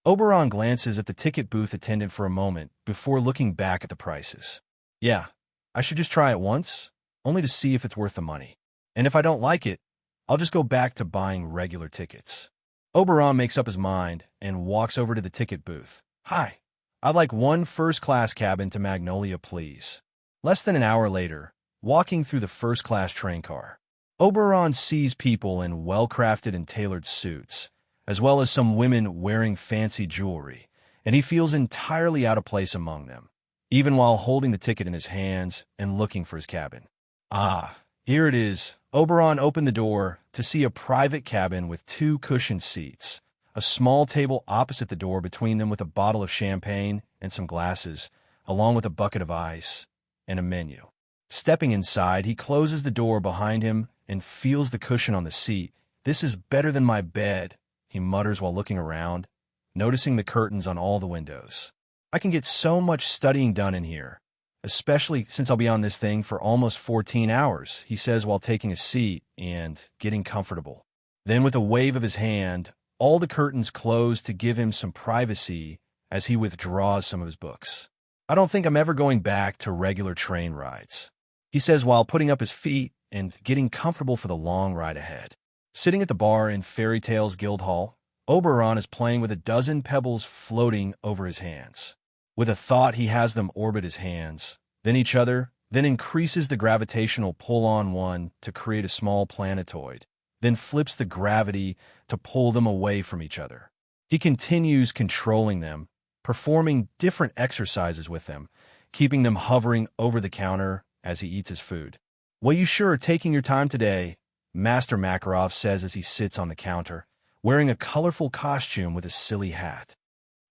Oberon glances at the ticket booth attendant for a moment before looking back at the prices. "Yeah, I should just try it once, only to see if it's worth the money. And if I don't like it, I'll just go back to buying regular tickets." Oberon makes up his mind and walks over to the ticket booth. "Hi, I'd like one first-class cabin to Magnolia, please. Less than an hour later, walking through the first-class train car, Oberon sees people in well-crafted and tailored suits, as well as some women wearing fancy jewelry, and he feels entirely out of place among them, even while holding the ticket in his hands and looking for his cabin. Ah, here it is. Oberon opened the door to see a private cabin with 2 cushioned seats, a small table opposite the door between them with a bottle of champagne and some glasses, along with a bucket of ice and a menu. Stepping inside, he closes the door behind him and feels the cushion on the seat. "This is better than my bed," he mutters while looking around, noticing the curtains on all the windows. "I can get so much studying done in here, especially since I'll be on this thing for almost 14 hours, he says while taking a seat and getting comfortable. Then with a wave of his hand, all the curtains close to give him some privacy as he withdraws some of his books. "I don't think I'm ever going back to regular train rides," he says while putting up his feet and getting comfortable for the long ride ahead. Sitting at the bar in Fairy Tales Guildhall, Oberon is playing with a dozen pebbles floating over his hands. With a thought, he has them orbit his hands, then each other, then increases the gravitational pull on one to create a small planetoid, then flips the gravity to pull them away from each other. He continues controlling them, performing different exercises with them, keeping them hovering over the counter as he eats his food. "Well, you sure are taking your time today," Master Makarov says as he sits on the counter, wearing a colorful costume with a silly hat.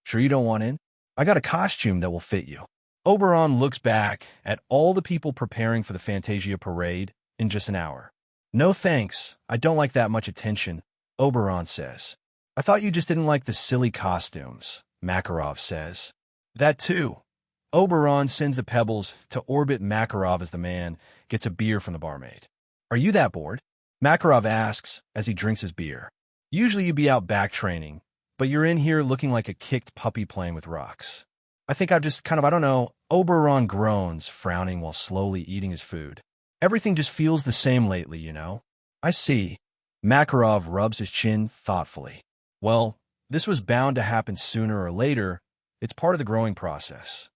"Sure you don't want in? I got a costume that will fit you." Oberon looks back at all the people preparing for the Fantasia parade in just an hour. "No thanks, I don't like that much attention," Oberon says. "I thought you just didn't like the silly costumes," Makarov says. "That too." Oberon sends the pebbles to orbit Makarov as the man gets a beer from the barmaid. "Are you that bored?" Makarov asks as he drinks his beer. "Usually you'd be out back training, but you're in here looking like a kicked puppy playing with rocks." "I think I've just I don't know." Oberon groans, frowning while slowly eating his food. "Everything just feels the same lately, you know." "I see." Makarov rubs his chin thoughtfully. "Well, this was bound to happen sooner or later. It's part of the growing process."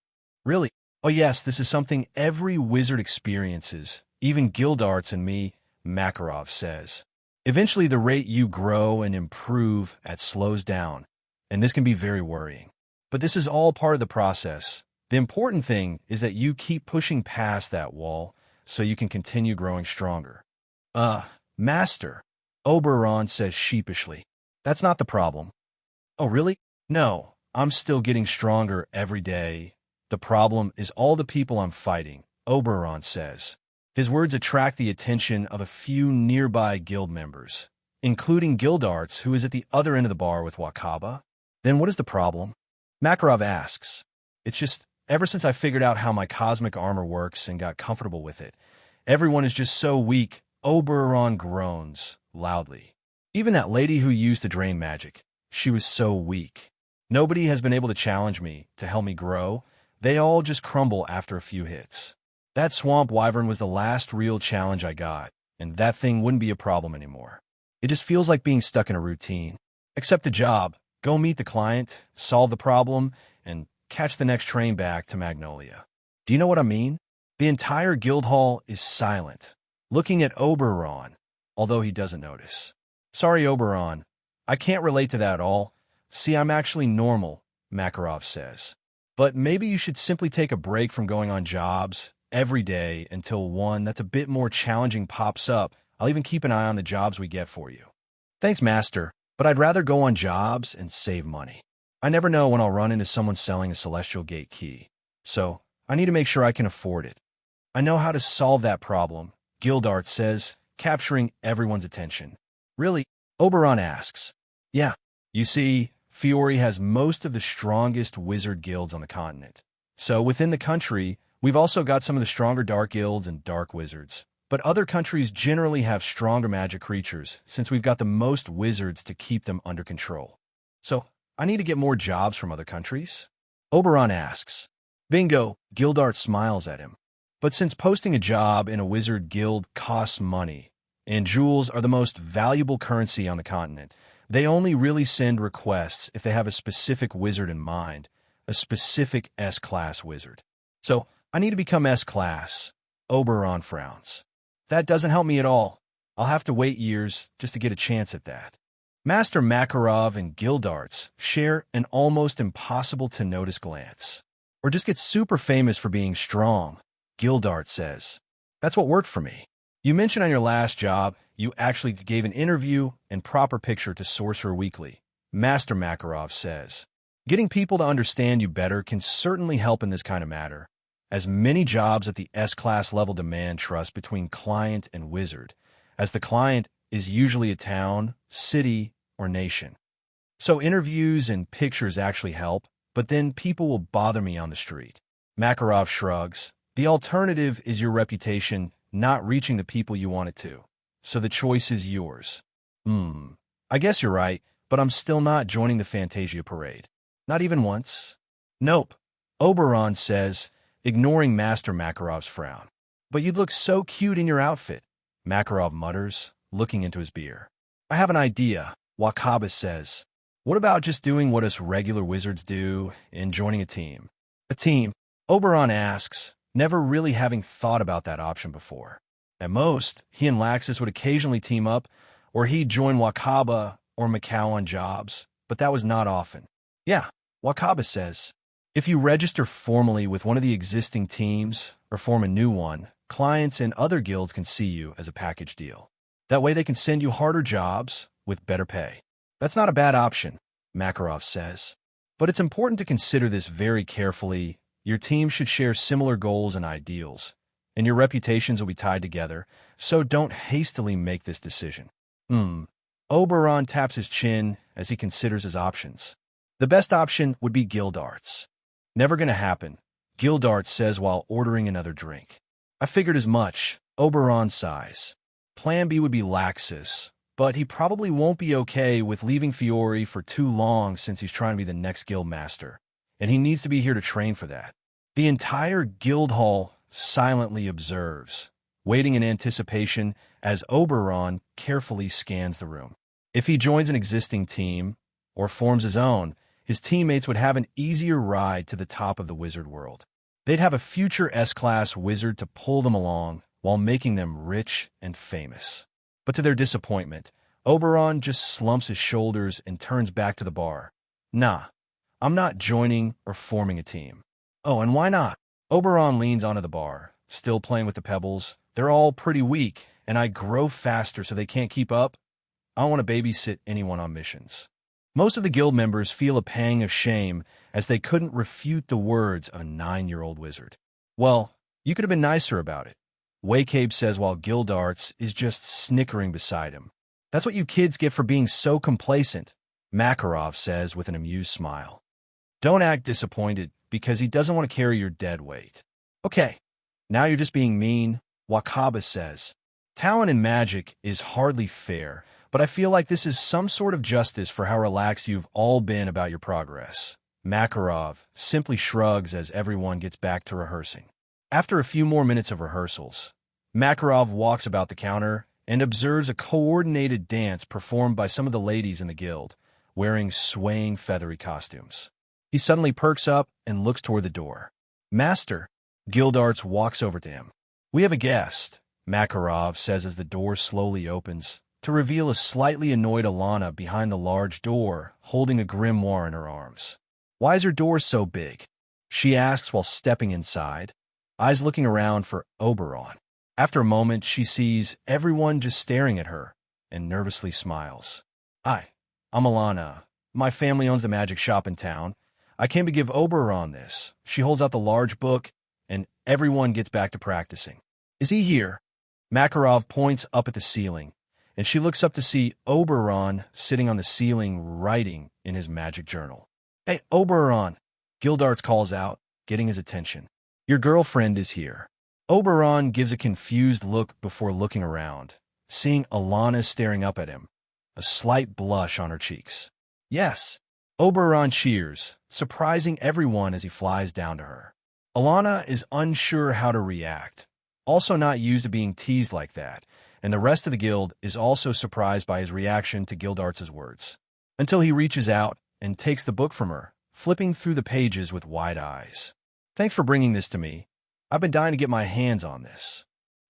"Really?" "Oh yes, this is something every wizard experiences, even Guildarts and me," Makarov says. "Eventually the rate you grow and improve at slows down, and this can be very worrying. But this is all part of the process. The important thing is that you keep pushing past that wall so you can continue growing stronger." Master," Oberon says sheepishly. "That's not the problem." "Oh, really?" "No, I'm still getting stronger every day. The problem is all the people I'm fighting," Oberon says. His words attract the attention of a few nearby guild members, including Guildarts, who is at the other end of the bar with Wakaba. "Then what is the problem?" Makarov asks. "It's just, ever since I figured out how my cosmic armor works and got comfortable with it, everyone is just so weak," Oberon groans loudly. "Even that lady who used to drain magic, she was so weak. Nobody has been able to challenge me to help me grow. They all just crumble after a few hits. That swamp wyvern was the last real challenge I got, and that thing wouldn't be a problem anymore. It just feels like being stuck in a routine. Accept a job, go meet the client, solve the problem, and catch the next train back to Magnolia. Do you know what I mean?" The entire guild hall is silent, looking at Oberon, although he doesn't notice. "Sorry, Oberon, I can't relate to that at all. See, I'm actually normal," Makarov says. "But maybe you should simply take a break from going on jobs every day until one that's a bit more challenging pops up. I'll even keep an eye on the jobs we get for you." "Thanks, Master, but I'd rather go on jobs and save money. I never know when I'll run into someone selling a Celestial Gate key, so I need to make sure I can afford it." "I know how to solve that problem," Guildart says, capturing everyone's attention. "Really?" Oberon asks. "Yeah. You see, Fiore has most of the strongest wizard guilds on the continent. So within the country, we've also got some of the stronger dark guilds and dark wizards. But other countries generally have stronger magic creatures, since we've got the most wizards to keep them under control. So I need to get more jobs from other countries?" Oberon asks. "Bingo," Guildart smiles at him. "But since posting a job in a wizard guild costs money, and jewels are the most valuable currency on the continent, they only really send requests if they have a specific wizard in mind, a specific S-class wizard. So, I need to become S-class. Oberon frowns. That doesn't help me at all. I'll have to wait years just to get a chance at that. Master Makarov and Gildarts share an almost impossible-to-notice glance. Or just get super famous for being strong, Gildart says. That's what worked for me. You mentioned on your last job you actually gave an interview and proper picture to Sorcerer Weekly, Master Makarov says. Getting people to understand you better can certainly help in this kind of matter, as many jobs at the S-class level demand trust between client and wizard, as the client is usually a town, city, or nation. So interviews and pictures actually help, but then people will bother me on the street. Makarov shrugs. The alternative is your reputation not reaching the people you want it to. So the choice is yours. I guess you're right, but I'm still not joining the Fantasia parade. Not even once. Nope, Oberon says, ignoring Master Makarov's frown. But you'd look so cute in your outfit, Makarov mutters, looking into his beer. I have an idea, Wakaba says. What about just doing what us regular wizards do and joining a team? A team, Oberon asks, never really having thought about that option before. At most, he and Laxus would occasionally team up, or he'd join Wakaba or Macau on jobs, but that was not often. Yeah, Wakaba says, if you register formally with one of the existing teams or form a new one, clients and other guilds can see you as a package deal. That way they can send you harder jobs with better pay. That's not a bad option, Makarov says. But it's important to consider this very carefully. Your team should share similar goals and ideals, and your reputations will be tied together, so don't hastily make this decision. Oberon taps his chin as he considers his options. The best option would be Gildarts. Never gonna happen, Gildarts says while ordering another drink. I figured as much, Oberon sighs. Plan B would be Laxus, but he probably won't be okay with leaving Fiore for too long since he's trying to be the next guild master, and he needs to be here to train for that. The entire guild hall silently observes, waiting in anticipation as Oberon carefully scans the room. If he joins an existing team, or forms his own, his teammates would have an easier ride to the top of the wizard world. They'd have a future S-class wizard to pull them along while making them rich and famous. But to their disappointment, Oberon just slumps his shoulders and turns back to the bar. Nah, I'm not joining or forming a team. Oh, and why not? Oberon leans onto the bar, still playing with the pebbles. They're all pretty weak, and I grow faster so they can't keep up. I don't want to babysit anyone on missions. Most of the guild members feel a pang of shame as they couldn't refute the words of a 9-year-old wizard. Well, you could have been nicer about it, Waycabe says while Gildarts is just snickering beside him. That's what you kids get for being so complacent, Makarov says with an amused smile. Don't act disappointed because he doesn't want to carry your dead weight. Okay, now you're just being mean, Wakaba says. Talent in magic is hardly fair, but I feel like this is some sort of justice for how relaxed you've all been about your progress. Makarov simply shrugs as everyone gets back to rehearsing. After a few more minutes of rehearsals, Makarov walks about the counter and observes a coordinated dance performed by some of the ladies in the guild, wearing swaying feathery costumes. He suddenly perks up and looks toward the door. Master, Gildarts walks over to him. We have a guest, Makarov says as the door slowly opens, to reveal a slightly annoyed Alana behind the large door, holding a grimoire in her arms. Why is her door so big? She asks while stepping inside, eyes looking around for Oberon. After a moment, she sees everyone just staring at her and nervously smiles. Hi, I'm Alana. My family owns the magic shop in town. I came to give Oberon this. She holds out the large book, and everyone gets back to practicing. Is he here? Makarov points up at the ceiling, and she looks up to see Oberon sitting on the ceiling writing in his magic journal. Hey, Oberon, Gildarts calls out, getting his attention. Your girlfriend is here. Oberon gives a confused look before looking around, seeing Alana staring up at him, a slight blush on her cheeks. Yes, Oberon cheers, surprising everyone as he flies down to her. Alana is unsure how to react, also not used to being teased like that, and the rest of the guild is also surprised by his reaction to Gildarts' words, until he reaches out and takes the book from her, flipping through the pages with wide eyes. Thanks for bringing this to me. I've been dying to get my hands on this.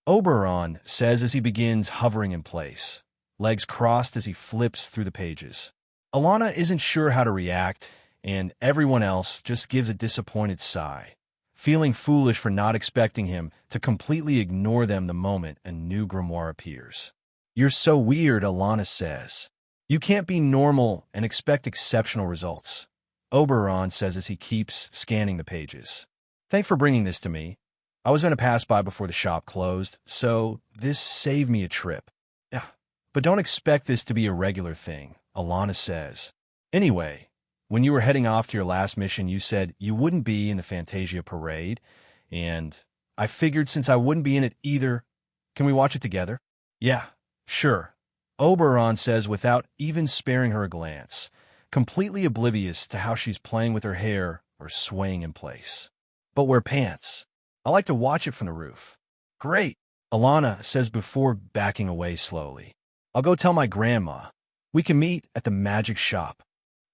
Oberon says as he begins hovering in place, legs crossed as he flips through the pages. Alana isn't sure how to react, and everyone else just gives a disappointed sigh, feeling foolish for not expecting him to completely ignore them the moment a new grimoire appears. You're so weird, Alana says. You can't be normal and expect exceptional results, Oberon says as he keeps scanning the pages. Thanks for bringing this to me. I was going to pass by before the shop closed, so this saved me a trip. Yeah, but don't expect this to be a regular thing, Alana says. Anyway, when you were heading off to your last mission, you said you wouldn't be in the Fantasia parade, and I figured since I wouldn't be in it either, can we watch it together? Yeah, sure, Oberon says without even sparing her a glance, completely oblivious to how she's playing with her hair or swaying in place. But wear pants. I like to watch it from the roof. Great, Alana says before backing away slowly. I'll go tell my grandma. We can meet at the magic shop.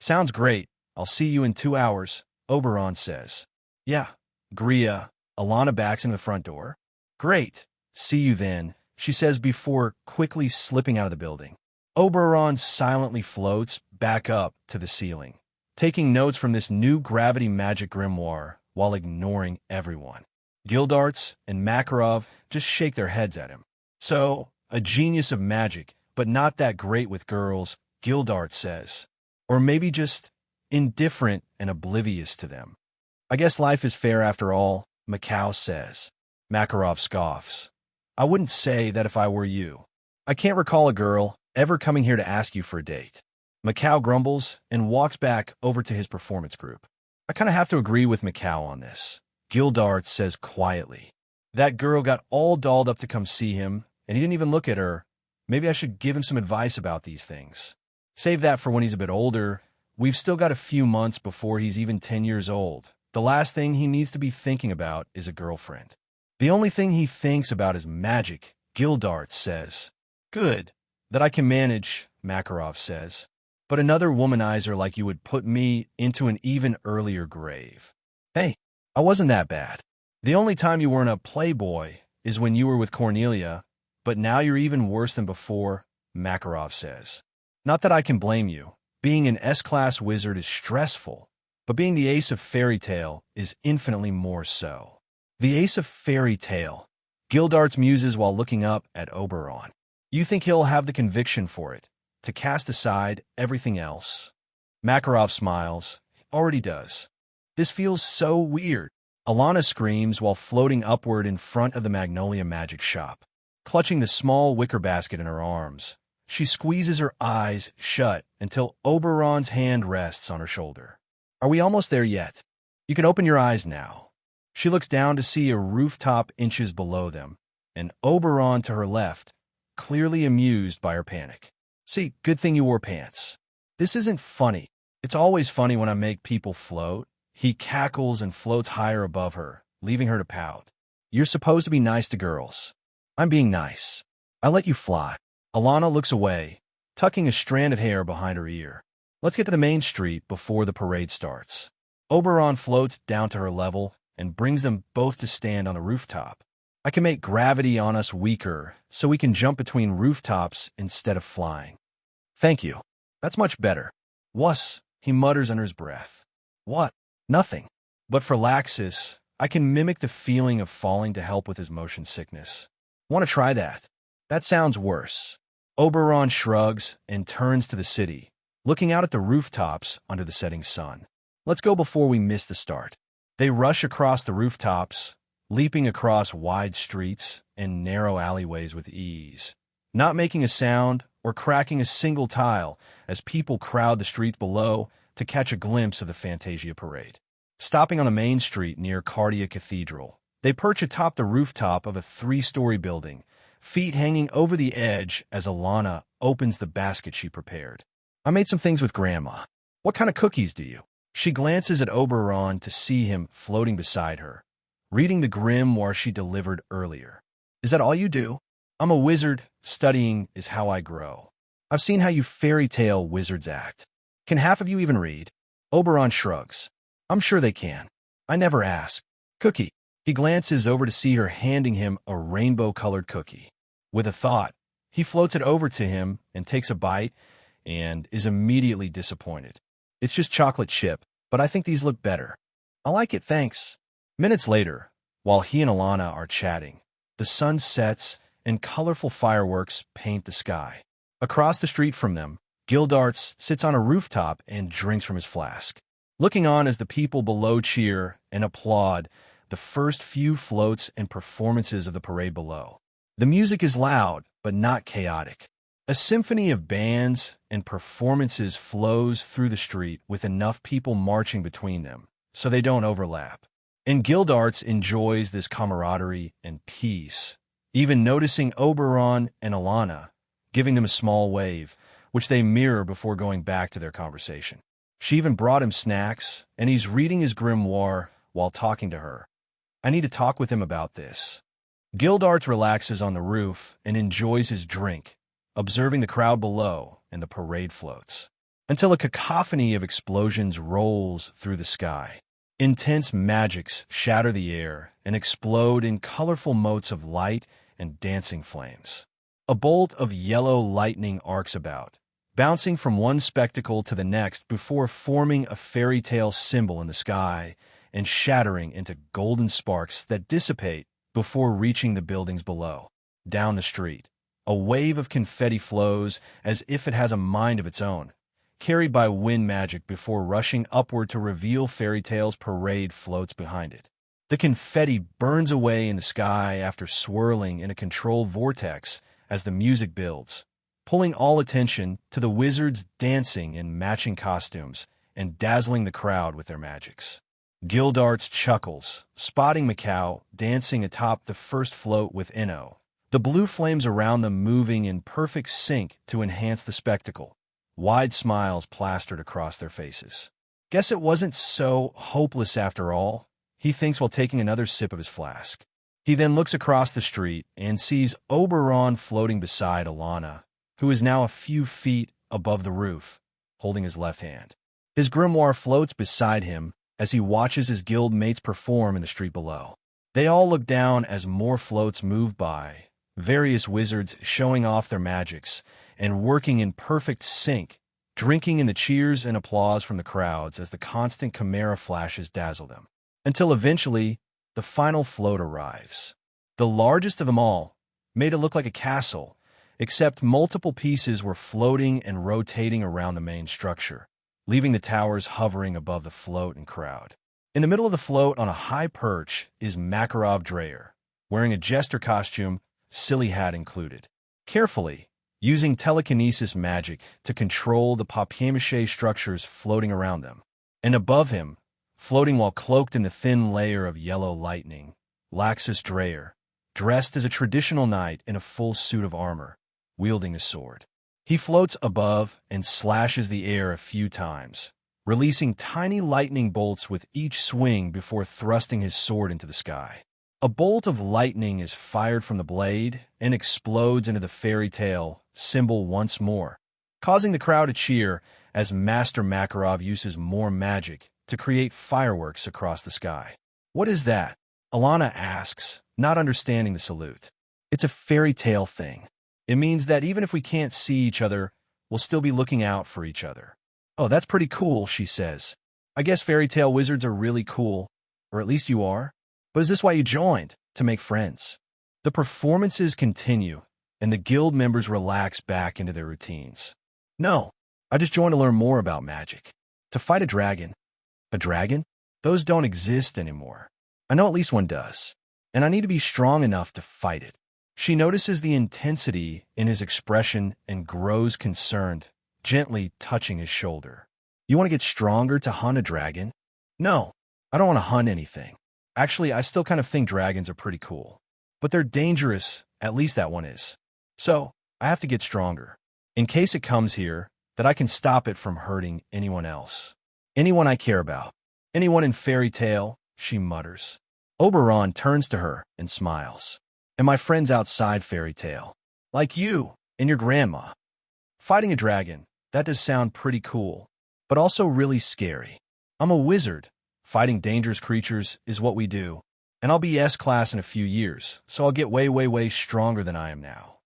Sounds great. I'll see you in 2 hours, Oberon says. Yeah, Gria. Alana backs in the front door. Great. See you then, she says before quickly slipping out of the building. Oberon silently floats back up to the ceiling, taking notes from this new gravity magic grimoire while ignoring everyone. Gildarts and Makarov just shake their heads at him. So, a genius of magic, but not that great with girls, Gildart says. Or maybe just indifferent and oblivious to them. I guess life is fair after all, Macau says. Makarov scoffs. I wouldn't say that if I were you. I can't recall a girl ever coming here to ask you for a date. Macau grumbles and walks back over to his performance group. I kind of have to agree with Macau on this. Gildart says quietly. That girl got all dolled up to come see him, and he didn't even look at her. Maybe I should give him some advice about these things. Save that for when he's a bit older. We've still got a few months before he's even 10 years old. The last thing he needs to be thinking about is a girlfriend. The only thing he thinks about is magic, Gildart says. Good. That I can manage, Makarov says. But another womanizer like you would put me into an even earlier grave. Hey, I wasn't that bad. The only time you weren't a playboy is when you were with Cornelia, but now you're even worse than before, Makarov says. Not that I can blame you. Being an S-class wizard is stressful, but being the ace of fairy tale is infinitely more so. The ace of fairy tale, Gildarts muses while looking up at Oberon. You think he'll have the conviction for it, to cast aside everything else? Makarov smiles. He already does. This feels so weird. Alana screams while floating upward in front of the Magnolia Magic Shop. Clutching the small wicker basket in her arms, she squeezes her eyes shut until Oberon's hand rests on her shoulder. Are we almost there yet? You can open your eyes now. She looks down to see a rooftop inches below them, and Oberon to her left, clearly amused by her panic. See, good thing you wore pants. This isn't funny. It's always funny when I make people float. He cackles and floats higher above her, leaving her to pout. You're supposed to be nice to girls. I'm being nice. I let you fly. Alana looks away, tucking a strand of hair behind her ear. Let's get to the main street before the parade starts. Oberon floats down to her level and brings them both to stand on the rooftop. I can make gravity on us weaker so we can jump between rooftops instead of flying. Thank you. That's much better. Wuss, he mutters under his breath. What? Nothing. But for Laxus, I can mimic the feeling of falling to help with his motion sickness. Want to try that? That sounds worse. Oberon shrugs and turns to the city, looking out at the rooftops under the setting sun. Let's go before we miss the start. They rush across the rooftops, leaping across wide streets and narrow alleyways with ease, not making a sound or cracking a single tile as people crowd the streets below to catch a glimpse of the Fantasia parade. Stopping on the main street near Cardia Cathedral, they perch atop the rooftop of a 3-story building, feet hanging over the edge as Alana opens the basket she prepared. I made some things with Grandma. What kind of cookies do you? She glances at Oberon to see him floating beside her, reading the grimoire she delivered earlier. Is that all you do? I'm a wizard. Studying is how I grow. I've seen how you fairy tale wizards act. Can half of you even read? Oberon shrugs. I'm sure they can. I never ask. Cookie. He glances over to see her handing him a rainbow-colored cookie. With a thought, he floats it over to him and takes a bite and is immediately disappointed. It's just chocolate chip, but I think these look better. I like it, thanks. Minutes later, while he and Alana are chatting, the sun sets and colorful fireworks paint the sky. Across the street from them, Gildarts sits on a rooftop and drinks from his flask, looking on as the people below cheer and applaud the first few floats and performances of the parade below. The music is loud, but not chaotic. A symphony of bands and performances flows through the street with enough people marching between them, so they don't overlap. And Gildarts enjoys this camaraderie and peace, even noticing Oberon and Alana, giving them a small wave, which they mirror before going back to their conversation. She even brought him snacks, and he's reading his grimoire while talking to her. I need to talk with him about this. Gildarts relaxes on the roof and enjoys his drink, observing the crowd below and the parade floats, until a cacophony of explosions rolls through the sky. Intense magics shatter the air and explode in colorful motes of light and dancing flames. A bolt of yellow lightning arcs about, bouncing from one spectacle to the next before forming a fairy tale symbol in the sky and shattering into golden sparks that dissipate before reaching the buildings below. Down the street, a wave of confetti flows as if it has a mind of its own, carried by wind magic before rushing upward to reveal Fairy Tale's parade floats behind it. The confetti burns away in the sky after swirling in a controlled vortex as the music builds, pulling all attention to the wizards dancing in matching costumes and dazzling the crowd with their magics. Gildarts chuckles, spotting Macau dancing atop the first float with Inno, the blue flames around them moving in perfect sync to enhance the spectacle, wide smiles plastered across their faces. Guess it wasn't so hopeless after all, he thinks while taking another sip of his flask. He then looks across the street and sees Oberon floating beside Alana, who is now a few feet above the roof, holding his left hand. His grimoire floats beside him as he watches his guild mates perform in the street below. They all look down as more floats move by, various wizards showing off their magics and working in perfect sync, drinking in the cheers and applause from the crowds as the constant chimera flashes dazzle them. Until eventually, the final float arrives. The largest of them all, made to look like a castle, except multiple pieces were floating and rotating around the main structure, leaving the towers hovering above the float and crowd. In the middle of the float on a high perch is Makarov Dreyer, wearing a jester costume, silly hat included, carefully using telekinesis magic to control the papier-mâché structures floating around them. And above him, floating while cloaked in the thin layer of yellow lightning, Laxus Dreyer, dressed as a traditional knight in a full suit of armor, wielding a sword. He floats above and slashes the air a few times, releasing tiny lightning bolts with each swing before thrusting his sword into the sky. A bolt of lightning is fired from the blade and explodes into the fairy tale symbol once more, causing the crowd to cheer as Master Makarov uses more magic to create fireworks across the sky. What is that? Alana asks, not understanding the salute. It's a fairy tale thing. It means that even if we can't see each other, we'll still be looking out for each other. Oh, that's pretty cool, she says. I guess fairy tale wizards are really cool, or at least you are. But is this why you joined? To make friends? The performances continue, and the guild members relax back into their routines. No, I just joined to learn more about magic. To fight a dragon. A dragon? Those don't exist anymore. I know at least one does, and I need to be strong enough to fight it. She notices the intensity in his expression and grows concerned, gently touching his shoulder. You want to get stronger to hunt a dragon? No, I don't want to hunt anything. Actually, I still kind of think dragons are pretty cool. But they're dangerous, at least that one is. So, I have to get stronger, in case it comes here, that I can stop it from hurting anyone else. Anyone I care about. Anyone in fairy tale, she mutters. Oberon turns to her and smiles. And my friends outside fairy tale. Like you and your grandma. Fighting a dragon, that does sound pretty cool. but also really scary. I'm a wizard. Fighting dangerous creatures is what we do. And I'll be S-class in a few years, so I'll get way, way, way stronger than I am now.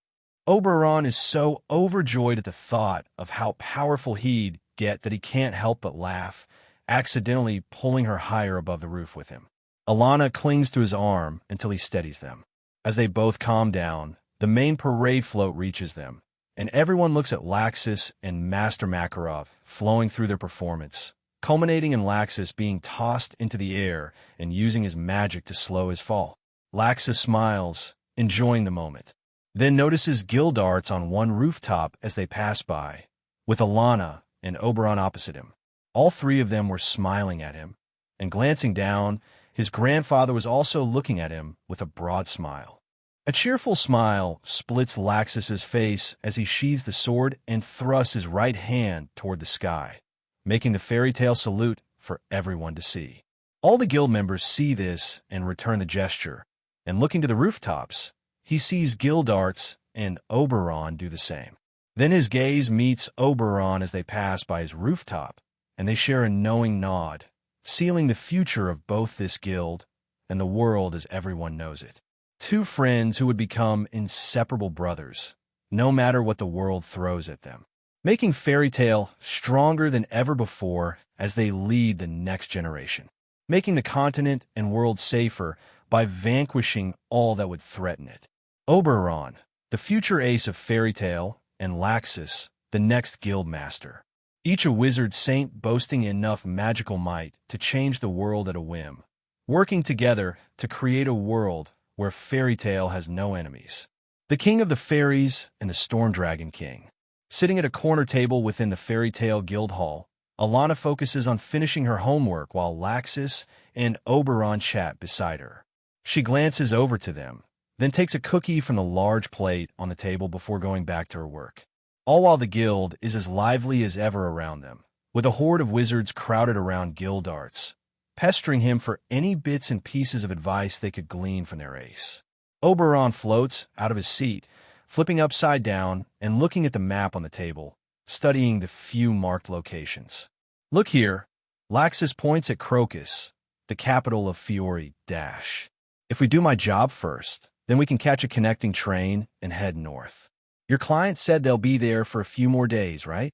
Oberon is so overjoyed at the thought of how powerful he'd get that he can't help but laugh, accidentally pulling her higher above the roof with him. Alana clings to his arm until he steadies them. As they both calm down, the main parade float reaches them, and everyone looks at Laxus and Master Makarov flowing through their performance, culminating in Laxus being tossed into the air and using his magic to slow his fall. Laxus smiles, enjoying the moment, then notices Gildarts on one rooftop as they pass by, with Alana and Oberon opposite him. All three of them were smiling at him, and glancing down, his grandfather was also looking at him with a broad smile. A cheerful smile splits Laxus's face as he sheathes the sword and thrusts his right hand toward the sky, making the fairy tale salute for everyone to see. All the guild members see this and return the gesture, and looking to the rooftops, he sees Gildarts and Oberon do the same. Then his gaze meets Oberon as they pass by his rooftop, and they share a knowing nod, sealing the future of both this guild and the world as everyone knows it. Two friends who would become inseparable brothers, no matter what the world throws at them, making Fairy Tale stronger than ever before as they lead the next generation, making the continent and world safer by vanquishing all that would threaten it. Oberon, the future ace of Fairy Tale, and Laxus, the next guild master, each a wizard saint boasting enough magical might to change the world at a whim, working together to create a world where Fairy Tale has no enemies. The king of the fairies and the Storm Dragon King. Sitting at a corner table within the Fairy Tale Guild Hall, Alana focuses on finishing her homework while Laxus and Oberon chat beside her. She glances over to them, then takes a cookie from the large plate on the table before going back to her work. All while the guild is as lively as ever around them, with a horde of wizards crowded around Gildarts, pestering him for any bits and pieces of advice they could glean from their ace. Oberon floats out of his seat, flipping upside down and looking at the map on the table, studying the few marked locations. Look here, Laxus points at Crocus, the capital of Fiori Dash. If we do my job first, then we can catch a connecting train and head north. Your client said they'll be there for a few more days, right?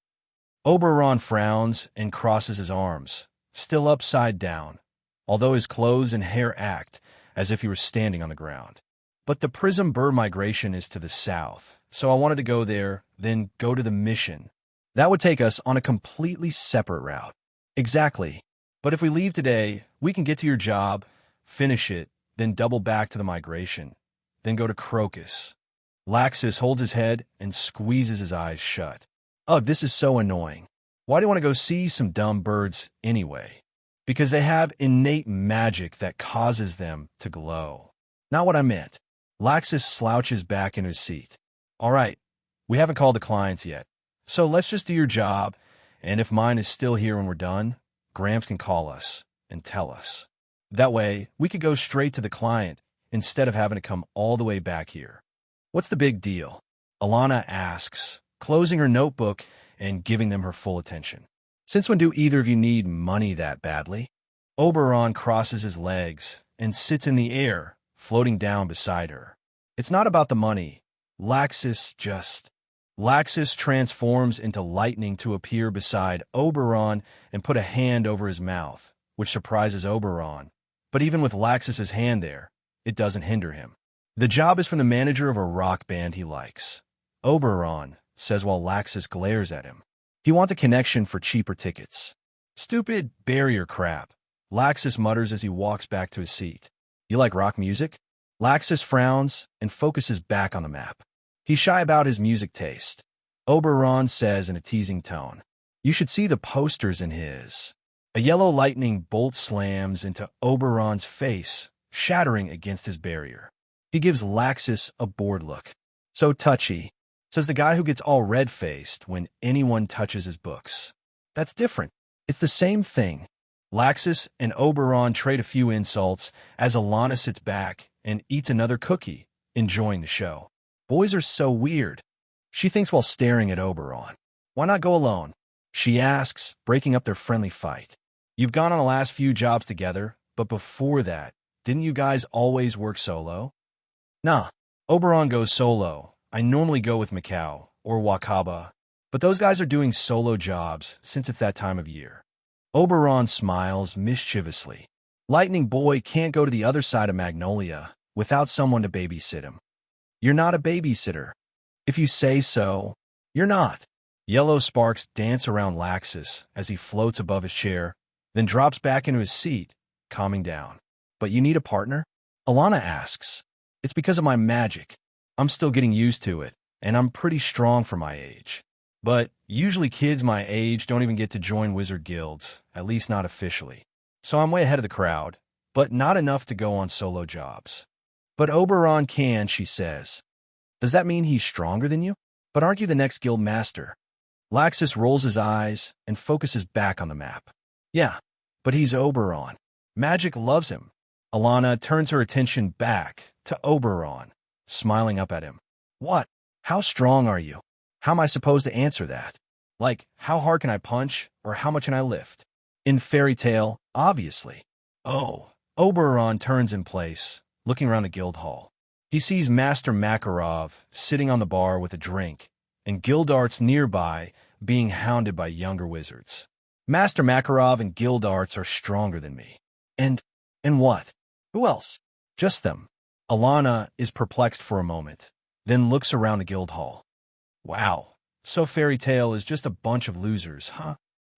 Oberon frowns and crosses his arms, still upside down, although his clothes and hair act as if he were standing on the ground. But the Prism Burr migration is to the south, so I wanted to go there, then go to the mission. That would take us on a completely separate route. Exactly. But if we leave today, we can get to your job, finish it, then double back to the migration, then go to Crocus. Laxus holds his head and squeezes his eyes shut. Ugh, this is so annoying. Why do you want to go see some dumb birds anyway? Because they have innate magic that causes them to glow. Not what I meant. Laxus slouches back in his seat. All right, we haven't called the clients yet, so let's just do your job, and if mine is still here when we're done, Gramps can call us and tell us. That way, we could go straight to the client instead of having to come all the way back here. What's the big deal? Alana asks, closing her notebook and giving them her full attention. Since when do either of you need money that badly? Oberon crosses his legs and sits in the air, floating down beside her. It's not about the money. Laxus transforms into lightning to appear beside Oberon and put a hand over his mouth, which surprises Oberon. But even with Laxus's hand there, it doesn't hinder him. The job is from the manager of a rock band he likes. Oberon says while Laxus glares at him. He wants a connection for cheaper tickets. Stupid barrier crap, Laxus mutters as he walks back to his seat. You like rock music? Laxus frowns and focuses back on the map. He's shy about his music taste. Oberon says in a teasing tone, you should see the posters in his. A yellow lightning bolt slams into Oberon's face, shattering against his barrier. He gives Laxus a bored look. So touchy, says the guy who gets all red-faced when anyone touches his books. That's different. It's the same thing. Laxus and Oberon trade a few insults as Alana sits back and eats another cookie, enjoying the show. Boys are so weird, she thinks while staring at Oberon. Why not go alone? She asks, breaking up their friendly fight. You've gone on the last few jobs together, but before that, didn't you guys always work solo? Nah, Oberon goes solo. I normally go with Macau or Wakaba, but those guys are doing solo jobs since it's that time of year. Oberon smiles mischievously. Lightning Boy can't go to the other side of Magnolia without someone to babysit him. You're not a babysitter. If you say so, you're not. Yellow sparks dance around Laxus as he floats above his chair, then drops back into his seat, calming down. But you need a partner? Alana asks. It's because of my magic. I'm still getting used to it, and I'm pretty strong for my age. But usually kids my age don't even get to join wizard guilds, at least not officially. So I'm way ahead of the crowd, but not enough to go on solo jobs. But Oberon can, she says. Does that mean he's stronger than you? But aren't you the next guild master? Laxus rolls his eyes and focuses back on the map. Yeah, but he's Oberon. Magic loves him. Alana turns her attention back to Oberon, smiling up at him. What? How strong are you? How am I supposed to answer that? Like, how hard can I punch, or how much can I lift? In Fairy Tale, obviously. Oh, Oberon turns in place, looking around the guild hall. He sees Master Makarov sitting on the bar with a drink, and Guildarts nearby being hounded by younger wizards. Master Makarov and Guildarts are stronger than me. And what? Who else? Just them. Alana is perplexed for a moment, then looks around the guild hall. Wow, so Fairy Tale is just a bunch of losers, huh?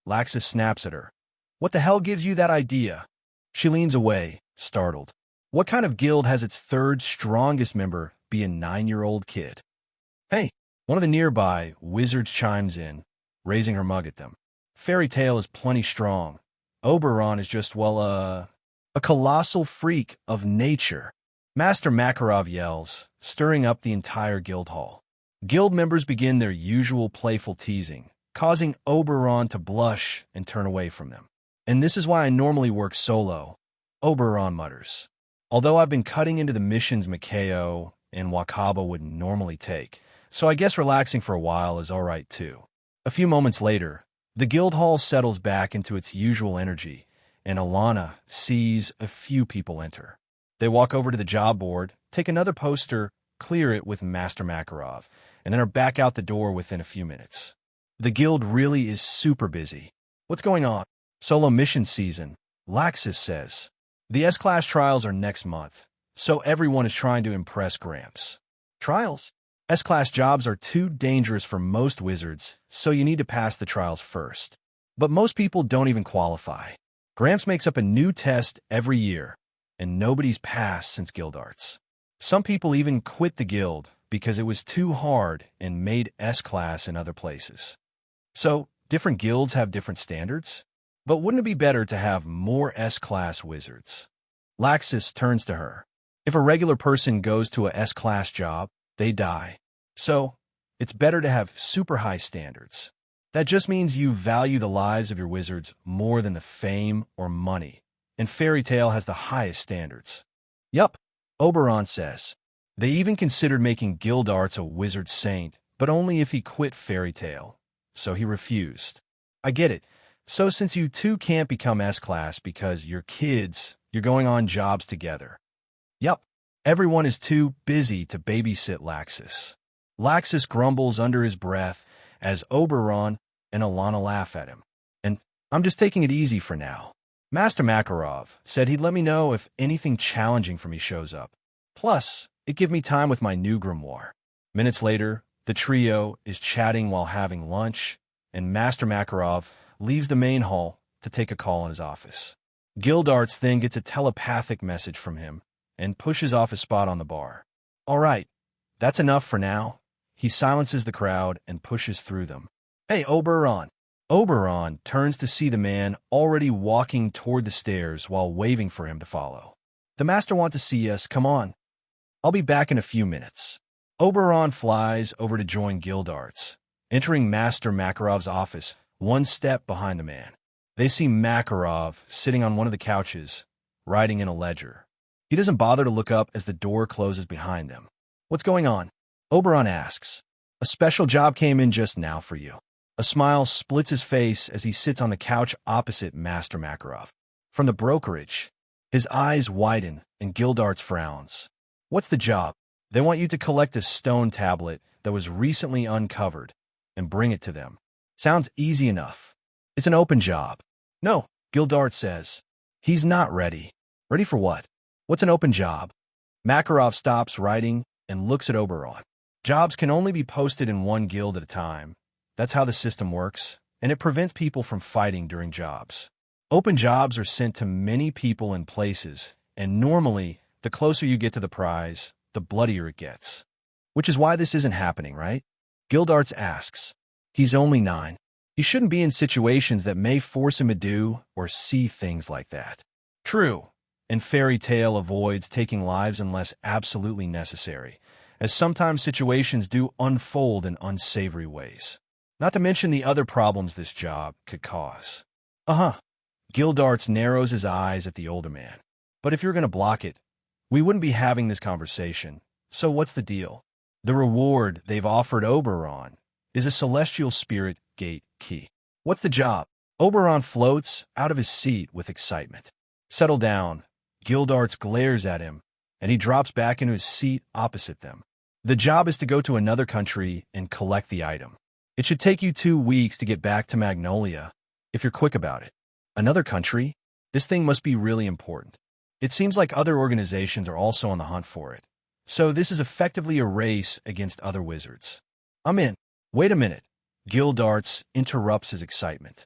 Laxus snaps at her. What the hell gives you that idea? She leans away, startled. What kind of guild has its third strongest member be a 9-year-old kid? Hey, one of the nearby wizards chimes in, raising her mug at them. Fairy Tale is plenty strong. Oberon is just, well, a colossal freak of nature. Master Makarov yells, stirring up the entire guild hall. Guild members begin their usual playful teasing, causing Oberon to blush and turn away from them. And this is why I normally work solo, Oberon mutters. Although I've been cutting into the missions Makeo and Wakaba would normally take, so I guess relaxing for a while is alright too. A few moments later, the guild hall settles back into its usual energy, and Alana sees a few people enter. They walk over to the job board, take another poster, clear it with Master Makarov, and then are back out the door within a few minutes. The guild really is super busy. What's going on? Solo mission season, Laxus says. The S-Class trials are next month, so everyone is trying to impress Gramps. Trials? S-Class jobs are too dangerous for most wizards, so you need to pass the trials first. But most people don't even qualify. Gramps makes up a new test every year, and nobody's passed since Guildarts. Some people even quit the guild because it was too hard and made S-Class in other places. So, different guilds have different standards? But wouldn't it be better to have more S-Class wizards? Laxus turns to her. If a regular person goes to a S-Class job, they die. So, it's better to have super high standards. That just means you value the lives of your wizards more than the fame or money, and Fairy Tale has the highest standards. Yup, Oberon says. They even considered making Guildarts a wizard saint, but only if he quit Fairy Tale, so he refused. I get it. So since you two can't become S-Class because you're kids, you're going on jobs together. Yup, everyone is too busy to babysit Laxus. Laxus grumbles under his breath as Oberon and Alana laugh at him. And I'm just taking it easy for now. Master Makarov said he'd let me know if anything challenging for me shows up. Plus, it give me time with my new grimoire. Minutes later, the trio is chatting while having lunch, and Master Makarov leaves the main hall to take a call in his office. Guildarts then gets a telepathic message from him and pushes off his spot on the bar. All right, that's enough for now. He silences the crowd and pushes through them. Hey, Oberon. Oberon turns to see the man already walking toward the stairs while waving for him to follow. The master wants to see us, come on. I'll be back in a few minutes. Oberon flies over to join Guildarts, entering Master Makarov's office one step behind the man. They see Makarov sitting on one of the couches, writing in a ledger. He doesn't bother to look up as the door closes behind them. What's going on? Oberon asks. A special job came in just now for you. A smile splits his face as he sits on the couch opposite Master Makarov. From the brokerage, his eyes widen and Gildarts frowns. What's the job? They want you to collect a stone tablet that was recently uncovered and bring it to them. Sounds easy enough. It's an open job. No, Gildart says. He's not ready. Ready for what? What's an open job? Makarov stops writing and looks at Oberon. Jobs can only be posted in one guild at a time. That's how the system works, and it prevents people from fighting during jobs. Open jobs are sent to many people and places, and normally, the closer you get to the prize, the bloodier it gets. Which is why this isn't happening, right? Gildarts asks. He's only 9. He shouldn't be in situations that may force him to do or see things like that. True, and Fairy Tale avoids taking lives unless absolutely necessary, as sometimes situations do unfold in unsavory ways. Not to mention the other problems this job could cause. Gildarts narrows his eyes at the older man. But if you're going to block it, we wouldn't be having this conversation. So what's the deal? The reward they've offered Oberon is a celestial spirit gate key. What's the job? Oberon floats out of his seat with excitement. Settle down. Gildarts glares at him, and he drops back into his seat opposite them. The job is to go to another country and collect the item. It should take you 2 weeks to get back to Magnolia, if you're quick about it. Another country? This thing must be really important. It seems like other organizations are also on the hunt for it. So this is effectively a race against other wizards. I'm in. Wait a minute. Gildarts interrupts his excitement.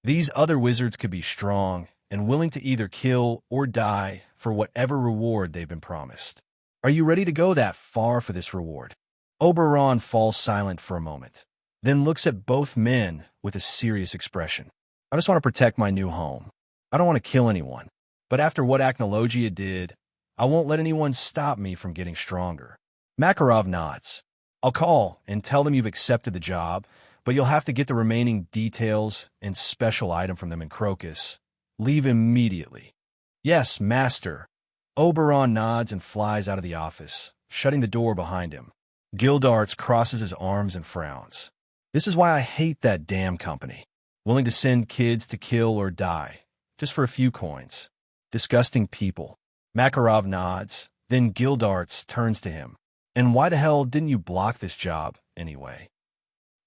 These other wizards could be strong and willing to either kill or die for whatever reward they've been promised. Are you ready to go that far for this reward? Oberon falls silent for a moment, then looks at both men with a serious expression. I just want to protect my new home. I don't want to kill anyone. But after what Acnologia did, I won't let anyone stop me from getting stronger. Makarov nods. I'll call and tell them you've accepted the job, but you'll have to get the remaining details and special item from them in Crocus. Leave immediately. Yes, master. Oberon nods and flies out of the office, shutting the door behind him. Gildarts crosses his arms and frowns. This is why I hate that damn company. Willing to send kids to kill or die, just for a few coins. Disgusting people. Makarov nods, then Gildarts turns to him. And why the hell didn't you block this job, anyway?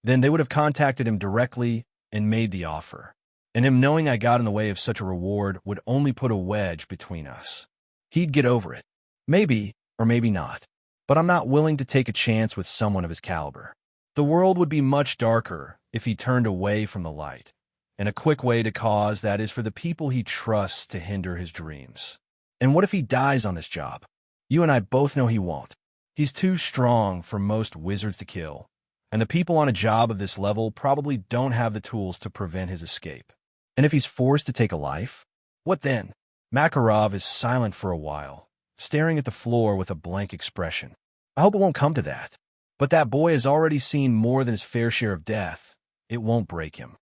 Then they would have contacted him directly and made the offer. And him knowing I got in the way of such a reward would only put a wedge between us. He'd get over it. Maybe, or maybe not. But I'm not willing to take a chance with someone of his caliber. The world would be much darker if he turned away from the light. And a quick way to cause that is for the people he trusts to hinder his dreams. And what if he dies on this job? You and I both know he won't. He's too strong for most wizards to kill, and the people on a job of this level probably don't have the tools to prevent his escape. And if he's forced to take a life, what then? Makarov is silent for a while, staring at the floor with a blank expression. I hope it won't come to that. But that boy has already seen more than his fair share of death. It won't break him.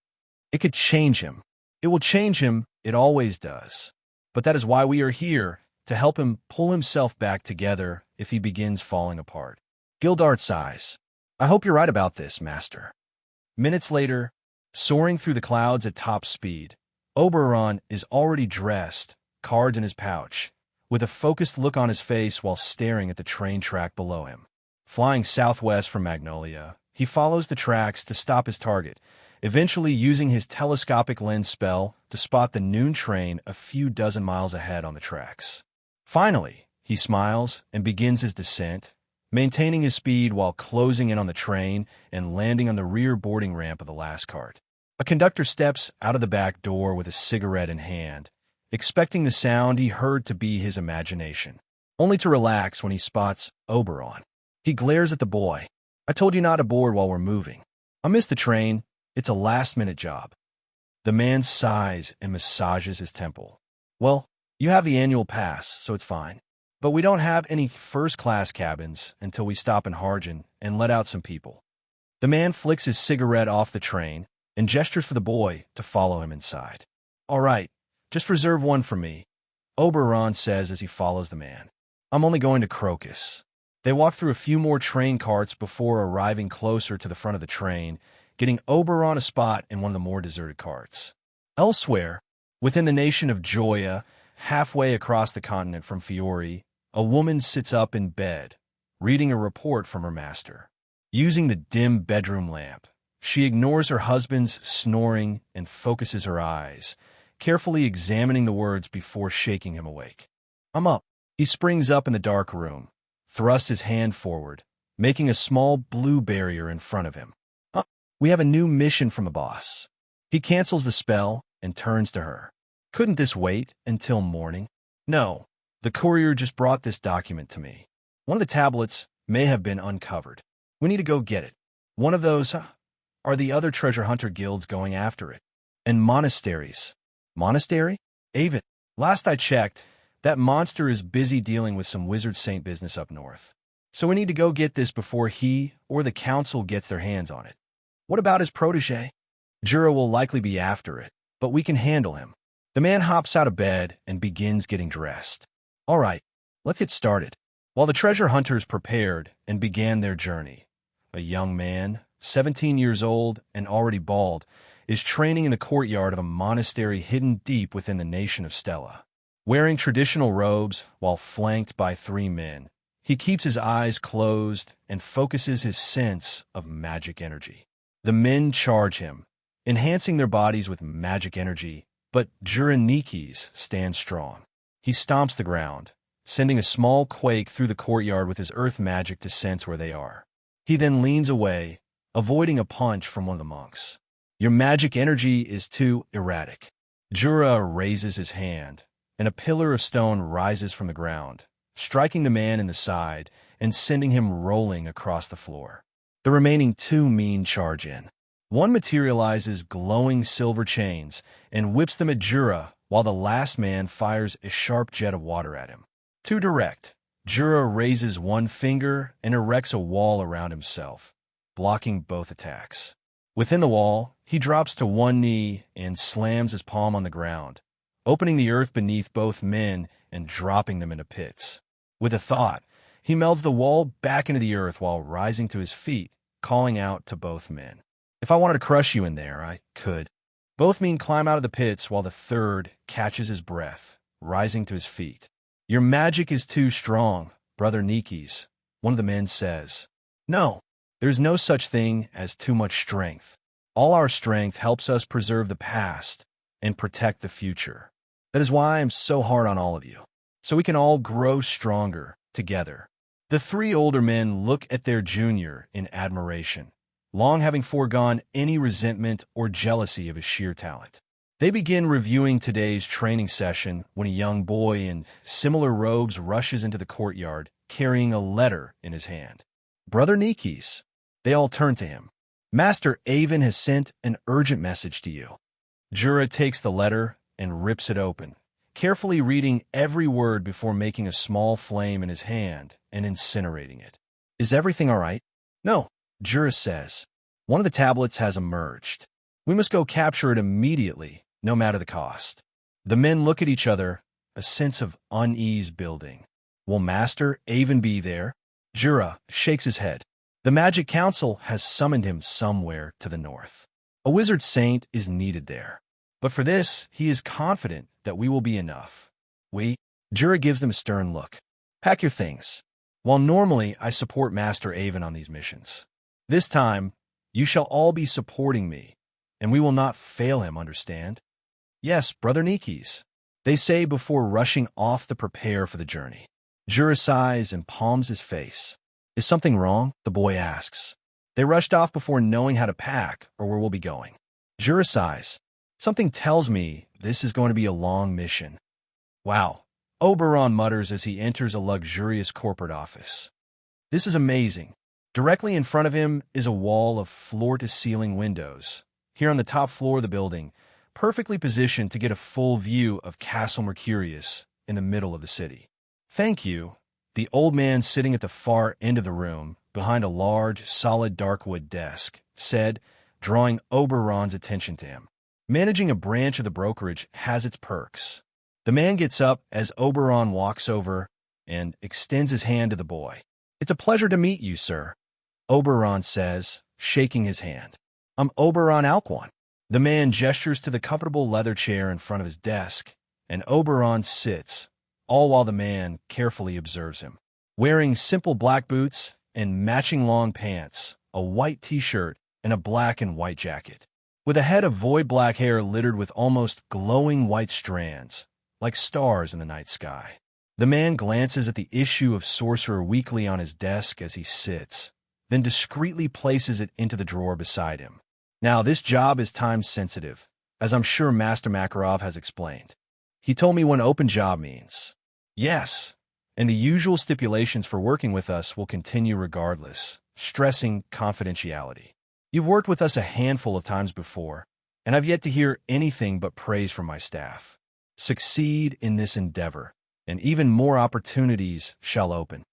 It could change him. It will change him. It always does. But that is why we are here, to help him pull himself back together if he begins falling apart. Gildart sighs. I hope you're right about this, master. Minutes later, soaring through the clouds at top speed, Oberon is already dressed, cards in his pouch, with a focused look on his face while staring at the train track below him. Flying southwest from Magnolia, he follows the tracks to stop his target, eventually using his telescopic lens spell to spot the noon train a few dozen miles ahead on the tracks. Finally, he smiles and begins his descent, maintaining his speed while closing in on the train and landing on the rear boarding ramp of the last cart. A conductor steps out of the back door with a cigarette in hand, expecting the sound he heard to be his imagination, only to relax when he spots Oberon. He glares at the boy. I told you not to board while we're moving. I missed the train. It's a last-minute job. The man sighs and massages his temple. Well, you have the annual pass, so it's fine. But we don't have any first-class cabins until we stop in Harjan and let out some people. The man flicks his cigarette off the train and gestures for the boy to follow him inside. All right, just reserve one for me, Oberon says as he follows the man. I'm only going to Crocus. They walk through a few more train carts before arriving closer to the front of the train, getting Oberon a spot in one of the more deserted carts. Elsewhere, within the nation of Joya, halfway across the continent from Fiore, a woman sits up in bed, reading a report from her master. Using the dim bedroom lamp, she ignores her husband's snoring and focuses her eyes, carefully examining the words before shaking him awake. "I'm up." He springs up in the dark room, thrusts his hand forward, making a small blue barrier in front of him. We have a new mission from the boss." He cancels the spell and turns to her. "Couldn't this wait until morning?" "No. The courier just brought this document to me. One of the tablets may have been uncovered. We need to go get it. One of those, are the other treasure hunter guilds going after it? And monasteries." "Monastery? Avon. Last I checked, that monster is busy dealing with some wizard saint business up north. So we need to go get this before he or the council gets their hands on it." "What about his protege?" "Jura will likely be after it, but we can handle him." The man hops out of bed and begins getting dressed. "All right, let's get started." While the treasure hunters prepared and began their journey, a young man, 17 years old and already bald, is training in the courtyard of a monastery hidden deep within the nation of Stella. Wearing traditional robes while flanked by 3 men, he keeps his eyes closed and focuses his sense of magic energy. The men charge him, enhancing their bodies with magic energy, but Juranikis stands strong. He stomps the ground, sending a small quake through the courtyard with his earth magic to sense where they are. He then leans away, avoiding a punch from one of the monks. "Your magic energy is too erratic." Jura raises his hand, and a pillar of stone rises from the ground, striking the man in the side and sending him rolling across the floor. The remaining 2 men charge in. One materializes glowing silver chains and whips them at Jura, while the last man fires a sharp jet of water at him. Too direct, Jura raises one finger and erects a wall around himself, blocking both attacks. Within the wall, he drops to one knee and slams his palm on the ground, opening the earth beneath both men and dropping them into pits. With a thought, he melds the wall back into the earth while rising to his feet, calling out to both men. "If I wanted to crush you in there, I could." Both men climb out of the pits while the third catches his breath, rising to his feet. "Your magic is too strong, Brother Nikis," one of the men says. "No, there's no such thing as too much strength. All our strength helps us preserve the past and protect the future. That is why I'm so hard on all of you, so we can all grow stronger together." The 3 older men look at their junior in admiration, long having foregone any resentment or jealousy of his sheer talent. They begin reviewing today's training session when a young boy in similar robes rushes into the courtyard, carrying a letter in his hand. "Brother Nikis." They all turn to him. "Master Avon has sent an urgent message to you." Jura takes the letter and rips it open, carefully reading every word before making a small flame in his hand and incinerating it. "Is everything all right?" "No," Jura says. "One of the tablets has emerged. We must go capture it immediately, no matter the cost." The men look at each other, a sense of unease building. "Will Master Avon be there?" Jura shakes his head. "The Magic Council has summoned him somewhere to the north. A wizard saint is needed there. But for this, he is confident that we will be enough. Jura gives them a stern look. "Pack your things. While normally I support Master Avon on these missions, this time you shall all be supporting me, and we will not fail him, understand?" "Yes, Brother Nikis," they say before rushing off to prepare for the journey. Jura sighs and palms his face. "Is something wrong?" the boy asks. They rushed off before knowing how to pack or where we'll be going. Jura sighs. "Something tells me this is going to be a long mission." "Wow," Oberon mutters as he enters a luxurious corporate office. "This is amazing." Directly in front of him is a wall of floor-to-ceiling windows, here on the top floor of the building, perfectly positioned to get a full view of Castle Mercurius in the middle of the city. "Thank you," the old man sitting at the far end of the room, behind a large, solid darkwood desk, said, drawing Oberon's attention to him. Managing a branch of the brokerage has its perks. The man gets up as Oberon walks over and extends his hand to the boy. "It's a pleasure to meet you, sir," Oberon says, shaking his hand. I'm Oberon Alquan. The man gestures to the comfortable leather chair in front of his desk, and Oberon sits, all while the man carefully observes him. Wearing simple black boots and matching long pants, a white t-shirt, and a black and white jacket. With a head of void black hair littered with almost glowing white strands, like stars in the night sky. The man glances at the issue of Sorcerer Weekly on his desk as he sits, then discreetly places it into the drawer beside him. Now, this job is time-sensitive, as I'm sure Master Makarov has explained. He told me what an open job means. Yes, and the usual stipulations for working with us will continue regardless, stressing confidentiality. You've worked with us a handful of times before, and I've yet to hear anything but praise from my staff. Succeed in this endeavor, and even more opportunities shall open.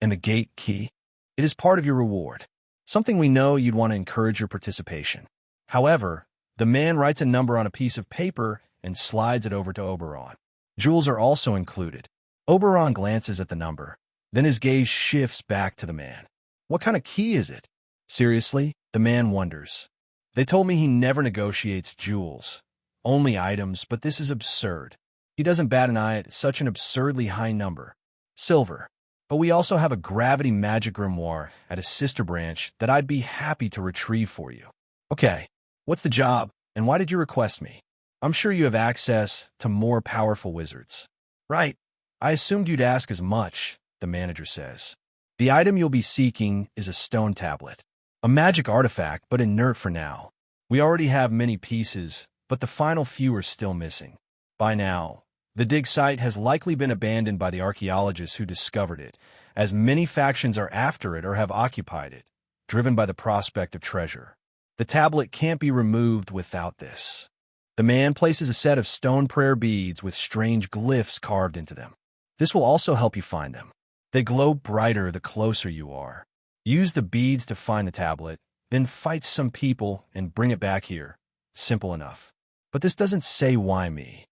And the gate key? It is part of your reward. Something we know you'd want to encourage your participation. However, the man writes a number on a piece of paper and slides it over to Oberon. Jewels are also included. Oberon glances at the number. Then his gaze shifts back to the man. What kind of key is it? Seriously, the man wonders. They told me he never negotiates jewels. Only items, but this is absurd. He doesn't bat an eye at such an absurdly high number. Silver. But we also have a gravity magic grimoire at a sister branch that I'd be happy to retrieve for you. Okay, what's the job, and why did you request me? I'm sure you have access to more powerful wizards. Right. I assumed you'd ask as much, the manager says. The item you'll be seeking is a stone tablet. A magic artifact, but inert for now. We already have many pieces, but the final few are still missing. By now, the dig site has likely been abandoned by the archaeologists who discovered it, as many factions are after it or have occupied it, driven by the prospect of treasure. The tablet can't be removed without this. The man places a set of stone prayer beads with strange glyphs carved into them. This will also help you find them. They glow brighter the closer you are. Use the beads to find the tablet, then fight some people and bring it back here. Simple enough. But this doesn't say why me.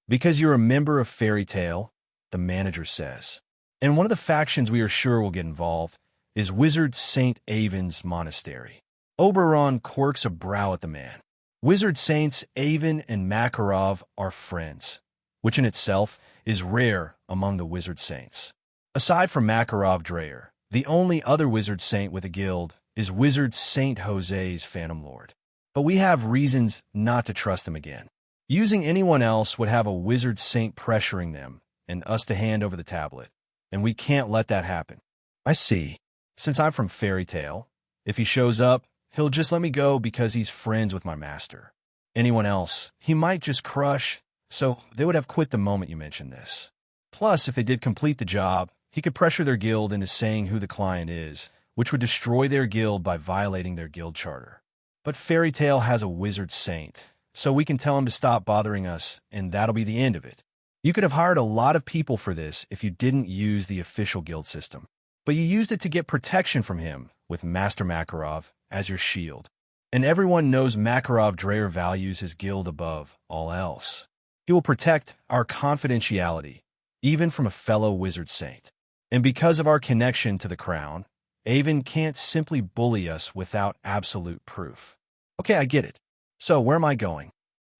Because you're a member of Fairy Tale, the manager says. And one of the factions we are sure will get involved is Wizard St. Avon's Monastery. Oberon quirks a brow at the man. Wizard Saints Avon and Makarov are friends, which in itself is rare among the Wizard Saints. Aside from Makarov Dreyer, the only other Wizard Saint with a guild is Wizard St. Jose's Phantom Lord. But we have reasons not to trust him again. Using anyone else would have a Wizard Saint pressuring them and us to hand over the tablet, and we can't let that happen. I see. Since I'm from Fairy Tale, if he shows up, he'll just let me go because he's friends with my master. Anyone else, he might just crush, so they would have quit the moment you mentioned this. Plus, if they did complete the job, he could pressure their guild into saying who the client is, which would destroy their guild by violating their guild charter. But Fairy Tale has a Wizard Saint, so we can tell him to stop bothering us, and that'll be the end of it. You could have hired a lot of people for this if you didn't use the official guild system. But you used it to get protection from him, with Master Makarov as your shield. And everyone knows Makarov Dreyer values his guild above all else. He will protect our confidentiality, even from a fellow Wizard Saint. And because of our connection to the crown, Avon can't simply bully us without absolute proof. Okay, I get it. So, where am I going?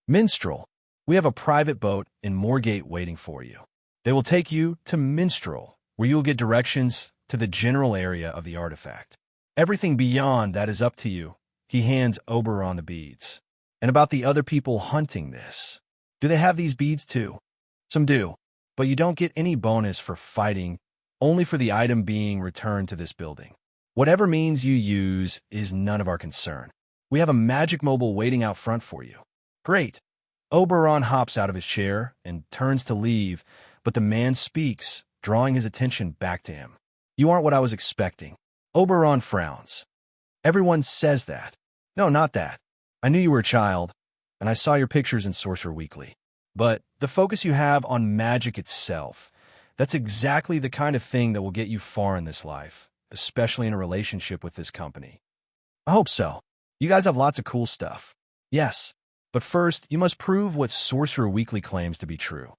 Minstrel. We have a private boat in Moorgate waiting for you. They will take you to Minstrel, where you will get directions to the general area of the artifact. Everything beyond that is up to you. He hands Oberon the beads. And about the other people hunting this. Do they have these beads too? Some do, but you don't get any bonus for fighting, only for the item being returned to this building. Whatever means you use is none of our concern. We have a magic mobile waiting out front for you. Great. Oberon hops out of his chair and turns to leave, but the man speaks, drawing his attention back to him. You aren't what I was expecting. Oberon frowns. Everyone says that. No, not that. I knew you were a child, and I saw your pictures in Sorcerer Weekly. But the focus you have on magic itself, that's exactly the kind of thing that will get you far in this life, especially in a relationship with this company. I hope so. You guys have lots of cool stuff. Yes, but first, you must prove what Sorcerer Weekly claims to be true.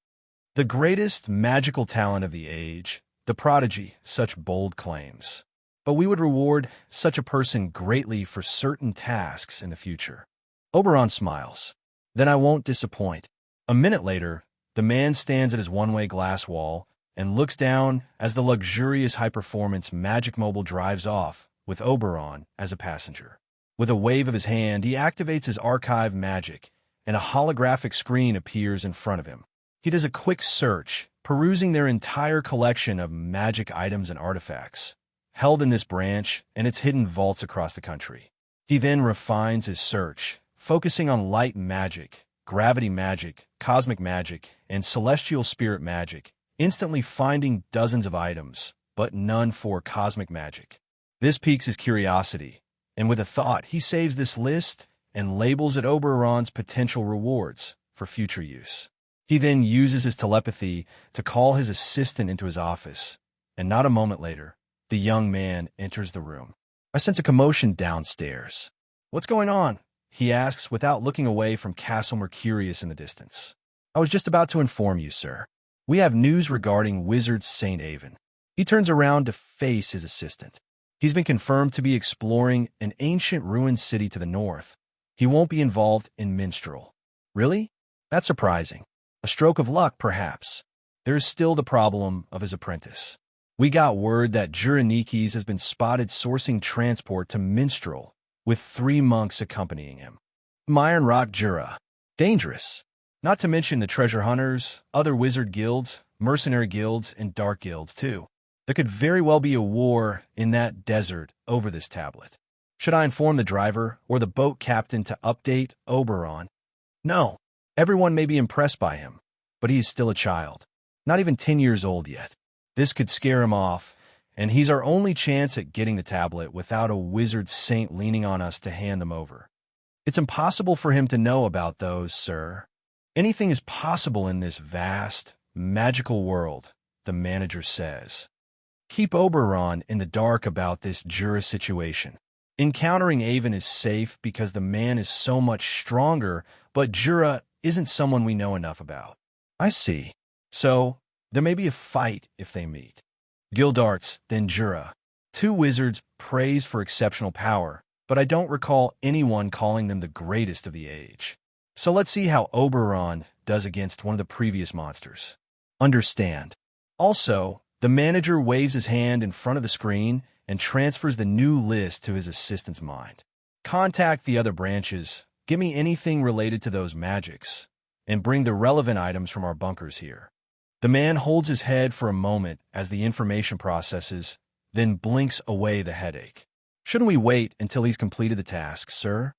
The greatest magical talent of the age, the prodigy, such bold claims. but we would reward such a person greatly for certain tasks in the future. Oberon smiles. Then I won't disappoint. A minute later, the man stands at his one-way glass wall and looks down as the luxurious high-performance Magic Mobile drives off, with Oberon as a passenger. With a wave of his hand, he activates his archive magic, and a holographic screen appears in front of him. He does a quick search, perusing their entire collection of magic items and artifacts, held in this branch and its hidden vaults across the country. He then refines his search, focusing on light magic, gravity magic, cosmic magic, and celestial spirit magic, instantly finding dozens of items, but none for cosmic magic. This piques his curiosity, and with a thought, he saves this list and labels it Oberon's potential rewards for future use. He then uses his telepathy to call his assistant into his office, and not a moment later, the young man enters the room. I sense a commotion downstairs. "What's going on?" he asks without looking away from Castle Mercurius in the distance. "I was just about to inform you, sir. We have news regarding Wizard St. Avon." He turns around to face his assistant. He's been confirmed to be exploring an ancient ruined city to the north. He won't be involved in Minstrel. Really? That's surprising. A stroke of luck, perhaps. There's still the problem of his apprentice. We got word that Juranikis has been spotted sourcing transport to Minstrel, with 3 monks accompanying him. Iron Rock Jura. Dangerous. Not to mention the treasure hunters, other wizard guilds, mercenary guilds, and dark guilds, too. There could very well be a war in that desert over this tablet. Should I inform the driver or the boat captain to update Oberon? No. Everyone may be impressed by him, but he is still a child. Not even 10 years old yet. This could scare him off, and he's our only chance at getting the tablet without a wizard saint leaning on us to hand them over. It's impossible for him to know about those, sir. Anything is possible in this vast, magical world, the manager says. Keep Oberon in the dark about this Jura situation. Encountering Avon is safe because the man is so much stronger, but Jura isn't someone we know enough about. I see. So, there may be a fight if they meet. Gildarts, then Jura. 2 wizards praised for exceptional power, but I don't recall anyone calling them the greatest of the age. So let's see how Oberon does against one of the previous monsters. Understand. Also, the manager waves his hand in front of the screen and transfers the new list to his assistant's mind. Contact the other branches, give me anything related to those magics, and bring the relevant items from our bunkers here. The man holds his head for a moment as the information processes, then blinks away the headache. Shouldn't we wait until he's completed the task, sir?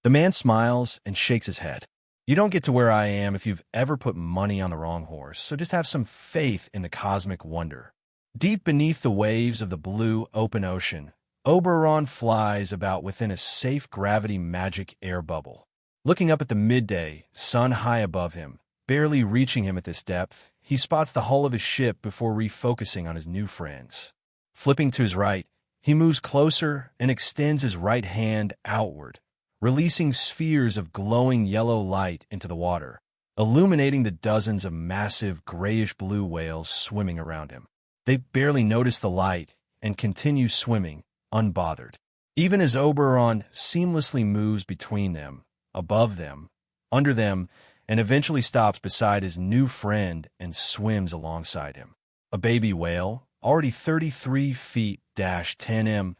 The man smiles and shakes his head. You don't get to where I am if you've ever put money on the wrong horse, so just have some faith in the cosmic wonder. Deep beneath the waves of the blue open ocean, Oberon flies about within a safe gravity magic air bubble. Looking up at the midday, sun high above him, barely reaching him at this depth, he spots the hull of his ship before refocusing on his new friends. Flipping to his right, he moves closer and extends his right hand outward, releasing spheres of glowing yellow light into the water, illuminating the dozens of massive grayish-blue whales swimming around him. They barely notice the light and continue swimming, unbothered. Even as Oberon seamlessly moves between them, above them, under them, and eventually stops beside his new friend and swims alongside him. A baby whale, already 33 feet 10 m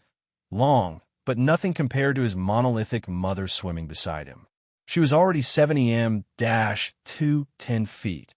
long, but nothing compared to his monolithic mother swimming beside him. She was already 70 m 210 feet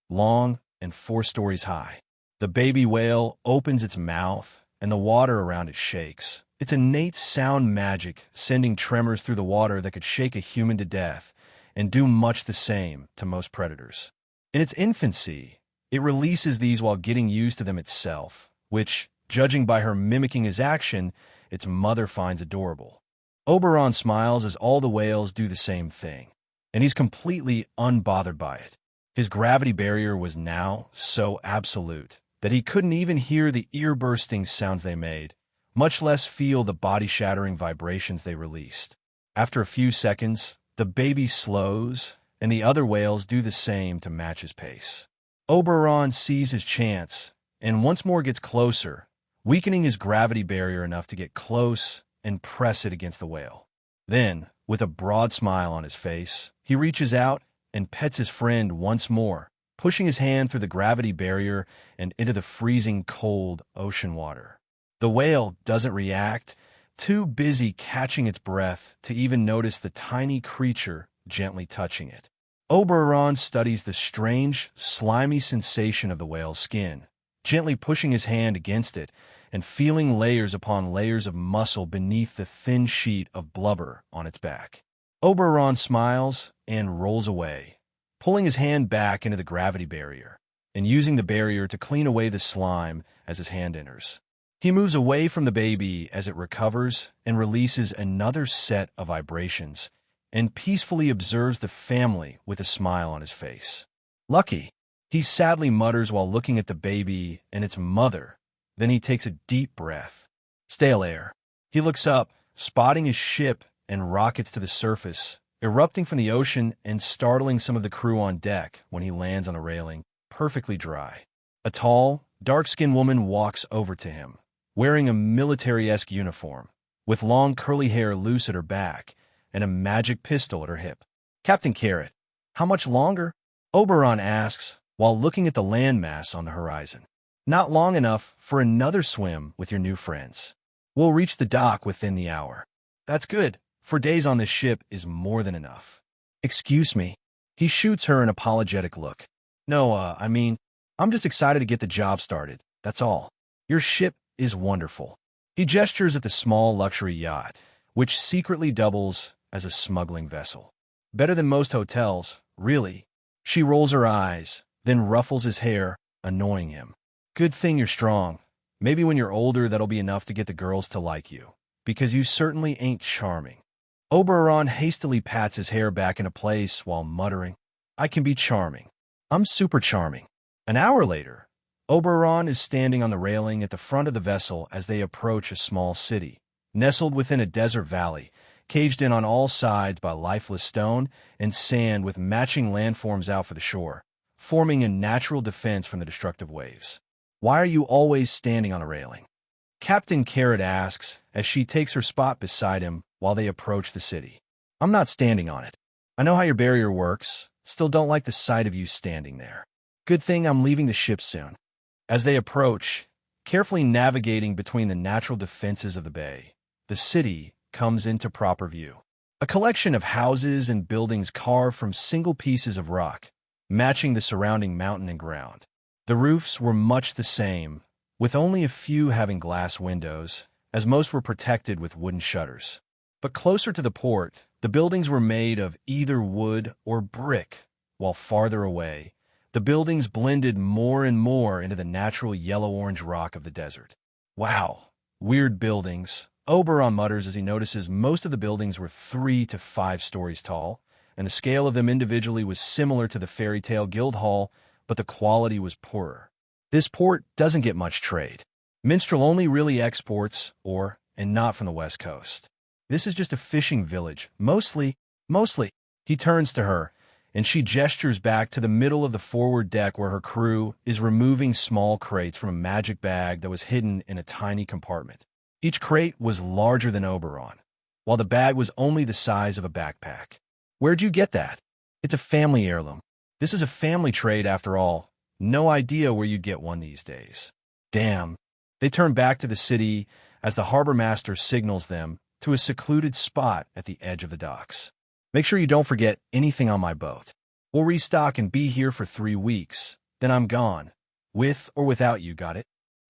long and 4 stories high. The baby whale opens its mouth, and the water around it shakes. Its innate sound magic sending tremors through the water that could shake a human to death and do much the same to most predators. In its infancy, it releases these while getting used to them itself, which, judging by her mimicking his action, its mother finds adorable. Oberon smiles as all the whales do the same thing, and he's completely unbothered by it. His gravity barrier was now so absolute that he couldn't even hear the ear-bursting sounds they made, much less feel the body-shattering vibrations they released. After a few seconds, the baby slows, and the other whales do the same to match his pace. Oberon sees his chance, and once more gets closer, weakening his gravity barrier enough to get close and press it against the whale. Then, with a broad smile on his face, he reaches out and pets his friend once more, pushing his hand through the gravity barrier and into the freezing cold ocean water. The whale doesn't react, too busy catching its breath to even notice the tiny creature gently touching it. Oberon studies the strange, slimy sensation of the whale's skin, gently pushing his hand against it and feeling layers upon layers of muscle beneath the thin sheet of blubber on its back. Oberon smiles and rolls away, pulling his hand back into the gravity barrier and using the barrier to clean away the slime as his hand enters. He moves away from the baby as it recovers and releases another set of vibrations and peacefully observes the family with a smile on his face. Lucky, he sadly mutters while looking at the baby and its mother. Then he takes a deep breath. Stale air. He looks up, spotting his ship and rockets to the surface, erupting from the ocean and startling some of the crew on deck when he lands on a railing, perfectly dry. A tall, dark-skinned woman walks over to him, wearing a military-esque uniform, with long curly hair loose at her back and a magic pistol at her hip. Captain Carrot, how much longer? Oberon asks while looking at the landmass on the horizon. Not long enough for another swim with your new friends. We'll reach the dock within the hour. That's good. 4 days on this ship is more than enough. Excuse me. He shoots her an apologetic look. No, I'm just excited to get the job started. That's all. Your ship is wonderful. He gestures at the small luxury yacht, which secretly doubles as a smuggling vessel. Better than most hotels, really. She rolls her eyes, then ruffles his hair, annoying him. Good thing you're strong. Maybe when you're older that'll be enough to get the girls to like you, because you certainly ain't charming. Oberon hastily pats his hair back into place while muttering, I can be charming. I'm super charming. An hour later, Oberon is standing on the railing at the front of the vessel as they approach a small city, nestled within a desert valley, caged in on all sides by lifeless stone and sand with matching landforms out for the shore, forming a natural defense from the destructive waves. Why are you always standing on a railing? Captain Carrot asks as she takes her spot beside him while they approach the city. I'm not standing on it. I know how your barrier works, still don't like the sight of you standing there. Good thing I'm leaving the ship soon. As they approach, carefully navigating between the natural defenses of the bay, the city comes into proper view. A collection of houses and buildings carved from single pieces of rock, matching the surrounding mountain and ground. The roofs were much the same, with only a few having glass windows, as most were protected with wooden shutters. But closer to the port, the buildings were made of either wood or brick, while farther away, the buildings blended more and more into the natural yellow-orange rock of the desert. Wow, weird buildings, Oberon mutters as he notices most of the buildings were 3 to 5 stories tall, and the scale of them individually was similar to the fairy tale guild hall, but the quality was poorer. This port doesn't get much trade. Minstrel only really exports, and not from the west coast. This is just a fishing village, mostly. He turns to her, and she gestures back to the middle of the forward deck where her crew is removing small crates from a magic bag that was hidden in a tiny compartment. Each crate was larger than Oberon, while the bag was only the size of a backpack. Where'd you get that? It's a family heirloom. This is a family trade after all. No idea where you'd get one these days. Damn. They turn back to the city as the harbor master signals them to a secluded spot at the edge of the docks. Make sure you don't forget anything on my boat. We'll restock and be here for 3 weeks. Then I'm gone. With or without you, got it?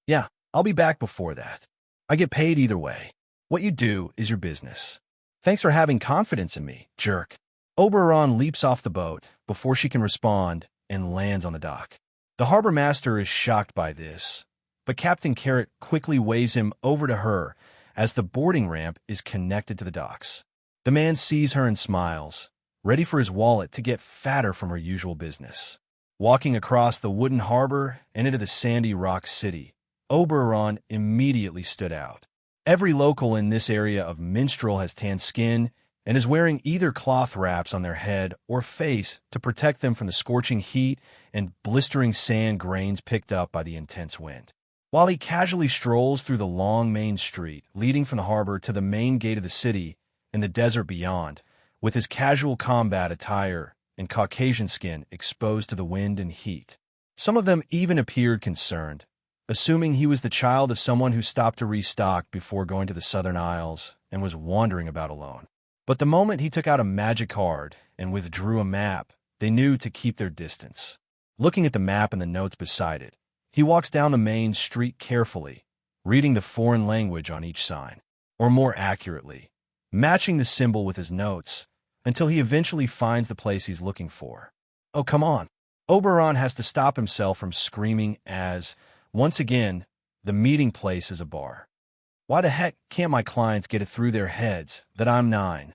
Yeah, I'll be back before that. I get paid either way. What you do is your business. Thanks for having confidence in me, jerk. Oberon leaps off the boat before she can respond and lands on the dock. The harbor master is shocked by this, but Captain Carrot quickly waves him over to her as the boarding ramp is connected to the docks. The man sees her and smiles, ready for his wallet to get fatter from her usual business. Walking across the wooden harbor and into the sandy rock city, Oberon immediately stood out. Every local in this area of Minstrel has tanned skin and is wearing either cloth wraps on their head or face to protect them from the scorching heat and blistering sand grains picked up by the intense wind. While he casually strolls through the long main street leading from the harbor to the main gate of the city and the desert beyond, with his casual combat attire and Caucasian skin exposed to the wind and heat. Some of them even appeared concerned, assuming he was the child of someone who stopped to restock before going to the Southern Isles and was wandering about alone. But the moment he took out a magic card and withdrew a map, they knew to keep their distance. Looking at the map and the notes beside it, he walks down the main street carefully, reading the foreign language on each sign, or more accurately, matching the symbol with his notes until he eventually finds the place he's looking for. Oh, come on. Oberon has to stop himself from screaming as, once again, the meeting place is a bar. Why the heck can't my clients get it through their heads that I'm 9?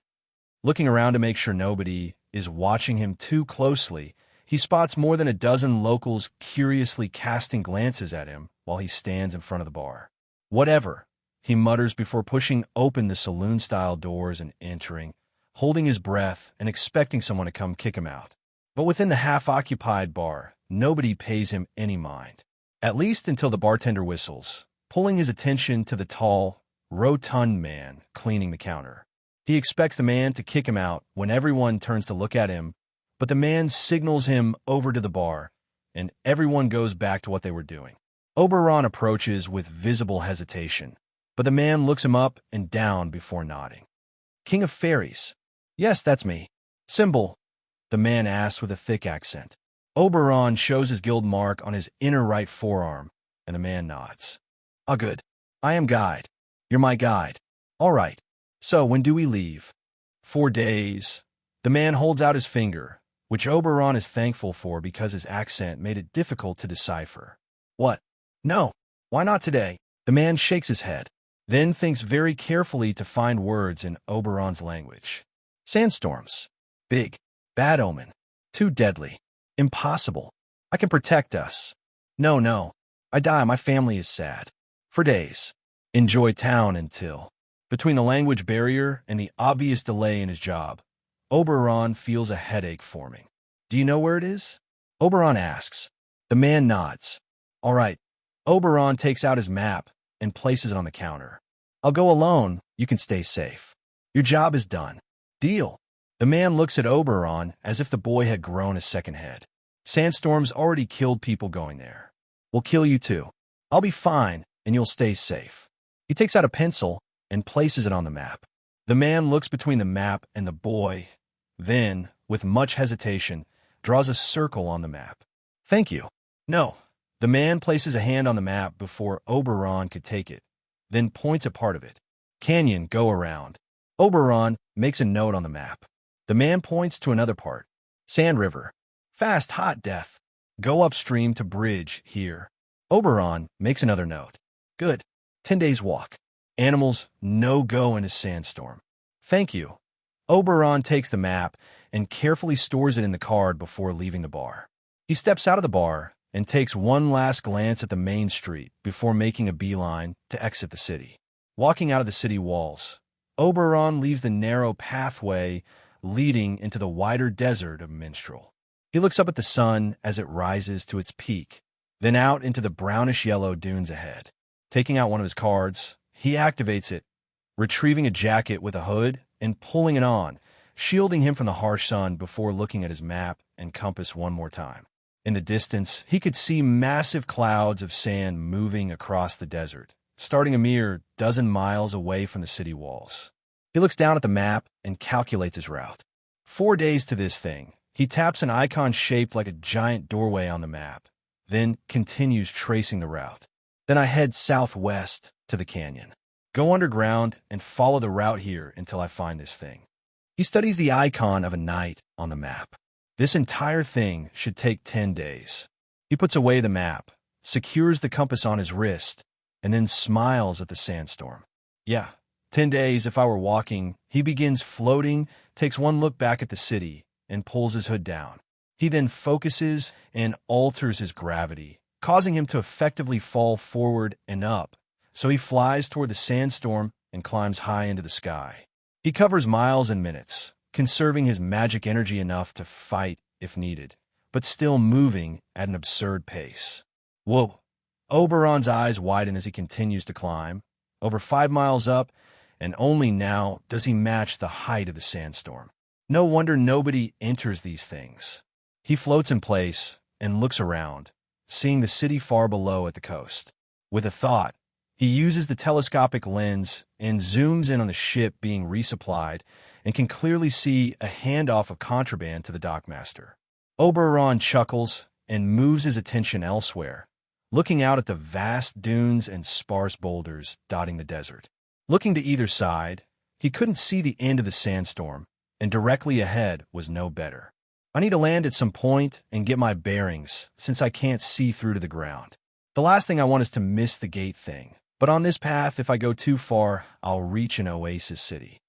Looking around to make sure nobody is watching him too closely, he spots more than a dozen locals curiously casting glances at him while he stands in front of the bar. Whatever, he mutters before pushing open the saloon-style doors and entering, holding his breath and expecting someone to come kick him out. But within the half-occupied bar, nobody pays him any mind, at least until the bartender whistles, pulling his attention to the tall, rotund man cleaning the counter. He expects the man to kick him out when everyone turns to look at him, but the man signals him over to the bar, and everyone goes back to what they were doing. Oberon approaches with visible hesitation, but the man looks him up and down before nodding. King of Fairies. Yes, that's me. Symbol, the man asks with a thick accent. Oberon shows his guild mark on his inner right forearm, and the man nods. Ah, good. I am guide. You're my guide. All right. So, when do we leave? 4 days. The man holds out his finger, which Oberon is thankful for because his accent made it difficult to decipher. What? No. Why not today? The man shakes his head, then thinks very carefully to find words in Oberon's language. Sandstorms. Big. Bad omen. Too deadly. Impossible. I can protect us. No. I die. My family is sad. For days. Enjoy town until. Between the language barrier and the obvious delay in his job, Oberon feels a headache forming. Do you know where it is? Oberon asks. The man nods. All right. Oberon takes out his map and places it on the counter. I'll go alone. You can stay safe. Your job is done. Deal. The man looks at Oberon as if the boy had grown a second head. Sandstorms already killed people going there. We'll kill you too. I'll be fine, and you'll stay safe. He takes out a pencil and places it on the map. The man looks between the map and the boy, then, with much hesitation, draws a circle on the map. Thank you. No. The man places a hand on the map before Oberon could take it, then points at part of it. Canyon, go around. Oberon makes a note on the map. The man points to another part. Sand river. Fast, hot death. Go upstream to bridge here. Oberon makes another note. Good. 10 days walk. Animals, no go in a sandstorm. Thank you. Oberon takes the map and carefully stores it in the card before leaving the bar. He steps out of the bar and takes one last glance at the main street before making a beeline to exit the city. Walking out of the city walls, Oberon leaves the narrow pathway leading into the wider desert of Minstrel. He looks up at the sun as it rises to its peak, then out into the brownish-yellow dunes ahead. Taking out one of his cards, he activates it, retrieving a jacket with a hood and pulling it on, shielding him from the harsh sun before looking at his map and compass one more time. In the distance, he could see massive clouds of sand moving across the desert, starting a mere dozen miles away from the city walls. He looks down at the map and calculates his route. 4 days to this thing. He taps an icon shaped like a giant doorway on the map, then continues tracing the route. Then I head southwest to the canyon. Go underground and follow the route here until I find this thing. He studies the icon of a knight on the map. This entire thing should take 10 days. He puts away the map, secures the compass on his wrist, and then smiles at the sandstorm. Yeah, 10 days if I were walking. He begins floating, takes one look back at the city, and pulls his hood down. He then focuses and alters his gravity, causing him to effectively fall forward and up, so he flies toward the sandstorm and climbs high into the sky. He covers miles in minutes, conserving his magic energy enough to fight if needed, but still moving at an absurd pace. Whoa! Oberon's eyes widen as he continues to climb. Over 5 miles up, and only now does he match the height of the sandstorm. No wonder nobody enters these things. He floats in place and looks around, seeing the city far below at the coast. With a thought, he uses the telescopic lens and zooms in on the ship being resupplied and can clearly see a handoff of contraband to the dockmaster. Oberon chuckles and moves his attention elsewhere, looking out at the vast dunes and sparse boulders dotting the desert. Looking to either side, he couldn't see the end of the sandstorm, and directly ahead was no better. I need to land at some point and get my bearings, since I can't see through to the ground. The last thing I want is to miss the gate thing, but on this path, if I go too far, I'll reach an oasis city.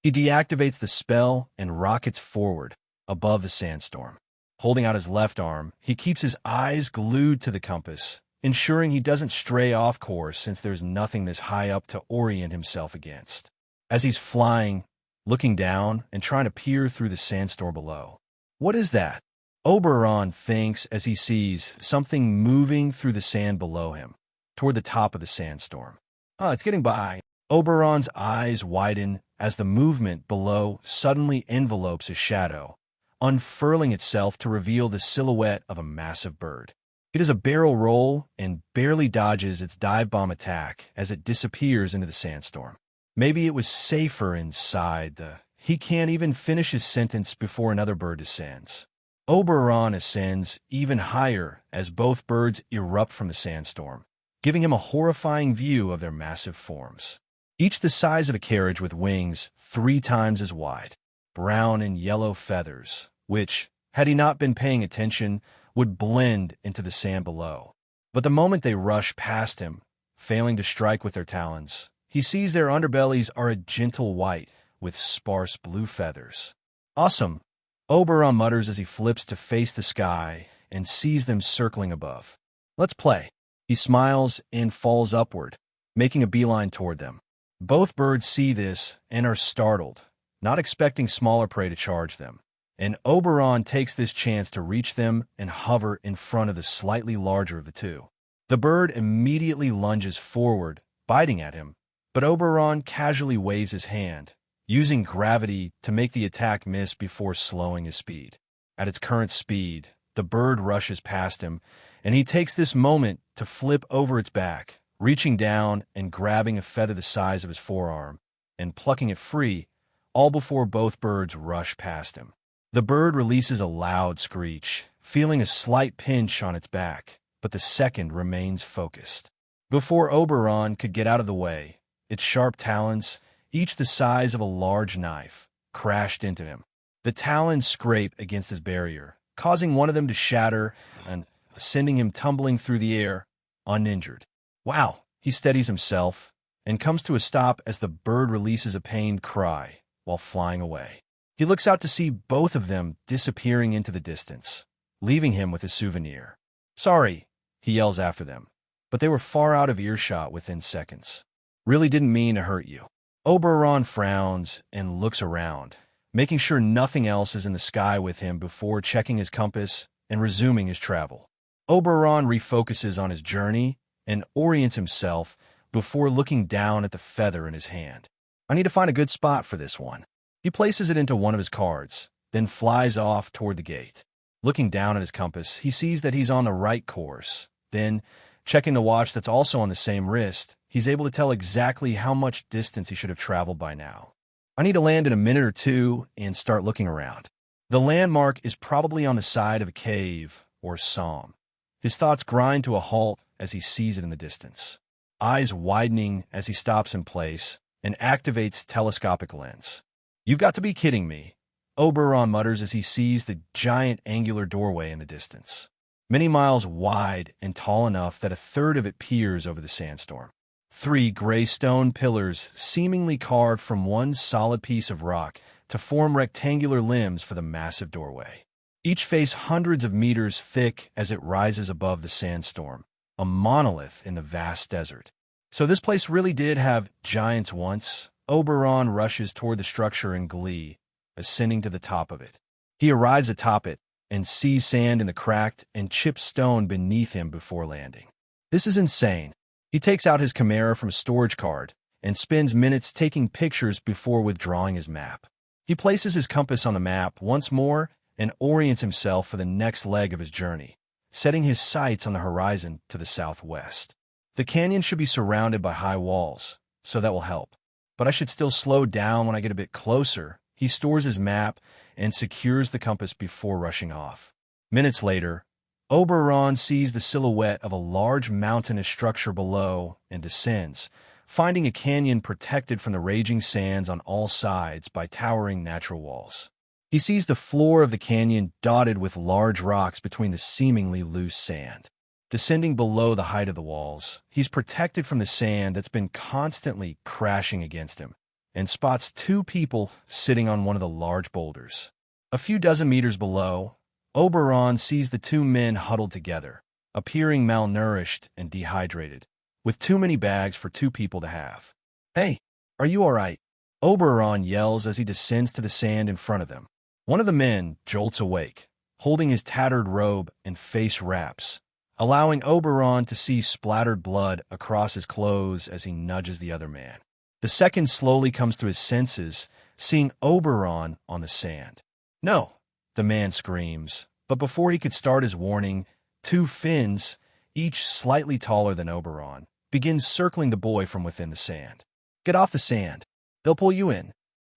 He deactivates the spell and rockets forward, above the sandstorm. Holding out his left arm, he keeps his eyes glued to the compass, ensuring he doesn't stray off course since there's nothing this high up to orient himself against. As he's flying, looking down and trying to peer through the sandstorm below. What is that? Oberon thinks as he sees something moving through the sand below him, toward the top of the sandstorm. It's getting by. Oberon's eyes widen as the movement below suddenly envelopes his shadow, unfurling itself to reveal the silhouette of a massive bird. It is a barrel roll and barely dodges its dive bomb attack as it disappears into the sandstorm. Maybe it was safer inside the... He can't even finish his sentence before another bird descends. Oberon ascends even higher as both birds erupt from the sandstorm, giving him a horrifying view of their massive forms. Each the size of a carriage with wings 3 times as wide, brown and yellow feathers, which, had he not been paying attention, would blend into the sand below. But the moment they rush past him, failing to strike with their talons, he sees their underbellies are a gentle white with sparse blue feathers. Awesome, Oberon mutters as he flips to face the sky and sees them circling above. Let's play. He smiles and falls upward, making a beeline toward them. Both birds see this and are startled, not expecting smaller prey to charge them. And Oberon takes this chance to reach them and hover in front of the slightly larger of the two. The bird immediately lunges forward, biting at him, but Oberon casually waves his hand, using gravity to make the attack miss before slowing his speed. At its current speed, the bird rushes past him, and he takes this moment to flip over its back, reaching down and grabbing a feather the size of his forearm, and plucking it free, all before both birds rush past him. The bird releases a loud screech, feeling a slight pinch on its back, but the second remains focused. Before Oberon could get out of the way, its sharp talons, each the size of a large knife, crashed into him. The talons scrape against his barrier, causing one of them to shatter and sending him tumbling through the air, uninjured. Wow, he steadies himself and comes to a stop as the bird releases a pained cry while flying away. He looks out to see both of them disappearing into the distance, leaving him with a souvenir. Sorry, he yells after them, but they were far out of earshot within seconds. Really didn't mean to hurt you. Oberon frowns and looks around, making sure nothing else is in the sky with him before checking his compass and resuming his travel. Oberon refocuses on his journey and orients himself before looking down at the feather in his hand. I need to find a good spot for this one. He places it into one of his cards, then flies off toward the gate. Looking down at his compass, he sees that he's on the right course. Then, checking the watch that's also on the same wrist, he's able to tell exactly how much distance he should have traveled by now. I need to land in a minute or two and start looking around. The landmark is probably on the side of a cave or psalm. His thoughts grind to a halt as he sees it in the distance. Eyes widening as he stops in place and activates telescopic lens. You've got to be kidding me, Oberon mutters as he sees the giant angular doorway in the distance. Many miles wide and tall enough that a third of it peers over the sandstorm. 3 gray stone pillars seemingly carved from one solid piece of rock to form rectangular limbs for the massive doorway. Each face hundreds of meters thick as it rises above the sandstorm, a monolith in the vast desert. So this place really did have giants once. Oberon rushes toward the structure in glee, ascending to the top of it. He arrives atop it and sees sand in the cracked and chipped stone beneath him before landing. This is insane. He takes out his camera from a storage card and spends minutes taking pictures before withdrawing his map. He places his compass on the map once more and orients himself for the next leg of his journey, setting his sights on the horizon to the southwest. The canyon should be surrounded by high walls, so that will help. But I should still slow down when I get a bit closer. He stores his map and secures the compass before rushing off. Minutes later, Oberon sees the silhouette of a large mountainous structure below and descends, finding a canyon protected from the raging sands on all sides by towering natural walls. He sees the floor of the canyon dotted with large rocks between the seemingly loose sand. Descending below the height of the walls, he's protected from the sand that's been constantly crashing against him, and spots two people sitting on one of the large boulders. A few dozen meters below, Oberon sees the two men huddled together, appearing malnourished and dehydrated, with too many bags for two people to have. "Hey, are you all right?" Oberon yells as he descends to the sand in front of them. One of the men jolts awake, holding his tattered robe and face wraps, allowing Oberon to see splattered blood across his clothes as he nudges the other man. The second slowly comes to his senses, seeing Oberon on the sand. "No," the man screams, but before he could start his warning, two Finns, each slightly taller than Oberon, begin circling the boy from within the sand. "Get off the sand. They'll pull you in."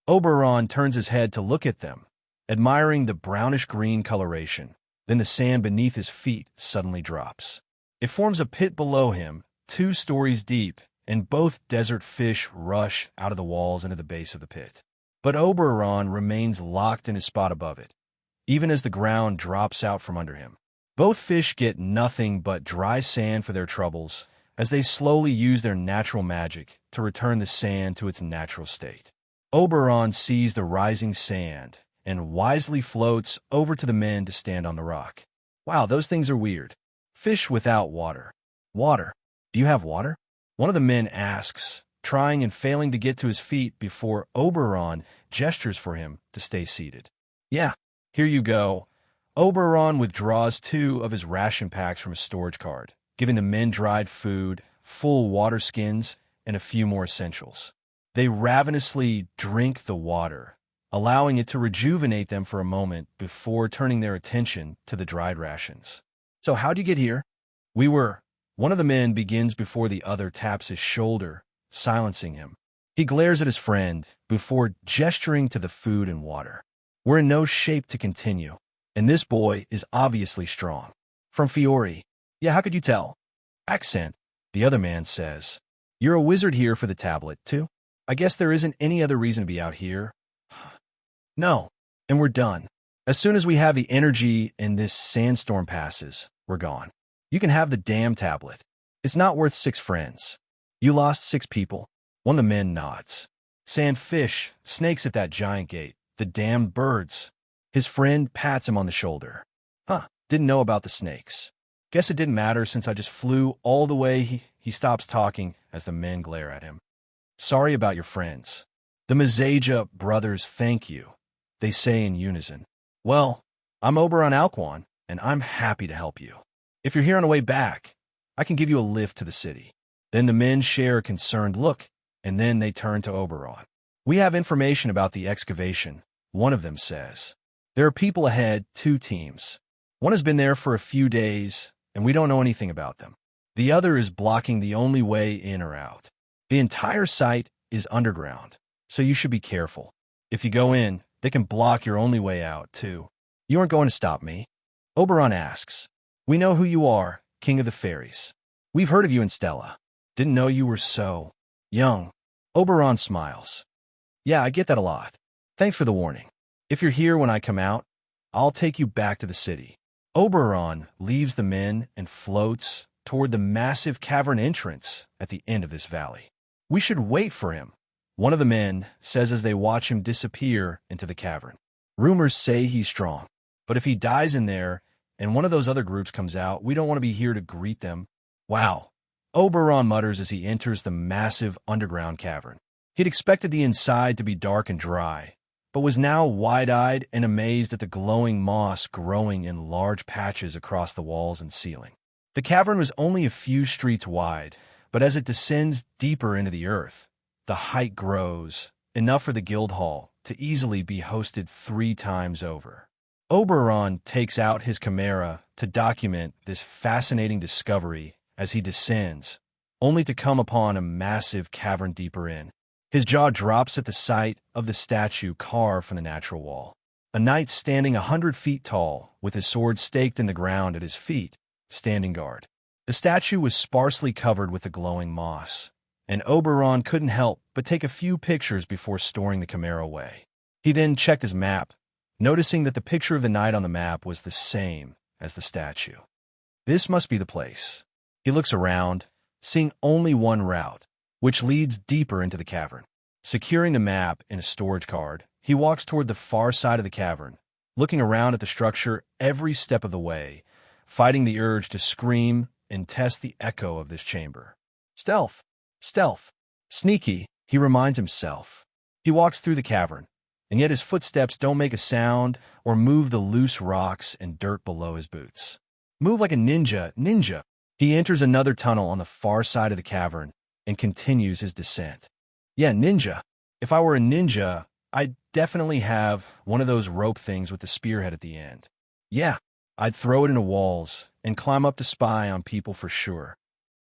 Oberon turns his head to look at them, admiring the brownish-green coloration. Then the sand beneath his feet suddenly drops. It forms a pit below him, 2 stories deep, and both desert fish rush out of the walls into the base of the pit. But Oberon remains locked in his spot above it, even as the ground drops out from under him. Both fish get nothing but dry sand for their troubles, as they slowly use their natural magic to return the sand to its natural state. Oberon sees the rising sand and wisely floats over to the men to stand on the rock. "Wow, those things are weird. Fish without water. Water. Do you have water?" One of the men asks, trying and failing to get to his feet before Oberon gestures for him to stay seated. "Yeah, here you go." Oberon withdraws 2 of his ration packs from his storage card, giving the men dried food, full water skins, and a few more essentials. They ravenously drink the water, allowing it to rejuvenate them for a moment before turning their attention to the dried rations. "So how'd you get here?" One of the men begins before the other taps his shoulder, silencing him. He glares at his friend before gesturing to the food and water. "We're in no shape to continue, and this boy is obviously strong." "From Fiore." "Yeah, how could you tell?" "Accent," the other man says. "You're a wizard here for the tablet, too? I guess there isn't any other reason to be out here." "No, and we're done. As soon as we have the energy and this sandstorm passes, we're gone. You can have the damn tablet. It's not worth 6 friends. You lost 6 people." One of the men nods. "Sandfish, snakes at that giant gate, the damned birds." His friend pats him on the shoulder. "Huh, didn't know about the snakes. Guess it didn't matter since I just flew all the way." He stops talking as the men glare at him. "Sorry about your friends." "The Mazaja brothers thank you," they say in unison. "Well, I'm Oberon Alquan, and I'm happy to help you. If you're here on the way back, I can give you a lift to the city." Then the men share a concerned look, and then they turn to Oberon. "We have information about the excavation," one of them says. "There are people ahead, 2 teams. One has been there for a few days, and we don't know anything about them. The other is blocking the only way in or out. The entire site is underground, so you should be careful. If you go in, they can block your only way out, too." "You aren't going to stop me?" Oberon asks. "We know who you are, King of the Fairies. We've heard of you in Stella. Didn't know you were so young." Oberon smiles. "Yeah, I get that a lot. Thanks for the warning. If you're here when I come out, I'll take you back to the city." Oberon leaves the men and floats toward the massive cavern entrance at the end of this valley. "We should wait for him," one of the men says as they watch him disappear into the cavern. "Rumors say he's strong, but if he dies in there and one of those other groups comes out, we don't want to be here to greet them." "Wow," Oberon mutters as he enters the massive underground cavern. He'd expected the inside to be dark and dry, but was now wide-eyed and amazed at the glowing moss growing in large patches across the walls and ceiling. The cavern was only a few streets wide, but as it descends deeper into the earth, the height grows, enough for the Guildhall to easily be hosted 3 times over. Oberon takes out his camera to document this fascinating discovery as he descends, only to come upon a massive cavern deeper in. His jaw drops at the sight of the statue carved from the natural wall. A knight standing 100 feet tall, with his sword staked in the ground at his feet, standing guard. The statue was sparsely covered with the glowing moss, and Oberon couldn't help but take a few pictures before storing the camera away. He then checked his map, noticing that the picture of the knight on the map was the same as the statue. This must be the place. He looks around, seeing only one route, which leads deeper into the cavern. Securing the map in a storage card, he walks toward the far side of the cavern, looking around at the structure every step of the way, fighting the urge to scream and test the echo of this chamber. Stealth, stealth, sneaky, he reminds himself. He walks through the cavern, and yet his footsteps don't make a sound or move the loose rocks and dirt below his boots. Move like a ninja, ninja. He enters another tunnel on the far side of the cavern and continues his descent. Yeah, ninja. If I were a ninja, I'd definitely have one of those rope things with the spearhead at the end. Yeah, I'd throw it into walls and climb up to spy on people for sure.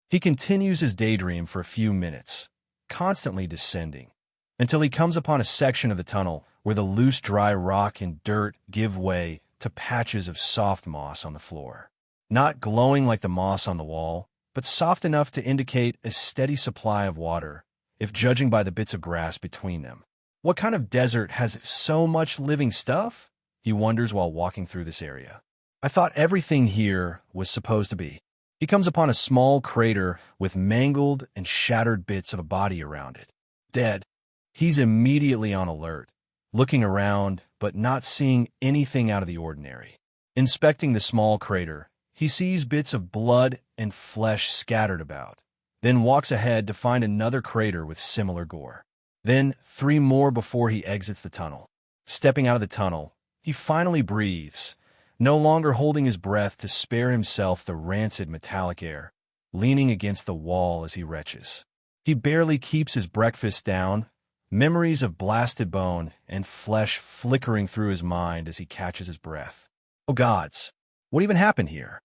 He continues his daydream for a few minutes, constantly descending, until he comes upon a section of the tunnel where the loose, dry rock and dirt give way to patches of soft moss on the floor. Not glowing like the moss on the wall, but soft enough to indicate a steady supply of water, if judging by the bits of grass between them. What kind of desert has so much living stuff? He wonders while walking through this area. I thought everything here was supposed to be. He comes upon a small crater with mangled and shattered bits of a body around it. Dead. He's immediately on alert, looking around but not seeing anything out of the ordinary. Inspecting the small crater, he sees bits of blood and flesh scattered about, then walks ahead to find another crater with similar gore. Then 3 more before he exits the tunnel. Stepping out of the tunnel, he finally breathes, no longer holding his breath to spare himself the rancid metallic air, leaning against the wall as he retches. He barely keeps his breakfast down, memories of blasted bone and flesh flickering through his mind as he catches his breath. Oh gods, what even happened here?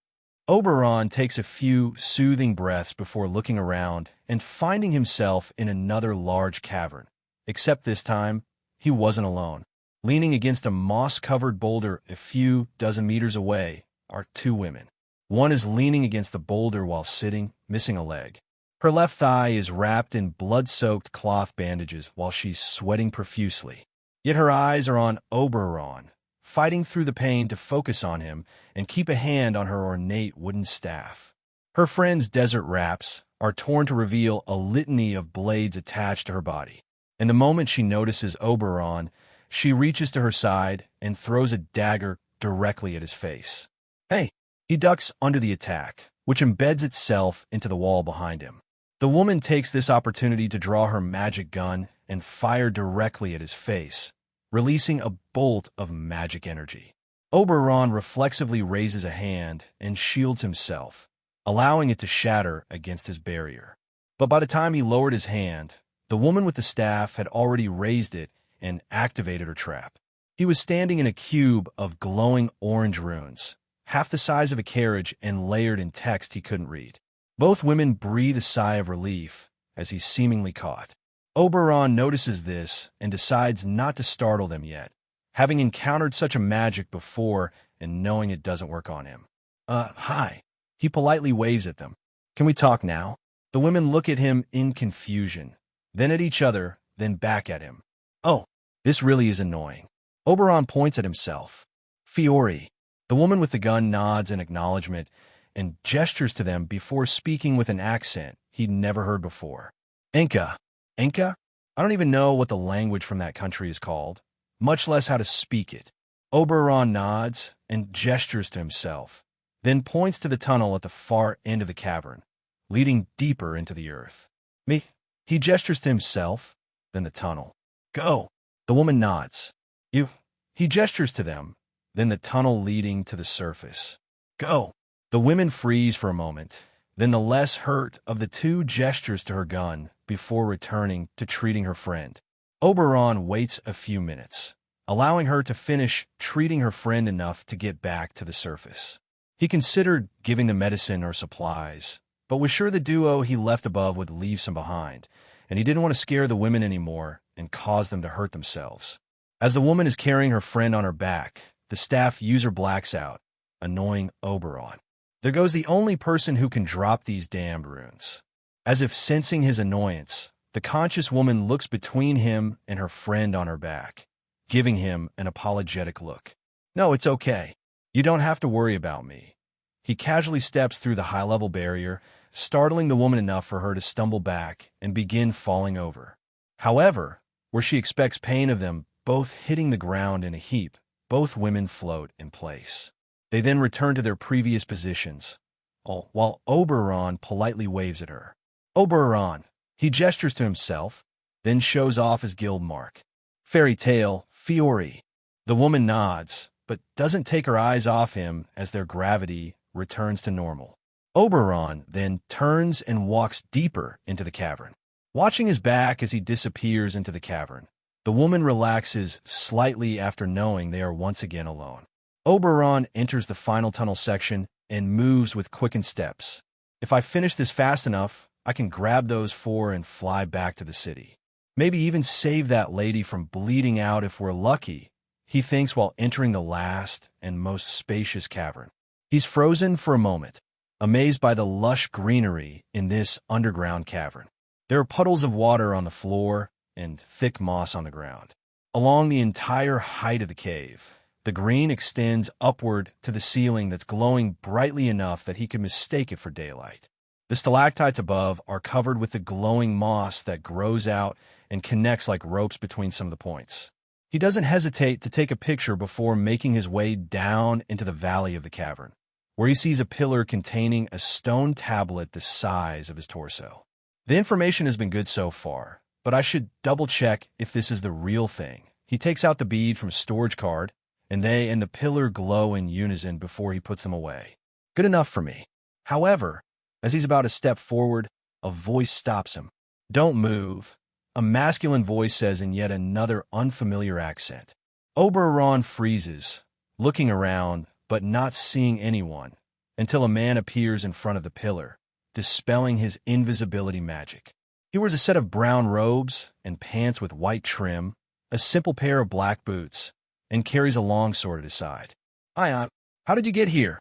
Oberon takes a few soothing breaths before looking around and finding himself in another large cavern, except this time, he wasn't alone. Leaning against a moss-covered boulder a few dozen meters away are 2 women. One is leaning against the boulder while sitting, missing a leg. Her left thigh is wrapped in blood-soaked cloth bandages while she's sweating profusely. Yet her eyes are on Oberon, fighting through the pain to focus on him and keep a hand on her ornate wooden staff. Her friend's desert wraps are torn to reveal a litany of blades attached to her body. And the moment she notices Oberon, she reaches to her side and throws a dagger directly at his face. Hey! He ducks under the attack, which embeds itself into the wall behind him. The woman takes this opportunity to draw her magic gun and fire directly at his face, releasing a bolt of magic energy. Oberon reflexively raises a hand and shields himself, allowing it to shatter against his barrier. But by the time he lowered his hand, the woman with the staff had already raised it and activated her trap. He was standing in a cube of glowing orange runes, half the size of a carriage and layered in text he couldn't read. Both women breathe a sigh of relief as he's seemingly caught. Oberon notices this and decides not to startle them yet, having encountered such a magic before and knowing it doesn't work on him. Hi. He politely waves at them. Can we talk now? The women look at him in confusion, then at each other, then back at him. Oh, this really is annoying. Oberon points at himself. Fiore. The woman with the gun nods in acknowledgement and gestures to them before speaking with an accent he'd never heard before. Enka. Enka? I don't even know what the language from that country is called, much less how to speak it. Oberon nods and gestures to himself, then points to the tunnel at the far end of the cavern, leading deeper into the earth. Me? He gestures to himself, then the tunnel. Go. The woman nods. You. He gestures to them, then the tunnel leading to the surface. Go. The women freeze for a moment, then the less hurt of the two gestures to her gun before returning to treating her friend. Oberon waits a few minutes, allowing her to finish treating her friend enough to get back to the surface. He considered giving them medicine or supplies, but was sure the duo he left above would leave some behind, and he didn't want to scare the women anymore and cause them to hurt themselves. As the woman is carrying her friend on her back, the staff user blacks out, annoying Oberon. There goes the only person who can drop these damned runes. As if sensing his annoyance, the conscious woman looks between him and her friend on her back, giving him an apologetic look. No, it's okay. You don't have to worry about me. He casually steps through the high-level barrier, startling the woman enough for her to stumble back and begin falling over. However, where she expects pain of them both hitting the ground in a heap, both women float in place. They then return to their previous positions, while Oberon politely waves at her. Oberon, he gestures to himself, then shows off his guild mark. Fairy tale, Fiore. The woman nods, but doesn't take her eyes off him as their gravity returns to normal. Oberon then turns and walks deeper into the cavern. Watching his back as he disappears into the cavern, the woman relaxes slightly after knowing they are once again alone. Oberon enters the final tunnel section and moves with quickened steps. If I finish this fast enough, I can grab those four and fly back to the city. Maybe even save that lady from bleeding out if we're lucky, he thinks while entering the last and most spacious cavern. He's frozen for a moment, amazed by the lush greenery in this underground cavern. There are puddles of water on the floor and thick moss on the ground. Along the entire height of the cave, the green extends upward to the ceiling that's glowing brightly enough that he can mistake it for daylight. The stalactites above are covered with the glowing moss that grows out and connects like ropes between some of the points. He doesn't hesitate to take a picture before making his way down into the valley of the cavern, where he sees a pillar containing a stone tablet the size of his torso. The information has been good so far, but I should double-check if this is the real thing. He takes out the bead from a storage card, and they and the pillar glow in unison before he puts them away. Good enough for me. However, as he's about to step forward, a voice stops him. Don't move, a masculine voice says in yet another unfamiliar accent. Oberon freezes, looking around but not seeing anyone, until a man appears in front of the pillar, dispelling his invisibility magic. He wears a set of brown robes and pants with white trim, a simple pair of black boots, and carries a long sword at his side. Ion, how did you get here?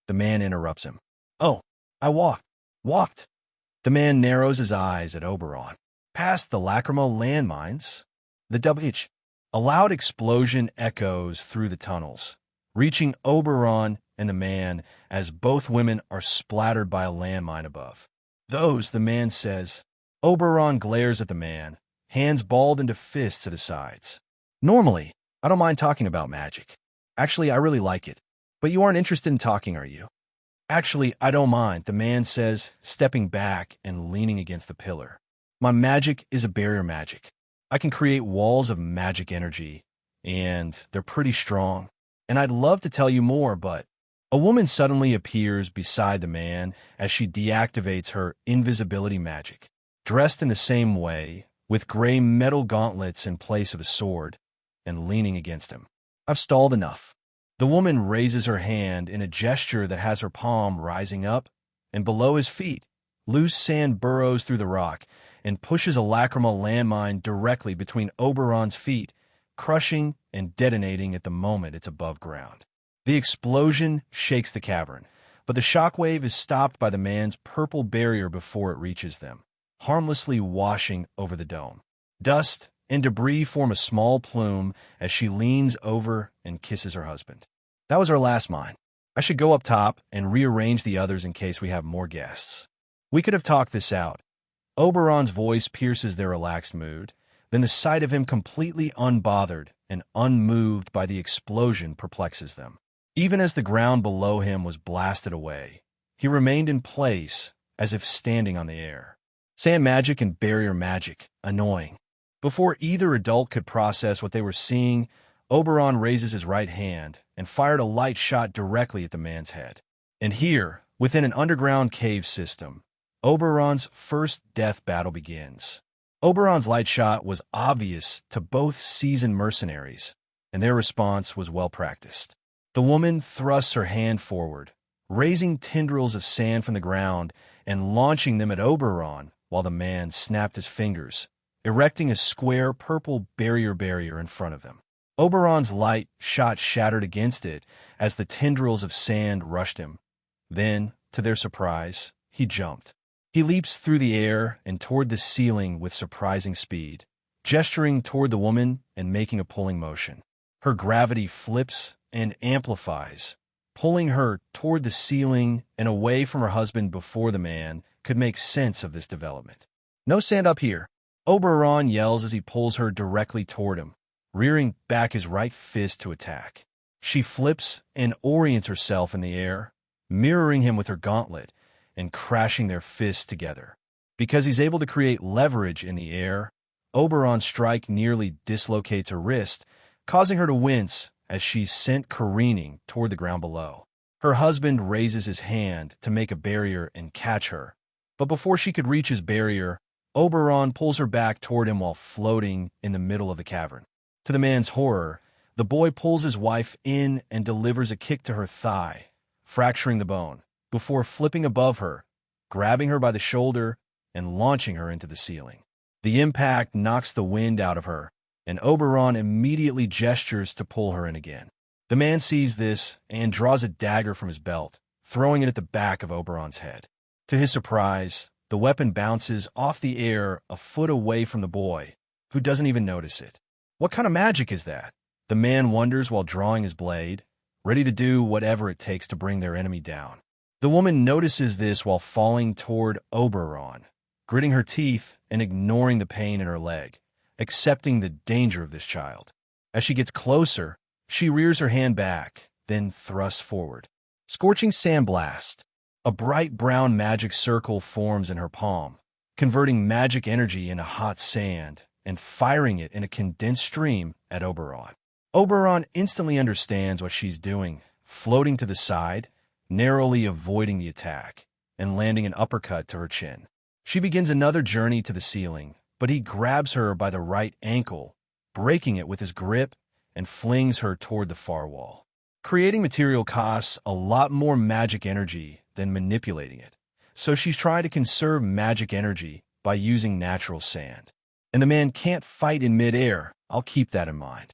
The man interrupts him. Oh, I walked. The man narrows his eyes at Oberon. Past the lacrimal landmines, the WH. A loud explosion echoes through the tunnels, reaching Oberon and the man as both women are splattered by a landmine above. Those, the man says. Oberon glares at the man, hands balled into fists at his sides. Normally, I don't mind talking about magic. Actually, I really like it. But you aren't interested in talking, are you? Actually, I don't mind, the man says, stepping back and leaning against the pillar. My magic is a barrier magic. I can create walls of magic energy, and they're pretty strong. And I'd love to tell you more, but... A woman suddenly appears beside the man as she deactivates her invisibility magic, dressed in the same way, with gray metal gauntlets in place of a sword, and leaning against him. I've stalled enough. The woman raises her hand in a gesture that has her palm rising up, and below his feet, loose sand burrows through the rock and pushes a lacrimal landmine directly between Oberon's feet, crushing and detonating at the moment it's above ground. The explosion shakes the cavern, but the shockwave is stopped by the man's purple barrier before it reaches them, harmlessly washing over the dome. Dust and debris form a small plume as she leans over and kisses her husband. That was our last mine. I should go up top and rearrange the others in case we have more guests. We could have talked this out. Oberon's voice pierces their relaxed mood, then the sight of him completely unbothered and unmoved by the explosion perplexes them. Even as the ground below him was blasted away, he remained in place as if standing on the air. Sand magic and barrier magic, annoying. Before either adult could process what they were seeing, Oberon raises his right hand and fired a light shot directly at the man's head. And here, within an underground cave system, Oberon's first death battle begins. Oberon's light shot was obvious to both seasoned mercenaries, and their response was well practiced. The woman thrusts her hand forward, raising tendrils of sand from the ground and launching them at Oberon, while the man snapped his fingers, erecting a square purple barrier in front of them. Oberon's light shot shattered against it as the tendrils of sand rushed him. Then, to their surprise, he jumped. He leaps through the air and toward the ceiling with surprising speed, gesturing toward the woman and making a pulling motion. Her gravity flips and amplifies, pulling her toward the ceiling and away from her husband before the man could make sense of this development. "No sand up here," Oberon yells as he pulls her directly toward him, rearing back his right fist to attack. She flips and orients herself in the air, mirroring him with her gauntlet and crashing their fists together. Because he's able to create leverage in the air, Oberon's strike nearly dislocates her wrist, causing her to wince as she's sent careening toward the ground below. Her husband raises his hand to make a barrier and catch her, but before she could reach his barrier, Oberon pulls her back toward him while floating in the middle of the cavern. To the man's horror, the boy pulls his wife in and delivers a kick to her thigh, fracturing the bone, before flipping above her, grabbing her by the shoulder, and launching her into the ceiling. The impact knocks the wind out of her, and Oberon immediately gestures to pull her in again. The man sees this and draws a dagger from his belt, throwing it at the back of Oberon's head. To his surprise, the weapon bounces off the air a foot away from the boy, who doesn't even notice it. What kind of magic is that? The man wonders while drawing his blade, ready to do whatever it takes to bring their enemy down. The woman notices this while falling toward Oberon, gritting her teeth and ignoring the pain in her leg, accepting the danger of this child. As she gets closer, she rears her hand back, then thrusts forward. Scorching Sandblast. A bright brown magic circle forms in her palm, converting magic energy into hot sand and firing it in a condensed stream at Oberon. Oberon instantly understands what she's doing, floating to the side, narrowly avoiding the attack, and landing an uppercut to her chin. She begins another journey to the ceiling, but he grabs her by the right ankle, breaking it with his grip, and flings her toward the far wall. Creating material costs a lot more magic energy than manipulating it, so she's trying to conserve magic energy by using natural sand. And the man can't fight in midair. I'll keep that in mind.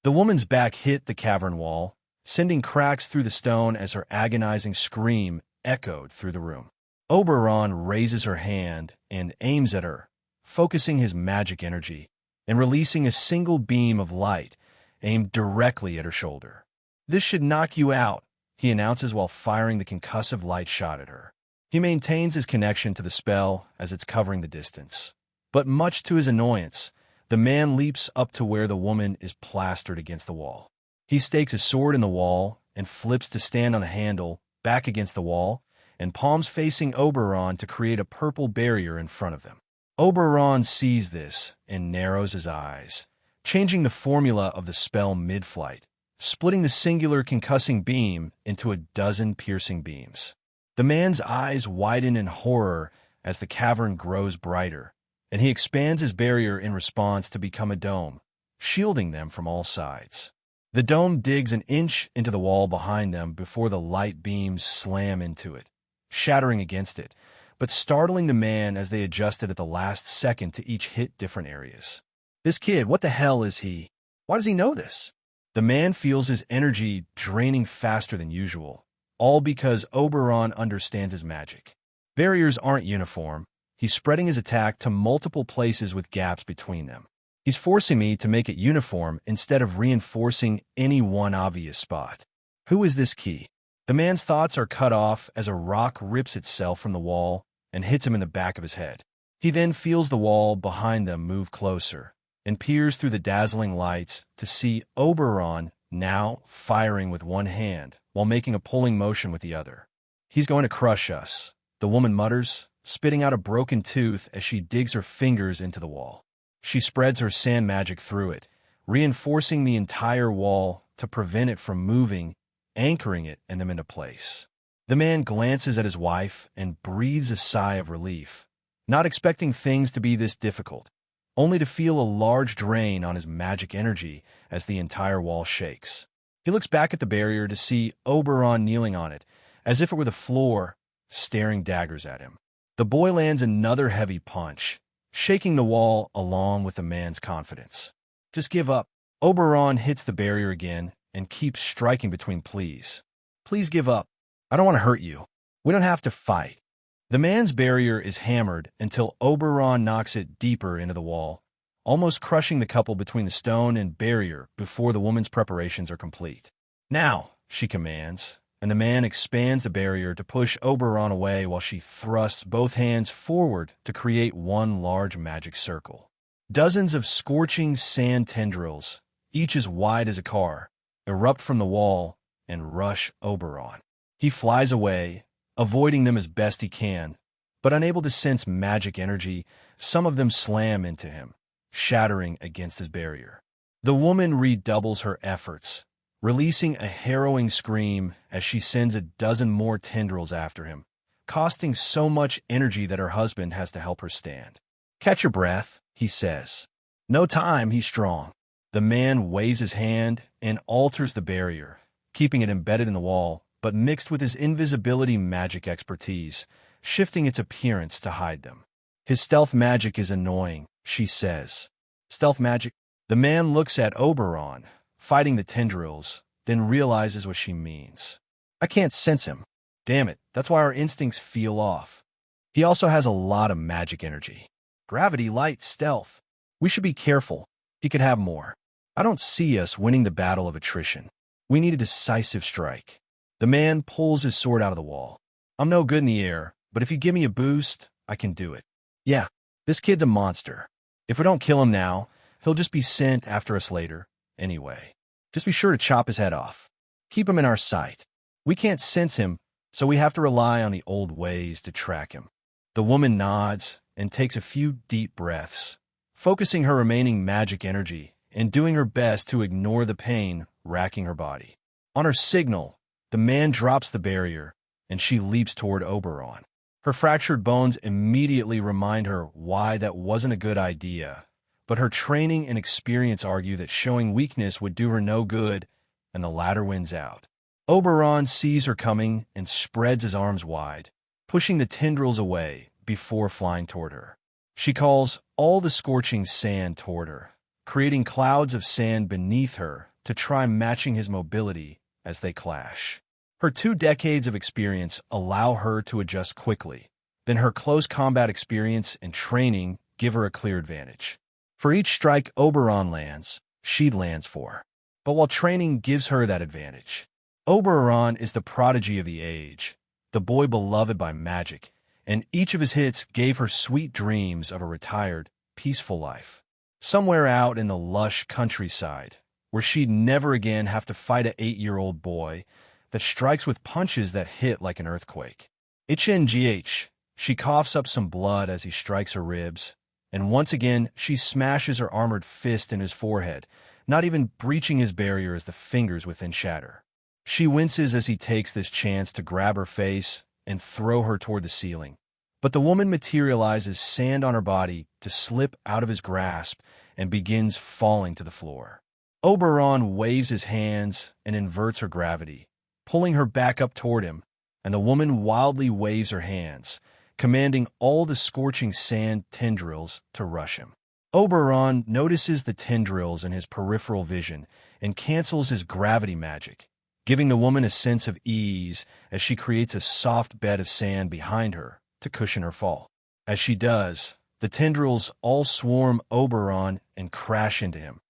The woman's back hit the cavern wall, sending cracks through the stone as her agonizing scream echoed through the room. Oberon raises her hand and aims at her, focusing his magic energy and releasing a single beam of light aimed directly at her shoulder. "This should knock you out," he announces while firing the concussive light shot at her. He maintains his connection to the spell as it's covering the distance. But much to his annoyance, the man leaps up to where the woman is plastered against the wall. He stakes a sword in the wall and flips to stand on the handle, back against the wall, and palms facing Oberon to create a purple barrier in front of them. Oberon sees this and narrows his eyes, changing the formula of the spell mid-flight, splitting the singular concussing beam into a dozen piercing beams. The man's eyes widen in horror as the cavern grows brighter, and he expands his barrier in response to become a dome, shielding them from all sides. The dome digs an inch into the wall behind them before the light beams slam into it, shattering against it, but startling the man as they adjusted at the last second to each hit different areas. "This kid, what the hell is he? Why does he know this?" The man feels his energy draining faster than usual, all because Oberon understands his magic. Barriers aren't uniform. He's spreading his attack to multiple places with gaps between them. He's forcing me to make it uniform instead of reinforcing any one obvious spot. Who is this key? The man's thoughts are cut off as a rock rips itself from the wall and hits him in the back of his head. He then feels the wall behind them move closer and peers through the dazzling lights to see Oberon now firing with one hand while making a pulling motion with the other. "He's going to crush us," the woman mutters, spitting out a broken tooth as she digs her fingers into the wall. She spreads her sand magic through it, reinforcing the entire wall to prevent it from moving, anchoring it and them into place. The man glances at his wife and breathes a sigh of relief, not expecting things to be this difficult, only to feel a large drain on his magic energy as the entire wall shakes. He looks back at the barrier to see Oberon kneeling on it, as if it were the floor, staring daggers at him. The boy lands another heavy punch, shaking the wall along with the man's confidence. Just give up. Oberon hits the barrier again and keeps striking between pleas. Please give up. I don't want to hurt you. We don't have to fight. The man's barrier is hammered until Oberon knocks it deeper into the wall, almost crushing the couple between the stone and barrier before the woman's preparations are complete. Now, she commands, and the man expands the barrier to push Oberon away while she thrusts both hands forward to create one large magic circle. Dozens of scorching sand tendrils, each as wide as a car, erupt from the wall and rush Oberon. He flies away, avoiding them as best he can, but unable to sense magic energy, some of them slam into him, shattering against his barrier. The woman redoubles her efforts, releasing a harrowing scream as she sends a dozen more tendrils after him, costing so much energy that her husband has to help her stand. Catch your breath, he says. No time, he's strong. The man waves his hand and alters the barrier, keeping it embedded in the wall, but mixed with his invisibility magic expertise, shifting its appearance to hide them. His stealth magic is annoying, she says. Stealth magic? The man looks at Oberon, fighting the tendrils, then realizes what she means. I can't sense him. Damn it, that's why our instincts feel off. He also has a lot of magic energy. Gravity, light, stealth. We should be careful. He could have more. I don't see us winning the battle of attrition. We need a decisive strike. The man pulls his sword out of the wall. I'm no good in the air, but if you give me a boost, I can do it. Yeah, this kid's a monster. If we don't kill him now, he'll just be sent after us later, anyway. Just be sure to chop his head off. Keep him in our sight. We can't sense him, so we have to rely on the old ways to track him. The woman nods and takes a few deep breaths, focusing her remaining magic energy and doing her best to ignore the pain racking her body. On her signal, the man drops the barrier, and she leaps toward Oberon. Her fractured bones immediately remind her why that wasn't a good idea, but her training and experience argue that showing weakness would do her no good, and the latter wins out. Oberon sees her coming and spreads his arms wide, pushing the tendrils away before flying toward her. She calls all the scorching sand toward her, creating clouds of sand beneath her to try matching his mobility as they clash. Her 2 decades of experience allow her to adjust quickly. Then her close combat experience and training give her a clear advantage. For each strike Oberon lands, she lands 4. But while training gives her that advantage, Oberon is the prodigy of the age, the boy beloved by magic, and each of his hits gave her sweet dreams of a retired, peaceful life. Somewhere out in the lush countryside, where she'd never again have to fight an 8-year-old boy that strikes with punches that hit like an earthquake. HNGH, she coughs up some blood as he strikes her ribs, and once again she smashes her armored fist in his forehead, not even breaching his barrier as the fingers within shatter. She winces as he takes this chance to grab her face and throw her toward the ceiling, but the woman materializes sand on her body to slip out of his grasp and begins falling to the floor. Oberon waves his hands and inverts her gravity, pulling her back up toward him, and the woman wildly waves her hands, commanding all the scorching sand tendrils to rush him. Oberon notices the tendrils in his peripheral vision and cancels his gravity magic, giving the woman a sense of ease as she creates a soft bed of sand behind her to cushion her fall. As she does, the tendrils all swarm Oberon and crash into him,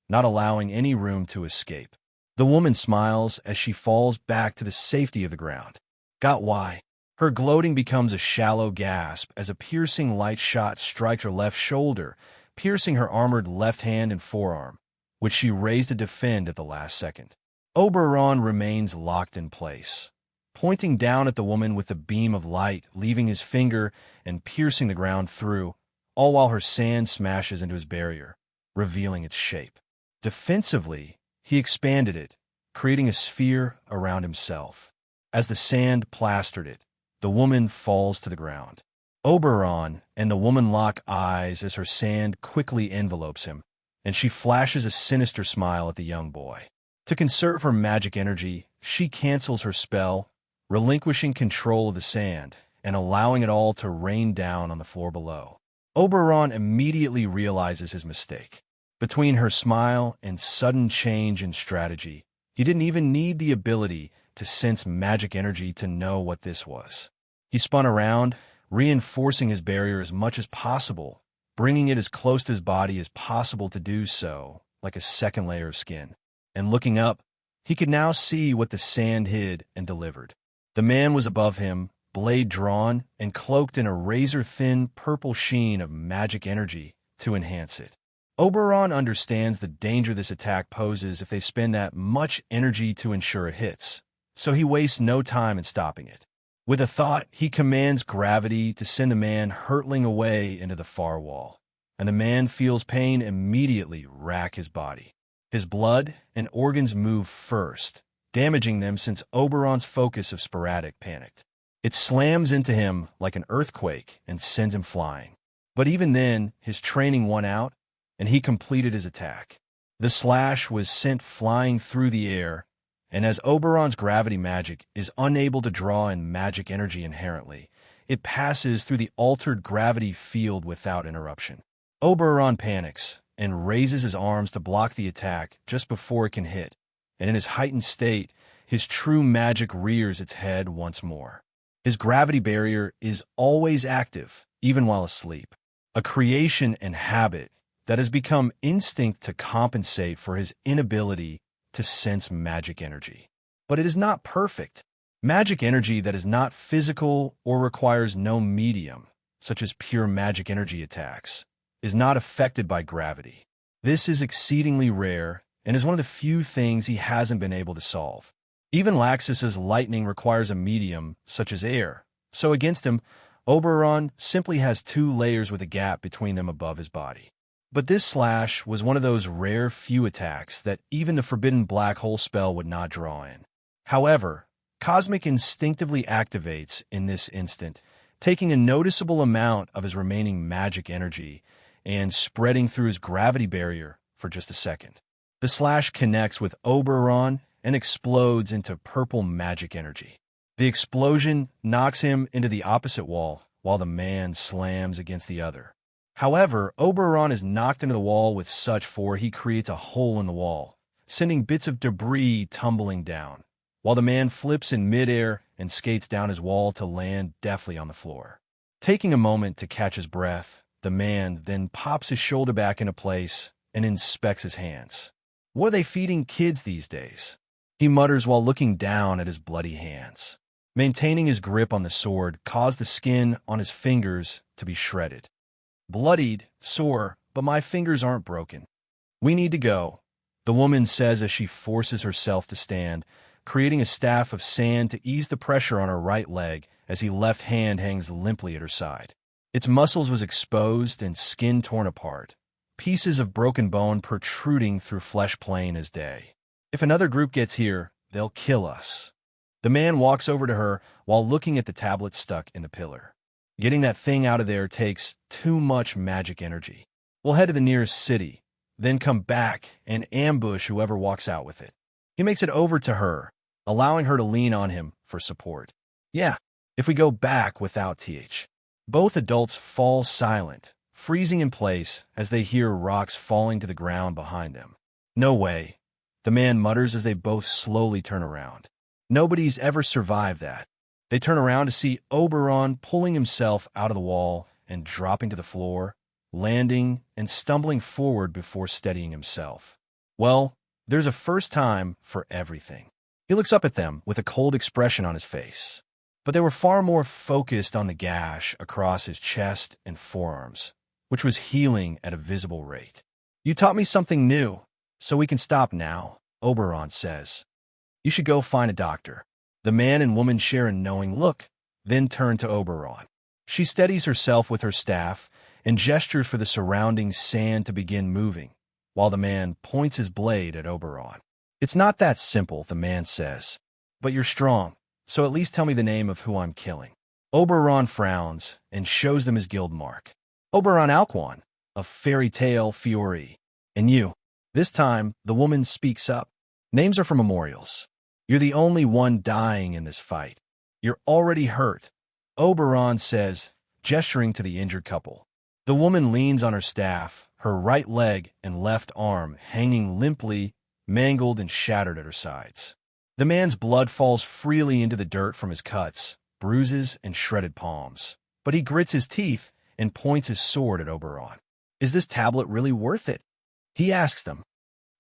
not allowing any room to escape. The woman smiles as she falls back to the safety of the ground. Got why? Her gloating becomes a shallow gasp as a piercing light shot strikes her left shoulder, piercing her armored left hand and forearm, which she raised to defend at the last second. Oberon remains locked in place, pointing down at the woman with the beam of light, leaving his finger and piercing the ground through, all while her sand smashes into his barrier, revealing its shape. Defensively, he expanded it, creating a sphere around himself. As the sand plastered it, the woman falls to the ground. Oberon and the woman lock eyes as her sand quickly envelopes him, and she flashes a sinister smile at the young boy. To conserve her magic energy, she cancels her spell, relinquishing control of the sand and allowing it all to rain down on the floor below. Oberon immediately realizes his mistake. Between her smile and sudden change in strategy, he didn't even need the ability to sense magic energy to know what this was. He spun around, reinforcing his barrier as much as possible, bringing it as close to his body as possible to do so, like a second layer of skin. And looking up, he could now see what the sand hid and delivered. The man was above him, blade drawn and cloaked in a razor-thin purple sheen of magic energy to enhance it. Oberon understands the danger this attack poses if they spend that much energy to ensure it hits, so he wastes no time in stopping it. With a thought, he commands gravity to send the man hurtling away into the far wall, and the man feels pain immediately rack his body. His blood and organs move first, damaging them since Oberon's focus of sporadic panicked. It slams into him like an earthquake and sends him flying. But even then, his training won out, and he completed his attack. The slash was sent flying through the air, and as Oberon's gravity magic is unable to draw in magic energy inherently, it passes through the altered gravity field without interruption. Oberon panics and raises his arms to block the attack just before it can hit, and in his heightened state, his true magic rears its head once more. His gravity barrier is always active, even while asleep, a creation and habit that has become instinct to compensate for his inability to sense magic energy. But it is not perfect. Magic energy that is not physical or requires no medium, such as pure magic energy attacks, is not affected by gravity. This is exceedingly rare and is one of the few things he hasn't been able to solve. Even Laxus's lightning requires a medium, such as air, so against him, Oberon simply has 2 layers with a gap between them above his body. But this slash was one of those rare few attacks that even the Forbidden Black Hole spell would not draw in. However, Cosmic instinctively activates in this instant, taking a noticeable amount of his remaining magic energy and spreading through his gravity barrier for just a second. The slash connects with Oberon and explodes into purple magic energy. The explosion knocks him into the opposite wall, while the man slams against the other. However, Oberon is knocked into the wall with such force he creates a hole in the wall, sending bits of debris tumbling down, while the man flips in midair and skates down his wall to land deftly on the floor. Taking a moment to catch his breath, the man then pops his shoulder back into place and inspects his hands. What are they feeding kids these days? He mutters while looking down at his bloody hands. Maintaining his grip on the sword caused the skin on his fingers to be shredded. Bloodied, sore, but my fingers aren't broken. We need to go, the woman says as she forces herself to stand, creating a staff of sand to ease the pressure on her right leg as his left hand hangs limply at her side. Its muscles was exposed and skin torn apart, pieces of broken bone protruding through flesh plain as day. If another group gets here, they'll kill us. The man walks over to her while looking at the tablet stuck in the pillar. Getting that thing out of there takes too much magic energy. We'll head to the nearest city, then come back and ambush whoever walks out with it. He makes it over to her, allowing her to lean on him for support. Yeah, if we go back without TH. Both adults fall silent, freezing in place as they hear rocks falling to the ground behind them. No way, the man mutters as they both slowly turn around. Nobody's ever survived that. They turn around to see Oberon pulling himself out of the wall and dropping to the floor, landing and stumbling forward before steadying himself. Well, there's a first time for everything. He looks up at them with a cold expression on his face, but they were far more focused on the gash across his chest and forearms, which was healing at a visible rate. You taught me something new, so we can stop now, Oberon says. You should go find a doctor. The man and woman share a knowing look, then turn to Oberon. She steadies herself with her staff and gestures for the surrounding sand to begin moving, while the man points his blade at Oberon. It's not that simple, the man says. But you're strong, so at least tell me the name of who I'm killing. Oberon frowns and shows them his guild mark. Oberon Alquan, a fairy tale Fiori. And you. This time, the woman speaks up. Names are for memorials. You're the only one dying in this fight. You're already hurt, Oberon says, gesturing to the injured couple. The woman leans on her staff, her right leg and left arm hanging limply, mangled and shattered at her sides. The man's blood falls freely into the dirt from his cuts, bruises, and shredded palms. But he grits his teeth and points his sword at Oberon. Is this tablet really worth it? He asks them.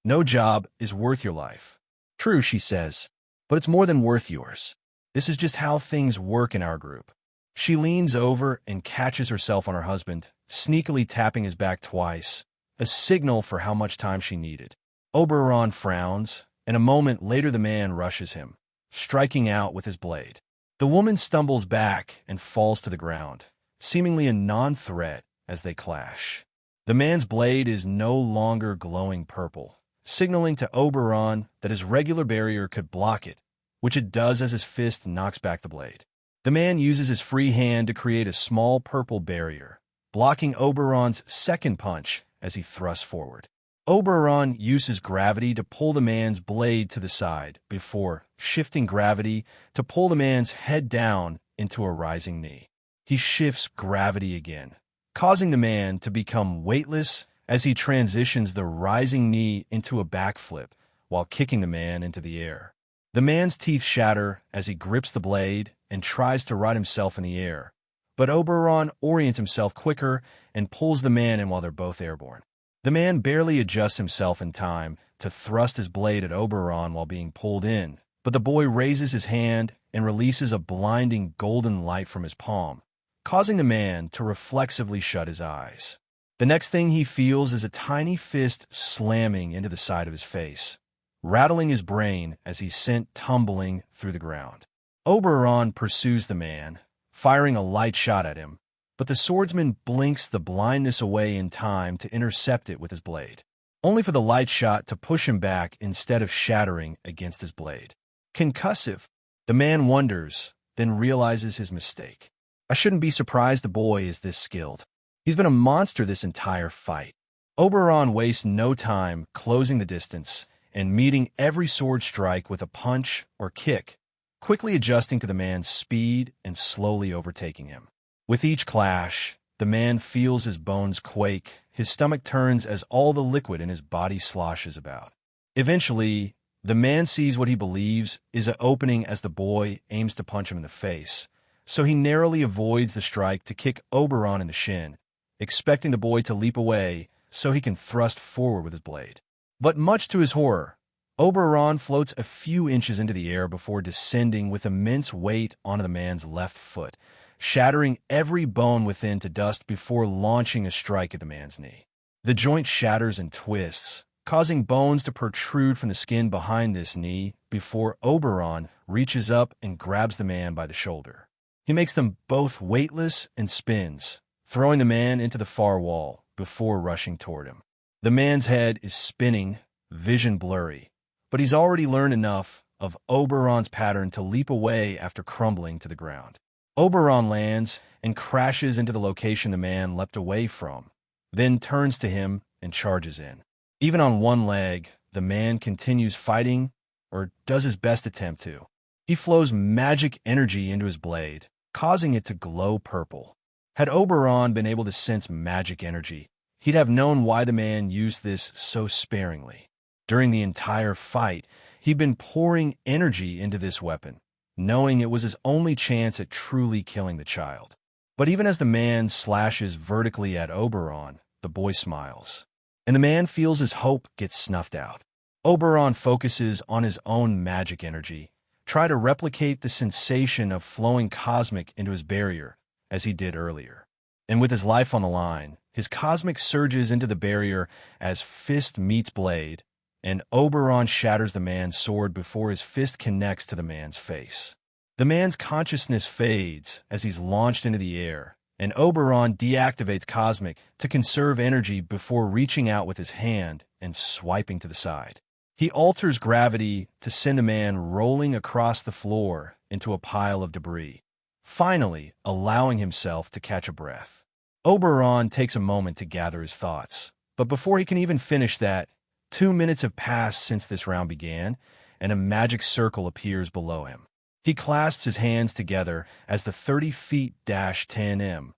No job is worth your life. True, she says, but it's more than worth yours. This is just how things work in our group. She leans over and catches herself on her husband, sneakily tapping his back twice, a signal for how much time she needed. Oberon frowns, and a moment later the man rushes him, striking out with his blade. The woman stumbles back and falls to the ground, seemingly a non-threat as they clash. The man's blade is no longer glowing purple, signaling to Oberon that his regular barrier could block it, which it does as his fist knocks back the blade. The man uses his free hand to create a small purple barrier, blocking Oberon's second punch as he thrusts forward. Oberon uses gravity to pull the man's blade to the side before shifting gravity to pull the man's head down into a rising knee. He shifts gravity again, causing the man to become weightless as he transitions the rising knee into a backflip while kicking the man into the air. The man's teeth shatter as he grips the blade and tries to right himself in the air, but Oberon orients himself quicker and pulls the man in while they're both airborne. The man barely adjusts himself in time to thrust his blade at Oberon while being pulled in, but the boy raises his hand and releases a blinding golden light from his palm, causing the man to reflexively shut his eyes. The next thing he feels is a tiny fist slamming into the side of his face, rattling his brain as he's sent tumbling through the ground. Oberon pursues the man, firing a light shot at him, but the swordsman blinks the blindness away in time to intercept it with his blade, only for the light shot to push him back instead of shattering against his blade. Concussive, the man wonders, then realizes his mistake. I shouldn't be surprised the boy is this skilled. He's been a monster this entire fight. Oberon wastes no time closing the distance and meeting every sword strike with a punch or kick, quickly adjusting to the man's speed and slowly overtaking him. With each clash, the man feels his bones quake, his stomach turns as all the liquid in his body sloshes about. Eventually, the man sees what he believes is an opening as the boy aims to punch him in the face, so he narrowly avoids the strike to kick Oberon in the shin, expecting the boy to leap away so he can thrust forward with his blade. But much to his horror, Oberon floats a few inches into the air before descending with immense weight onto the man's left foot, shattering every bone within to dust before launching a strike at the man's knee. The joint shatters and twists, causing bones to protrude from the skin behind this knee before Oberon reaches up and grabs the man by the shoulder. He makes them both weightless and spins, throwing the man into the far wall before rushing toward him. The man's head is spinning, vision blurry, but he's already learned enough of Oberon's pattern to leap away after crumbling to the ground. Oberon lands and crashes into the location the man leapt away from, then turns to him and charges in. Even on one leg, the man continues fighting, or does his best attempt to. He flows magic energy into his blade, causing it to glow purple. Had Oberon been able to sense magic energy, he'd have known why the man used this so sparingly. During the entire fight, he'd been pouring energy into this weapon, knowing it was his only chance at truly killing the child. But even as the man slashes vertically at Oberon, the boy smiles, and the man feels his hope get snuffed out. Oberon focuses on his own magic energy, try to replicate the sensation of flowing cosmic into his barrier, as he did earlier. And with his life on the line, his cosmic surges into the barrier as fist meets blade, and Oberon shatters the man's sword before his fist connects to the man's face. The man's consciousness fades as he's launched into the air, and Oberon deactivates Cosmic to conserve energy before reaching out with his hand and swiping to the side. He alters gravity to send the man rolling across the floor into a pile of debris, finally allowing himself to catch a breath. Oberon takes a moment to gather his thoughts, but before he can even finish that, 2 minutes have passed since this round began, and a magic circle appears below him. He clasps his hands together as the 30 feet dash 10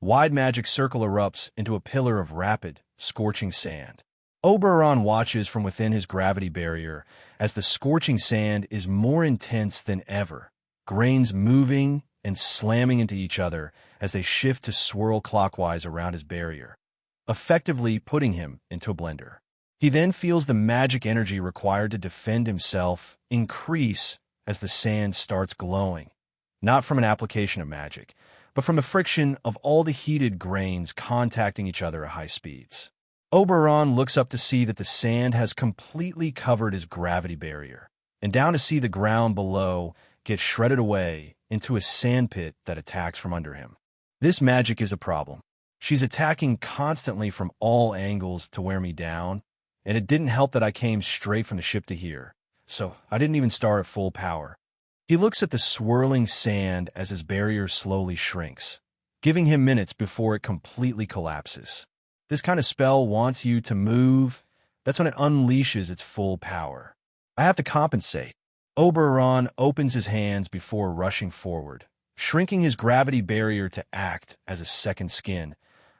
wide magic circle erupts into a pillar of rapid, scorching sand. Oberon watches from within his gravity barrier as the scorching sand is more intense than ever, grains moving and slamming into each other as they shift to swirl clockwise around his barrier, effectively putting him into a blender. He then feels the magic energy required to defend himself increase as the sand starts glowing, not from an application of magic, but from the friction of all the heated grains contacting each other at high speeds. Oberon looks up to see that the sand has completely covered his gravity barrier, and down to see the ground below get shredded away into a sandpit that attacks from under him. This magic is a problem. She's attacking constantly from all angles to wear me down, and it didn't help that I came straight from the ship to here, so I didn't even start at full power. He looks at the swirling sand as his barrier slowly shrinks, giving him minutes before it completely collapses. This kind of spell wants you to move. That's when it unleashes its full power. I have to compensate. Oberon opens his hands before rushing forward, shrinking his gravity barrier to act as a second skin,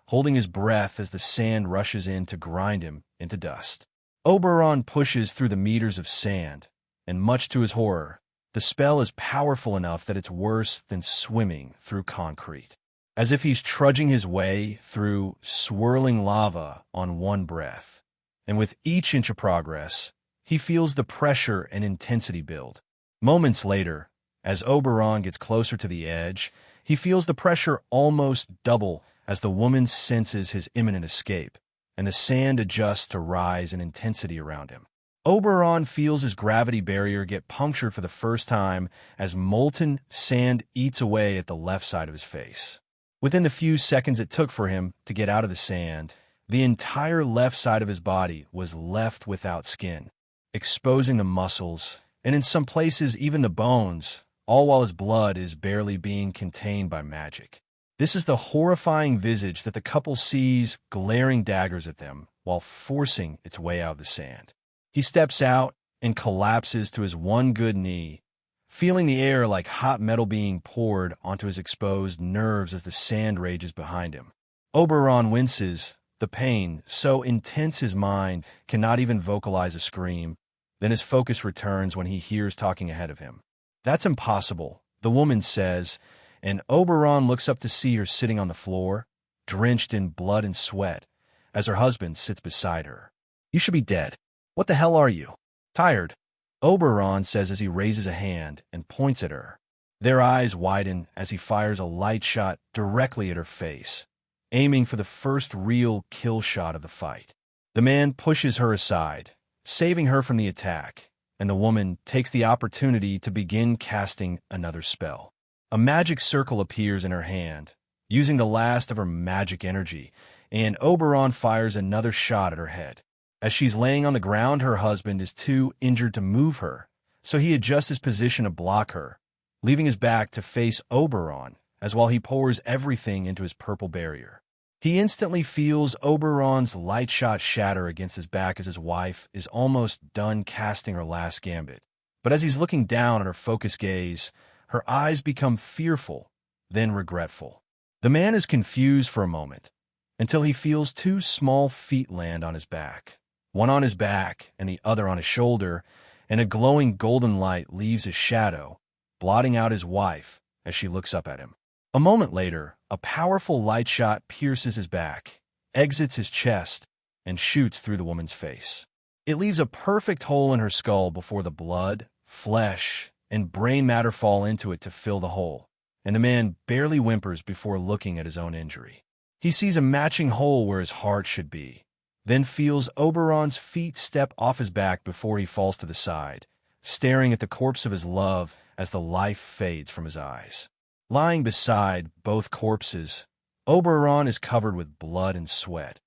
holding his breath as the sand rushes in to grind him into dust. Oberon pushes through the meters of sand, and much to his horror, the spell is powerful enough that it's worse than swimming through concrete. As if he's trudging his way through swirling lava on one breath. And with each inch of progress, he feels the pressure and intensity build. Moments later, as Oberon gets closer to the edge, he feels the pressure almost double as the woman senses his imminent escape, and the sand adjusts to rise in intensity around him. Oberon feels his gravity barrier get punctured for the first time as molten sand eats away at the left side of his face. Within the few seconds it took for him to get out of the sand, the entire left side of his body was left without skin, exposing the muscles, and in some places even the bones, all while his blood is barely being contained by magic. This is the horrifying visage that the couple sees glaring daggers at them while forcing its way out of the sand. He steps out and collapses to his one good knee, feeling the air like hot metal being poured onto his exposed nerves as the sand rages behind him. Oberon winces, the pain so intense his mind cannot even vocalize a scream. Then his focus returns when he hears talking ahead of him. "That's impossible," the woman says, and Oberon looks up to see her sitting on the floor, drenched in blood and sweat, as her husband sits beside her. "You should be dead. What the hell are you?" "Tired," Oberon says as he raises a hand and points at her. Their eyes widen as he fires a light shot directly at her face, aiming for the first real kill shot of the fight. The man pushes her aside, saving her from the attack, and the woman takes the opportunity to begin casting another spell. A magic circle appears in her hand, using the last of her magic energy, and Oberon fires another shot at her head. As she's laying on the ground, her husband is too injured to move her, so he adjusts his position to block her, leaving his back to face Oberon, as while he pours everything into his purple barrier. He instantly feels Oberon's light shot shatter against his back as his wife is almost done casting her last gambit. But as he's looking down at her focused gaze, her eyes become fearful, then regretful. The man is confused for a moment, until he feels 2 small feet land on his back. One on his back and the other on his shoulder, and a glowing golden light leaves his shadow, blotting out his wife as she looks up at him. A moment later, a powerful light shot pierces his back, exits his chest, and shoots through the woman's face. It leaves a perfect hole in her skull before the blood, flesh, and brain matter fall into it to fill the hole, and the man barely whimpers before looking at his own injury. He sees a matching hole where his heart should be, then feels Oberon's feet step off his back before he falls to the side, staring at the corpse of his love as the life fades from his eyes. Lying beside both corpses, Oberon is covered with blood and sweat,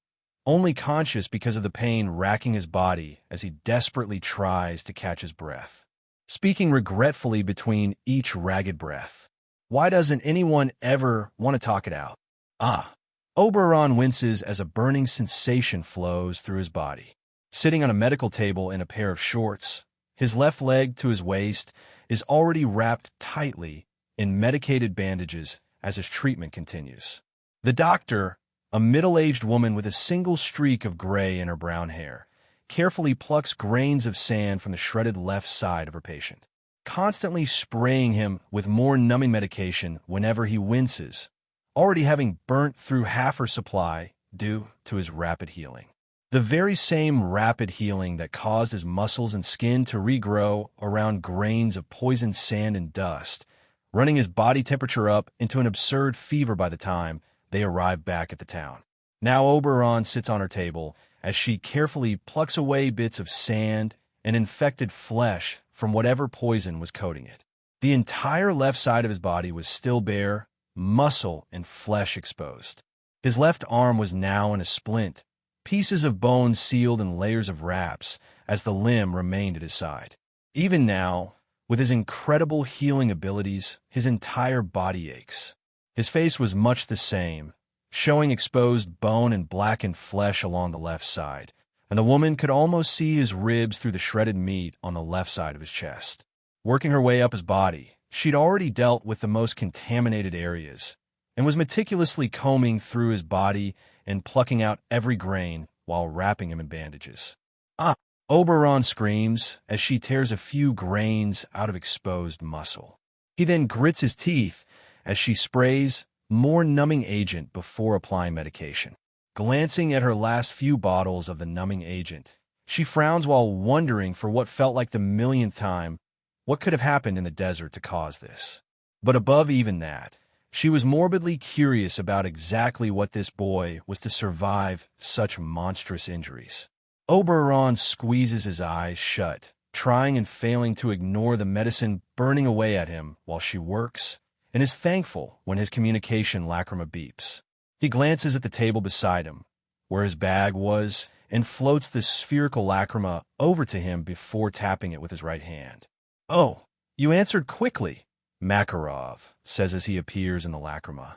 only conscious because of the pain racking his body as he desperately tries to catch his breath. speaking regretfully between each ragged breath. Why doesn't anyone ever want to talk it out? Ah. Oberon winces as a burning sensation flows through his body. Sitting on a medical table in a pair of shorts, his left leg to his waist is already wrapped tightly in medicated bandages as his treatment continues. The doctor, a middle-aged woman with a single streak of gray in her brown hair, carefully plucks grains of sand from the shredded left side of her patient, constantly spraying him with more numbing medication whenever he winces, already having burnt through half her supply due to his rapid healing. The very same rapid healing that caused his muscles and skin to regrow around grains of poisoned sand and dust, running his body temperature up into an absurd fever by the time they arrive back at the town. Now Oberon sits on her table as she carefully plucks away bits of sand and infected flesh from whatever poison was coating it. The entire left side of his body was still bare, muscle and flesh exposed. His left arm was now in a splint, pieces of bone sealed in layers of wraps as the limb remained at his side. Even now, with his incredible healing abilities, his entire body aches. His face was much the same, showing exposed bone and blackened flesh along the left side, and the woman could almost see his ribs through the shredded meat on the left side of his chest. Working her way up his body, she'd already dealt with the most contaminated areas, and was meticulously combing through his body and plucking out every grain while wrapping him in bandages. Ah! Oberon screams as she tears a few grains out of exposed muscle. He then grits his teeth as she sprays more numbing agent before applying medication. Glancing at her last few bottles of the numbing agent, she frowns while wondering for what felt like the millionth time what could have happened in the desert to cause this. But above even that, she was morbidly curious about exactly what this boy was to survive such monstrous injuries. Oberon squeezes his eyes shut, trying and failing to ignore the medicine burning away at him while she works, and is thankful when his communication lacrima beeps. He glances at the table beside him, where his bag was, and floats the spherical lacrima over to him before tapping it with his right hand. "Oh, you answered quickly," Makarov says as he appears in the lacrima.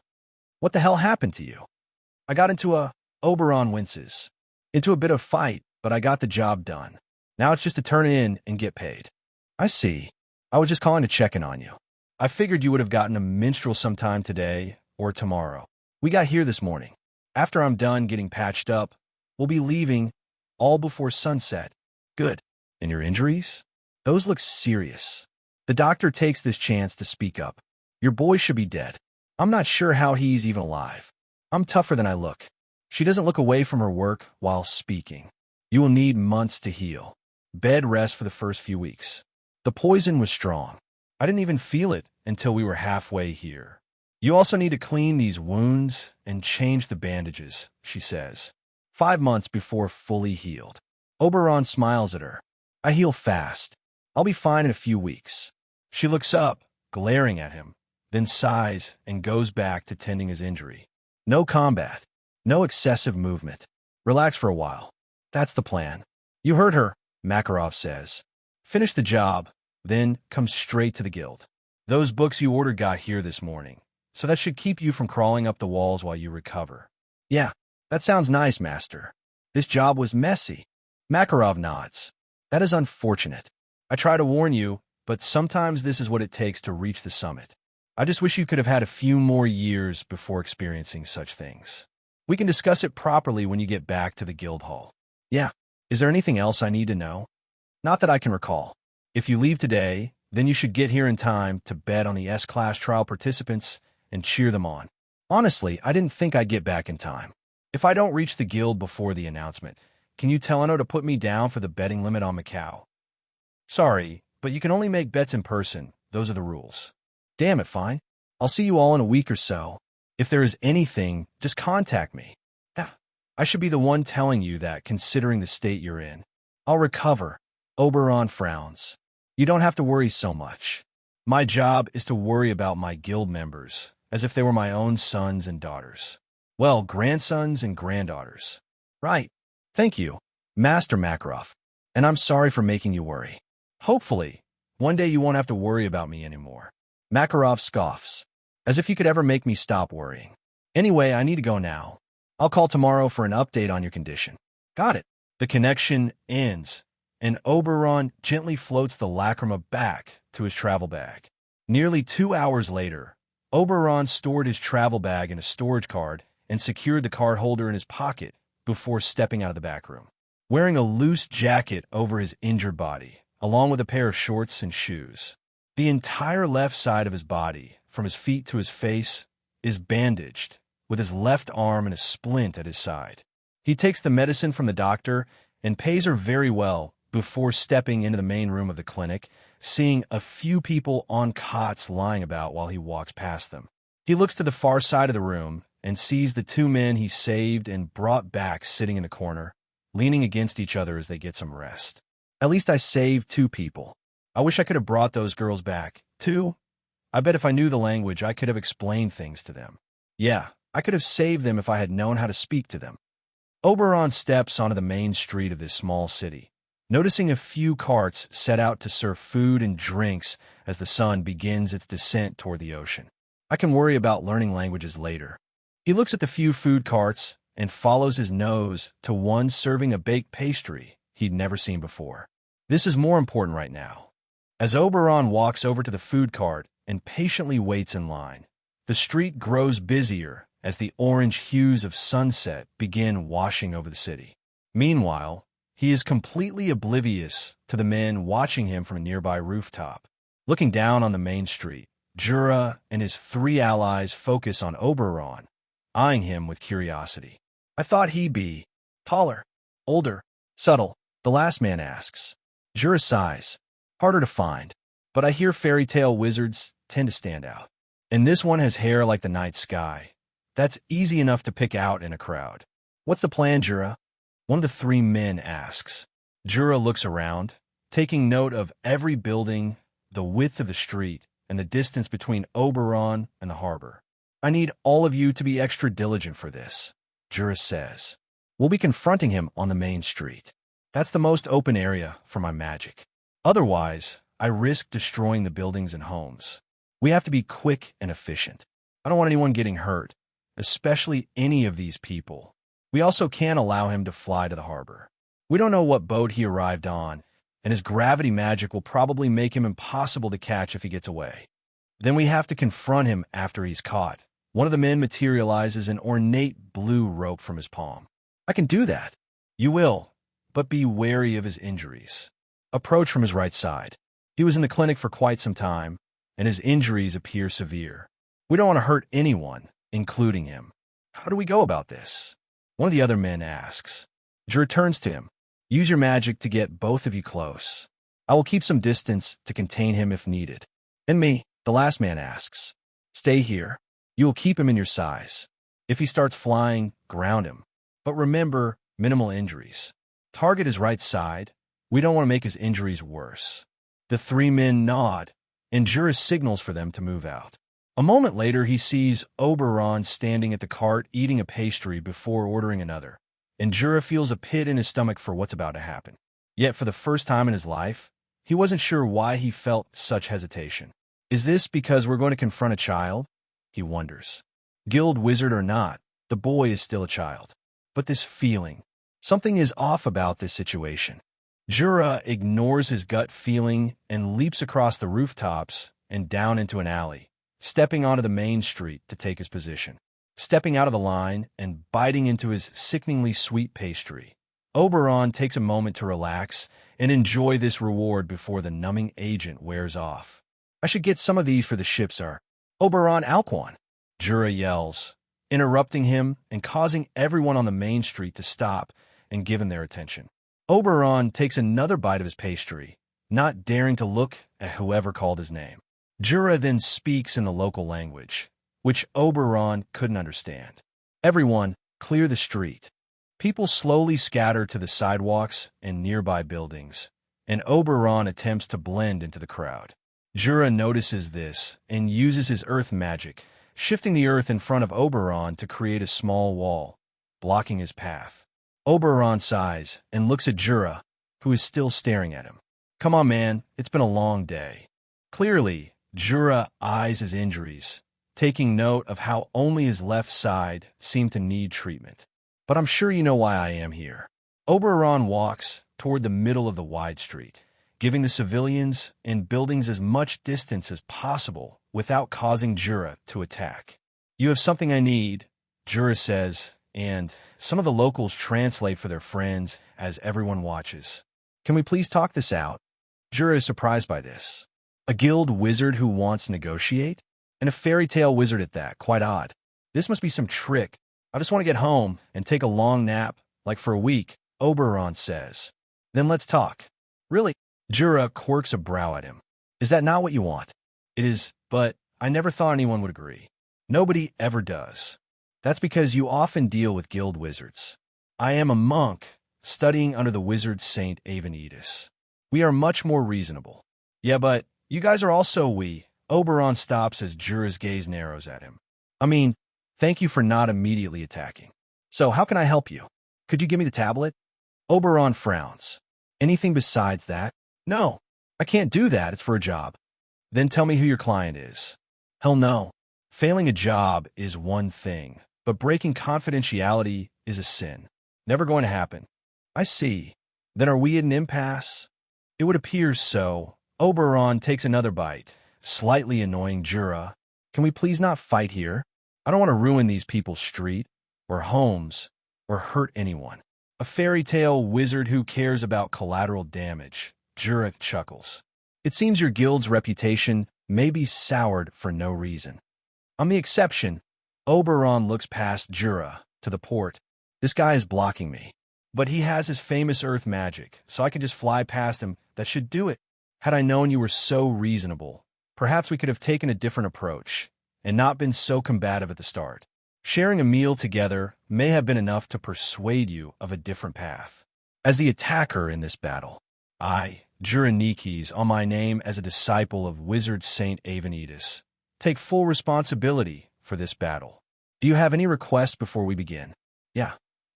"What the hell happened to you?" "I got Oberon winces. Into a bit of fight, but I got the job done. Now it's just to turn it in and get paid." "I see. I was just calling to check in on you. I figured you would have gotten a minstrel sometime today or tomorrow. We got here this morning. After I'm done getting patched up, we'll be leaving all before sunset." "Good. And your injuries? Those look serious." The doctor takes this chance to speak up. "Your boy should be dead. I'm not sure how he's even alive. I'm tougher than I look." She doesn't look away from her work while speaking. "You will need months to heal. Bed rest for the first few weeks. The poison was strong. I didn't even feel it until we were halfway here. You also need to clean these wounds and change the bandages," she says. 5 months before fully healed. Oberon smiles at her. "I heal fast. I'll be fine in a few weeks." She looks up, glaring at him, then sighs and goes back to tending his injury. "No combat. No excessive movement. Relax for a while. That's the plan." "You heard her," Makarov says. "Finish the job, then come straight to the guild. Those books you ordered got here this morning, so that should keep you from crawling up the walls while you recover." "Yeah, that sounds nice, Master. This job was messy." Makarov nods. "That is unfortunate. I try to warn you, but sometimes this is what it takes to reach the summit. I just wish you could have had a few more years before experiencing such things. We can discuss it properly when you get back to the guild hall." "Yeah. Is there anything else I need to know?" "Not that I can recall. If you leave today, then you should get here in time to bet on the S-Class trial participants and cheer them on." "Honestly, I didn't think I'd get back in time. If I don't reach the guild before the announcement, can you tell Anno to put me down for the betting limit on Macau?" "Sorry, but you can only make bets in person. Those are the rules." "Damn it, fine. I'll see you all in a week or so. If there is anything, just contact me." "Yeah, I should be the one telling you that, considering the state you're in." "I'll recover." Oberon frowns. "You don't have to worry so much. My job is to worry about my guild members, as if they were my own sons and daughters. Well, grandsons and granddaughters." "Right. Thank you, Master Makarov. And I'm sorry for making you worry. Hopefully, One day you won't have to worry about me anymore. Makarov scoffs, as if he could ever make me stop worrying. Anyway, I need to go now. I'll call tomorrow for an update on your condition. Got it. The connection ends, and Oberon gently floats the lacrima back to his travel bag. Nearly 2 hours later, Oberon stored his travel bag in a storage card and secured the card holder in his pocket before stepping out of the back room. Wearing a loose jacket over his injured body, along with a pair of shorts and shoes. The entire left side of his body, from his feet to his face, is bandaged, with his left arm and a splint at his side. He takes the medicine from the doctor and pays her very well before stepping into the main room of the clinic, seeing a few people on cots lying about while he walks past them. He looks to the far side of the room and sees the 2 men he saved and brought back sitting in the corner, leaning against each other as they get some rest. At least I saved 2 people. I wish I could have brought those girls back, too. I bet if I knew the language, I could have explained things to them. Yeah, I could have saved them if I had known how to speak to them. Oberon steps onto the main street of this small city, noticing a few carts set out to serve food and drinks as the sun begins its descent toward the ocean. I can worry about learning languages later. He looks at the few food carts and follows his nose to one serving a baked pastry he'd never seen before. This is more important right now. As Oberon walks over to the food cart and patiently waits in line, the street grows busier as the orange hues of sunset begin washing over the city. Meanwhile, he is completely oblivious to the men watching him from a nearby rooftop. Looking down on the main street, Jura and his 3 allies focus on Oberon, eyeing him with curiosity. I thought he'd be taller, older, subtle, the last man asks. Jura sighs. Harder to find, but I hear fairy tale wizards tend to stand out. And this one has hair like the night sky. That's easy enough to pick out in a crowd. What's the plan, Jura? One of the 3 men asks. Jura looks around, taking note of every building, the width of the street, and the distance between Oberon and the harbor. I need all of you to be extra diligent for this, Jura says. We'll be confronting him on the main street. That's the most open area for my magic. Otherwise, I risk destroying the buildings and homes. We have to be quick and efficient. I don't want anyone getting hurt, especially any of these people. We also can't allow him to fly to the harbor. We don't know what boat he arrived on, and his gravity magic will probably make him impossible to catch if he gets away. Then we have to confront him after he's caught. One of the men materializes an ornate blue rope from his palm. I can do that. You will, but be wary of his injuries. Approach from his right side. He was in the clinic for quite some time, and his injuries appear severe. We don't want to hurt anyone, including him. How do we go about this? One of the other men asks. Jura turns to him. Use your magic to get both of you close. I will keep some distance to contain him if needed. And me, the last man asks. Stay here. You will keep him in your size. If he starts flying, ground him. But remember, minimal injuries. Target his right side. We don't want to make his injuries worse. The 3 men nod, and Jura signals for them to move out. A moment later, he sees Oberon standing at the cart eating a pastry before ordering another, and Jura feels a pit in his stomach for what's about to happen. Yet for the first time in his life, he wasn't sure why he felt such hesitation. Is this because we're going to confront a child? He wonders. Guild wizard or not, the boy is still a child. But this feeling, something is off about this situation. Jura ignores his gut feeling and leaps across the rooftops and down into an alley, stepping onto the main street to take his position. Stepping out of the line and biting into his sickeningly sweet pastry, Oberon takes a moment to relax and enjoy this reward before the numbing agent wears off. I should get some of these for the ship, sir. Oberon Alquan, Jura yells, interrupting him and causing everyone on the main street to stop and give him their attention. Oberon takes another bite of his pastry, not daring to look at whoever called his name. Jura then speaks in the local language, which Oberon couldn't understand. Everyone, clear the street. People slowly scatter to the sidewalks and nearby buildings, and Oberon attempts to blend into the crowd. Jura notices this and uses his earth magic, shifting the earth in front of Oberon to create a small wall, blocking his path. Oberon sighs and looks at Jura, who is still staring at him. Come on, man, it's been a long day. Clearly, Jura eyes his injuries, taking note of how only his left side seemed to need treatment. But I'm sure you know why I am here. Oberon walks toward the middle of the wide street, giving the civilians and buildings as much distance as possible without causing Jura to attack. You have something I need, Jura says, and some of the locals translate for their friends as everyone watches. Can we please talk this out? Jura is surprised by this. A guild wizard who wants to negotiate? And a fairy tale wizard at that, quite odd. This must be some trick. I just want to get home and take a long nap, like for a week, Oberon says. Then let's talk. Really? Jura quirks a brow at him. Is that not what you want? It is, but I never thought anyone would agree. Nobody ever does. That's because you often deal with guild wizards. I am a monk, studying under the wizard Saint Avenitus. We are much more reasonable. Yeah, but you guys are also we. Oberon stops as Jura's gaze narrows at him. I mean, thank you for not immediately attacking. So how can I help you? Could you give me the tablet? Oberon frowns. Anything besides that? No, I can't do that. It's for a job. Then tell me who your client is. Hell no. Failing a job is one thing, but breaking confidentiality is a sin. Never going to happen. I see. Then are we at an impasse? It would appear so. Oberon takes another bite, slightly annoying Jura. Can we please not fight here? I don't want to ruin these people's street, or homes, or hurt anyone. A fairy tale wizard who cares about collateral damage. Jura chuckles. It seems your guild's reputation may be soured for no reason. I'm the exception. Oberon looks past Jura to the port. This guy is blocking me. But he has his famous earth magic, so I can just fly past him. That should do it. Had I known you were so reasonable, perhaps we could have taken a different approach and not been so combative at the start. Sharing a meal together may have been enough to persuade you of a different path. As the attacker in this battle, I, Juranikes, on my name as a disciple of Wizard Saint Avenitus, take full responsibility for this battle. Do you have any requests before we begin? Yeah.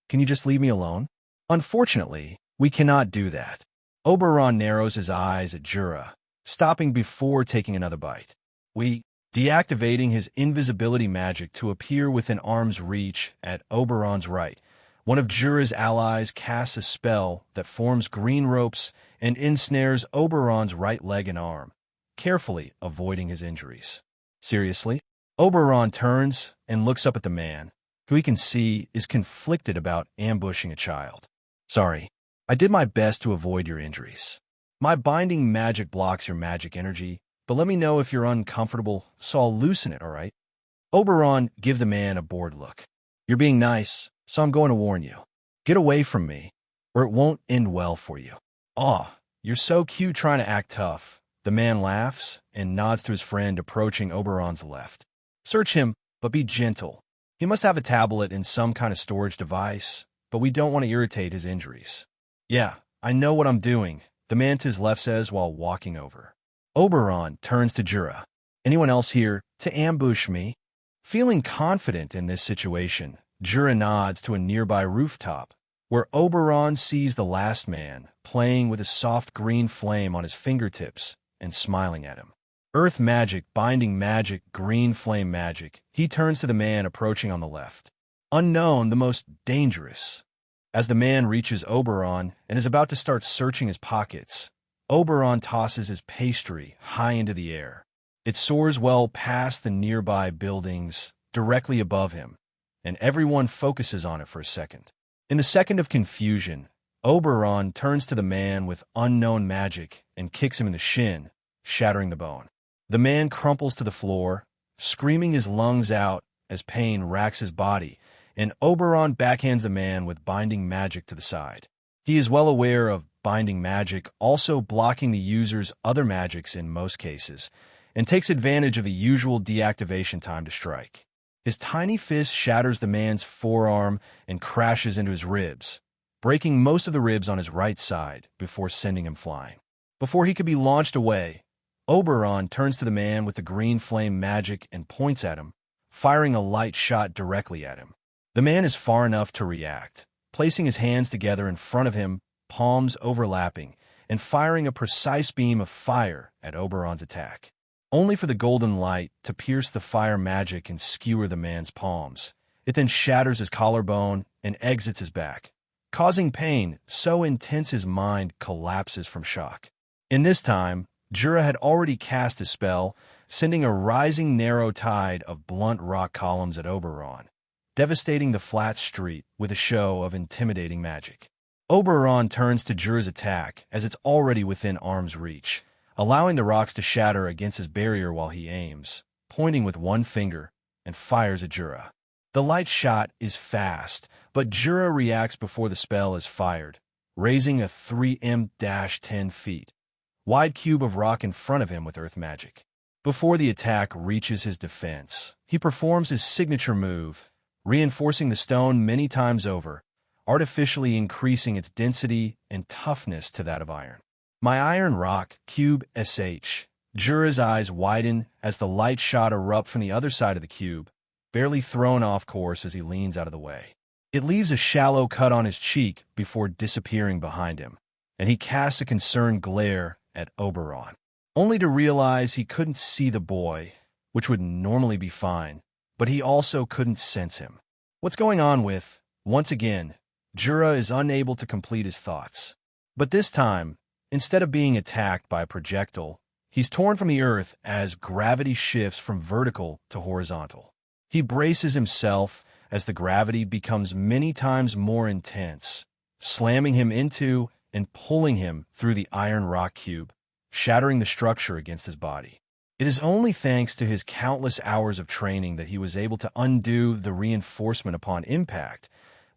Can you just leave me alone? Unfortunately, we cannot do that. Oberon narrows his eyes at Jura, stopping before taking another bite. Deactivating his invisibility magic to appear within arm's reach at Oberon's right. One of Jura's allies casts a spell that forms green ropes and ensnares Oberon's right leg and arm, carefully avoiding his injuries. Seriously? Oberon turns and looks up at the man, who he can see is conflicted about ambushing a child. Sorry, I did my best to avoid your injuries. My binding magic blocks your magic energy, but let me know if you're uncomfortable, so I'll loosen it, all right? Oberon gives the man a bored look. You're being nice, so I'm going to warn you. Get away from me, or it won't end well for you. Aw, you're so cute trying to act tough. The man laughs and nods to his friend approaching Oberon's left. Search him, but be gentle. He must have a tablet in some kind of storage device, but we don't want to irritate his injuries. Yeah, I know what I'm doing, the man to his left says while walking over. Oberon turns to Jura. Anyone else here to ambush me? Feeling confident in this situation, Jura nods to a nearby rooftop, where Oberon sees the last man playing with a soft green flame on his fingertips and smiling at him. Earth magic, binding magic, green flame magic. He turns to the man approaching on the left. Unknown, the most dangerous. As the man reaches Oberon and is about to start searching his pockets, Oberon tosses his pastry high into the air. It soars well past the nearby buildings directly above him, and everyone focuses on it for a second. In the second of confusion, Oberon turns to the man with unknown magic and kicks him in the shin, shattering the bone. The man crumples to the floor, screaming his lungs out as pain racks his body, and Oberon backhands the man with binding magic to the side. He is well aware of binding magic also blocking the user's other magics in most cases, and takes advantage of the usual deactivation time to strike. His tiny fist shatters the man's forearm and crashes into his ribs, breaking most of the ribs on his right side before sending him flying. Before he could be launched away, Oberon turns to the man with the green flame magic and points at him, firing a light shot directly at him. The man is far enough to react, placing his hands together in front of him, palms overlapping, and firing a precise beam of fire at Oberon's attack, only for the golden light to pierce the fire magic and skewer the man's palms. It then shatters his collarbone and exits his back, causing pain so intense his mind collapses from shock. In this time, Jura had already cast his spell, sending a rising narrow tide of blunt rock columns at Oberon, devastating the flat street with a show of intimidating magic. Oberon turns to Jura's attack as it's already within arm's reach, allowing the rocks to shatter against his barrier while he aims, pointing with one finger, and fires at Jura. The light shot is fast, but Jura reacts before the spell is fired, raising a 3m-10 feet wide cube of rock in front of him with earth magic. Before the attack reaches his defense, he performs his signature move, reinforcing the stone many times over, artificially increasing its density and toughness to that of iron. My iron rock, cube SH. Jura's eyes widen as the light shot erupt from the other side of the cube, barely thrown off course as he leans out of the way. It leaves a shallow cut on his cheek before disappearing behind him, and he casts a concerned glare at Oberon, only to realize he couldn't see the boy, which would normally be fine, but he also couldn't sense him. What's going on with? Once again, Jura is unable to complete his thoughts. But this time, instead of being attacked by a projectile, he's torn from the earth as gravity shifts from vertical to horizontal. He braces himself as the gravity becomes many times more intense, slamming him into and pulling him through the iron rock cube, shattering the structure against his body. It is only thanks to his countless hours of training that he was able to undo the reinforcement upon impact,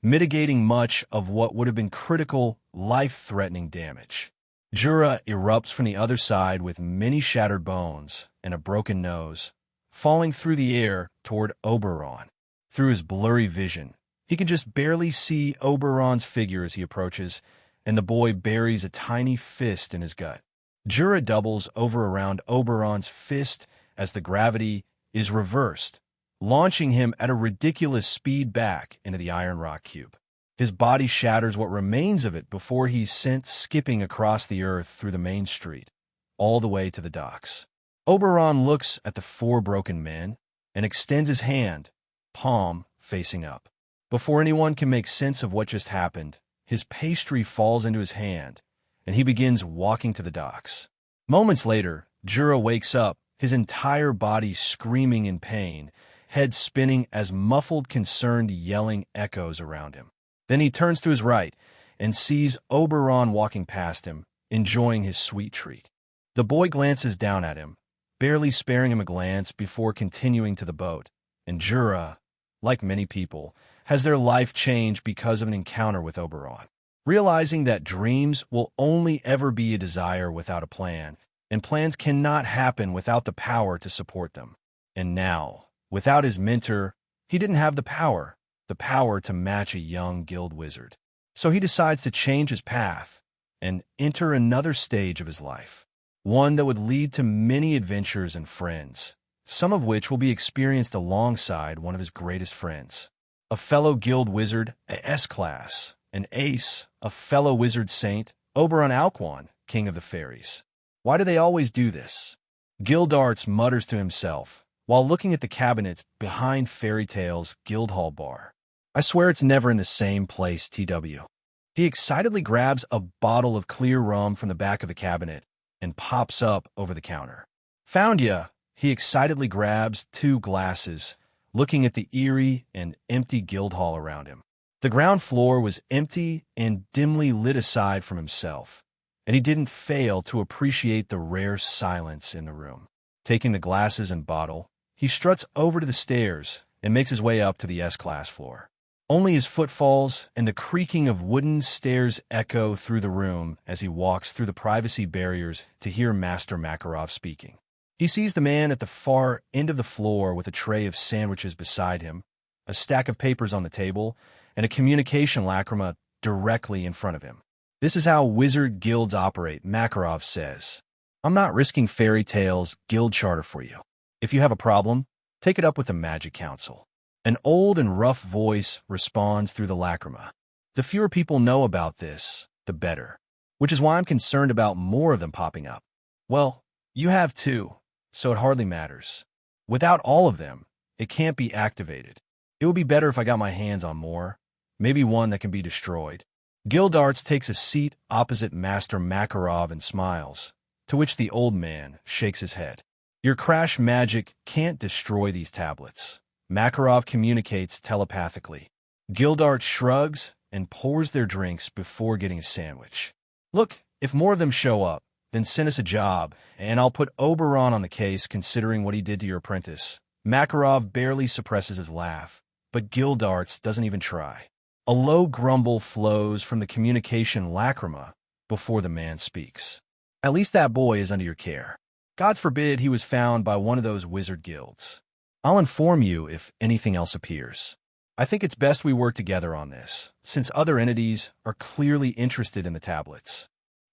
mitigating much of what would have been critical, life-threatening damage. Jura erupts from the other side with many shattered bones and a broken nose, falling through the air toward Oberon. Through his blurry vision, he can just barely see Oberon's figure as he approaches, and the boy buries a tiny fist in his gut. Jura doubles over around Oberon's fist as the gravity is reversed, launching him at a ridiculous speed back into the iron rock cube. His body shatters what remains of it before he's sent skipping across the earth through the main street, all the way to the docks. Oberon looks at the four broken men and extends his hand, palm facing up. Before anyone can make sense of what just happened, his pastry falls into his hand, and he begins walking to the docks. Moments later, Jura wakes up, his entire body screaming in pain, head spinning as muffled, concerned yelling echoes around him. Then he turns to his right and sees Oberon walking past him, enjoying his sweet treat. The boy glances down at him, barely sparing him a glance before continuing to the boat, and Jura, like many people, has their life changed because of an encounter with Oberon. Realizing that dreams will only ever be a desire without a plan, and plans cannot happen without the power to support them. And now, without his mentor, he didn't have the power to match a young guild wizard. So he decides to change his path and enter another stage of his life, one that would lead to many adventures and friends, some of which will be experienced alongside one of his greatest friends, a fellow guild wizard, a S-class, an ace, a fellow wizard saint, Oberon Alquan, king of the fairies. Why do they always do this? Gildarts mutters to himself while looking at the cabinets behind Fairy Tale's Guildhall bar. I swear it's never in the same place, TW. He excitedly grabs a bottle of clear rum from the back of the cabinet and pops up over the counter. Found ya! He excitedly grabs 2 glasses, looking at the eerie and empty Guildhall around him. The ground floor was empty and dimly lit aside from himself, and he didn't fail to appreciate the rare silence in the room. Taking the glasses and bottle, he struts over to the stairs and makes his way up to the S-class floor. Only his footfalls and the creaking of wooden stairs echo through the room as he walks through the privacy barriers to hear Master Makarov speaking. He sees the man at the far end of the floor with a tray of sandwiches beside him, a stack of papers on the table, and a communication lacrima directly in front of him. This is how wizard guilds operate, Makarov says. I'm not risking Fairy Tale's guild charter for you. If you have a problem, take it up with the Magic Council. An old and rough voice responds through the lacrima. The fewer people know about this, the better. which is why I'm concerned about more of them popping up. Well, you have two, so it hardly matters. Without all of them, it can't be activated. It would be better if I got my hands on more, maybe one that can be destroyed. Gildarts takes a seat opposite Master Makarov and smiles, to which the old man shakes his head. Your crash magic can't destroy these tablets. Makarov communicates telepathically. Gildart shrugs and pours their drinks before getting a sandwich. Look, if more of them show up, then send us a job, and I'll put Oberon on the case considering what he did to your apprentice. Makarov barely suppresses his laugh, but Gildarts doesn't even try. A low grumble flows from the communication lacrima before the man speaks. At least that boy is under your care. God forbid he was found by one of those wizard guilds. I'll inform you if anything else appears. I think it's best we work together on this, since other entities are clearly interested in the tablets.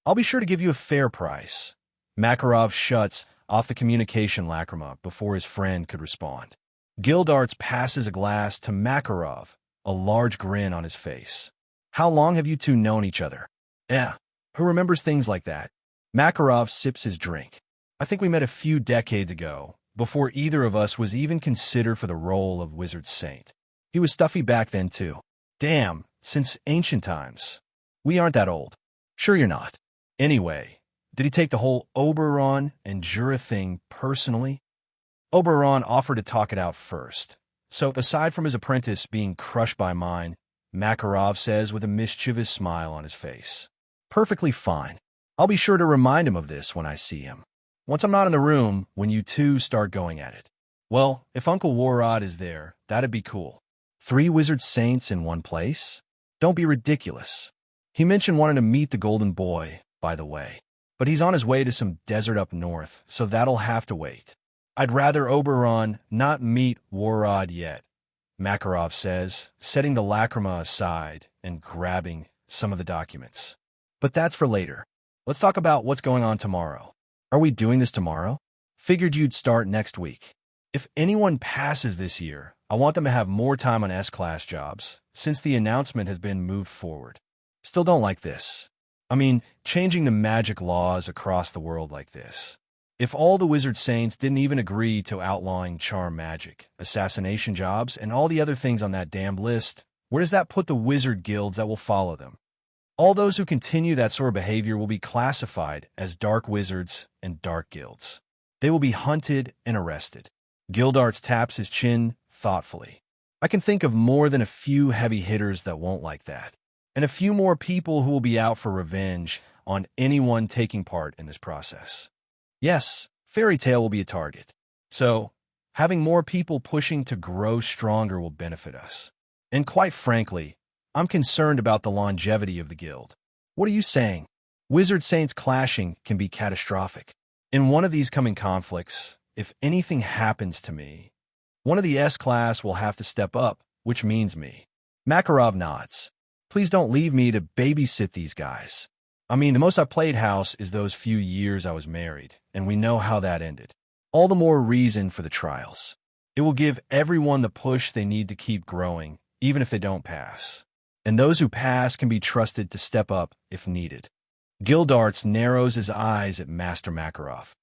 I'll be sure to give you a fair price. Makarov shuts off the communication lacrima before his friend could respond. Gildarts passes a glass to Makarov, a large grin on his face. How long have you two known each other? Who remembers things like that? Makarov sips his drink. I think we met a few decades ago, before either of us was even considered for the role of Wizard Saint. He was stuffy back then, too. Damn, since ancient times. We aren't that old. Sure you're not. Anyway, did he take the whole Oberon and Jura thing personally? Oberon offered to talk it out first. So, aside from his apprentice being crushed by mine, Makarov says with a mischievous smile on his face. Perfectly fine. I'll be sure to remind him of this when I see him. Once I'm not in the room, when you two start going at it. Well, if Uncle Warrod is there, that'd be cool. 3 wizard saints in one place? Don't be ridiculous. He mentioned wanting to meet the golden boy, by the way. But he's on his way to some desert up north, so that'll have to wait. I'd rather Oberon not meet Warrod yet, Makarov says, setting the lacrima aside and grabbing some of the documents. But that's for later. Let's talk about what's going on tomorrow. Are we doing this tomorrow? Figured you'd start next week. If anyone passes this year, I want them to have more time on S-class jobs, since the announcement has been moved forward. Still don't like this. I mean, changing the magic laws across the world like this. If all the wizard saints didn't even agree to outlawing charm magic, assassination jobs, and all the other things on that damned list, where does that put the wizard guilds that will follow them? All those who continue that sort of behavior will be classified as dark wizards and dark guilds. They will be hunted and arrested. Gildarts taps his chin thoughtfully. I can think of more than a few heavy hitters that won't like that, and a few more people who will be out for revenge on anyone taking part in this process. Yes, Fairy Tale will be a target. So, having more people pushing to grow stronger will benefit us. And quite frankly, I'm concerned about the longevity of the guild. What are you saying? Wizard Saints clashing can be catastrophic. In one of these coming conflicts, if anything happens to me, one of the S-class will have to step up, which means me. Makarov nods. Please don't leave me to babysit these guys. I mean, the most I played house is those few years I was married, and we know how that ended. All the more reason for the trials. It will give everyone the push they need to keep growing, even if they don't pass. And those who pass can be trusted to step up if needed. Gildarts narrows his eyes at Master Makarov.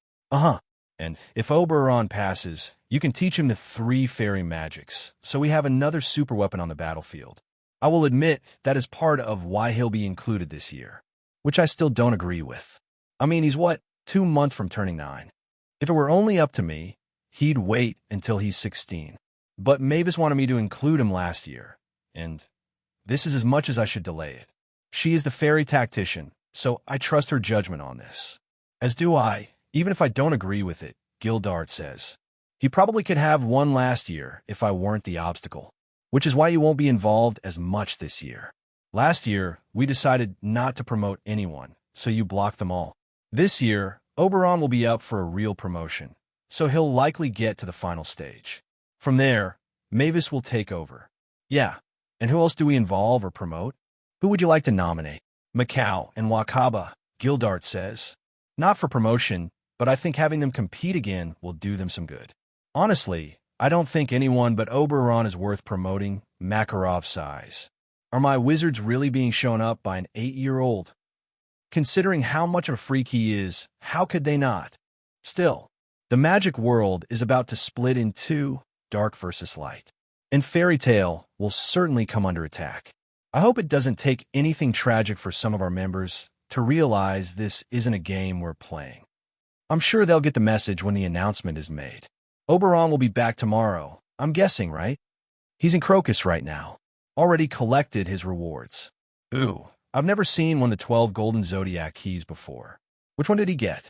And if Oberon passes, you can teach him the 3 fairy magics, so we have another superweapon on the battlefield. I will admit that is part of why he'll be included this year, which I still don't agree with. I mean, he's 2 months from turning 9. If it were only up to me, he'd wait until he's 16. But Mavis wanted me to include him last year, and this is as much as I should delay it. She is the fairy tactician, so I trust her judgment on this. As do I, even if I don't agree with it, Gildart says. He probably could have one last year if I weren't the obstacle, which is why he won't be involved as much this year. Last year, we decided not to promote anyone, so you blocked them all. This year, Oberon will be up for a real promotion, so he'll likely get to the final stage. From there, Mavis will take over. Yeah, and who else do we involve or promote? Who would you like to nominate? Macau and Wakaba, Gildart says. Not for promotion, but I think having them compete again will do them some good. Honestly, I don't think anyone but Oberon is worth promoting. Makarov sighs. Are my wizards really being shown up by an 8-year-old? Considering how much of a freak he is, how could they not? Still, the magic world is about to split in two, dark versus light. And Fairy Tale will certainly come under attack. I hope it doesn't take anything tragic for some of our members to realize this isn't a game we're playing. I'm sure they'll get the message when the announcement is made. Oberon will be back tomorrow, I'm guessing, right? He's in Crocus right now. Already collected his rewards. Ooh, I've never seen one of the 12 golden zodiac keys before. Which one did he get?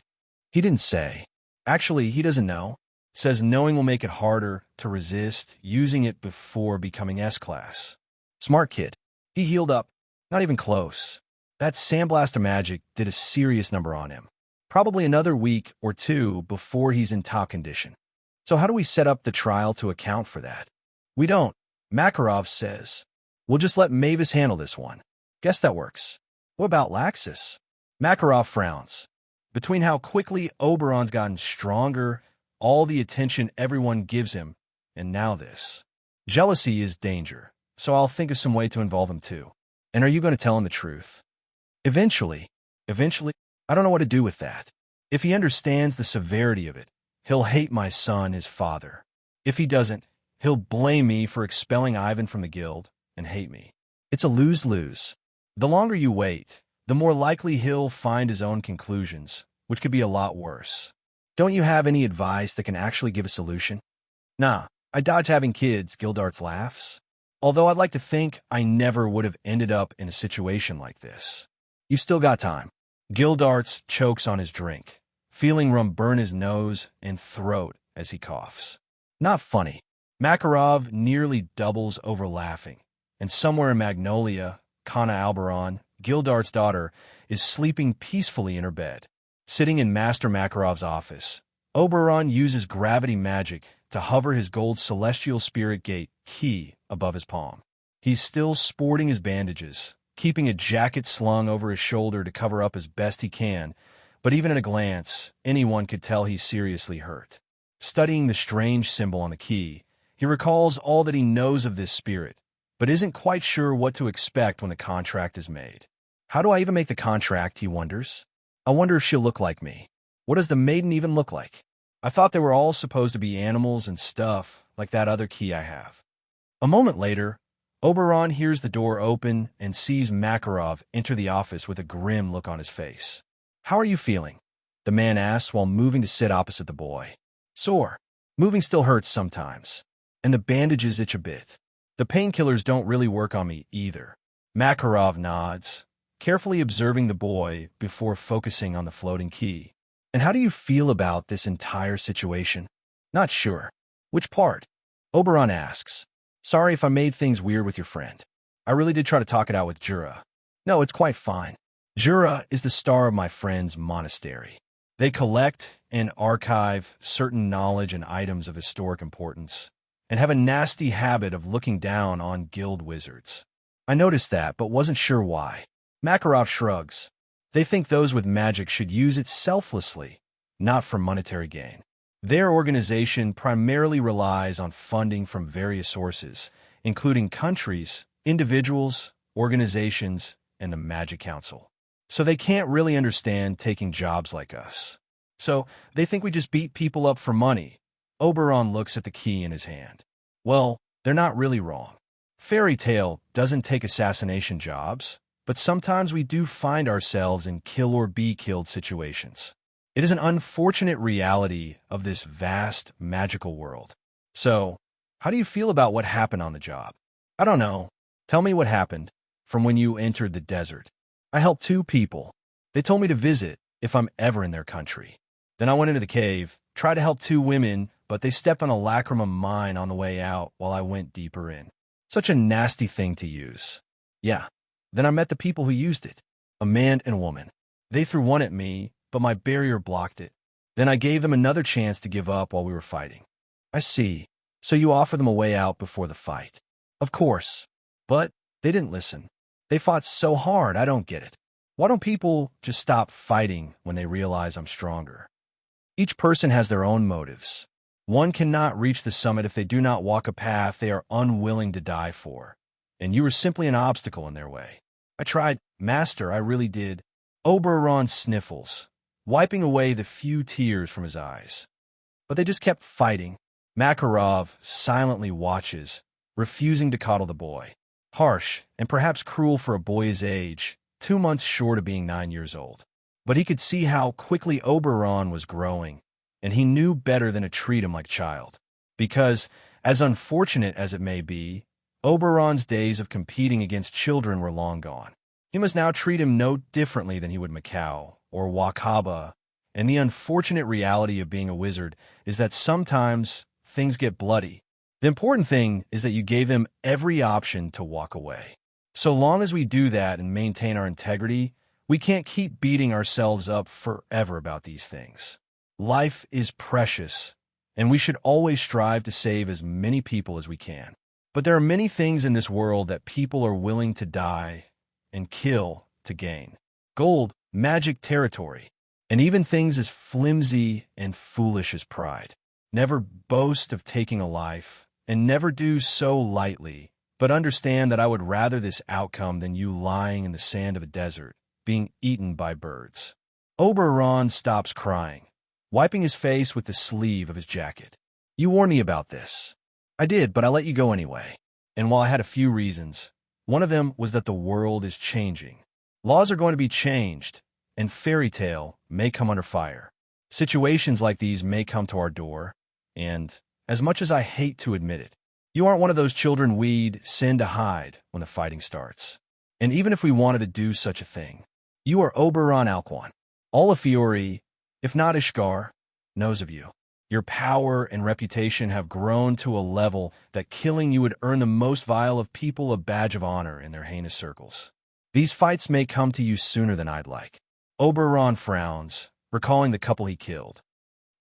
He didn't say. Actually, he doesn't know. Says knowing will make it harder to resist using it before becoming S-class. Smart kid. He healed up. Not even close. That Sandblast of Magic did a serious number on him. Probably another week or two before he's in top condition. So how do we set up the trial to account for that? We don't. Makarov says. We'll just let Mavis handle this one. Guess that works. What about Laxus? Makarov frowns. Between how quickly Oberon's gotten stronger, all the attention everyone gives him, and now this. Jealousy is danger, so I'll think of some way to involve him too. And are you going to tell him the truth? Eventually, I don't know what to do with that. If he understands the severity of it, he'll hate my son, his father. If he doesn't, he'll blame me for expelling Ivan from the guild and hate me. It's a lose-lose. The longer you wait, the more likely he'll find his own conclusions, which could be a lot worse. Don't you have any advice that can actually give a solution? Nah, I dodge having kids, Gildarts laughs. Although I'd like to think I never would have ended up in a situation like this. You still got time. Gildarts chokes on his drink, feeling rum burn his nose and throat as he coughs. Not funny. Makarov nearly doubles over laughing, and somewhere in Magnolia, Kana Alberon, Gildart's daughter, is sleeping peacefully in her bed. Sitting in Master Makarov's office, Oberon uses gravity magic to hover his gold celestial spirit gate key above his palm. He's still sporting his bandages, keeping a jacket slung over his shoulder to cover up as best he can, but even at a glance, anyone could tell he's seriously hurt. Studying the strange symbol on the key, he recalls all that he knows of this spirit, but isn't quite sure what to expect when the contract is made. How do I even make the contract, he wonders. I wonder if she'll look like me. What does the maiden even look like? I thought they were all supposed to be animals and stuff, like that other key I have. A moment later, Oberon hears the door open and sees Makarov enter the office with a grim look on his face. How are you feeling? The man asks while moving to sit opposite the boy. Sore. Moving still hurts sometimes. And the bandages itch a bit. The painkillers don't really work on me either. Makarov nods, carefully observing the boy before focusing on the floating key. And how do you feel about this entire situation? Not sure. Which part? Oberon asks. Sorry if I made things weird with your friend. I really did try to talk it out with Jura. No, it's quite fine. Jura is the star of my friend's monastery. They collect and archive certain knowledge and items of historic importance, and have a nasty habit of looking down on guild wizards. I noticed that, but wasn't sure why. Makarov shrugs. They think those with magic should use it selflessly, not for monetary gain. Their organization primarily relies on funding from various sources, including countries, individuals, organizations, and the Magic Council. So they can't really understand taking jobs like us. So they think we just beat people up for money. Oberon looks at the key in his hand. Well, they're not really wrong. Fairy Tale doesn't take assassination jobs, but sometimes we do find ourselves in kill or be killed situations. It is an unfortunate reality of this vast, magical world. So, how do you feel about what happened on the job? I don't know. Tell me what happened from when you entered the desert. I helped 2 people. They told me to visit if I'm ever in their country. Then I went into the cave, tried to help 2 women, but they stepped on a lacrima mine on the way out while I went deeper in. Such a nasty thing to use. Yeah. Then I met the people who used it, a man and a woman. They threw one at me, but my barrier blocked it. Then I gave them another chance to give up while we were fighting. I see. So you offer them a way out before the fight. Of course. But they didn't listen. They fought so hard, I don't get it. Why don't people just stop fighting when they realize I'm stronger? Each person has their own motives. One cannot reach the summit if they do not walk a path they are unwilling to die for. And you were simply an obstacle in their way. I tried, Master, I really did. Oberon sniffles, wiping away the few tears from his eyes. But they just kept fighting. Makarov silently watches, refusing to coddle the boy. Harsh, and perhaps cruel for a boy his age, 2 months short of being 9 years old. But he could see how quickly Oberon was growing, and he knew better than to treat him like child. Because, as unfortunate as it may be, Oberon's days of competing against children were long gone. He must now treat him no differently than he would Macau or Wakaba, and the unfortunate reality of being a wizard is that sometimes things get bloody. The important thing is that you gave him every option to walk away. So long as we do that and maintain our integrity, we can't keep beating ourselves up forever about these things. Life is precious, and we should always strive to save as many people as we can. But there are many things in this world that people are willing to die and kill to gain. Gold, magic territory, and even things as flimsy and foolish as pride. Never boast of taking a life, and never do so lightly, but understand that I would rather this outcome than you lying in the sand of a desert, being eaten by birds. Oberon stops crying, wiping his face with the sleeve of his jacket. You warned me about this. I did, but I let you go anyway. And while I had a few reasons, one of them was that the world is changing. Laws are going to be changed, and fairy tale may come under fire. Situations like these may come to our door, and, as much as I hate to admit it, you aren't one of those children we'd send to hide when the fighting starts. And even if we wanted to do such a thing, you are Oberon Alquan. All of Fiori, if not Ishgar, knows of you. Your power and reputation have grown to a level that killing you would earn the most vile of people a badge of honor in their heinous circles. These fights may come to you sooner than I'd like. Oberon frowns, recalling the couple he killed.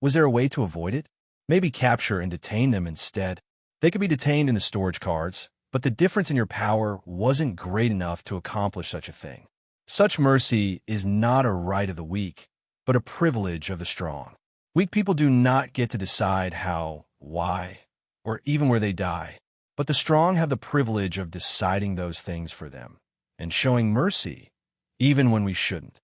Was there a way to avoid it? Maybe capture and detain them instead. They could be detained in the storage cards, but the difference in your power wasn't great enough to accomplish such a thing. Such mercy is not a right of the weak, but a privilege of the strong. Weak people do not get to decide how, why, or even where they die, but the strong have the privilege of deciding those things for them and showing mercy, even when we shouldn't.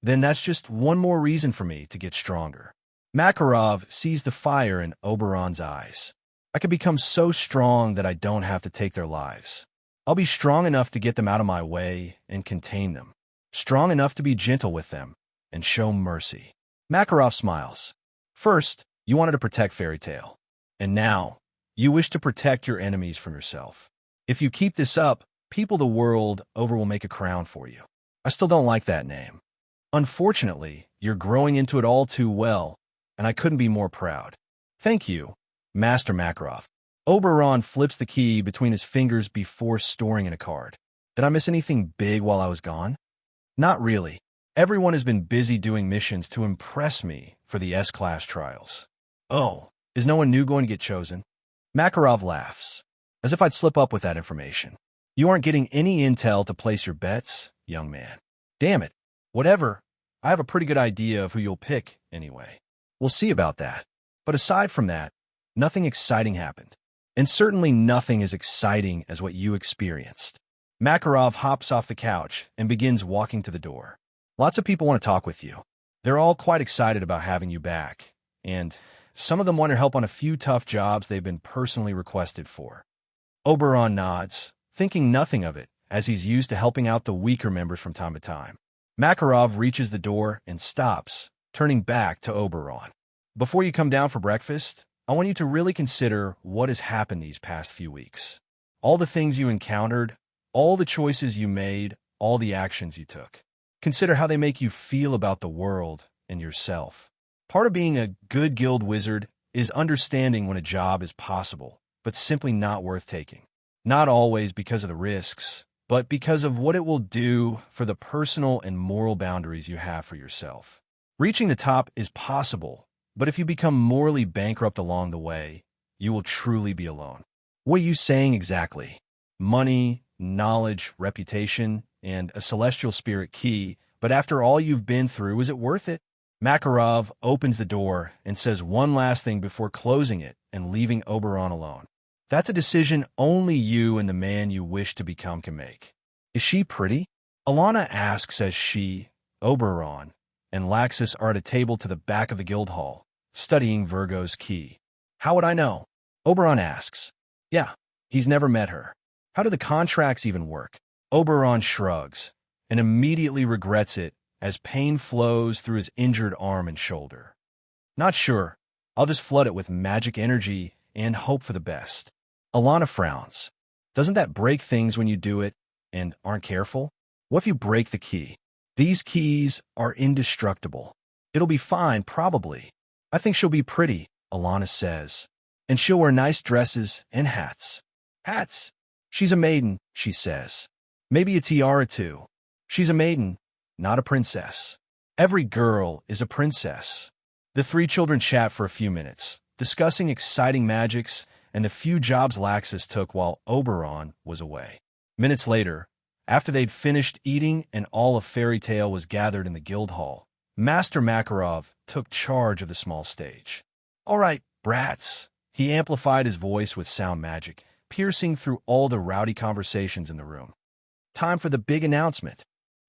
Then that's just one more reason for me to get stronger. Makarov sees the fire in Oberon's eyes. I could become so strong that I don't have to take their lives. I'll be strong enough to get them out of my way and contain them. Strong enough to be gentle with them and show mercy. Makarov smiles. First, you wanted to protect Fairy Tale. And now, you wish to protect your enemies from yourself. If you keep this up, people the world over will make a crown for you. I still don't like that name. Unfortunately, you're growing into it all too well, and I couldn't be more proud. Thank you, Master Makarov. Oberon flips the key between his fingers before storing in a card. Did I miss anything big while I was gone? Not really. Everyone has been busy doing missions to impress me for the S-Class trials. Oh, is no one new going to get chosen? Makarov laughs, as if I'd slip up with that information. You aren't getting any intel to place your bets, young man. Damn it. Whatever. I have a pretty good idea of who you'll pick, anyway. We'll see about that. But aside from that, nothing exciting happened. And certainly nothing as exciting as what you experienced. Makarov hops off the couch and begins walking to the door. Lots of people want to talk with you. They're all quite excited about having you back, and some of them want your help on a few tough jobs they've been personally requested for. Oberon nods, thinking nothing of it, as he's used to helping out the weaker members from time to time. Makarov reaches the door and stops, turning back to Oberon. Before you come down for breakfast, I want you to really consider what has happened these past few weeks. All the things you encountered, all the choices you made, all the actions you took. Consider how they make you feel about the world and yourself. Part of being a good guild wizard is understanding when a job is possible, but simply not worth taking. Not always because of the risks, but because of what it will do for the personal and moral boundaries you have for yourself. Reaching the top is possible, but if you become morally bankrupt along the way, you will truly be alone. What are you saying exactly? Money, knowledge, reputation, and a celestial spirit key, but after all you've been through, is it worth it? Makarov opens the door and says one last thing before closing it and leaving Oberon alone. That's a decision only you and the man you wish to become can make. Is she pretty? Alana asks as she, Oberon, and Laxus are at a table to the back of the guild hall, studying Virgo's key. How would I know? Oberon asks. Yeah, he's never met her. How do the contracts even work? Oberon shrugs, and immediately regrets it as pain flows through his injured arm and shoulder. Not sure. I'll just flood it with magic energy and hope for the best. Alana frowns. Doesn't that break things when you do it and aren't careful? What if you break the key? These keys are indestructible. It'll be fine, probably. I think she'll be pretty, Alana says. And she'll wear nice dresses and hats. Hats? She's a maiden, she says. Maybe a tiara too. She's a maiden, not a princess. Every girl is a princess. The three children chat for a few minutes, discussing exciting magics and the few jobs Laxus took while Oberon was away. Minutes later, after they'd finished eating and all of Fairy Tale was gathered in the guild hall, Master Makarov took charge of the small stage. All right, brats. He amplified his voice with sound magic, piercing through all the rowdy conversations in the room. Time for the big announcement.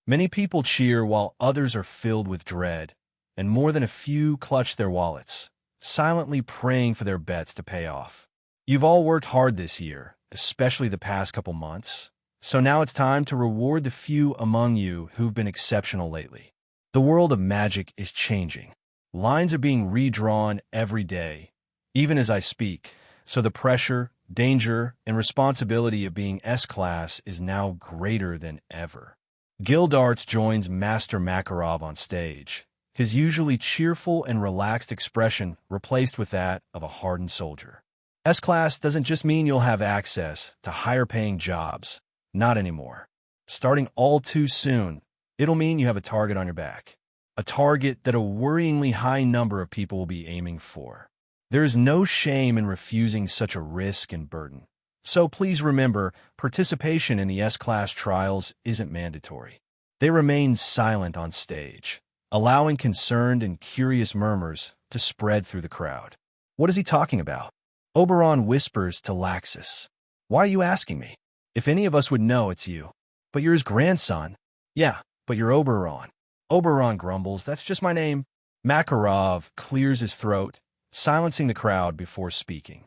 Many people cheer while others are filled with dread, and more than a few clutch their wallets, silently praying for their bets to pay off. You've all worked hard this year, especially the past couple months, so now it's time to reward the few among you who've been exceptional lately. The world of magic is changing. Lines are being redrawn every day, even as I speak, so the pressure, danger, and responsibility of being S-Class is now greater than ever. Gildarts joins Master Makarov on stage, his usually cheerful and relaxed expression replaced with that of a hardened soldier. S-Class doesn't just mean you'll have access to higher-paying jobs. Not anymore. Starting all too soon, it'll mean you have a target on your back. A target that a worryingly high number of people will be aiming for. There is no shame in refusing such a risk and burden. So please remember, participation in the S-Class trials isn't mandatory. They remain silent on stage, allowing concerned and curious murmurs to spread through the crowd. What is he talking about? Oberon whispers to Laxus. Why are you asking me? If any of us would know, it's you. But you're his grandson. Yeah, but you're Oberon. Oberon grumbles, that's just my name. Makarov clears his throat, silencing the crowd before speaking.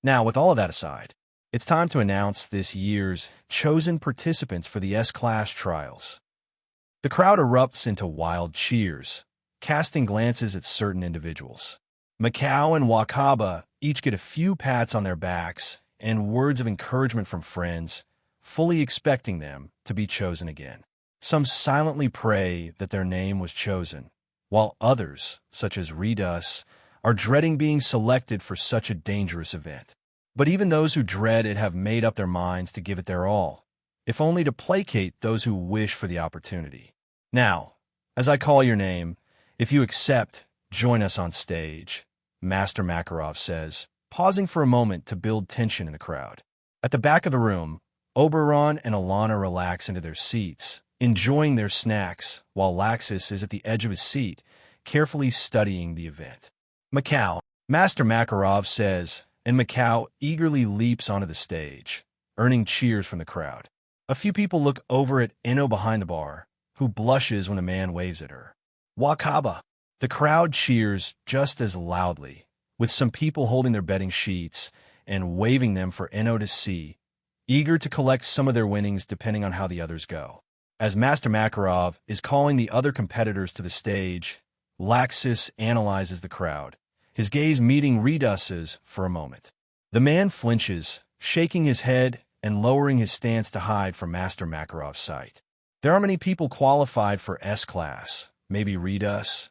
Now, with all of that aside, it's time to announce this year's chosen participants for the S-Class trials. The crowd erupts into wild cheers, casting glances at certain individuals. Macau and Wakaba each get a few pats on their backs and words of encouragement from friends, fully expecting them to be chosen again. Some silently pray that their name was chosen, while others, such as Redus, are dreading being selected for such a dangerous event. But even those who dread it have made up their minds to give it their all, if only to placate those who wish for the opportunity. Now, as I call your name, if you accept, join us on stage, Master Makarov says, pausing for a moment to build tension in the crowd. At the back of the room, Oberon and Alana relax into their seats, enjoying their snacks, while Laxus is at the edge of his seat, carefully studying the event. Macau, Master Makarov says, and Macau eagerly leaps onto the stage, earning cheers from the crowd. A few people look over at Eno behind the bar, who blushes when a man waves at her. Wakaba. The crowd cheers just as loudly, with some people holding their betting sheets and waving them for Eno to see, eager to collect some of their winnings depending on how the others go. As Master Makarov is calling the other competitors to the stage, Laxus analyzes the crowd, his gaze meeting Redus's for a moment. The man flinches, shaking his head and lowering his stance to hide from Master Makarov's sight. There are many people qualified for S-Class, maybe Redus,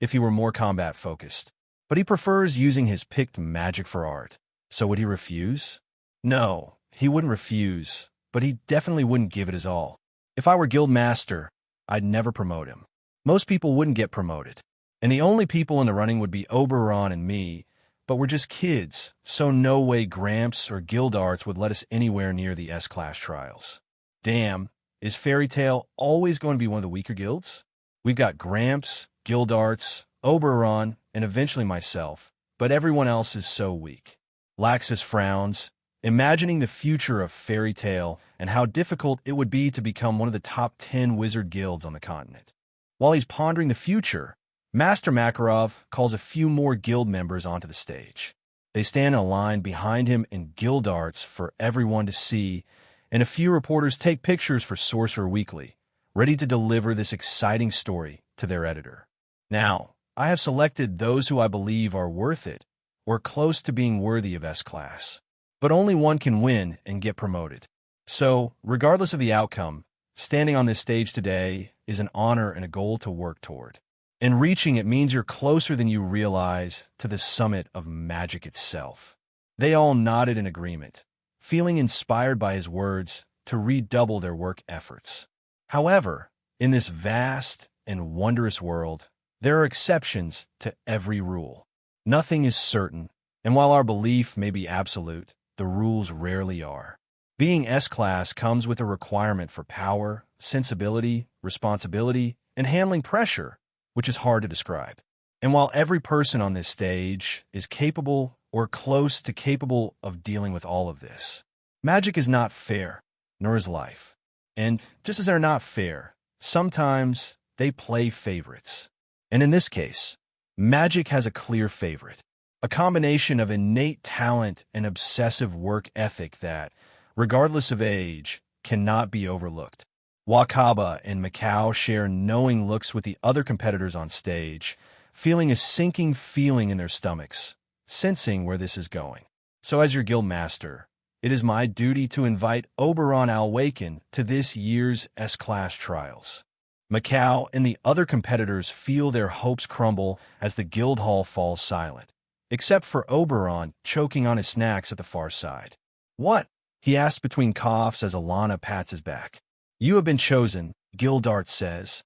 if he were more combat-focused. But he prefers using his picked magic for art. So would he refuse? No, he wouldn't refuse, but he definitely wouldn't give it his all. If I were guild master, I'd never promote him. Most people wouldn't get promoted. And the only people in the running would be Oberon and me, but we're just kids, so no way Gramps or Gildarts would let us anywhere near the S-Class trials. Damn, is Fairy Tale always going to be one of the weaker guilds? We've got Gramps, Gildarts, Oberon, and eventually myself, but everyone else is so weak. Laxus frowns, imagining the future of Fairy Tale and how difficult it would be to become one of the top 10 wizard guilds on the continent. While he's pondering the future, Master Makarov calls a few more guild members onto the stage. They stand in a line behind him in guild arts for everyone to see, and a few reporters take pictures for Sorcerer Weekly, ready to deliver this exciting story to their editor. Now, I have selected those who I believe are worth it, or close to being worthy of S-Class. But only one can win and get promoted. So, regardless of the outcome, standing on this stage today is an honor and a goal to work toward. And reaching it means you're closer than you realize to the summit of magic itself. They all nodded in agreement, feeling inspired by his words to redouble their work efforts. However, in this vast and wondrous world, there are exceptions to every rule. Nothing is certain, and while our belief may be absolute, the rules rarely are. Being S-Class comes with a requirement for power, sensibility, responsibility, and handling pressure, which is hard to describe. And while every person on this stage is capable or close to capable of dealing with all of this, magic is not fair, nor is life. And just as they're not fair, sometimes they play favorites. And in this case, magic has a clear favorite, a combination of innate talent and obsessive work ethic that, regardless of age, cannot be overlooked. Wakaba and Macau share knowing looks with the other competitors on stage, feeling a sinking feeling in their stomachs, sensing where this is going. So as your guild master, it is my duty to invite Oberon Alwaken to this year's S-Class trials. Macau and the other competitors feel their hopes crumble as the guild hall falls silent, except for Oberon choking on his snacks at the far side. "What?" he asks between coughs as Alana pats his back. "You have been chosen," Gildart says.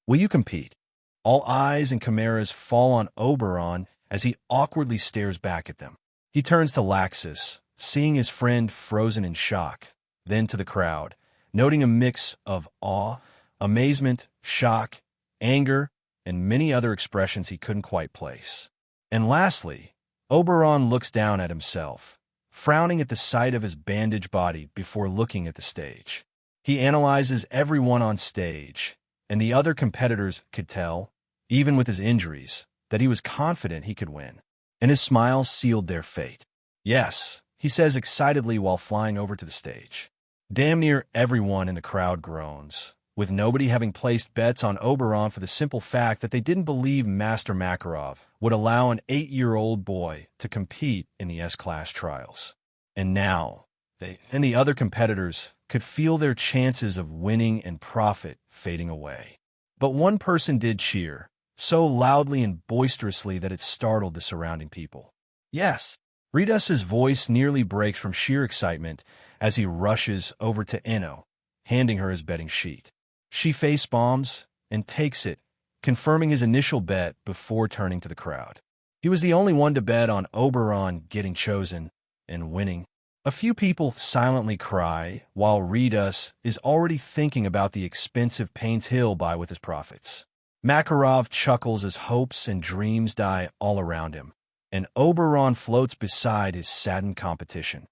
"Will you compete?" All eyes and chimeras fall on Oberon as he awkwardly stares back at them. He turns to Laxus, seeing his friend frozen in shock, then to the crowd, noting a mix of awe, amazement, shock, anger, and many other expressions he couldn't quite place. And lastly, Oberon looks down at himself, frowning at the sight of his bandaged body before looking at the stage. He analyzes everyone on stage, and the other competitors could tell, even with his injuries, that he was confident he could win. And his smile sealed their fate. "Yes," he says excitedly while flying over to the stage. Damn near everyone in the crowd groans, with nobody having placed bets on Oberon for the simple fact that they didn't believe Master Makarov would allow an 8-year-old boy to compete in the S-Class trials. And now, they and the other competitors could feel their chances of winning and profit fading away. But one person did cheer, so loudly and boisterously that it startled the surrounding people. "Yes!" Ritas's voice nearly breaks from sheer excitement as he rushes over to Enno, handing her his betting sheet. She face-bombs and takes it, confirming his initial bet before turning to the crowd. He was the only one to bet on Oberon getting chosen and winning. A few people silently cry, while Ritas is already thinking about the expensive paints he'll buy with his profits. Makarov chuckles as hopes and dreams die all around him, and Oberon floats beside his saddened competition.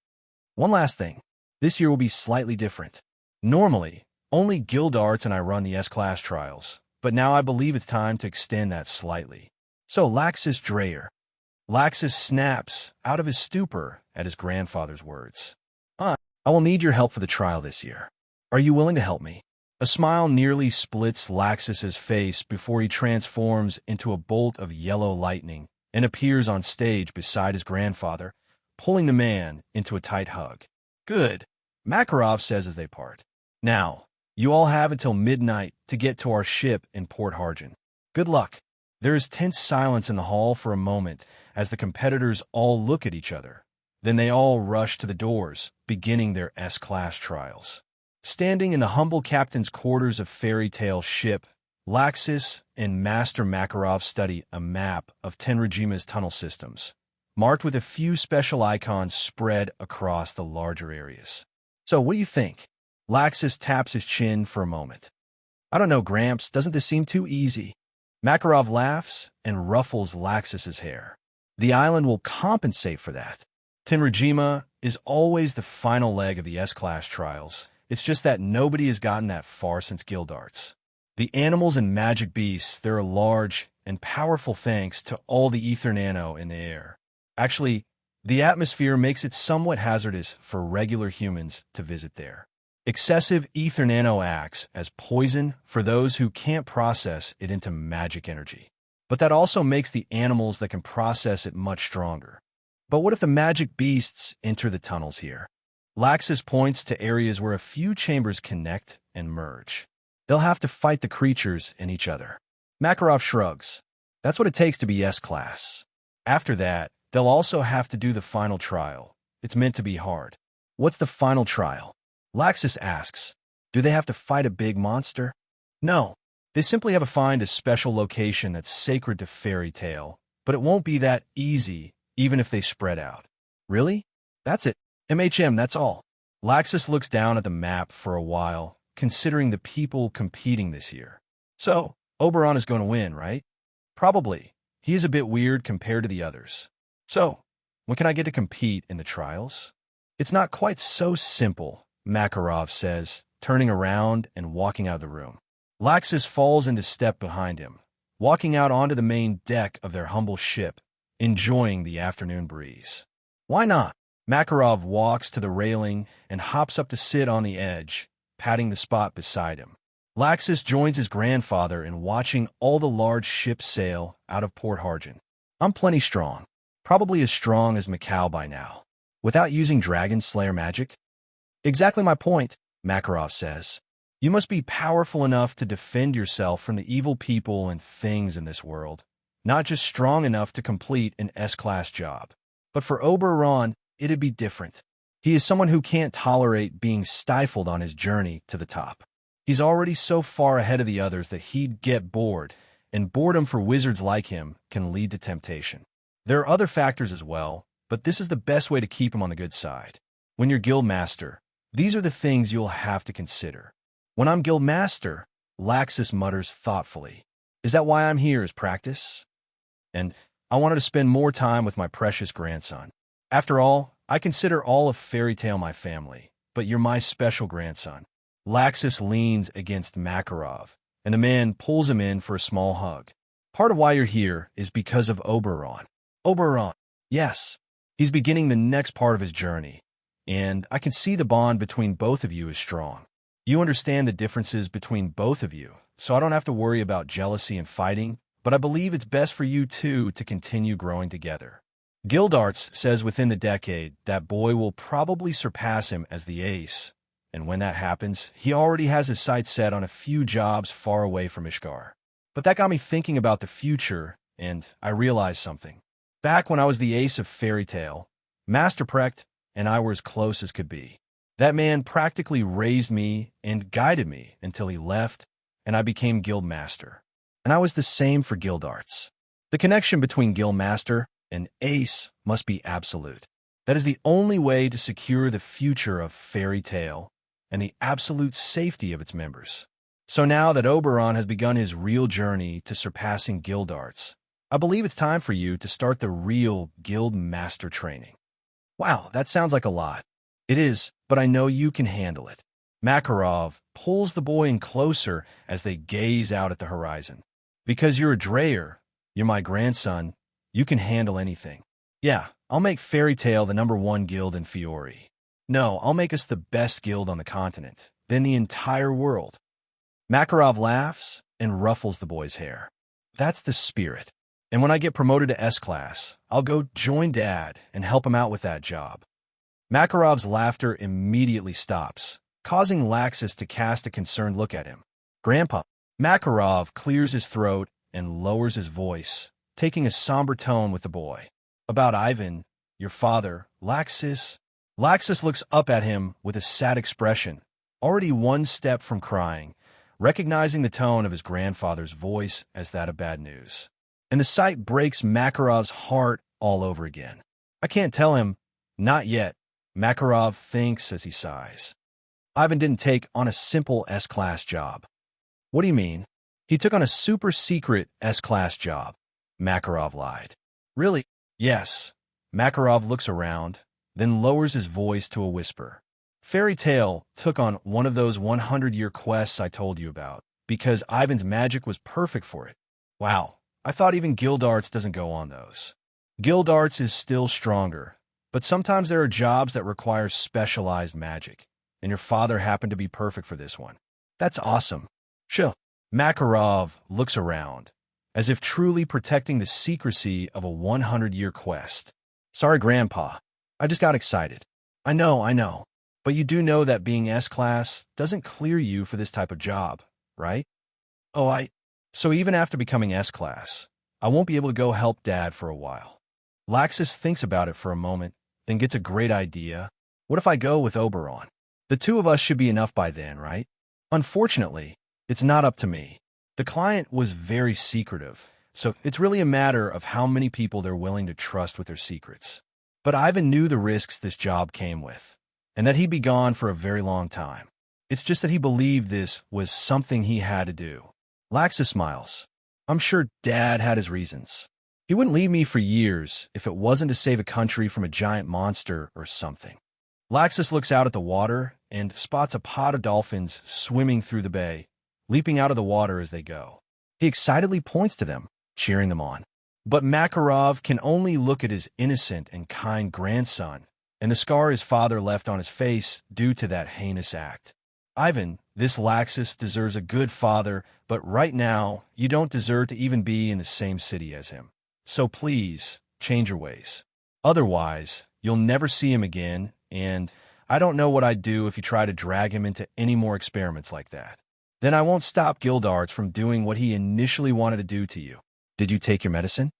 One last thing. This year will be slightly different. Normally, only Guild Arts and I run the S-Class trials, but now I believe it's time to extend that slightly. So Laxus Dreyer. Laxus snaps out of his stupor at his grandfather's words. "I will need your help for the trial this year. Are you willing to help me?" A smile nearly splits Laxus's face before he transforms into a bolt of yellow lightning and appears on stage beside his grandfather, pulling the man into a tight hug. "Good," Makarov says as they part. "Now, you all have until midnight to get to our ship in Port Harjan. Good luck." There is tense silence in the hall for a moment as the competitors all look at each other. Then they all rush to the doors, beginning their S-Class trials. Standing in the humble captain's quarters of Fairy Tale ship, Laxus and Master Makarov study a map of Tenrajima's tunnel systems, marked with a few special icons spread across the larger areas. "So what do you think?" Laxus taps his chin for a moment. "I don't know, Gramps. Doesn't this seem too easy?" Makarov laughs and ruffles Laxus's hair. "The island will compensate for that. Tenrajima is always the final leg of the S-Class trials. It's just that nobody has gotten that far since Guild Arts." The animals and magic beasts, they're large and powerful thanks to all the ether nano in the air. Actually, the atmosphere makes it somewhat hazardous for regular humans to visit there. Excessive ether nano acts as poison for those who can't process it into magic energy. But that also makes the animals that can process it much stronger. But what if the magic beasts enter the tunnels here? Laxus points to areas where a few chambers connect and merge. They'll have to fight the creatures and each other. Makarov shrugs. That's what it takes to be S-class. After that, they'll also have to do the final trial. It's meant to be hard. What's the final trial? Laxus asks. Do they have to fight a big monster? No. They simply have to find a special location that's sacred to fairy tale, but it won't be that easy even if they spread out. Really? That's it. that's all. Laxus looks down at the map for a while, considering the people competing this year. So, Oberon is going to win, right? Probably. He is a bit weird compared to the others. So, when can I get to compete in the trials? It's not quite so simple, Makarov says, turning around and walking out of the room. Laxus falls into step behind him, walking out onto the main deck of their humble ship, enjoying the afternoon breeze. Why not? Makarov walks to the railing and hops up to sit on the edge, patting the spot beside him. Laxus joins his grandfather in watching all the large ships sail out of Port Harjan. I'm plenty strong, probably as strong as Macau by now, without using Dragon Slayer magic. Exactly my point, Makarov says. You must be powerful enough to defend yourself from the evil people and things in this world, not just strong enough to complete an S-class job. But for Oberon, it'd be different. He is someone who can't tolerate being stifled on his journey to the top. He's already so far ahead of the others that he'd get bored, and boredom for wizards like him can lead to temptation. There are other factors as well, but this is the best way to keep him on the good side. When you're guild master, these are the things you'll have to consider. When I'm guild master, Laxus mutters thoughtfully. Is that why I'm here, as practice? And I wanted to spend more time with my precious grandson. After all, I consider all of Fairy Tale my family, but you're my special grandson. Laxus leans against Makarov, and the man pulls him in for a small hug. Part of why you're here is because of Oberon. Oberon, yes. He's beginning the next part of his journey, and I can see the bond between both of you is strong. You understand the differences between both of you, so I don't have to worry about jealousy and fighting, but I believe it's best for you two to continue growing together. Gildarts says within the decade that boy will probably surpass him as the ace, and when that happens, he already has his sights set on a few jobs far away from Ishgar. But that got me thinking about the future, and I realized something. Back when I was the ace of Fairy Tale, Master Precht and I were as close as could be. That man practically raised me and guided me until he left, and I became guild master. And I was the same for Gildarts. The connection between guild master and ace must be absolute. That is the only way to secure the future of Fairy Tale and the absolute safety of its members. So now that Oberon has begun his real journey to surpassing Gildarts, I believe it's time for you to start the real guild master training. Wow, that sounds like a lot. It is, but I know you can handle it. Makarov pulls the boy in closer as they gaze out at the horizon. Because you're a Dreyer, you're my grandson, you can handle anything. Yeah, I'll make Fairy Tale the #1 guild in Fiore. No, I'll make us the best guild on the continent, then the entire world. Makarov laughs and ruffles the boy's hair. That's the spirit. And when I get promoted to S-class, I'll go join Dad and help him out with that job. Makarov's laughter immediately stops, causing Laxus to cast a concerned look at him. Grandpa. Makarov clears his throat and lowers his voice, taking a somber tone with the boy. About Ivan, your father, Laxus. Laxus looks up at him with a sad expression, already one step from crying, recognizing the tone of his grandfather's voice as that of bad news. And the sight breaks Makarov's heart all over again. I can't tell him, not yet, Makarov thinks as he sighs. Ivan didn't take on a simple S-class job. What do you mean? He took on a super-secret S-class job. Makarov lied. Really? Yes. Makarov looks around, then lowers his voice to a whisper. Fairy Tale took on one of those 100-year quests I told you about. because Ivan's magic was perfect for it. Wow, I thought even guild arts doesn't go on those. Guild arts is still stronger, but sometimes there are jobs that require specialized magic, and your father happened to be perfect for this one. That's awesome. Sure. Makarov looks around, as if truly protecting the secrecy of a 100-year quest. Sorry, Grandpa. I just got excited. I know. But you do know that being S-class doesn't clear you for this type of job, right? So even after becoming S-class, I won't be able to go help Dad for a while. Laxus thinks about it for a moment, then gets a great idea. What if I go with Oberon? The two of us should be enough by then, right? Unfortunately, it's not up to me. The client was very secretive, so it's really a matter of how many people they're willing to trust with their secrets. But Ivan knew the risks this job came with, and that he'd be gone for a very long time. It's just that he believed this was something he had to do. Laxus smiles. I'm sure Dad had his reasons. He wouldn't leave me for years if it wasn't to save a country from a giant monster or something. Laxus looks out at the water and spots a pod of dolphins swimming through the bay, leaping out of the water as they go. He excitedly points to them, cheering them on. But Makarov can only look at his innocent and kind grandson and the scar his father left on his face due to that heinous act. Ivan, this Laxus deserves a good father, but right now, you don't deserve to even be in the same city as him. So please, change your ways. Otherwise, you'll never see him again, and I don't know what I'd do if you try to drag him into any more experiments like that. Then I won't stop Guild Arts from doing what he initially wanted to do to you. Did you take your medicine?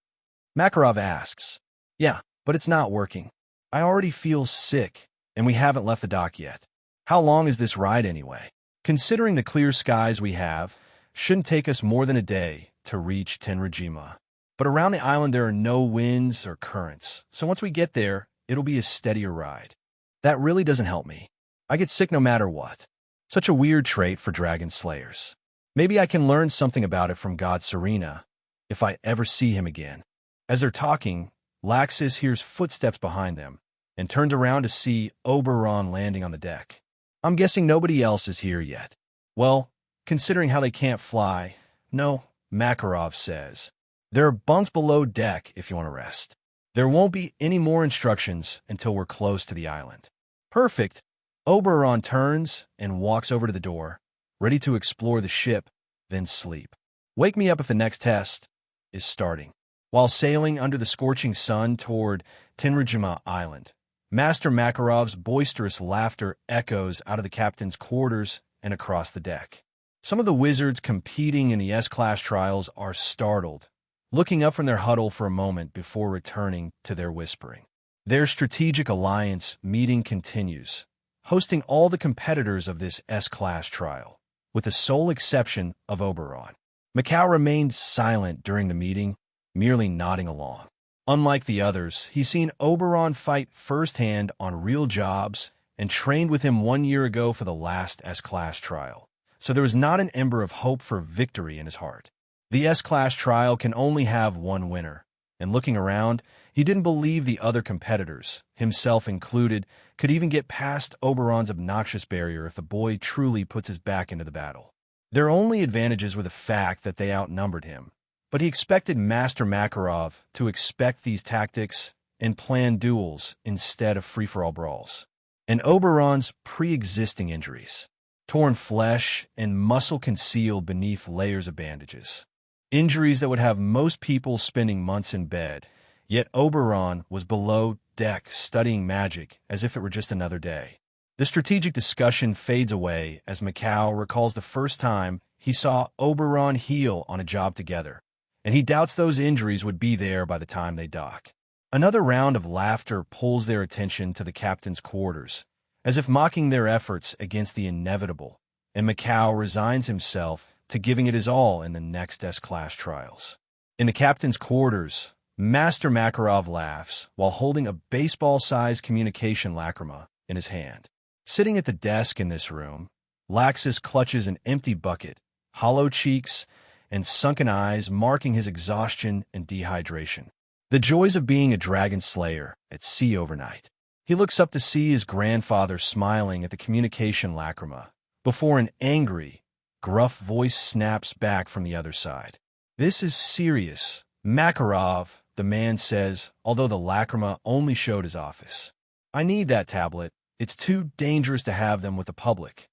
Makarov asks. Yeah, but it's not working. I already feel sick, and we haven't left the dock yet. How long is this ride anyway? Considering the clear skies we have, shouldn't take us more than a day to reach Tenrajima. But around the island there are no winds or currents, so once we get there, it'll be a steadier ride. That really doesn't help me. I get sick no matter what. Such a weird trait for dragon slayers. Maybe I can learn something about it from God Serena, if I ever see him again. As they're talking, Laxus hears footsteps behind them, and turns around to see Oberon landing on the deck. I'm guessing nobody else is here yet. Well, considering how they can't fly, no, Makarov says. There are bunks below deck if you want to rest. There won't be any more instructions until we're close to the island. Perfect. Oberon turns and walks over to the door, ready to explore the ship, then sleep. Wake me up if the next test is starting. While sailing under the scorching sun toward Tenrajima Island, Master Makarov's boisterous laughter echoes out of the captain's quarters and across the deck. Some of the wizards competing in the S-Class trials are startled, looking up from their huddle for a moment before returning to their whispering. Their strategic alliance meeting continues, hosting all the competitors of this S-Class trial, with the sole exception of Oberon. Macau remained silent during the meeting, merely nodding along. Unlike the others, he's seen Oberon fight firsthand on real jobs and trained with him 1 year ago for the last S-Class trial, so there was not an ember of hope for victory in his heart. The S-Class trial can only have one winner, and looking around, he didn't believe the other competitors, himself included, could even get past Oberon's obnoxious barrier if the boy truly puts his back into the battle. Their only advantages were the fact that they outnumbered him, but he expected Master Makarov to expect these tactics and plan duels instead of free-for-all brawls. And Oberon's pre-existing injuries, torn flesh and muscle concealed beneath layers of bandages. Injuries that would have most people spending months in bed, yet Oberon was below deck studying magic as if it were just another day. The strategic discussion fades away as Macau recalls the first time he saw Oberon heal on a job together, and he doubts those injuries would be there by the time they dock. Another round of laughter pulls their attention to the captain's quarters, as if mocking their efforts against the inevitable, and Macau resigns himself to giving it his all in the next S-Class trials. In the captain's quarters, Master Makarov laughs while holding a baseball-sized communication lacrima in his hand. Sitting at the desk in this room, Laxus clutches an empty bucket, hollow cheeks, and sunken eyes marking his exhaustion and dehydration. The joys of being a dragon slayer at sea overnight. He looks up to see his grandfather smiling at the communication lacrima, before an angry, Gruff voice snaps back from the other side. This is serious. Makarov, the man says, although the lacrima only showed his office. I need that tablet. It's too dangerous to have them with the public.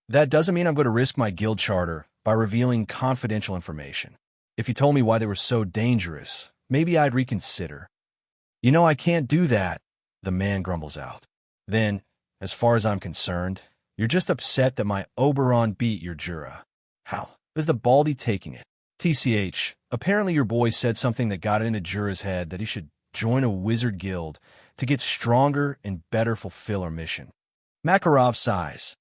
That doesn't mean I'm going to risk my guild charter by revealing confidential information. If you told me why they were so dangerous, maybe I'd reconsider. You know, I can't do that, the man grumbles out. Then, as far as I'm concerned, you're just upset that my Oberon beat your Jura. How is the baldy taking it? TCH, apparently your boy said something that got into Jura's head that he should join a wizard guild to get stronger and better fulfill our mission. Makarov sighs.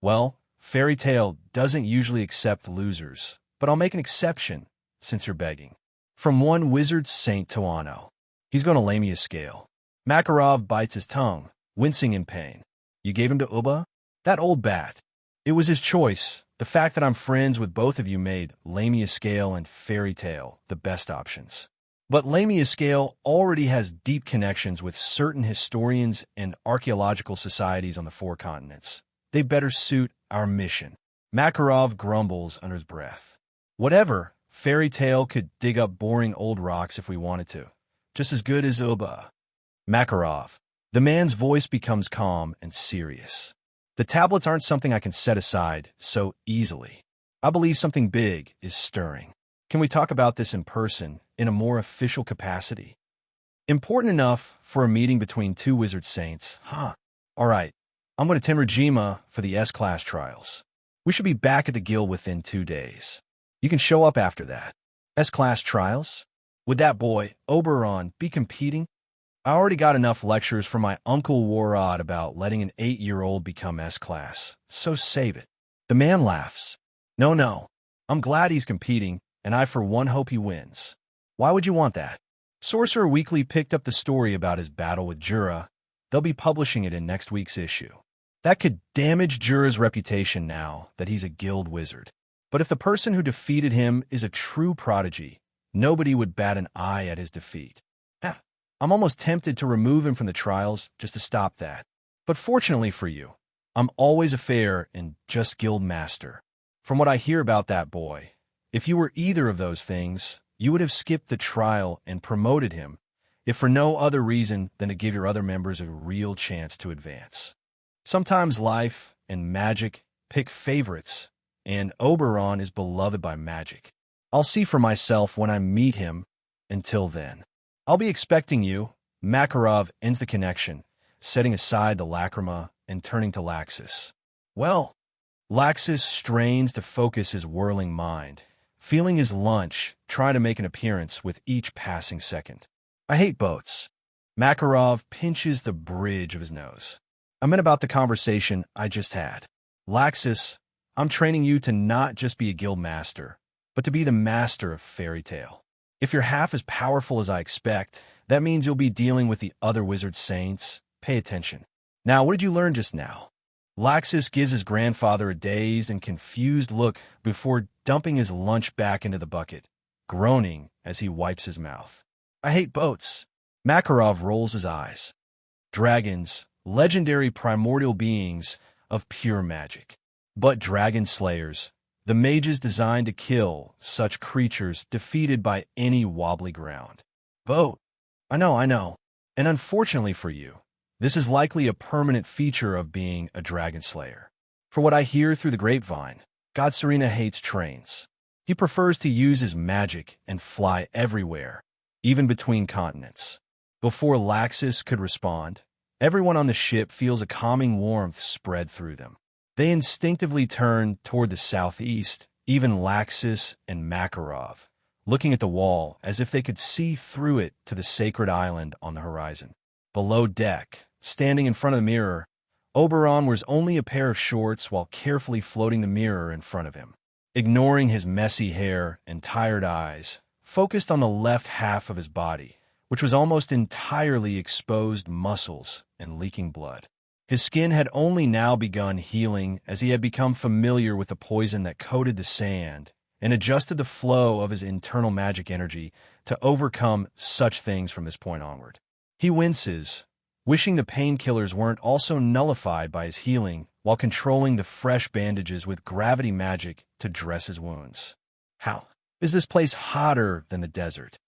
Well, Fairy Tale doesn't usually accept losers, but I'll make an exception, since you're begging. From one wizard saint to Anno. He's going to lay me a scale. Makarov bites his tongue, wincing in pain. You gave him to Uba? That old bat. It was his choice. The fact that I'm friends with both of you made Lamia Scale and Fairy Tale the best options. But Lamia Scale already has deep connections with certain historians and archaeological societies on the 4 continents. They better suit our mission. Makarov grumbles under his breath. Whatever, Fairy Tale could dig up boring old rocks if we wanted to. Just as good as Uba. Makarov. The man's voice becomes calm and serious. The tablets aren't something I can set aside so easily. I believe something big is stirring. Can we talk about this in person, in a more official capacity? Important enough for a meeting between 2 wizard saints, huh? All right, I'm going to Tenrajima for the S-Class trials. We should be back at the guild within 2 days. You can show up after that. S-Class trials? Would that boy, Oberon, be competing? I already got enough lectures from my Uncle Warod about letting an 8-year-old become S-Class, so save it. The man laughs. No, I'm glad he's competing, and I for one hope he wins. Why would you want that? Sorcerer Weekly picked up the story about his battle with Jura. They'll be publishing it in next week's issue. That could damage Jura's reputation now that he's a guild wizard. But if the person who defeated him is a true prodigy, nobody would bat an eye at his defeat. I'm almost tempted to remove him from the trials just to stop that. But fortunately for you, I'm always a fair and just guild master. From what I hear about that boy, if you were either of those things, you would have skipped the trial and promoted him, if for no other reason than to give your other members a real chance to advance. Sometimes life and magic pick favorites, and Oberon is beloved by magic. I'll see for myself when I meet him. Until then, I'll be expecting you. Makarov ends the connection, setting aside the lacrima and turning to Laxus. Well, Laxus strains to focus his whirling mind, feeling his lunch try to make an appearance with each passing second. I hate boats. Makarov pinches the bridge of his nose. I meant about the conversation I just had. Laxus, I'm training you to not just be a guild master, but to be the master of Fairy Tale. If you're half as powerful as I expect, that means you'll be dealing with the other wizard saints. Pay attention. Now, what did you learn just now? Laxus gives his grandfather a dazed and confused look before dumping his lunch back into the bucket, groaning as he wipes his mouth. I hate boats. Makarov rolls his eyes. Dragons, legendary primordial beings of pure magic. But dragon slayers, the mages designed to kill such creatures defeated by any wobbly ground. Boat. I know. And unfortunately for you, this is likely a permanent feature of being a dragon slayer. For what I hear through the grapevine, God Serena hates trains. He prefers to use his magic and fly everywhere, even between continents. Before Laxus could respond, everyone on the ship feels a calming warmth spread through them. They instinctively turn toward the southeast, even Laxus and Makarov, looking at the wall as if they could see through it to the sacred island on the horizon. Below deck, standing in front of the mirror, Oberon wears only a pair of shorts while carefully floating the mirror in front of him. Ignoring his messy hair and tired eyes, focused on the left half of his body, which was almost entirely exposed muscles and leaking blood. His skin had only now begun healing as he had become familiar with the poison that coated the sand and adjusted the flow of his internal magic energy to overcome such things from this point onward. He winces, wishing the painkillers weren't also nullified by his healing while controlling the fresh bandages with gravity magic to dress his wounds. How is this place hotter than the desert?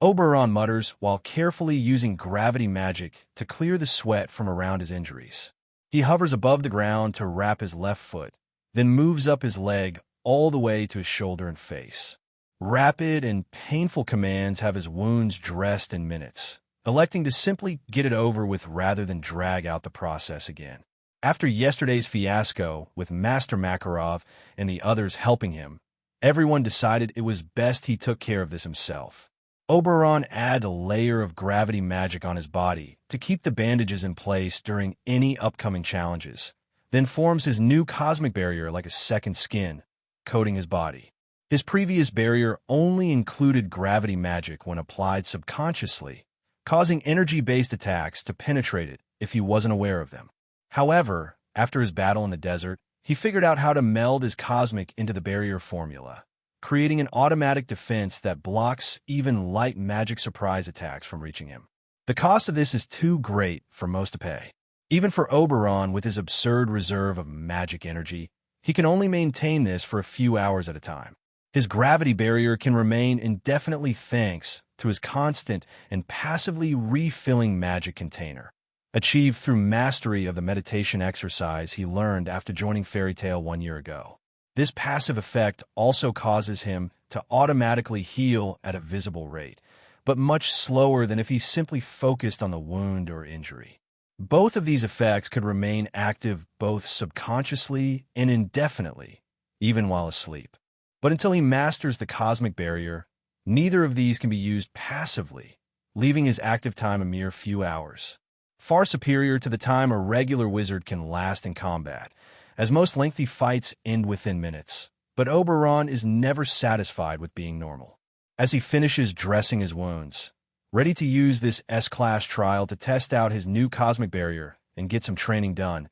Oberon mutters while carefully using gravity magic to clear the sweat from around his injuries. He hovers above the ground to wrap his left foot, then moves up his leg all the way to his shoulder and face. Rapid and painful commands have his wounds dressed in minutes, electing to simply get it over with rather than drag out the process again. After yesterday's fiasco with Master Makarov and the others helping him, everyone decided it was best he took care of this himself. Oberon adds a layer of gravity magic on his body to keep the bandages in place during any upcoming challenges, then forms his new cosmic barrier like a second skin, coating his body. His previous barrier only included gravity magic when applied subconsciously, causing energy-based attacks to penetrate it if he wasn't aware of them. However, after his battle in the desert, he figured out how to meld his cosmic into the barrier formula, creating an automatic defense that blocks even light magic surprise attacks from reaching him. The cost of this is too great for most to pay. Even for Oberon, with his absurd reserve of magic energy, he can only maintain this for a few hours at a time. His gravity barrier can remain indefinitely thanks to his constant and passively refilling magic container, achieved through mastery of the meditation exercise he learned after joining Fairy Tail 1 year ago. This passive effect also causes him to automatically heal at a visible rate, but much slower than if he simply focused on the wound or injury. Both of these effects could remain active both subconsciously and indefinitely, even while asleep. But until he masters the cosmic barrier, neither of these can be used passively, leaving his active time a mere few hours. Far superior to the time a regular wizard can last in combat, as most lengthy fights end within minutes. But Oberon is never satisfied with being normal. As he finishes dressing his wounds, ready to use this S-Class trial to test out his new cosmic barrier and get some training done,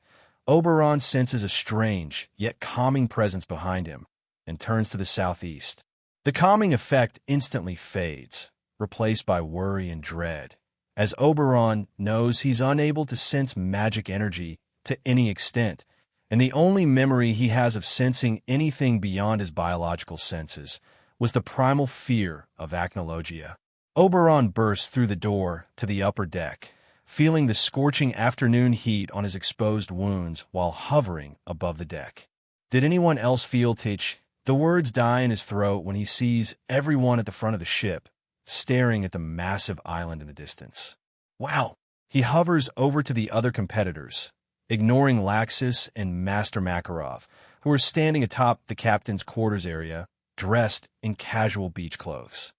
Oberon senses a strange, yet calming presence behind him and turns to the southeast. The calming effect instantly fades, replaced by worry and dread, as Oberon knows he's unable to sense magic energy to any extent, and the only memory he has of sensing anything beyond his biological senses was the primal fear of acnologia. Oberon bursts through the door to the upper deck, feeling the scorching afternoon heat on his exposed wounds while hovering above the deck. Did anyone else feel Titch? The words die in his throat when he sees everyone at the front of the ship, staring at the massive island in the distance. Wow! He hovers over to the other competitors, ignoring Laxus and Master Makarov, who are standing atop the captain's quarters area, dressed in casual beach clothes.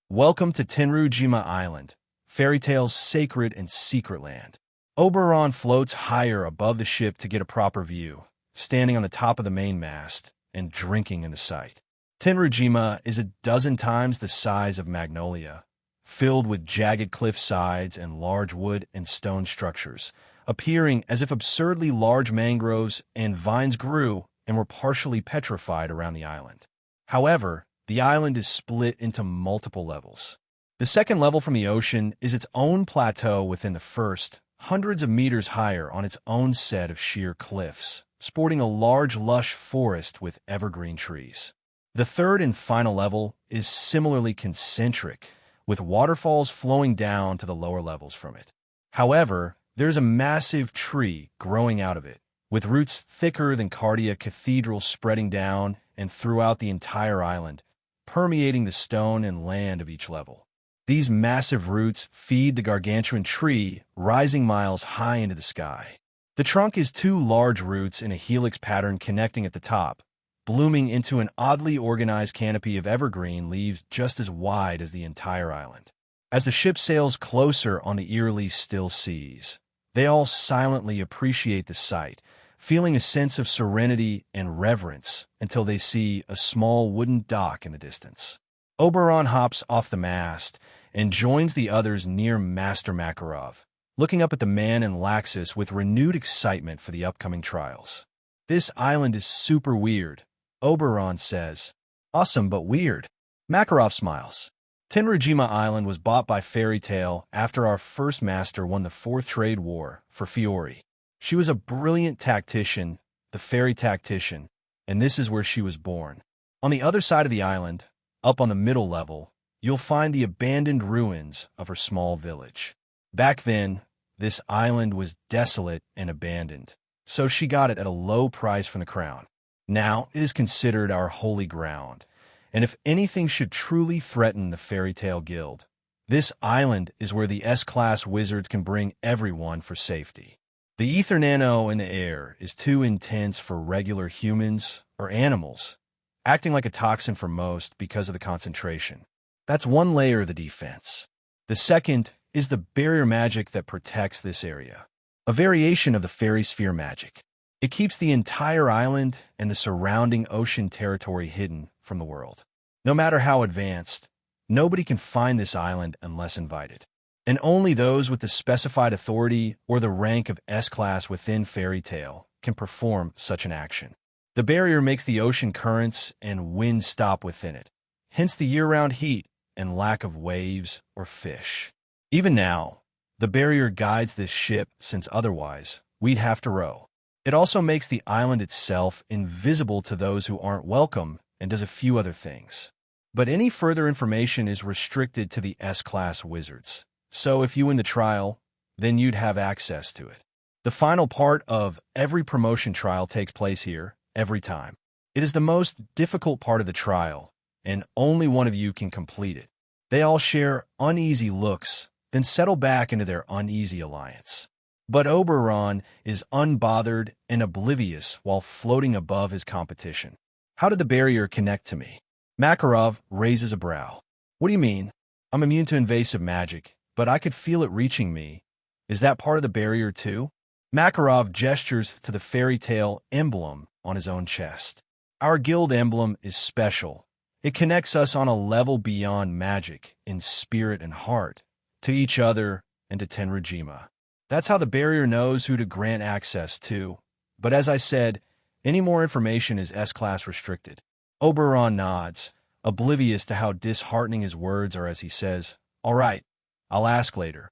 Welcome to Tenryujima Island, Fairy Tail's sacred and secret land. Oberon floats higher above the ship to get a proper view, standing on the top of the mainmast and drinking in the sight. Tenryujima is a dozen times the size of Magnolia, filled with jagged cliff sides and large wood and stone structures, appearing as if absurdly large mangroves and vines grew and were partially petrified around the island. However, the island is split into multiple levels. The second level from the ocean is its own plateau within the first, hundreds of meters higher on its own set of sheer cliffs, sporting a large lush forest with evergreen trees. The third and final level is similarly concentric, with waterfalls flowing down to the lower levels from it. However, there's a massive tree growing out of it, with roots thicker than Cardia Cathedral spreading down and throughout the entire island, permeating the stone and land of each level. These massive roots feed the gargantuan tree, rising miles high into the sky. The trunk is two large roots in a helix pattern connecting at the top, blooming into an oddly organized canopy of evergreen leaves just as wide as the entire island. As the ship sails closer on the eerily still seas, they all silently appreciate the sight, feeling a sense of serenity and reverence until they see a small wooden dock in the distance. Oberon hops off the mast and joins the others near Master Makarov, looking up at the man and Laxus with renewed excitement for the upcoming trials. This island is super weird, Oberon says. Awesome but weird. Makarov smiles. Tenrujima Island was bought by Fairy Tale after our first master won the Fourth Trade War for Fiore. She was a brilliant tactician, the fairy tactician, and this is where she was born. On the other side of the island, up on the middle level, you'll find the abandoned ruins of her small village. Back then, this island was desolate and abandoned, so she got it at a low price from the crown. Now it is considered our holy ground, and if anything should truly threaten the Fairy Tale Guild, this island is where the S-class wizards can bring everyone for safety. The ether nano in the air is too intense for regular humans or animals, acting like a toxin for most because of the concentration. That's one layer of the defense. The second is the barrier magic that protects this area, a variation of the fairy sphere magic. It keeps the entire island and the surrounding ocean territory hidden from the world. No matter how advanced, nobody can find this island unless invited. And only those with the specified authority or the rank of S-class within Fairy Tale can perform such an action. The barrier makes the ocean currents and wind stop within it, hence the year-round heat and lack of waves or fish. Even now, the barrier guides this ship since otherwise we'd have to row. It also makes the island itself invisible to those who aren't welcome and does a few other things. But any further information is restricted to the S-class wizards. So if you win the trial, then you'd have access to it. The final part of every promotion trial takes place here, every time. It is the most difficult part of the trial, and only one of you can complete it. They all share uneasy looks, then settle back into their uneasy alliance. But Oberon is unbothered and oblivious while floating above his competition. How did the barrier connect to me? Makarov raises a brow. What do you mean? I'm immune to invasive magic, but I could feel it reaching me. Is that part of the barrier too? Makarov gestures to the Fairy Tale emblem on his own chest. Our guild emblem is special. It connects us on a level beyond magic, in spirit and heart, to each other and to Tenrujima. That's how the barrier knows who to grant access to. But as I said, any more information is S-class restricted. Oberon nods, oblivious to how disheartening his words are as he says, "All right, I'll ask later."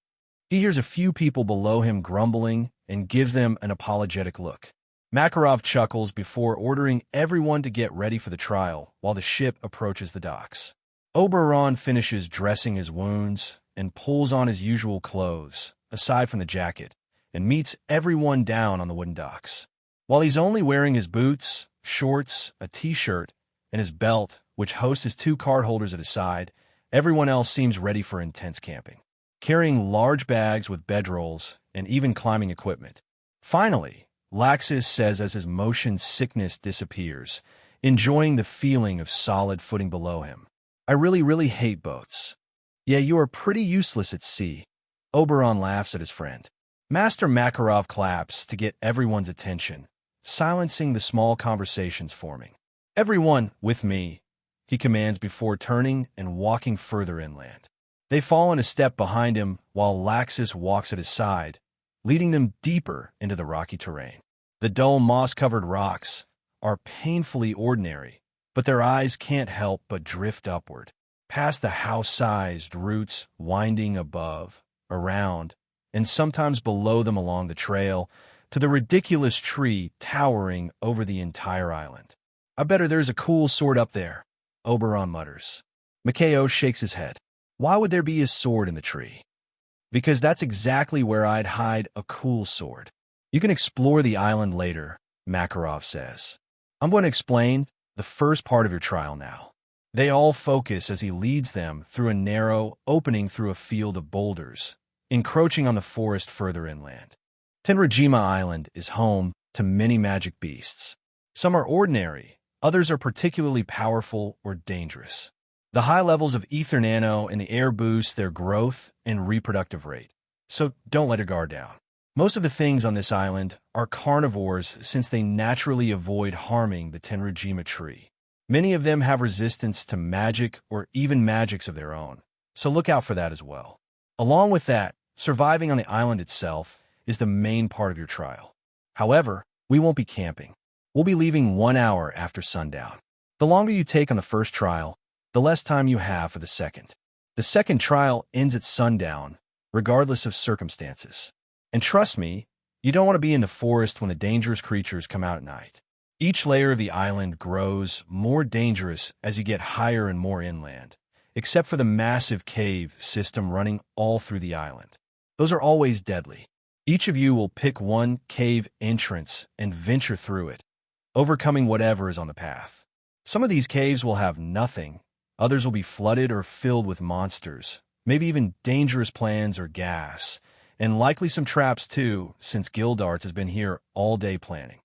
He hears a few people below him grumbling and gives them an apologetic look. Makarov chuckles before ordering everyone to get ready for the trial while the ship approaches the docks. Oberon finishes dressing his wounds and pulls on his usual clothes, aside from the jacket, and meets everyone down on the wooden docks. While he's only wearing his boots, shorts, a t-shirt, and his belt, which hosts his two card holders at his side, everyone else seems ready for intense camping, carrying large bags with bedrolls and even climbing equipment. Finally, Laxus says as his motion sickness disappears, enjoying the feeling of solid footing below him, "I really hate boats." "Yeah, you are pretty useless at sea." Oberon laughs at his friend. Master Makarov claps to get everyone's attention, silencing the small conversations forming. "Everyone, with me," he commands before turning and walking further inland. They fall in a step behind him while Laxus walks at his side, leading them deeper into the rocky terrain. The dull moss-covered rocks are painfully ordinary, but their eyes can't help but drift upward, past the house-sized roots winding above, around, and sometimes below them along the trail, to the ridiculous tree towering over the entire island. "I bet there's a cool sword up there," Oberon mutters. Mikhail shakes his head. "Why would there be a sword in the tree?" "Because that's exactly where I'd hide a cool sword." "You can explore the island later," Makarov says. "I'm going to explain the first part of your trial now." They all focus as he leads them through a narrow opening through a field of boulders, encroaching on the forest further inland. Tenrujima Island is home to many magic beasts. Some are ordinary, others are particularly powerful or dangerous. The high levels of ether nano in the air boost their growth and reproductive rate, so don't let your guard down. Most of the things on this island are carnivores since they naturally avoid harming the Tenrujima tree. Many of them have resistance to magic or even magics of their own, so look out for that as well. Along with that, surviving on the island itself is the main part of your trial. However, we won't be camping. We'll be leaving 1 hour after sundown. The longer you take on the first trial, the less time you have for the second. The second trial ends at sundown, regardless of circumstances. And trust me, you don't want to be in the forest when the dangerous creatures come out at night. Each layer of the island grows more dangerous as you get higher and more inland, except for the massive cave system running all through the island. Those are always deadly. Each of you will pick one cave entrance and venture through it, overcoming whatever is on the path. Some of these caves will have nothing. Others will be flooded or filled with monsters, maybe even dangerous plants or gas, and likely some traps too, since Gildarts has been here all day planning.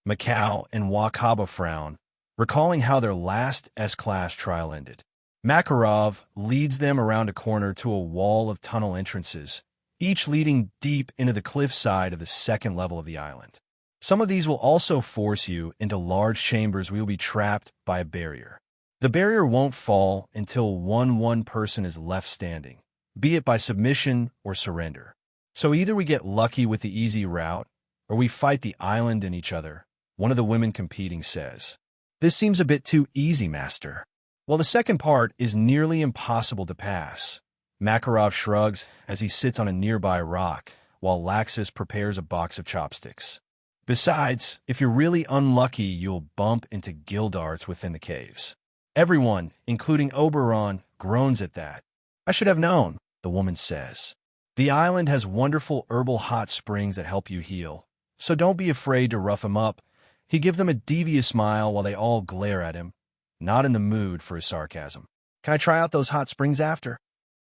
Macau and Wakaba frown, recalling how their last S-Class trial ended. Makarov leads them around a corner to a wall of tunnel entrances, each leading deep into the cliffside of the second level of the island. Some of these will also force you into large chambers where you'll be trapped by a barrier. The barrier won't fall until one person is left standing, be it by submission or surrender. So either we get lucky with the easy route, or we fight the island and each other, one of the women competing says. This seems a bit too easy, Master. Well, the second part is nearly impossible to pass. Makarov shrugs as he sits on a nearby rock, while Laxus prepares a box of chopsticks. Besides, if you're really unlucky, you'll bump into Gildarts within the caves. Everyone, including Oberon, groans at that. I should have known, the woman says. The island has wonderful herbal hot springs that help you heal, so don't be afraid to rough him up. He gives them a devious smile while they all glare at him, not in the mood for his sarcasm. Can I try out those hot springs after?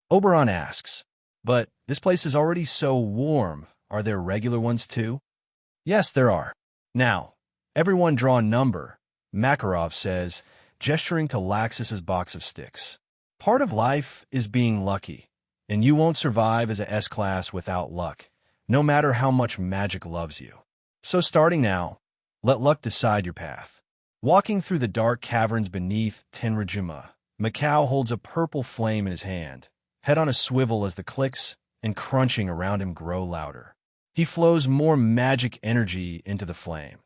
Oberon asks. But this place is already so warm. Are there regular ones too? Yes, there are. Now, everyone draw a number, Makarov says, gesturing to Laxus's box of sticks. Part of life is being lucky, and you won't survive as a S-Class without luck, no matter how much magic loves you. So starting now, let luck decide your path. Walking through the dark caverns beneath Tenrajima, Macau holds a purple flame in his hand, head on a swivel as the clicks and crunching around him grow louder. He flows more magic energy into the flame,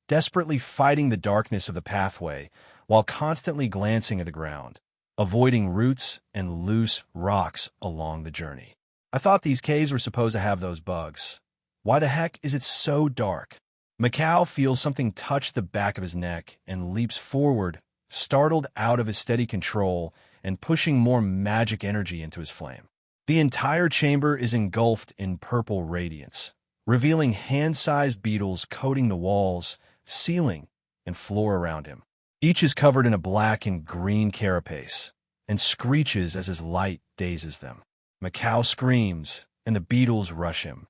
desperately fighting the darkness of the pathway while constantly glancing at the ground, avoiding roots and loose rocks along the journey. I thought these caves were supposed to have those bugs. Why the heck is it so dark? Macau feels something touch the back of his neck and leaps forward, startled out of his steady control and pushing more magic energy into his flame. The entire chamber is engulfed in purple radiance, revealing hand-sized beetles coating the walls, ceiling, and floor around him. Each is covered in a black and green carapace, and screeches as his light dazes them. Macau screams, and the beetles rush him.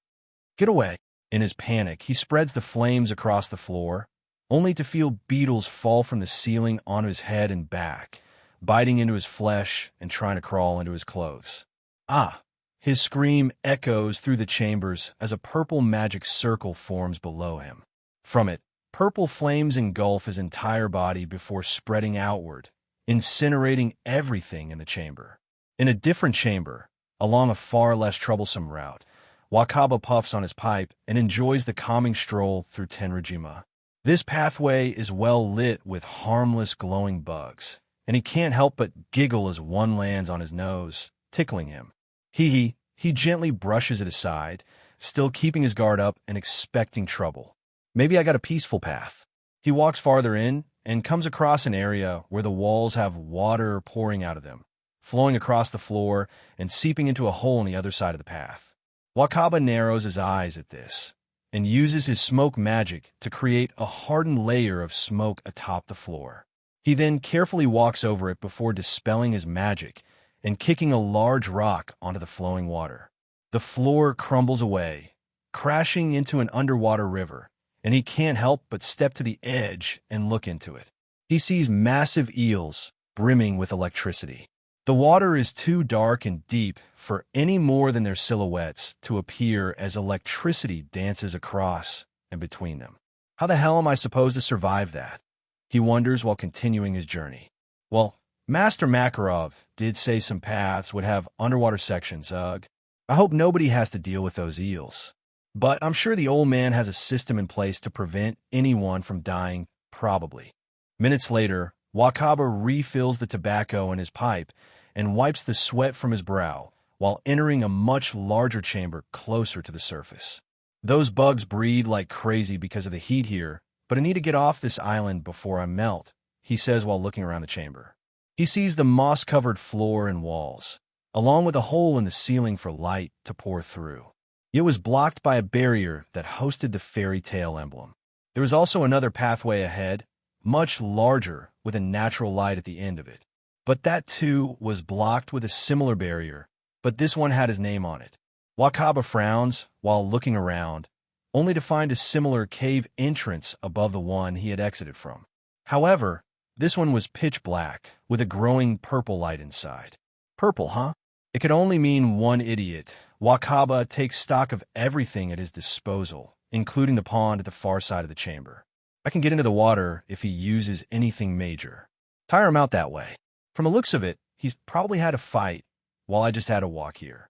Get away! In his panic, he spreads the flames across the floor, only to feel beetles fall from the ceiling onto his head and back, biting into his flesh and trying to crawl into his clothes. Ah! His scream echoes through the chambers as a purple magic circle forms below him. From it, purple flames engulf his entire body before spreading outward, incinerating everything in the chamber. In a different chamber, along a far less troublesome route, Wakaba puffs on his pipe and enjoys the calming stroll through Tenrajima. This pathway is well lit with harmless glowing bugs, and he can't help but giggle as one lands on his nose, tickling him. He gently brushes it aside, still keeping his guard up and expecting trouble. Maybe I got a peaceful path. He walks farther in and comes across an area where the walls have water pouring out of them, flowing across the floor and seeping into a hole on the other side of the path. Wakaba narrows his eyes at this and uses his smoke magic to create a hardened layer of smoke atop the floor. He then carefully walks over it before dispelling his magic and kicking a large rock onto the flowing water. The floor crumbles away, crashing into an underwater river, and he can't help but step to the edge and look into it. He sees massive eels brimming with electricity. The water is too dark and deep for any more than their silhouettes to appear as electricity dances across and between them. How the hell am I supposed to survive that? He wonders while continuing his journey. Well, Master Makarov did say some paths would have underwater sections, ugh. I hope nobody has to deal with those eels. But I'm sure the old man has a system in place to prevent anyone from dying, probably. Minutes later, Wakaba refills the tobacco in his pipe and wipes the sweat from his brow while entering a much larger chamber closer to the surface. Those bugs breed like crazy because of the heat here, but I need to get off this island before I melt, he says while looking around the chamber. He sees the moss-covered floor and walls, along with a hole in the ceiling for light to pour through. It was blocked by a barrier that hosted the fairy tale emblem. There was also another pathway ahead, much larger, with a natural light at the end of it. But that too was blocked with a similar barrier, but this one had his name on it. Wakaba frowns while looking around, only to find a similar cave entrance above the one he had exited from. However, this one was pitch black, with a growing purple light inside. Purple, huh? It could only mean one idiot. Wakaba takes stock of everything at his disposal, including the pond at the far side of the chamber. I can get into the water if he uses anything major. Tire him out that way. From the looks of it, he's probably had a fight, while I just had a walk here.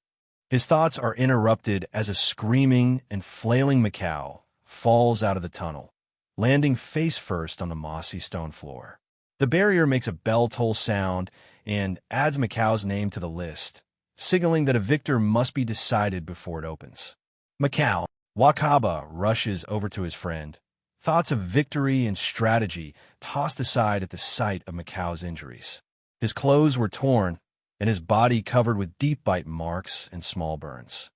His thoughts are interrupted as a screaming and flailing Macau falls out of the tunnel, landing face first on the mossy stone floor. The barrier makes a bell-toll sound and adds Macau's name to the list, signaling that a victor must be decided before it opens. Macau, Wakaba rushes over to his friend, thoughts of victory and strategy tossed aside at the sight of Macau's injuries. His clothes were torn, and his body covered with deep bite marks and small burns.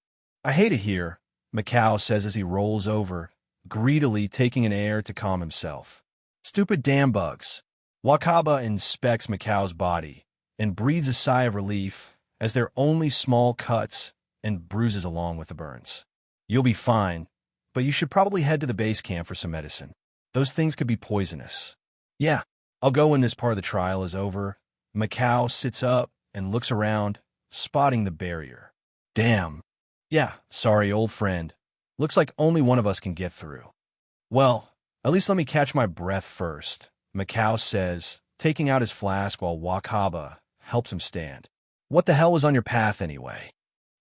I hate it here, Macau says as he rolls over, greedily taking an air to calm himself. Stupid damn bugs. Wakaba inspects Macau's body and breathes a sigh of relief as they're only small cuts and bruises along with the burns. You'll be fine, but you should probably head to the base camp for some medicine. Those things could be poisonous. Yeah, I'll go when this part of the trial is over. Macau sits up and looks around, spotting the barrier. Damn. Yeah, sorry, old friend. Looks like only one of us can get through. Well, at least let me catch my breath first, Macau says, taking out his flask while Wakaba helps him stand. What the hell was on your path anyway?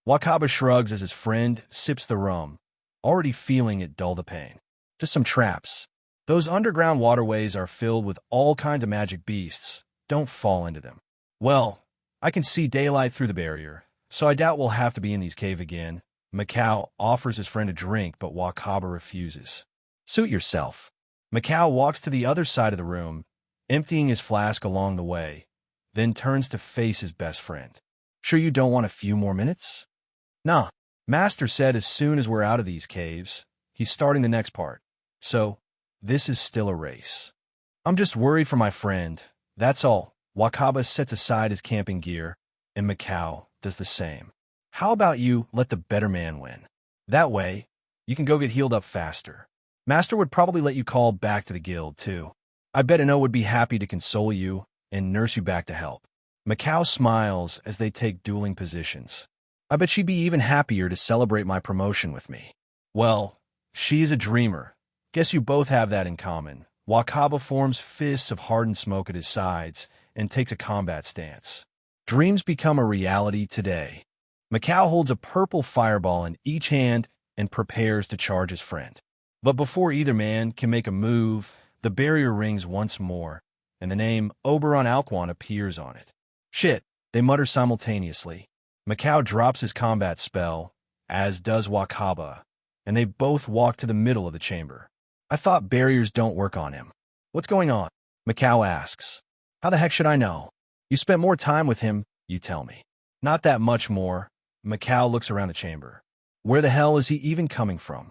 Wakaba shrugs as his friend sips the rum, already feeling it dull the pain. Just some traps. Those underground waterways are filled with all kinds of magic beasts. Don't fall into them. Well, I can see daylight through the barrier, so I doubt we'll have to be in these caves again. Macau offers his friend a drink, but Wakaba refuses. Suit yourself. Macau walks to the other side of the room, emptying his flask along the way, then turns to face his best friend. Sure you don't want a few more minutes? Nah. Master said as soon as we're out of these caves, he's starting the next part. So, this is still a race. I'm just worried for my friend. That's all. Wakaba sets aside his camping gear, and Macau does the same. How about you let the better man win? That way, you can go get healed up faster. Master would probably let you call back to the guild, too. I bet Ino would be happy to console you and nurse you back to help. Macau smiles as they take dueling positions. I bet she'd be even happier to celebrate my promotion with me. Well, she is a dreamer. Guess you both have that in common. Wakaba forms fists of hardened smoke at his sides and takes a combat stance. Dreams become a reality today. Macau holds a purple fireball in each hand and prepares to charge his friend. But before either man can make a move, the barrier rings once more, and the name Oberon Alquan appears on it. Shit, they mutter simultaneously. Macau drops his combat spell, as does Wakaba, and they both walk to the middle of the chamber. I thought barriers don't work on him. What's going on? Macau asks. How the heck should I know? You spent more time with him, you tell me. Not that much more. Macau looks around the chamber. Where the hell is he even coming from?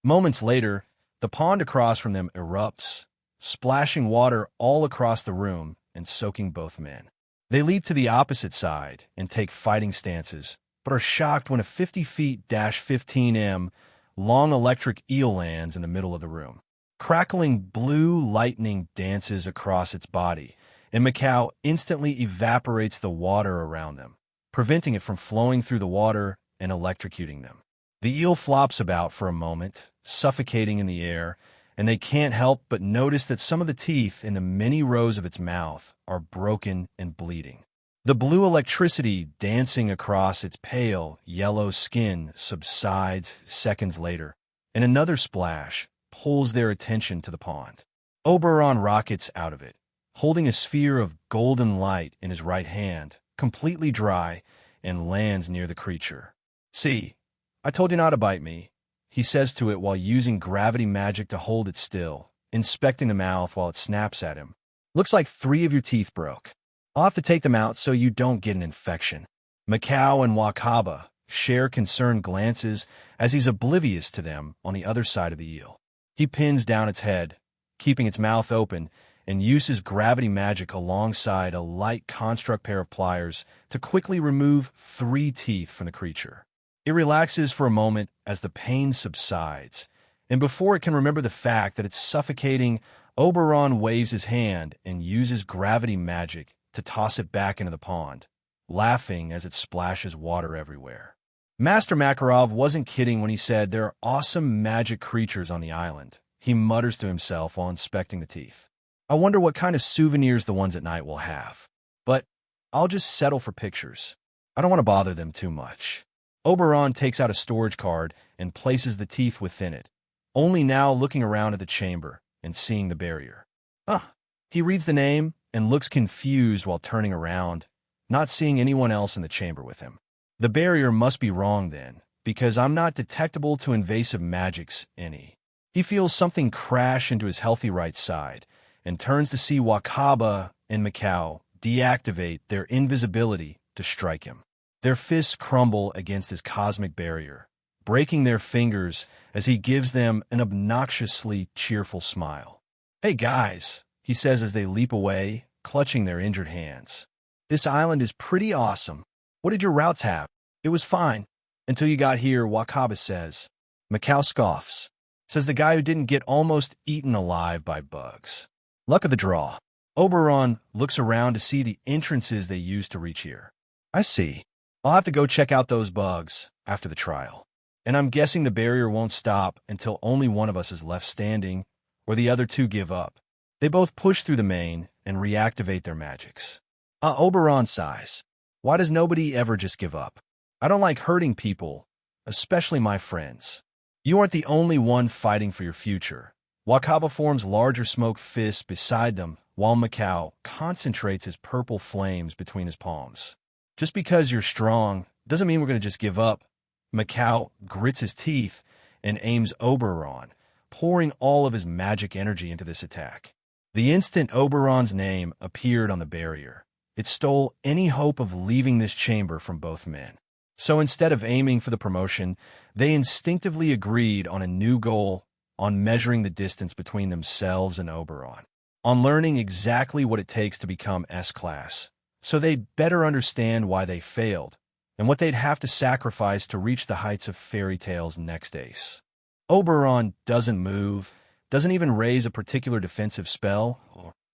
Moments later, the pond across from them erupts, splashing water all across the room and soaking both men. They leap to the opposite side and take fighting stances, but are shocked when a 50 feet-15 long electric eel lands in the middle of the room. Crackling blue lightning dances across its body, and Macau instantly evaporates the water around them, preventing it from flowing through the water and electrocuting them. The eel flops about for a moment, suffocating in the air, and they can't help but notice that some of the teeth in the many rows of its mouth are broken and bleeding. The blue electricity dancing across its pale, yellow skin subsides seconds later, and another splash pulls their attention to the pond. Oberon rockets out of it, holding a sphere of golden light in his right hand, completely dry, and lands near the creature. "See, I told you not to bite me," he says to it while using gravity magic to hold it still, inspecting the mouth while it snaps at him. "Looks like 3 of your teeth broke. I'll have to take them out so you don't get an infection." Macau and Wakaba share concerned glances as he's oblivious to them on the other side of the eel. He pins down its head, keeping its mouth open, and uses gravity magic alongside a light construct pair of pliers to quickly remove 3 teeth from the creature. It relaxes for a moment as the pain subsides, and before it can remember the fact that it's suffocating, Oberon waves his hand and uses gravity magic to toss it back into the pond, laughing as it splashes water everywhere. Master Makarov wasn't kidding when he said there are awesome magic creatures on the island. He mutters to himself while inspecting the teeth. "I wonder what kind of souvenirs the ones at night will have. But I'll just settle for pictures. I don't want to bother them too much." Oberon takes out a storage card and places the teeth within it, only now looking around at the chamber and seeing the barrier. He reads the name and looks confused while turning around, not seeing anyone else in the chamber with him. The barrier must be wrong then, because I'm not detectable to invasive magics any. He feels something crash into his healthy right side and turns to see Wakaba and Macau deactivate their invisibility to strike him. Their fists crumble against his cosmic barrier, breaking their fingers as he gives them an obnoxiously cheerful smile. "Hey guys," he says as they leap away, clutching their injured hands. "This island is pretty awesome. What did your routes have?" "It was fine until you got here," Wakaba says. Macau scoffs, says the guy who didn't get almost eaten alive by bugs. Luck of the draw. Oberon looks around to see the entrances they used to reach here. "I see. I'll have to go check out those bugs after the trial. And I'm guessing the barrier won't stop until only one of us is left standing, or the other 2 give up." They both push through the main and reactivate their magics. Oberon sighs. "Why does nobody ever just give up? I don't like hurting people, especially my friends." "You aren't the only one fighting for your future." Wakaba forms larger smoke fists beside them, while Macau concentrates his purple flames between his palms. "Just because you're strong doesn't mean we're going to just give up." Macau grits his teeth and aims Oberon, pouring all of his magic energy into this attack. The instant Oberon's name appeared on the barrier, it stole any hope of leaving this chamber from both men. So instead of aiming for the promotion, they instinctively agreed on a new goal, on measuring the distance between themselves and Oberon, on learning exactly what it takes to become S-class, so they'd better understand why they failed, and what they'd have to sacrifice to reach the heights of Fairy Tale's next ace. Oberon doesn't move, doesn't even raise a particular defensive spell,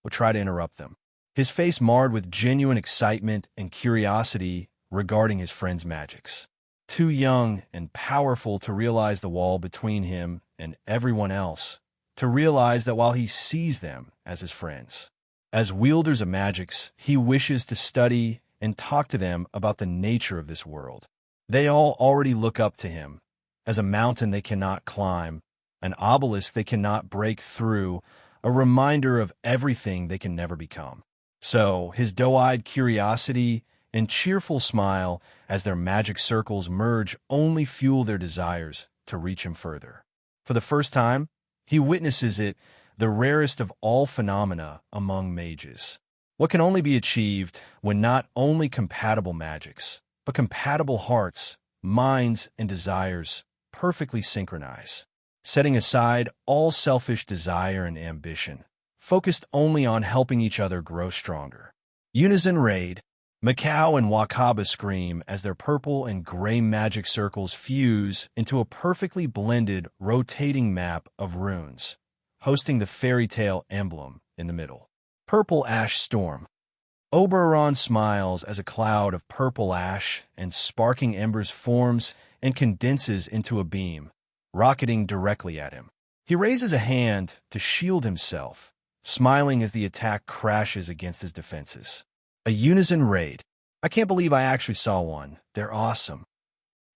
or try to interrupt them. His face marred with genuine excitement and curiosity regarding his friend's magics. Too young and powerful to realize the wall between him and everyone else, to realize that while he sees them as his friends, as wielders of magics, he wishes to study and talk to them about the nature of this world. They all already look up to him as a mountain they cannot climb, an obelisk they cannot break through, a reminder of everything they can never become. So his doe-eyed curiosity and cheerful smile as their magic circles merge only fuel their desires to reach him further. For the first time, he witnesses it, the rarest of all phenomena among mages. What can only be achieved when not only compatible magics, but compatible hearts, minds, and desires perfectly synchronize, setting aside all selfish desire and ambition, focused only on helping each other grow stronger. Unison raid. Macau and Wakaba scream as their purple and gray magic circles fuse into a perfectly blended, rotating map of runes, hosting the fairy tale emblem in the middle. Purple Ash Storm. Oberon smiles as a cloud of purple ash and sparking embers forms and condenses into a beam, rocketing directly at him. He raises a hand to shield himself, smiling as the attack crashes against his defenses. A unison raid. I can't believe I actually saw one. They're awesome.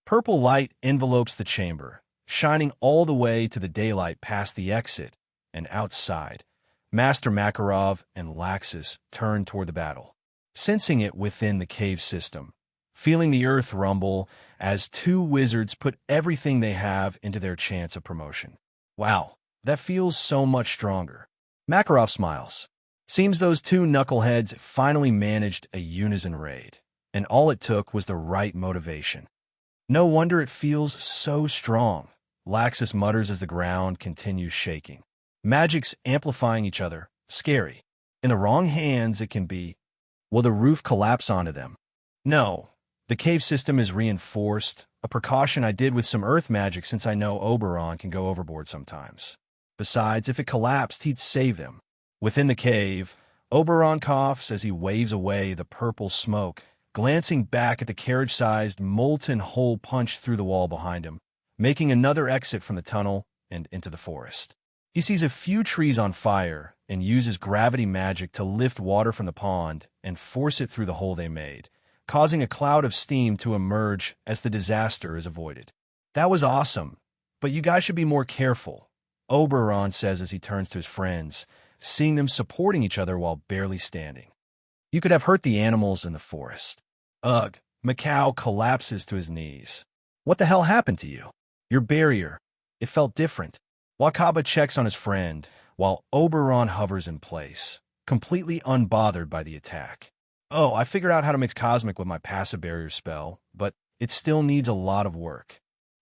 Purple light envelopes the chamber, shining all the way to the daylight past the exit and outside. Master Makarov and Laxus turn toward the battle. sensing it within the cave system, feeling the earth rumble as two wizards put everything they have into their chance of promotion. Wow, that feels so much stronger. Makarov smiles. Seems those two knuckleheads finally managed a unison raid, and all it took was the right motivation. No wonder it feels so strong, Laxus mutters as the ground continues shaking. Magics amplifying each other. Scary. In the wrong hands, it can be. Will the roof collapse onto them? No. The cave system is reinforced, a precaution I did with some earth magic since I know Oberon can go overboard sometimes. Besides, if it collapsed, he'd save them. Within the cave, Oberon coughs as he waves away the purple smoke, glancing back at the carriage-sized molten hole punched through the wall behind him, making another exit from the tunnel and into the forest. He sees a few trees on fire and uses gravity magic to lift water from the pond and force it through the hole they made, causing a cloud of steam to emerge as the disaster is avoided. That was awesome, but you guys should be more careful, Oberon says as he turns to his friends, seeing them supporting each other while barely standing. You could have hurt the animals in the forest. Ugh, Macau collapses to his knees. What the hell happened to you? Your barrier. It felt different. Wakaba checks on his friend, while Oberon hovers in place, completely unbothered by the attack. Oh, I figured out how to mix Cosmic with my passive barrier spell, but it still needs a lot of work.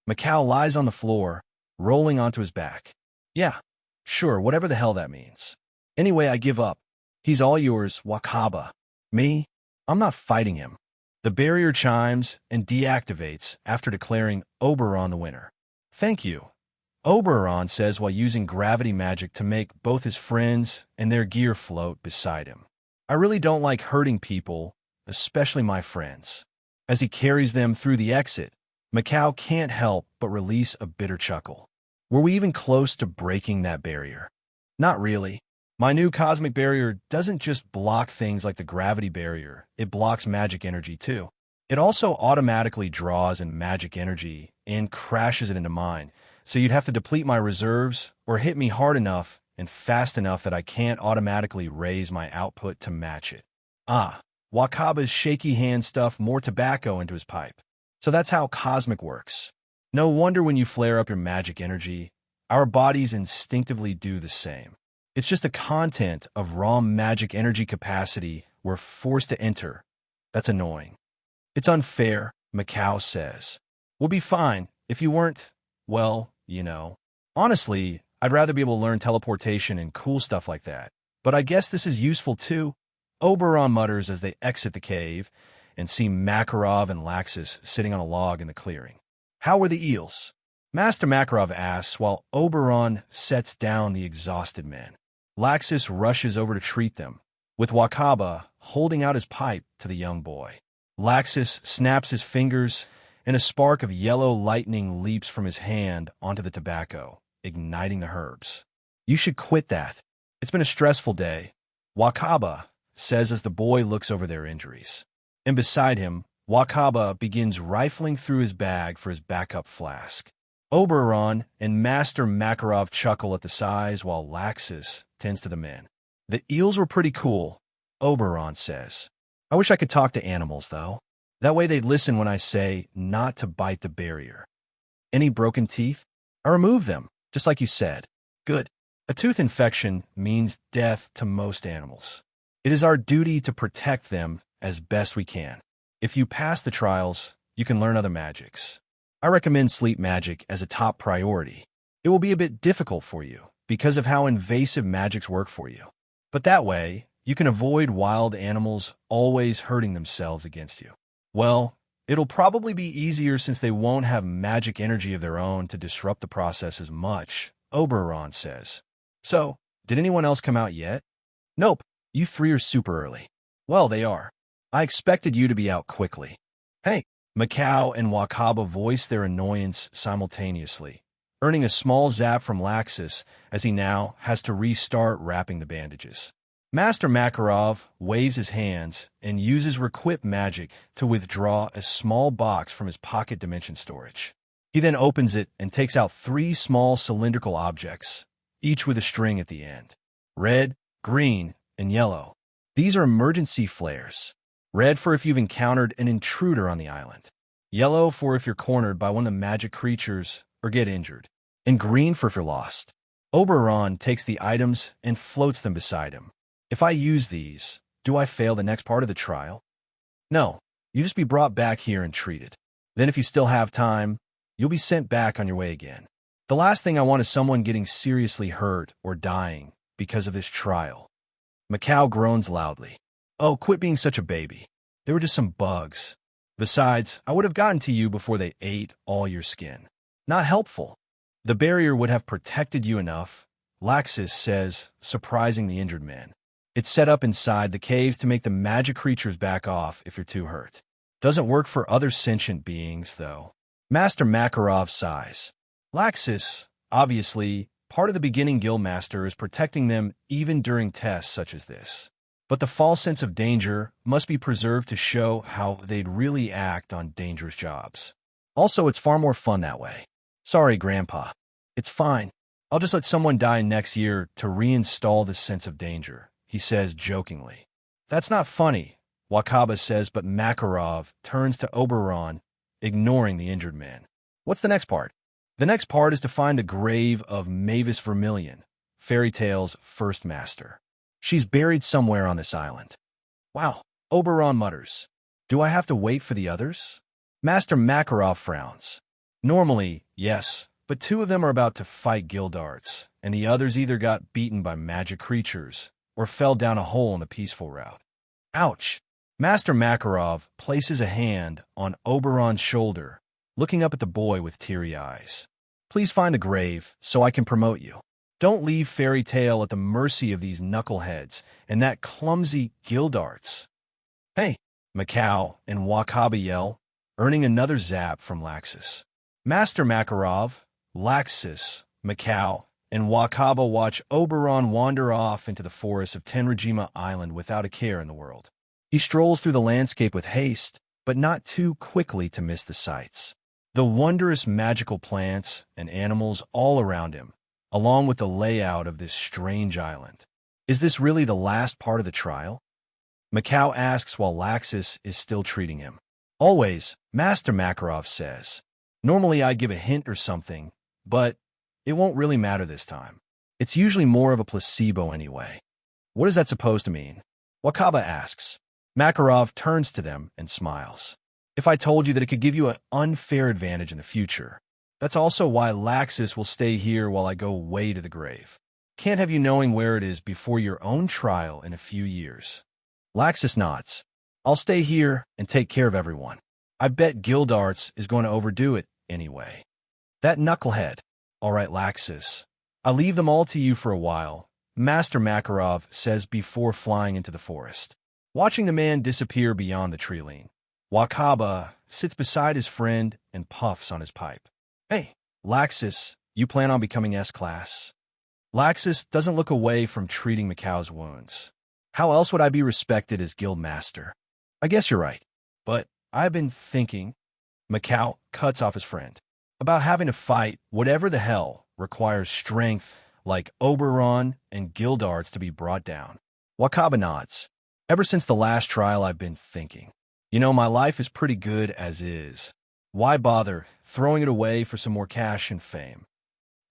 Macau lies on the floor, rolling onto his back. Yeah, sure, whatever the hell that means. Anyway, I give up. He's all yours, Wakaba. Me? I'm not fighting him. The barrier chimes and deactivates after declaring Oberon the winner. Thank you, Oberon says while using gravity magic to make both his friends and their gear float beside him. I really don't like hurting people, especially my friends. As he carries them through the exit, Macau can't help but release a bitter chuckle. Were we even close to breaking that barrier? Not really. My new cosmic barrier doesn't just block things like the gravity barrier, it blocks magic energy too. It also automatically draws in magic energy and crashes it into mine, so you'd have to deplete my reserves or hit me hard enough and fast enough that I can't automatically raise my output to match it. Ah, Wakaba's shaky hand stuffed more tobacco into his pipe. So that's how cosmic works. No wonder when you flare up your magic energy, our bodies instinctively do the same. It's just the content of raw magic energy capacity we're forced to enter. That's annoying. It's unfair, Macau says. We'll be fine if you weren't, well, you know. Honestly, I'd rather be able to learn teleportation and cool stuff like that. But I guess this is useful too. Oberon mutters as they exit the cave and see Makarov and Laxus sitting on a log in the clearing. How were the eels? Master Makarov asks while Oberon sets down the exhausted men. Laxus rushes over to treat them, with Wakaba holding out his pipe to the young boy. Laxus snaps his fingers, and a spark of yellow lightning leaps from his hand onto the tobacco, igniting the herbs. You should quit that. It's been a stressful day, Wakaba says as the boy looks over their injuries. And beside him, Wakaba begins rifling through his bag for his backup flask. Oberon and Master Makarov chuckle at the size while Laxus tends to the men. The eels were pretty cool, Oberon says. I wish I could talk to animals, though. That way they'd listen when I say not to bite the barrier. Any broken teeth? I remove them, just like you said. Good. A tooth infection means death to most animals. It is our duty to protect them as best we can. If you pass the trials, you can learn other magics. I recommend sleep magic as a top priority. It will be a bit difficult for you because of how invasive magics work for you. But that way, you can avoid wild animals always hurting themselves against you. Well, it'll probably be easier since they won't have magic energy of their own to disrupt the process as much, Oberon says. So, did anyone else come out yet? Nope, you three are super early. Well, they are. I expected you to be out quickly. Hey, Macau and Wakaba voice their annoyance simultaneously, earning a small zap from Laxus as he now has to restart wrapping the bandages. Master Makarov waves his hands and uses Requip magic to withdraw a small box from his pocket dimension storage. He then opens it and takes out 3 small cylindrical objects, each with a string at the end. Red, green, and yellow. These are emergency flares. Red for if you've encountered an intruder on the island. Yellow for if you're cornered by one of the magic creatures or get injured. And green for if you're lost. Oberon takes the items and floats them beside him. If I use these, do I fail the next part of the trial? No, you just be brought back here and treated. Then if you still have time, you'll be sent back on your way again. The last thing I want is someone getting seriously hurt or dying because of this trial. Macau groans loudly. Oh, quit being such a baby. They were just some bugs. Besides, I would have gotten to you before they ate all your skin. Not helpful. The barrier would have protected you enough, Laxus says, surprising the injured man. It's set up inside the caves to make the magic creatures back off if you're too hurt. Doesn't work for other sentient beings, though. Master Makarov sighs. Laxus, obviously, part of the beginning guildmaster, is protecting them even during tests such as this. But the false sense of danger must be preserved to show how they'd really act on dangerous jobs. Also, it's far more fun that way. Sorry, Grandpa. It's fine. I'll just let someone die next year to reinstall this sense of danger, he says jokingly. That's not funny, Wakaba says, but Makarov turns to Oberon, ignoring the injured man. What's the next part? The next part is to find the grave of Mavis Vermilion, Fairy Tale's first master. She's buried somewhere on this island. Wow, Oberon mutters. Do I have to wait for the others? Master Makarov frowns. Normally, yes, but two of them are about to fight Guildarts, and the others either got beaten by magic creatures or fell down a hole in the peaceful route. Ouch! Master Makarov places a hand on Oberon's shoulder, looking up at the boy with teary eyes. Please find a grave so I can promote you. Don't leave Fairy Tale at the mercy of these knuckleheads and that clumsy Guildarts. Hey, Macau and Wakaba yell, earning another zap from Laxus. Master Makarov, Laxus, Macau, and Wakaba watch Oberon wander off into the forests of Tenrajima Island without a care in the world. He strolls through the landscape with haste, but not too quickly to miss the sights. The wondrous magical plants and animals all around him, along with the layout of this strange island. Is this really the last part of the trial? Macau asks while Laxus is still treating him. Always, Master Makarov says. Normally I'd give a hint or something, but it won't really matter this time. It's usually more of a placebo anyway. What is that supposed to mean? Wakaba asks. Makarov turns to them and smiles. If I told you that it could give you an unfair advantage in the future, that's also why Laxus will stay here while I go way to the grave. Can't have you knowing where it is before your own trial in a few years. Laxus nods. I'll stay here and take care of everyone. I bet Guildarts is going to overdo it anyway. That knucklehead. All right, Laxus. I'll leave them all to you for a while, Master Makarov says before flying into the forest. Watching the man disappear beyond the tree line, Wakaba sits beside his friend and puffs on his pipe. Hey, Laxus, you plan on becoming S-Class? Laxus doesn't look away from treating Macau's wounds. How else would I be respected as guild master? I guess you're right, but I've been thinking, Macau cuts off his friend, about having to fight whatever the hell requires strength like Oberon and Guildarts to be brought down. Wakaba nods. Ever since the last trial I've been thinking. You know, my life is pretty good as is. Why bother throwing it away for some more cash and fame?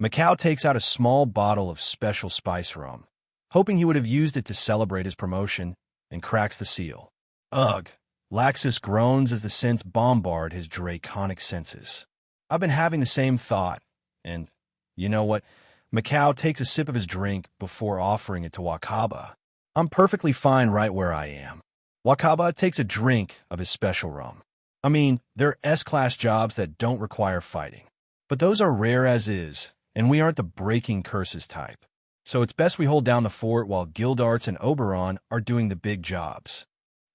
Macau takes out a small bottle of special spice rum, hoping he would have used it to celebrate his promotion, and cracks the seal. Ugh. Laxus groans as the scents bombard his draconic senses. I've been having the same thought, and you know what? Macau takes a sip of his drink before offering it to Wakaba. I'm perfectly fine right where I am. Wakaba takes a drink of his special rum. I mean, there are S-Class jobs that don't require fighting, but those are rare as is, and we aren't the breaking curses type. So it's best we hold down the fort while Guildarts and Oberon are doing the big jobs.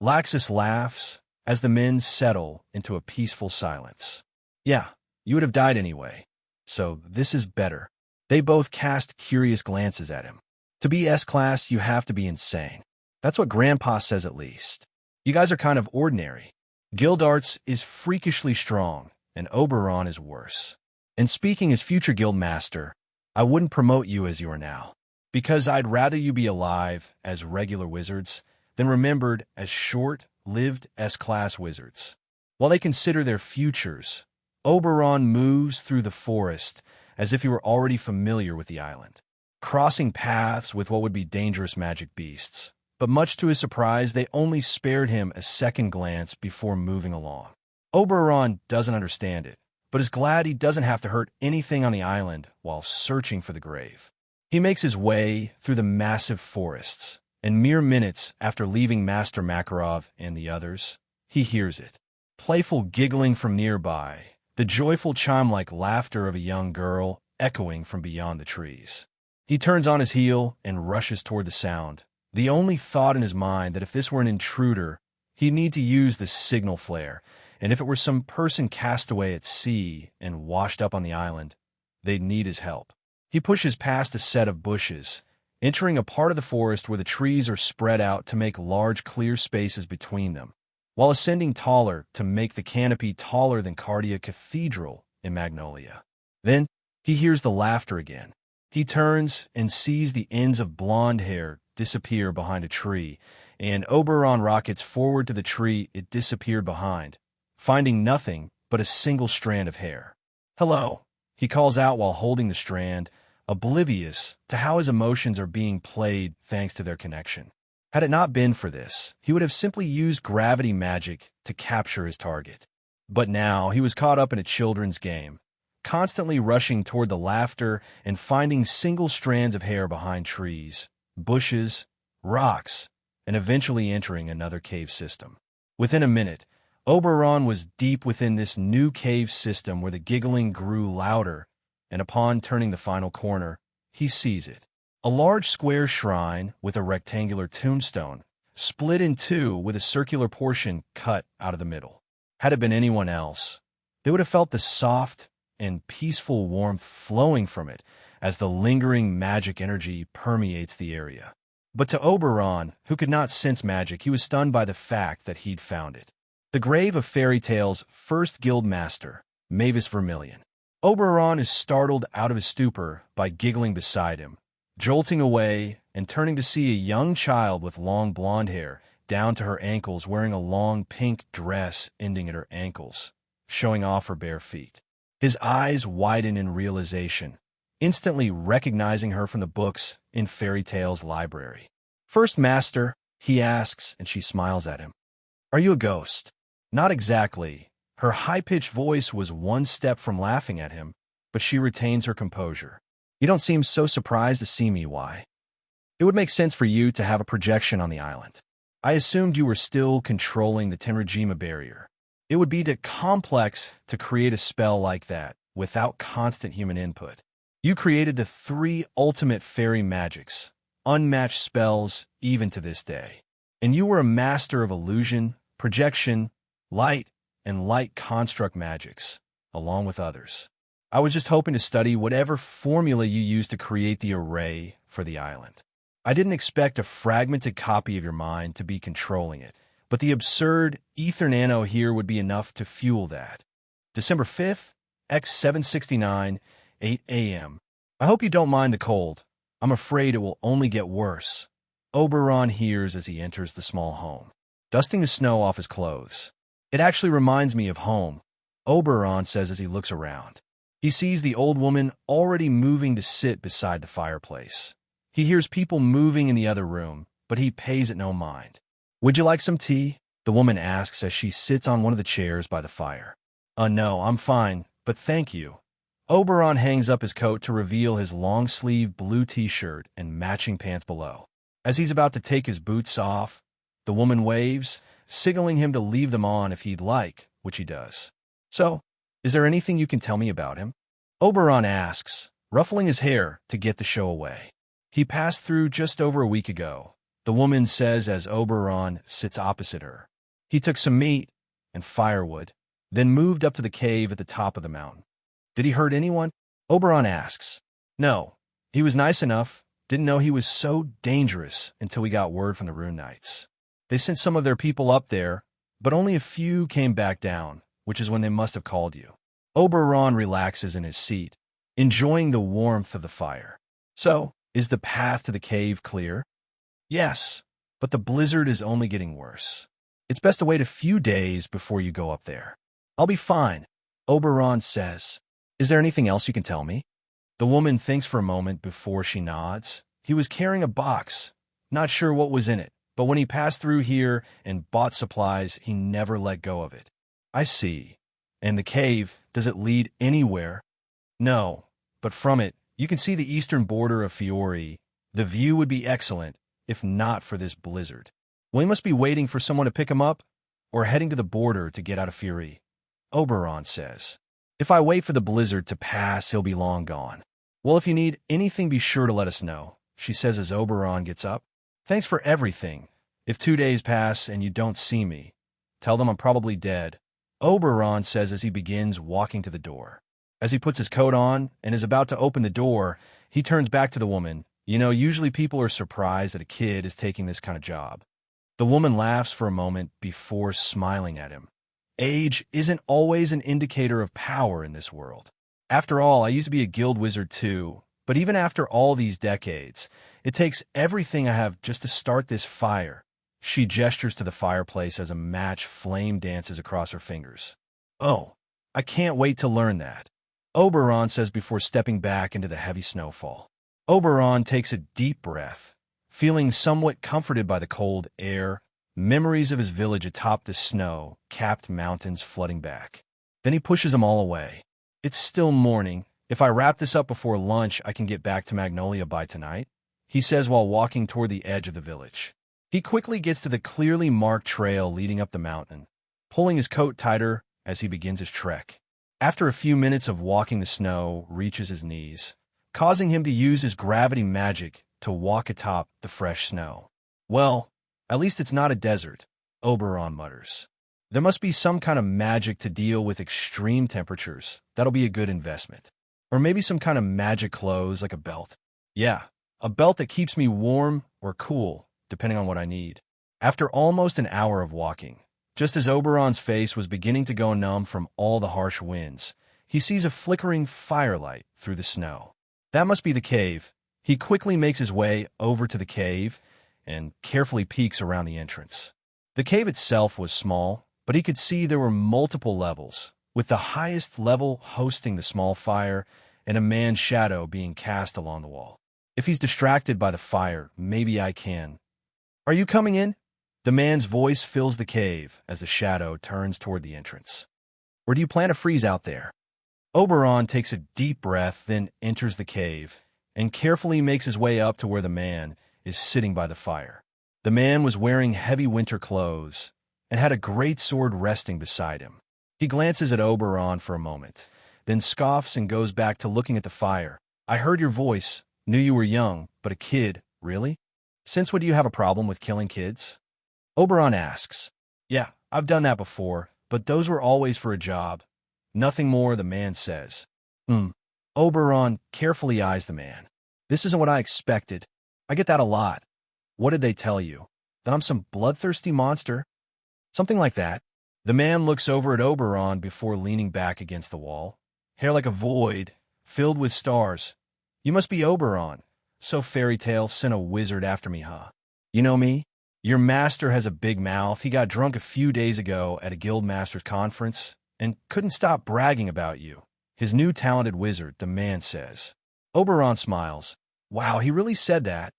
Laxus laughs as the men settle into a peaceful silence. Yeah, you would have died anyway, so this is better. They both cast curious glances at him. To be S-Class, you have to be insane. That's what Grandpa says at least. You guys are kind of ordinary. Guildarts is freakishly strong, and Oberon is worse. And speaking as future guild master, I wouldn't promote you as you are now, because I'd rather you be alive as regular wizards then remembered as short-lived S-class wizards. While they consider their futures, Oberon moves through the forest as if he were already familiar with the island, crossing paths with what would be dangerous magic beasts. But much to his surprise, they only spared him a second glance before moving along. Oberon doesn't understand it, but is glad he doesn't have to hurt anything on the island while searching for the grave. He makes his way through the massive forests, and mere minutes after leaving Master Makarov and the others, he hears it. Playful giggling from nearby, the joyful chime-like laughter of a young girl echoing from beyond the trees. He turns on his heel and rushes toward the sound, the only thought in his mind that if this were an intruder, he'd need to use the signal flare, and if it were some person cast away at sea and washed up on the island, they'd need his help. He pushes past a set of bushes, entering a part of the forest where the trees are spread out to make large clear spaces between them, while ascending taller to make the canopy taller than Cardia Cathedral in Magnolia. Then he hears the laughter again. He turns and sees the ends of blonde hair disappear behind a tree, and Oberon rockets forward to the tree it disappeared behind, finding nothing but a single strand of hair. "Hello," he calls out while holding the strand, oblivious to how his emotions are being played thanks to their connection. Had it not been for this, he would have simply used gravity magic to capture his target. But now he was caught up in a children's game, constantly rushing toward the laughter and finding single strands of hair behind trees, bushes, rocks, and eventually entering another cave system. Within a minute, Oberon was deep within this new cave system where the giggling grew louder, and upon turning the final corner, he sees it. A large square shrine with a rectangular tombstone, split in two with a circular portion cut out of the middle. Had it been anyone else, they would have felt the soft and peaceful warmth flowing from it as the lingering magic energy permeates the area. But to Oberon, who could not sense magic, he was stunned by the fact that he'd found it. The grave of Fairy Tale's first guild master, Mavis Vermilion. Oberon is startled out of his stupor by giggling beside him, jolting away and turning to see a young child with long blonde hair down to her ankles wearing a long pink dress ending at her ankles, showing off her bare feet. His eyes widen in realization, instantly recognizing her from the books in Fairy Tale's library. "First Master," he asks, and she smiles at him. "Are you a ghost?" Not exactly. Her high-pitched voice was one step from laughing at him, but she retains her composure. "You don't seem so surprised to see me, why? It would make sense for you to have a projection on the island. I assumed you were still controlling the Tenrajima barrier. It would be too complex to create a spell like that without constant human input. You created the 3 ultimate fairy magics, unmatched spells even to this day. And you were a master of illusion, projection, light, and light construct magics, along with others. I was just hoping to study whatever formula you used to create the array for the island. I didn't expect a fragmented copy of your mind to be controlling it, but the absurd ether nano here would be enough to fuel that. December 5th, X769, 8 a.m. I hope you don't mind the cold. I'm afraid it will only get worse. Oberon hears as he enters the small home, dusting the snow off his clothes. It actually reminds me of home, Oberon says as he looks around. He sees the old woman already moving to sit beside the fireplace. He hears people moving in the other room, but he pays it no mind. "Would you like some tea?" the woman asks as she sits on one of the chairs by the fire. No, I'm fine, but thank you." Oberon hangs up his coat to reveal his long-sleeved blue t-shirt and matching pants below. As he's about to take his boots off, the woman waves, signaling him to leave them on if he'd like, which he does. "So, is there anything you can tell me about him?" Oberon asks, ruffling his hair to get the show away. "He passed through just over a week ago," the woman says as Oberon sits opposite her. "He took some meat and firewood, then moved up to the cave at the top of the mountain." "Did he hurt anyone?" Oberon asks. "No, he was nice enough. Didn't know he was so dangerous until we got word from the Rune Knights. They sent some of their people up there, but only a few came back down, which is when they must have called you." Oberon relaxes in his seat, enjoying the warmth of the fire. "So, is the path to the cave clear?" "Yes. but the blizzard is only getting worse. It's best to wait a few days before you go up there. I'll be fine, Oberon says. Is there anything else you can tell me? The woman thinks for a moment before she nods. He was carrying a box, not sure what was in it, but when he passed through here and bought supplies, he never let go of it. I see. And the cave, does it lead anywhere? No, but from it, you can see the eastern border of Fiore. The view would be excellent, if not for this blizzard. We must be waiting for someone to pick him up, or heading to the border to get out of Fiore. Oberon says. If I wait for the blizzard to pass, he'll be long gone. Well, if you need anything, be sure to let us know, she says as Oberon gets up. Thanks for everything. If 2 days pass and you don't see me, tell them I'm probably dead, Oberon says as he begins walking to the door. As he puts his coat on and is about to open the door, he turns back to the woman. You know, usually people are surprised that a kid is taking this kind of job. The woman laughs for a moment before smiling at him. Age isn't always an indicator of power in this world. After all, I used to be a guild wizard too, but even after all these decades, it takes everything I have just to start this fire. She gestures to the fireplace as a match flame dances across her fingers. Oh, I can't wait to learn that, Oberon says before stepping back into the heavy snowfall. Oberon takes a deep breath, feeling somewhat comforted by the cold air, memories of his village atop the snow-capped mountains flooding back. Then he pushes them all away. It's still morning. If I wrap this up before lunch, I can get back to Magnolia by tonight, he says while walking toward the edge of the village. He quickly gets to the clearly marked trail leading up the mountain, pulling his coat tighter as he begins his trek. After a few minutes of walking, the snow reaches his knees, causing him to use his gravity magic to walk atop the fresh snow. Well, at least it's not a desert, Oberon mutters. There must be some kind of magic to deal with extreme temperatures. That'll be a good investment. Or maybe some kind of magic clothes like a belt. Yeah, a belt that keeps me warm or cool, depending on what I need. After almost an hour of walking, just as Oberon's face was beginning to go numb from all the harsh winds, he sees a flickering firelight through the snow. That must be the cave. He quickly makes his way over to the cave and carefully peeks around the entrance. The cave itself was small, but he could see there were multiple levels, with the highest level hosting the small fire and a man's shadow being cast along the wall. If he's distracted by the fire, maybe I can. Are you coming in? The man's voice fills the cave as the shadow turns toward the entrance. Or do you plan to freeze out there? Oberon takes a deep breath, then enters the cave and carefully makes his way up to where the man is sitting by the fire. The man was wearing heavy winter clothes and had a great sword resting beside him. He glances at Oberon for a moment, then scoffs and goes back to looking at the fire. I heard your voice, knew you were young, but a kid, really? Since when do you have a problem with killing kids? Oberon asks. Yeah, I've done that before, but those were always for a job. Nothing more, the man says. Oberon carefully eyes the man. This isn't what I expected. I get that a lot. What did they tell you? That I'm some bloodthirsty monster? Something like that. The man looks over at Oberon before leaning back against the wall. Hair like a void, filled with stars. You must be Oberon. So fairy tale sent a wizard after me, huh? You know me? Your master has a big mouth. He got drunk a few days ago at a guild master's conference and couldn't stop bragging about you. His new talented wizard, the man says. Oberon smiles. Wow, he really said that?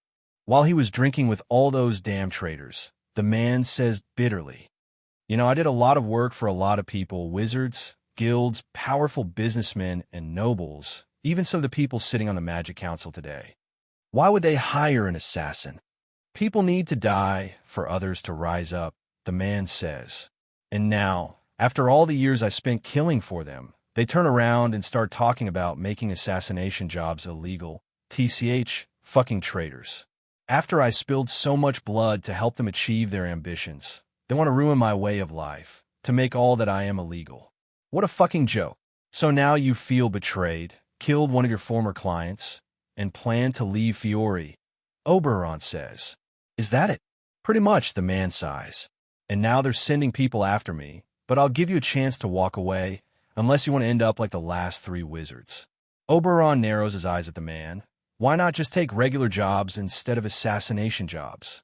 While he was drinking with all those damn traitors, the man says bitterly. You know, I did a lot of work for a lot of people, wizards, guilds, powerful businessmen, and nobles, even some of the people sitting on the Magic Council today. Why would they hire an assassin? People need to die for others to rise up, the man says. And now, after all the years I spent killing for them, they turn around and start talking about making assassination jobs illegal. TCH, fucking traitors. After I spilled so much blood to help them achieve their ambitions, they want to ruin my way of life, to make all that I am illegal. What a fucking joke. So now you feel betrayed, killed one of your former clients, and plan to leave Fiore, Oberon says. Is that it? Pretty much, the man sighs. And now they're sending people after me, but I'll give you a chance to walk away, unless you want to end up like the last 3 wizards. Oberon narrows his eyes at the man. Why not just take regular jobs instead of assassination jobs?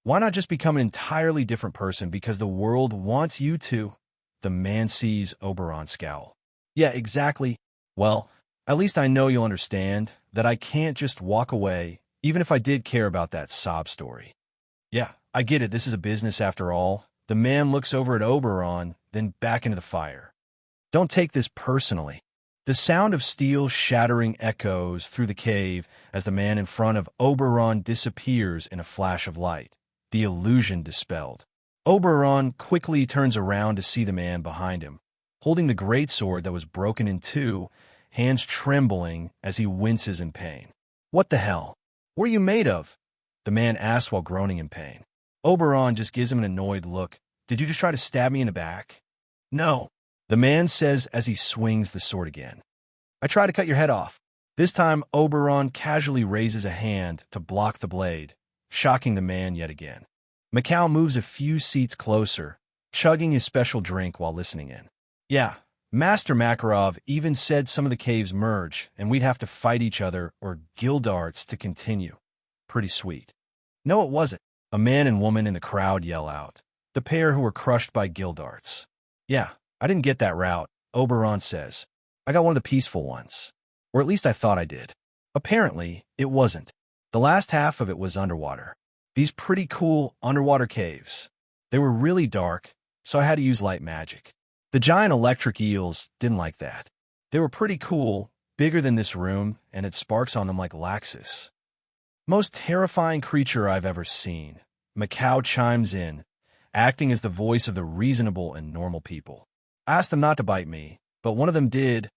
Why not just become an entirely different person because the world wants you to? The man sees Oberon scowl. Yeah, exactly. Well, at least I know you'll understand that I can't just walk away, even if I did care about that sob story. Yeah, I get it. This is a business after all. The man looks over at Oberon, then back into the fire. Don't take this personally. The sound of steel shattering echoes through the cave as the man in front of Oberon disappears in a flash of light, the illusion dispelled. Oberon quickly turns around to see the man behind him, holding the greatsword that was broken in two, hands trembling as he winces in pain. What the hell? What are you made of? The man asks while groaning in pain. Oberon just gives him an annoyed look. Did you just try to stab me in the back? No, the man says as he swings the sword again. I tried to cut your head off. This time, Oberon casually raises a hand to block the blade, shocking the man yet again. Macau moves a few seats closer, chugging his special drink while listening in. Yeah, Master Makarov even said some of the caves merge, and we'd have to fight each other or Gildarts to continue. Pretty sweet. No, it wasn't. A man and woman in the crowd yell out. The pair who were crushed by Gildarts. Yeah, I didn't get that route, Oberon says. I got one of the peaceful ones. Or at least I thought I did. Apparently, it wasn't. The last half of it was underwater. These pretty cool underwater caves. They were really dark, so I had to use light magic. The giant electric eels didn't like that. They were pretty cool, bigger than this room, and had sparks on them like Laxus. Most terrifying creature I've ever seen. Macau chimes in, acting as the voice of the reasonable and normal people. I asked them not to bite me, but one of them did.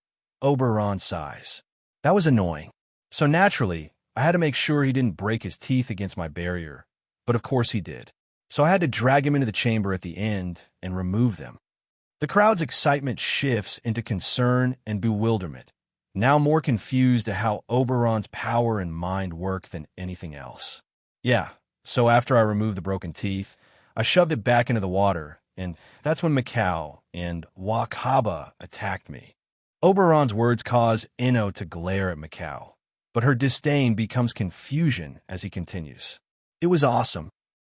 Oberon sighs. That was annoying. So naturally, I had to make sure he didn't break his teeth against my barrier. But of course he did. So I had to drag him into the chamber at the end and remove them. The crowd's excitement shifts into concern and bewilderment, now more confused at how Oberon's power and mind work than anything else. Yeah, so after I removed the broken teeth, I shoved it back into the water, and that's when Macau and Wakaba attacked me. Oberon's words cause Ino to glare at Macau, but her disdain becomes confusion as he continues. It was awesome.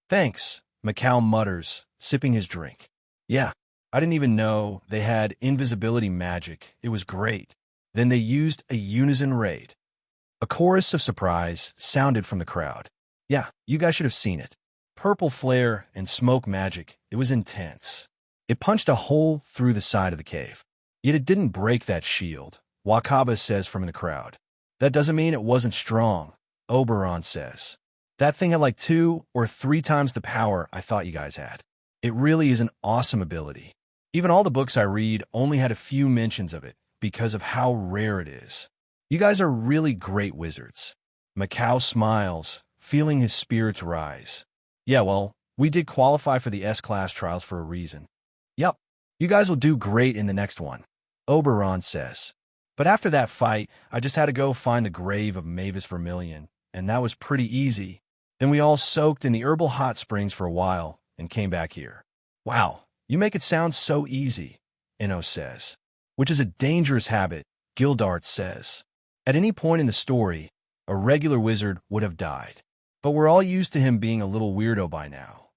Thanks, Macau mutters, sipping his drink. Yeah, I didn't even know they had invisibility magic. It was great. Then they used a unison raid. A chorus of surprise sounded from the crowd. Yeah, you guys should have seen it. Purple flare and smoke magic. It was intense. It punched a hole through the side of the cave. Yet it didn't break that shield, Wakaba says from the crowd. That doesn't mean it wasn't strong, Oberon says. That thing had like 2 or 3 times the power I thought you guys had. It really is an awesome ability. Even all the books I read only had a few mentions of it because of how rare it is. You guys are really great wizards. Macau smiles, feeling his spirits rise. Yeah, well, we did qualify for the S-Class trials for a reason. Yup, you guys will do great in the next one, Oberon says. But after that fight, I just had to go find the grave of Mavis Vermilion, and that was pretty easy. Then we all soaked in the herbal hot springs for a while and came back here. Wow, you make it sound so easy, Ino says. Which is a dangerous habit, Gildart says. At any point in the story, a regular wizard would have died. But we're all used to him being a little weirdo by now.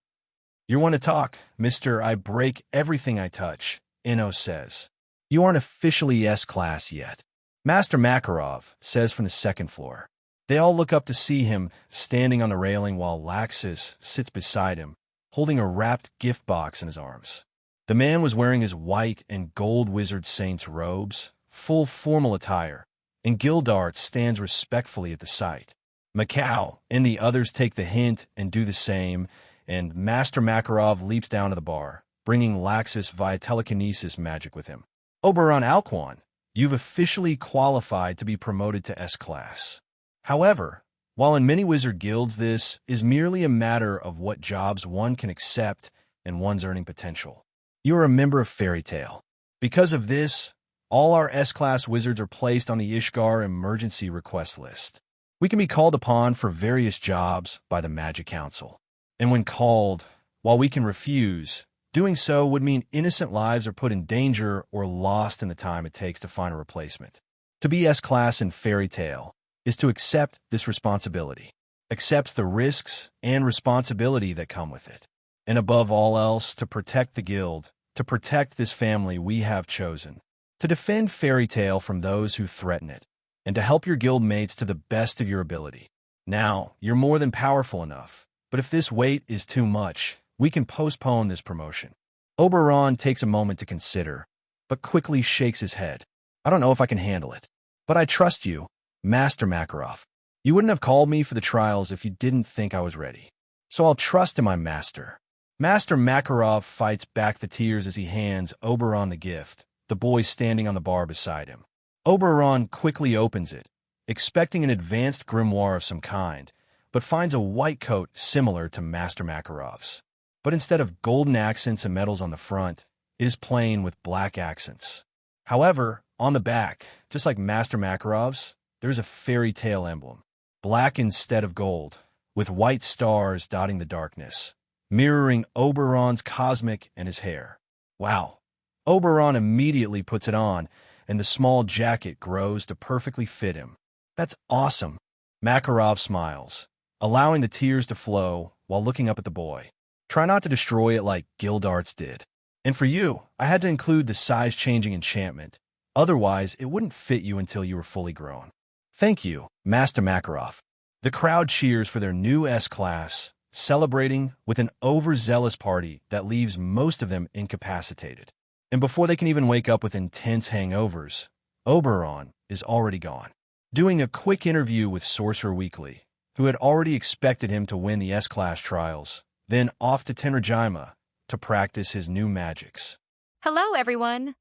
You want to talk, Mr. I break everything I touch, Ino says. You aren't officially S-Class yet. Master Makarov says from the second floor. They all look up to see him standing on the railing while Laxus sits beside him, holding a wrapped gift box in his arms. The man was wearing his white and gold wizard saint's robes, full formal attire, and Gildart stands respectfully at the sight. Macau and the others take the hint and do the same, and Master Makarov leaps down to the bar, bringing Laxus via telekinesis magic with him. Oberon Alquan, you've officially qualified to be promoted to S-Class. However, while in many wizard guilds this is merely a matter of what jobs one can accept and one's earning potential, you are a member of Fairy Tale. Because of this, all our S-Class wizards are placed on the Ishgar emergency request list. We can be called upon for various jobs by the Magic Council. And when called, while we can refuse, doing so would mean innocent lives are put in danger or lost in the time it takes to find a replacement. To be S-Class in Fairy Tale is to accept this responsibility. accepts the risks and responsibility that come with it. And above all else, to protect the guild, to protect this family we have chosen, to defend Fairy Tale from those who threaten it, and to help your guild mates to the best of your ability. Now, you're more than powerful enough, but if this weight is too much, we can postpone this promotion. Oberon takes a moment to consider, but quickly shakes his head. I don't know if I can handle it. But I trust you, Master Makarov. You wouldn't have called me for the trials if you didn't think I was ready. So I'll trust in my master. Master Makarov fights back the tears as he hands Oberon the gift, the boy standing on the bar beside him. Oberon quickly opens it, expecting an advanced grimoire of some kind, but finds a white coat similar to Master Makarov's. But instead of golden accents and medals on the front, it is plain with black accents. However, on the back, just like Master Makarov's, there's a fairy tale emblem, black instead of gold, with white stars dotting the darkness, mirroring Oberon's cosmic and his hair. Wow. Oberon immediately puts it on, and the small jacket grows to perfectly fit him. That's awesome. Makarov smiles, allowing the tears to flow while looking up at the boy. Try not to destroy it like Gildarts did. And for you, I had to include the size-changing enchantment. Otherwise, it wouldn't fit you until you were fully grown. Thank you, Master Makarov. The crowd cheers for their new S-Class, celebrating with an overzealous party that leaves most of them incapacitated. And before they can even wake up with intense hangovers, Oberon is already gone. Doing a quick interview with Sorcerer Weekly, who had already expected him to win the S-Class trials, then off to Tenrajima to practice his new magics. Hello, everyone!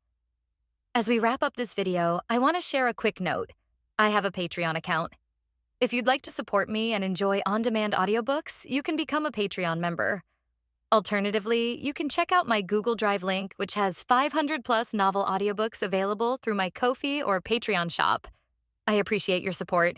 As we wrap up this video, I want to share a quick note. I have a Patreon account. If you'd like to support me and enjoy on-demand audiobooks, you can become a Patreon member. Alternatively, you can check out my Google Drive link, which has 500-plus novel audiobooks available through my Ko-fi or Patreon shop. I appreciate your support.